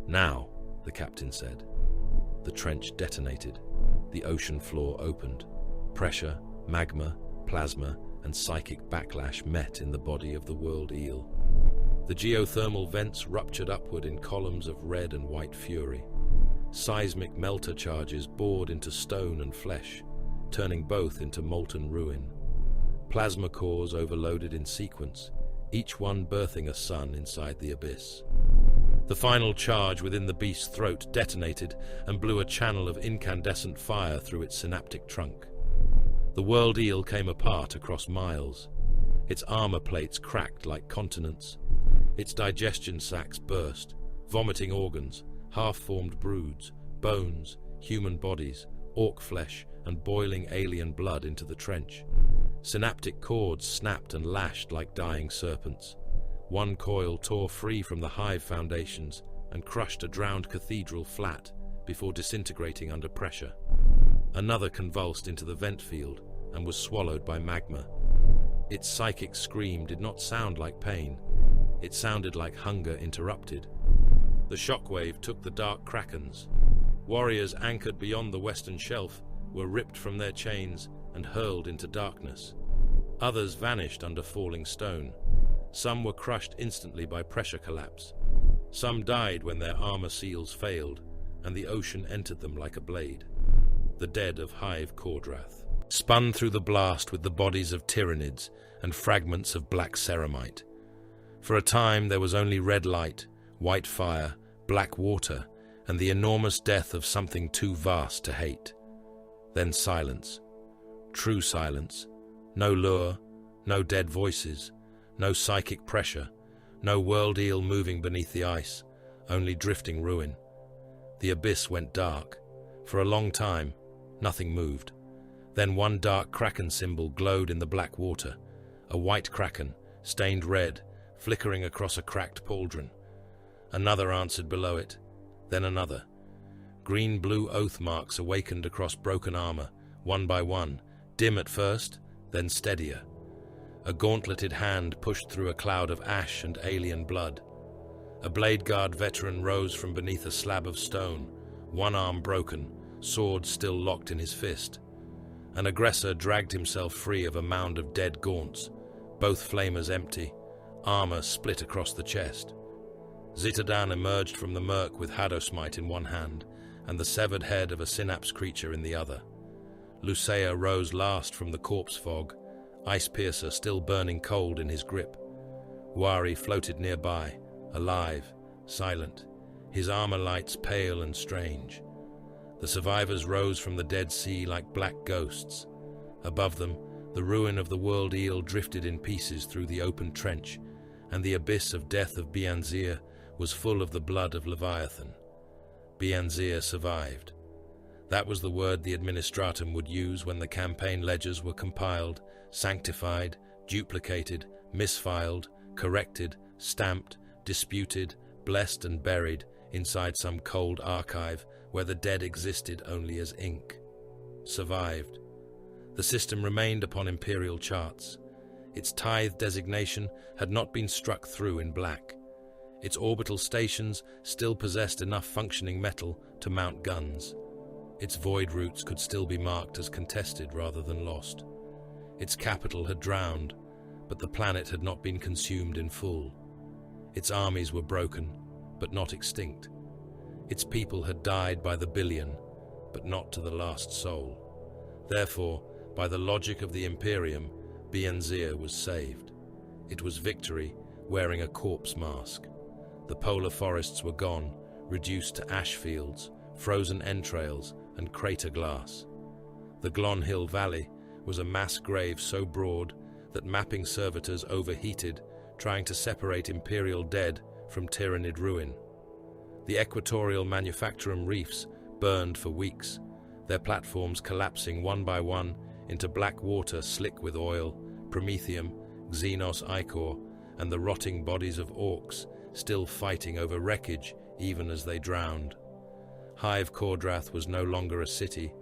"Now," the captain said. The trench detonated. The ocean floor opened. Pressure, magma, plasma, and psychic backlash met in the body of the world eel. The geothermal vents ruptured upward in columns of red and white fury. Seismic melter charges bored into stone and flesh, turning both into molten ruin. Plasma cores overloaded in sequence, each one birthing a sun inside the abyss. The final charge within the beast's throat detonated and blew a channel of incandescent fire through its synaptic trunk. The world eel came apart across miles. Its armor plates cracked like continents. Its digestion sacs burst, vomiting organs, half-formed broods, bones, human bodies, orc flesh, and boiling alien blood into the trench. Synaptic cords snapped and lashed like dying serpents. One coil tore free from the hive foundations and crushed a drowned cathedral flat before disintegrating under pressure. Another convulsed into the vent field and was swallowed by magma. Its psychic scream did not sound like pain. It sounded like hunger interrupted. The shockwave took the dark Krakens. Warriors anchored beyond the western shelf were ripped from their chains and hurled into darkness. Others vanished under falling stone. Some were crushed instantly by pressure collapse. Some died when their armor seals failed, and the ocean entered them like a blade. The dead of Hive Kordrath spun through the blast with the bodies of Tyranids and fragments of black ceramite. For a time there was only red light, white fire, black water, and the enormous death of something too vast to hate. Then silence. True silence. No lure, no dead voices, no psychic pressure, no world eel moving beneath the ice, only drifting ruin. The abyss went dark. For a long time, nothing moved. Then one dark Kraken symbol glowed in the black water, a white Kraken, stained red, flickering across a cracked pauldron. Another answered below it, then another. Green-blue oath marks awakened across broken armor, one by one, dim at first, then steadier. A gauntleted hand pushed through a cloud of ash and alien blood. A Blade Guard veteran rose from beneath a slab of stone, one arm broken, sword still locked in his fist. An aggressor dragged himself free of a mound of dead gaunts, both flamers empty, armor split across the chest. Zitadan emerged from the murk with Hadosmite in one hand and the severed head of a synapse creature in the other. Lucia rose last from the corpse fog, Ice Piercer still burning cold in his grip. Uari floated nearby, alive, silent, his armor lights pale and strange. The survivors rose from the dead sea like black ghosts. Above them, the ruin of the world eel drifted in pieces through the open trench, and the abyss of death of Bianzir was full of the blood of Leviathan. Bianzir survived. That was the word the Administratum would use when the campaign ledgers were compiled, sanctified, duplicated, misfiled, corrected, stamped, disputed, blessed and buried inside some cold archive where the dead existed only as ink. Survived. The system remained upon Imperial charts. Its tithe designation had not been struck through in black. Its orbital stations still possessed enough functioning metal to mount guns. Its void routes could still be marked as contested rather than lost. Its capital had drowned, but the planet had not been consumed in full. Its armies were broken, but not extinct. Its people had died by the billion, but not to the last soul. Therefore, by the logic of the Imperium, Bianzir was saved. It was victory wearing a corpse mask. The polar forests were gone, reduced to ash fields, frozen entrails, and crater glass. The Glon Hill Valley was a mass grave so broad that mapping servitors overheated, trying to separate Imperial dead from Tyranid ruin. The equatorial manufacturum reefs burned for weeks, their platforms collapsing one by one into black water slick with oil, promethium, xenos ichor, and the rotting bodies of orcs still fighting over wreckage even as they drowned. Hive Kordrath was no longer a city,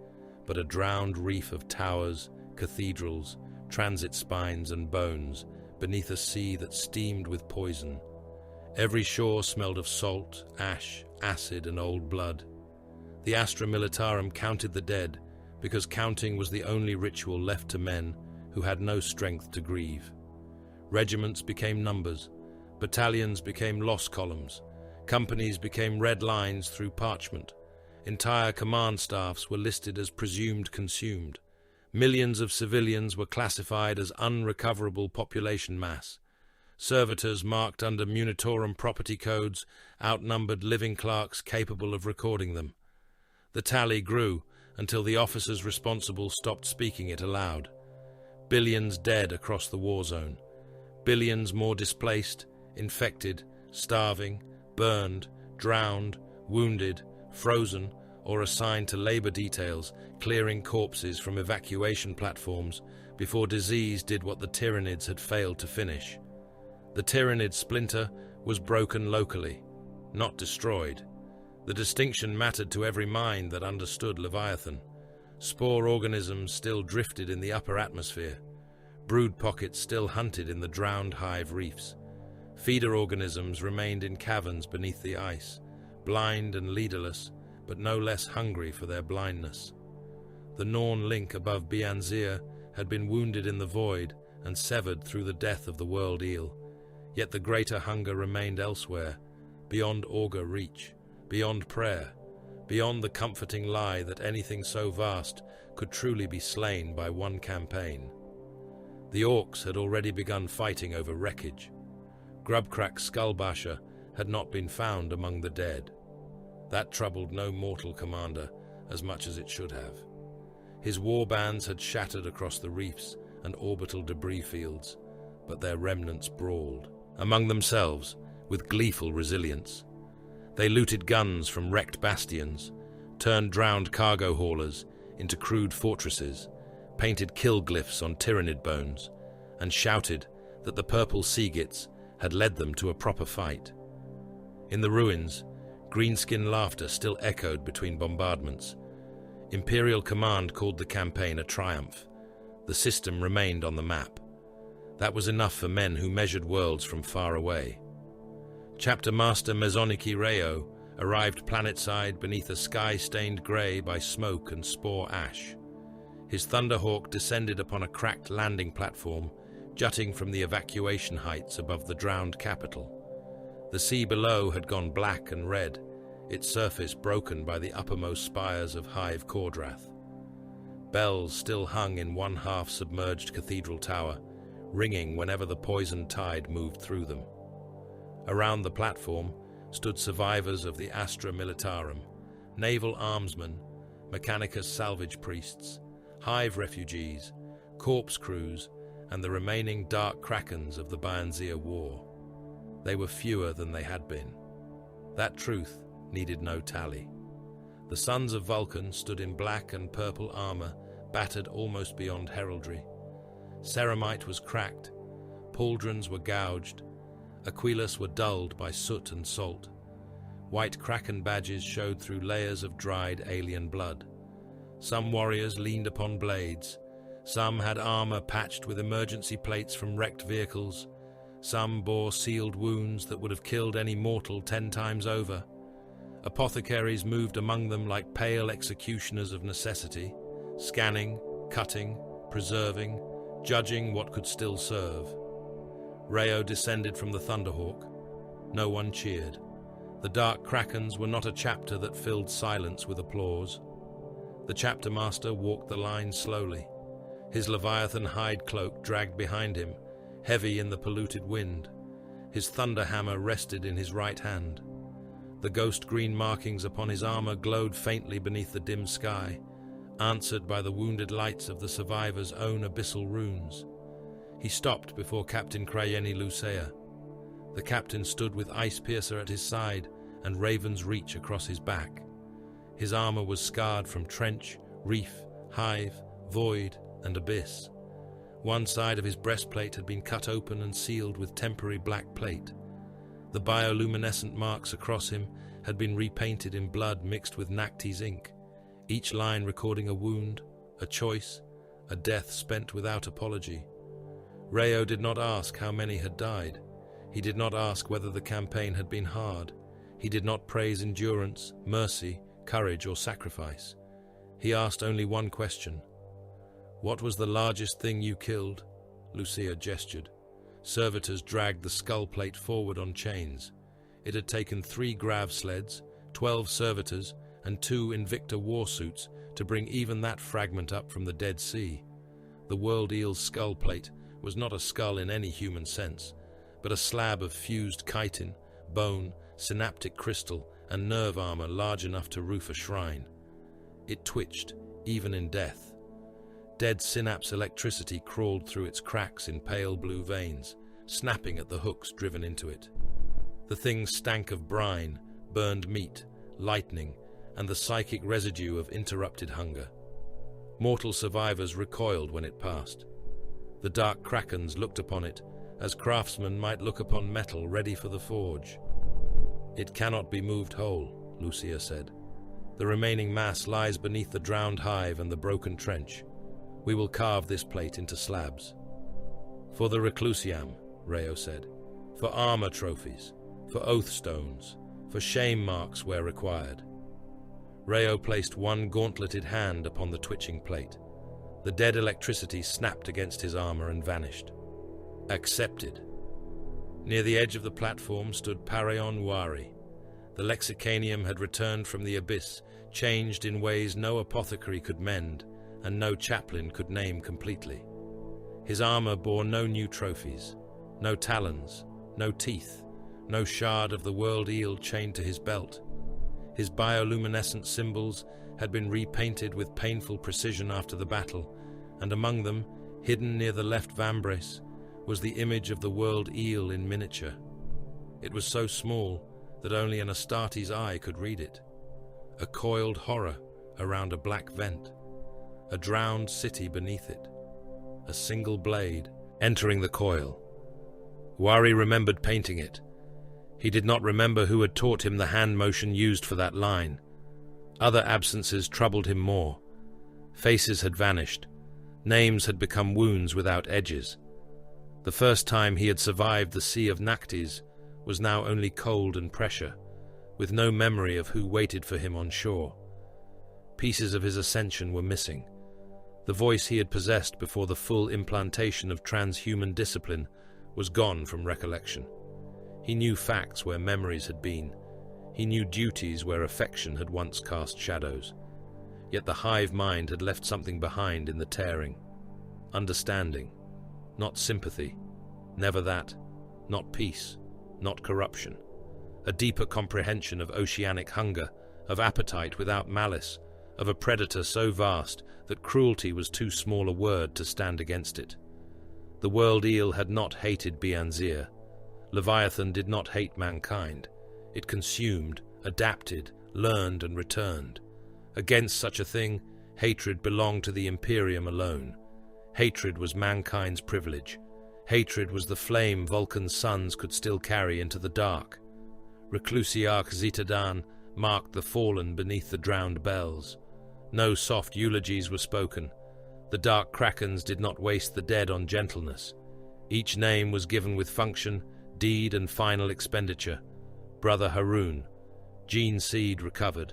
but a drowned reef of towers, cathedrals, transit spines and bones beneath a sea that steamed with poison. Every shore smelled of salt, ash, acid, and old blood. The Astra Militarum counted the dead because counting was the only ritual left to men who had no strength to grieve. Regiments became numbers, battalions became loss columns, companies became red lines through parchment. Entire command staffs were listed as presumed consumed. Millions of civilians were classified as unrecoverable population mass. Servitors marked under Munitorum property codes outnumbered living clerks capable of recording them. The tally grew until the officers responsible stopped speaking it aloud. Billions dead across the war zone. Billions more displaced, infected, starving, burned, drowned, wounded, frozen, or assigned to labor details, clearing corpses from evacuation platforms before disease did what the Tyranids had failed to finish. The Tyranid splinter was broken locally, not destroyed. The distinction mattered to every mind that understood Leviathan. Spore organisms still drifted in the upper atmosphere. Brood pockets still hunted in the drowned hive reefs. Feeder organisms remained in caverns beneath the ice, blind and leaderless, but no less hungry for their blindness. The Norn link above Bianzir had been wounded in the void and severed through the death of the world eel. Yet the greater hunger remained elsewhere, beyond augur reach, beyond prayer, beyond the comforting lie that anything so vast could truly be slain by one campaign. The orcs had already begun fighting over wreckage. Grubcrack's Skullbasher had not been found among the dead. That troubled no mortal commander as much as it should have. His war bands had shattered across the reefs and orbital debris fields, but their remnants brawled among themselves with gleeful resilience. They looted guns from wrecked bastions, turned drowned cargo haulers into crude fortresses, painted kill glyphs on Tyranid bones, and shouted that the purple Seagits had led them to a proper fight. In the ruins, greenskin laughter still echoed between bombardments. Imperial command called the campaign a triumph. The system remained on the map. That was enough for men who measured worlds from far away. Chapter Master Mezoniki Reo arrived planetside beneath a sky-stained grey by smoke and spore ash. His Thunderhawk descended upon a cracked landing platform jutting from the evacuation heights above the drowned capital. The sea below had gone black and red, its surface broken by the uppermost spires of Hive Kordrath. Bells still hung in one half-submerged cathedral tower, ringing whenever the poisoned tide moved through them. Around the platform stood survivors of the Astra Militarum, naval armsmen, Mechanicus salvage priests, Hive refugees, corpse crews, and the remaining dark Krakens of the Bianzir War. They were fewer than they had been. That truth needed no tally. The sons of Vulcan stood in black and purple armor, battered almost beyond heraldry. Ceramite was cracked, pauldrons were gouged, aquilus were dulled by soot and salt. White Kraken badges showed through layers of dried alien blood. Some warriors leaned upon blades, Some had armor patched with emergency plates from wrecked vehicles. Some bore sealed wounds that would have killed any mortal 10 times over. Apothecaries moved among them like pale executioners of necessity, scanning, cutting, preserving, judging what could still serve. Reo descended from the Thunderhawk. No one cheered. The dark Krakens were not a chapter that filled silence with applause. The chapter master walked the line slowly. His Leviathan hide cloak dragged behind him, heavy in the polluted wind. His thunder hammer rested in his right hand. The ghost-green markings upon his armor glowed faintly beneath the dim sky, answered by the wounded lights of the survivor's own abyssal runes. He stopped before Captain Crayeni Lucea. The captain stood with Ice Piercer at his side and Raven's Reach across his back. His armor was scarred from trench, reef, hive, void, and abyss. One side of his breastplate had been cut open and sealed with temporary black plate. The bioluminescent marks across him had been repainted in blood mixed with Nakti's ink, each line recording a wound, a choice, a death spent without apology. Reo did not ask how many had died. He did not ask whether the campaign had been hard. He did not praise endurance, mercy, courage, or sacrifice. He asked only one question. "What was the largest thing you killed?" Lucia gestured. Servitors dragged the skull plate forward on chains. It had taken 3 grav sleds, 12 servitors, and 2 Invicta warsuits to bring even that fragment up from the Dead Sea. The world eel's skull plate was not a skull in any human sense, but a slab of fused chitin, bone, synaptic crystal, and nerve armor large enough to roof a shrine. It twitched, even in death. Dead synapse electricity crawled through its cracks in pale blue veins, snapping at the hooks driven into it. The thing stank of brine, burned meat, lightning, and the psychic residue of interrupted hunger. Mortal survivors recoiled when it passed. The dark Krakens looked upon it as craftsmen might look upon metal ready for the forge. "It cannot be moved whole," Lucia said. "The remaining mass lies beneath the drowned hive and the broken trench. We will carve this plate into slabs." "For the Reclusiam," Reo said. "For armor trophies, for oath stones, for shame marks where required." Reo placed one gauntleted hand upon the twitching plate. The dead electricity snapped against his armor and vanished. "Accepted." Near the edge of the platform stood Parion Wari. The Lexicanium had returned from the abyss, changed in ways no apothecary could mend, and no chaplain could name completely. His armor bore no new trophies, no talons, no teeth, no shard of the world eel chained to his belt. His bioluminescent symbols had been repainted with painful precision after the battle, and among them, hidden near the left vambrace, was the image of the world eel in miniature. It was so small that only an Astarte's eye could read it. A coiled horror around a black vent, a drowned city beneath it, a single blade entering the coil. Wari remembered painting it. He did not remember who had taught him the hand motion used for that line. Other absences troubled him more. Faces had vanished. Names had become wounds without edges. The first time he had survived the Sea of Naktis was now only cold and pressure, with no memory of who waited for him on shore. Pieces of his ascension were missing. The voice he had possessed before the full implantation of transhuman discipline was gone from recollection. He knew facts where memories had been. He knew duties where affection had once cast shadows. Yet the hive mind had left something behind in the tearing. Understanding, not sympathy, never that, not peace, not corruption. A deeper comprehension of oceanic hunger, of appetite without malice, of a predator so vast that cruelty was too small a word to stand against it. The world eel had not hated Bianzir. Leviathan did not hate mankind. It consumed, adapted, learned, and returned. Against such a thing, hatred belonged to the Imperium alone. Hatred was mankind's privilege. Hatred was the flame Vulcan's sons could still carry into the dark. Reclusiarch Zetadan marked the fallen beneath the drowned bells. No soft eulogies were spoken. The dark Krakens did not waste the dead on gentleness. Each name was given with function, deed, and final expenditure. Brother Haroon, Gene Seed recovered.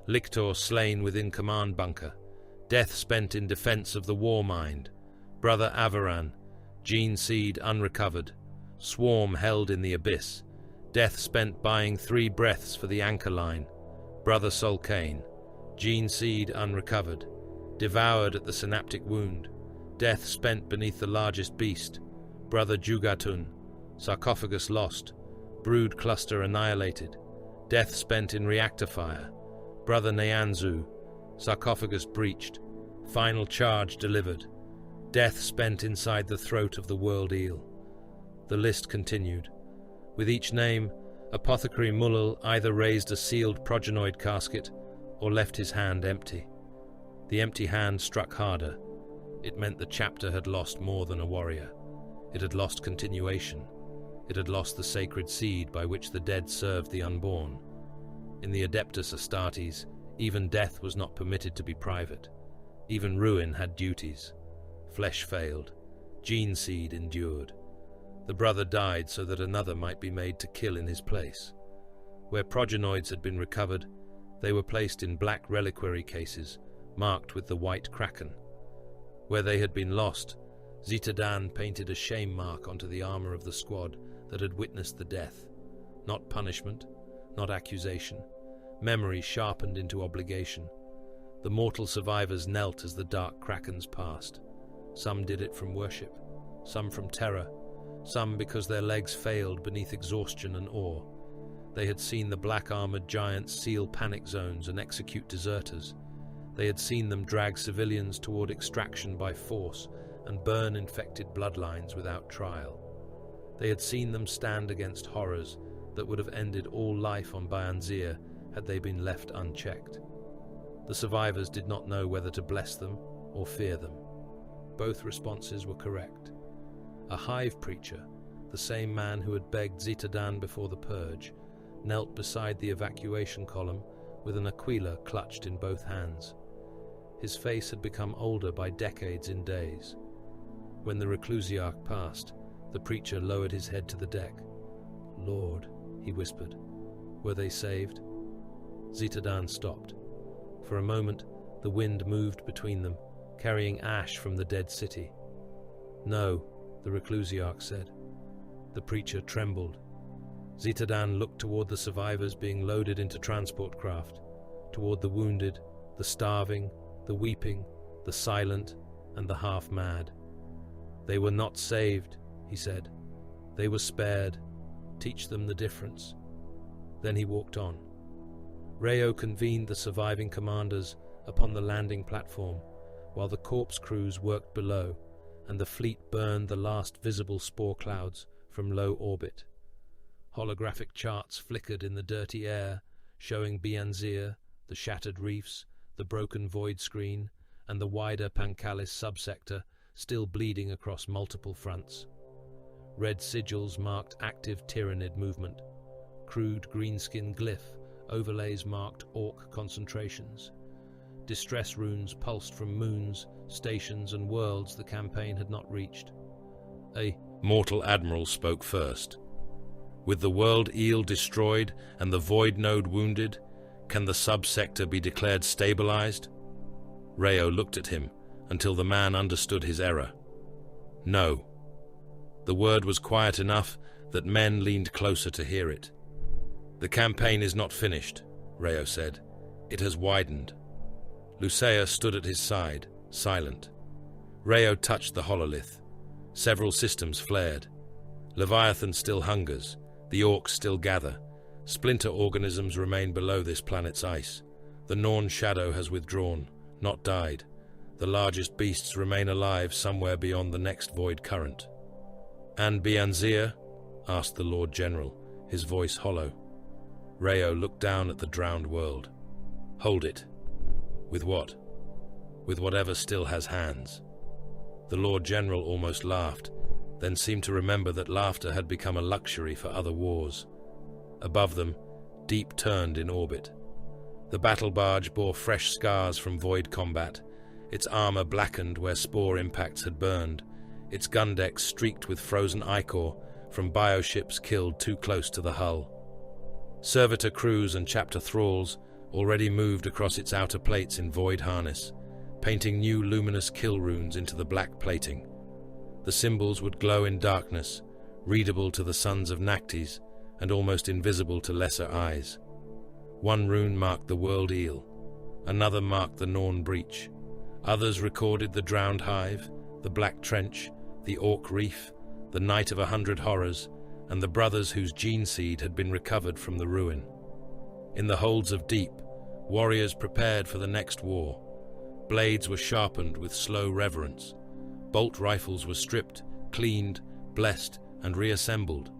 Lictor slain within command bunker. Death spent in defense of the war mind. Brother Avaran, Gene Seed unrecovered. Swarm held in the abyss. Death spent buying 3 breaths for the anchor line. Brother Solkane, Gene Seed unrecovered. Devoured at the synaptic wound. Death spent beneath the largest beast. Brother Jugatun, sarcophagus lost. Brood cluster annihilated. Death spent in reactor fire. Brother Nyanzu, sarcophagus breached. Final charge delivered. Death spent inside the throat of the world eel. The list continued. With each name, Apothecary Mullal either raised a sealed progenoid casket or left his hand empty. The empty hand struck harder. It meant the chapter had lost more than a warrior. It had lost continuation. It had lost the sacred seed by which the dead served the unborn. In the Adeptus Astartes, even death was not permitted to be private. Even ruin had duties. Flesh failed. Gene seed endured. The brother died so that another might be made to kill in his place. Where progenoids had been recovered, they were placed in black reliquary cases, marked with the white kraken. Where they had been lost, Zitadan painted a shame mark onto the armor of the squad that had witnessed the death. Not punishment, not accusation. Memory sharpened into obligation. The mortal survivors knelt as the dark krakens passed. Some did it from worship, some from terror, some because their legs failed beneath exhaustion and awe. They had seen the black-armored giants seal panic zones and execute deserters. They had seen them drag civilians toward extraction by force and burn infected bloodlines without trial. They had seen them stand against horrors that would have ended all life on Bayanzir had they been left unchecked. The survivors did not know whether to bless them or fear them. Both responses were correct. A hive preacher, the same man who had begged Zitadan before the purge, knelt beside the evacuation column with an aquila clutched in both hands. His face had become older by decades in days. When the reclusiarch passed, the preacher lowered his head to the deck. "Lord," he whispered, "were they saved?" Zitadan stopped. For a moment, the wind moved between them, carrying ash from the dead city. "No," the reclusiarch said. The preacher trembled. Zitadan looked toward the survivors being loaded into transport craft, toward the wounded, the starving, the weeping, the silent, and the half-mad. "They were not saved," he said. "They were spared. Teach them the difference." Then he walked on. Rayo convened the surviving commanders upon the landing platform, while the corpse crews worked below, and the fleet burned the last visible spore clouds from low orbit. Holographic charts flickered in the dirty air, showing Bianzir, the shattered reefs, the broken void screen, and the wider Pancalis subsector still bleeding across multiple fronts. Red sigils marked active Tyrannid movement. Crude greenskin glyph overlays marked Orc concentrations. Distress runes pulsed from moons, stations, and worlds the campaign had not reached. A mortal admiral spoke first. "With the world eel destroyed and the void node wounded, can the subsector be declared stabilized?" Rayo looked at him until the man understood his error. "No." The word was quiet enough that men leaned closer to hear it. "The campaign is not finished," Rayo said. "It has widened." Lucia stood at his side, silent. Rayo touched the hololith. Several systems flared. Leviathan still hungers. The orcs still gather. Splinter organisms remain below this planet's ice. The Norn shadow has withdrawn, not died. The largest beasts remain alive somewhere beyond the next void current. "And Bianzir?" asked the Lord General, his voice hollow. Rayo looked down at the drowned world. "Hold it." "With what?" "With whatever still has hands." The Lord General almost laughed, then seemed to remember that laughter had become a luxury for other wars. Above them, Deep turned in orbit. The battle barge bore fresh scars from void combat, its armor blackened where spore impacts had burned, its gun decks streaked with frozen ichor from bioships killed too close to the hull. Servitor crews and chapter thralls already moved across its outer plates in void harness, painting new luminous kill runes into the black plating. The symbols would glow in darkness, readable to the sons of Nactes and almost invisible to lesser eyes. One rune marked the world eel, another marked the Norn breach. Others recorded the drowned hive, the black trench, the orc reef, the night of 100 horrors, and the brothers whose gene seed had been recovered from the ruin. In the holds of deep, warriors prepared for the next war. Blades were sharpened with slow reverence. Bolt rifles were stripped, cleaned, blessed, and reassembled.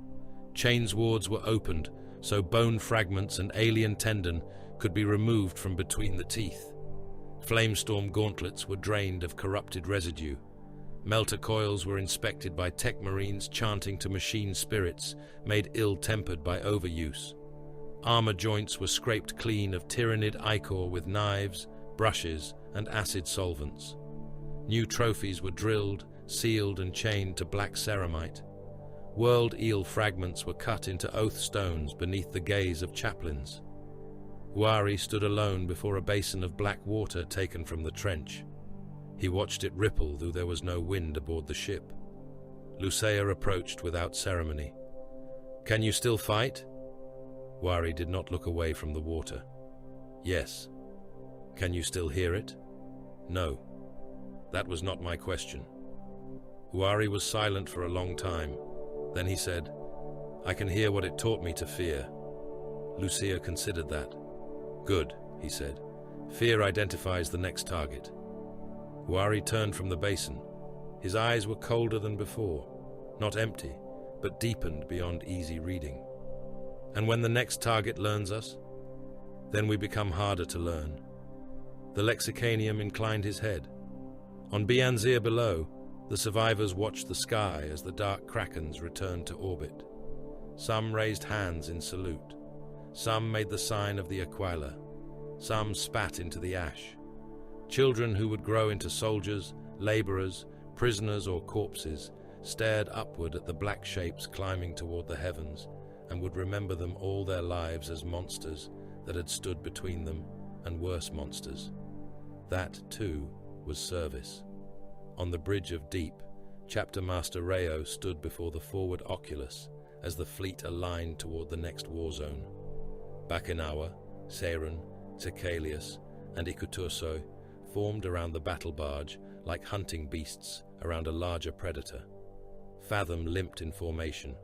Chains wards were opened so bone fragments and alien tendon could be removed from between the teeth. Flamestorm gauntlets were drained of corrupted residue. Melter coils were inspected by tech marines chanting to machine spirits made ill-tempered by overuse. Armor joints were scraped clean of tyrannid ichor with knives, brushes, and acid solvents. New trophies were drilled, sealed, and chained to black ceramite. World eel fragments were cut into oath stones beneath the gaze of chaplains. Huari stood alone before a basin of black water taken from the trench. He watched it ripple, though there was no wind aboard the ship. Lucia approached without ceremony. "Can you still fight?" Huari did not look away from the water. "Yes." "Can you still hear it?" "No." "That was not my question." Huari was silent for a long time. Then he said, "I can hear what it taught me to fear." Lucia considered that. "Good," he said. "Fear identifies the next target." Huari turned from the basin. His eyes were colder than before, not empty, but deepened beyond easy reading. "And when the next target learns us, then we become harder to learn." The Lexicanium inclined his head. On Bianzir below, the survivors watched the sky as the dark Krakens returned to orbit. Some raised hands in salute. Some made the sign of the Aquila. Some spat into the ash. Children who would grow into soldiers, laborers, prisoners, or corpses stared upward at the black shapes climbing toward the heavens and would remember them all their lives as monsters that had stood between them and worse monsters. That, too, was service. On the bridge of deep, Chapter Master Rayo stood before the forward oculus as the fleet aligned toward the next war zone. Bakinawa, Seren, Sekalius, and Ikuturso formed around the battle barge like hunting beasts around a larger predator. Fathom limped in formation,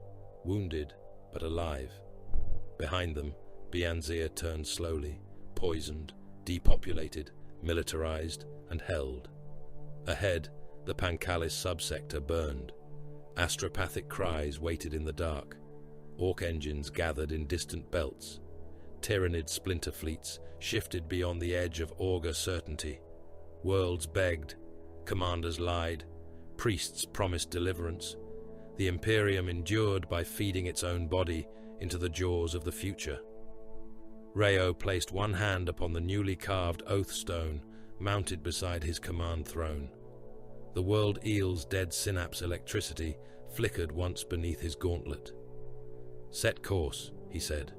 wounded but alive. Behind them, Bianzir turned slowly, poisoned, depopulated, militarized, and held. Ahead, the Pancalis subsector burned. Astropathic cries waited in the dark. Orc engines gathered in distant belts. Tyrannid splinter fleets shifted beyond the edge of augur certainty. Worlds begged, commanders lied, priests promised deliverance. The Imperium endured by feeding its own body into the jaws of the future. Rayo placed one hand upon the newly carved oath stone mounted beside his command throne. The world eel's dead synapse electricity flickered once beneath his gauntlet. "Set course," he said.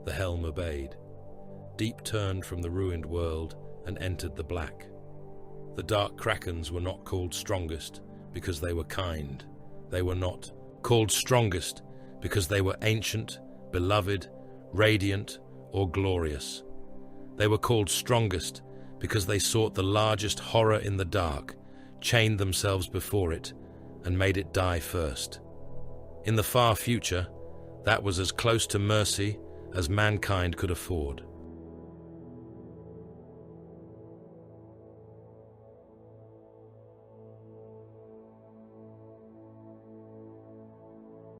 The helm obeyed. Deep turned from the ruined world and entered the black. The dark Krakens were not called strongest because they were kind. They were not called strongest because they were ancient, beloved, radiant, or glorious. They were called strongest because they sought the largest horror in the dark, chained themselves before it, and made it die first. In the far future, that was as close to mercy as mankind could afford.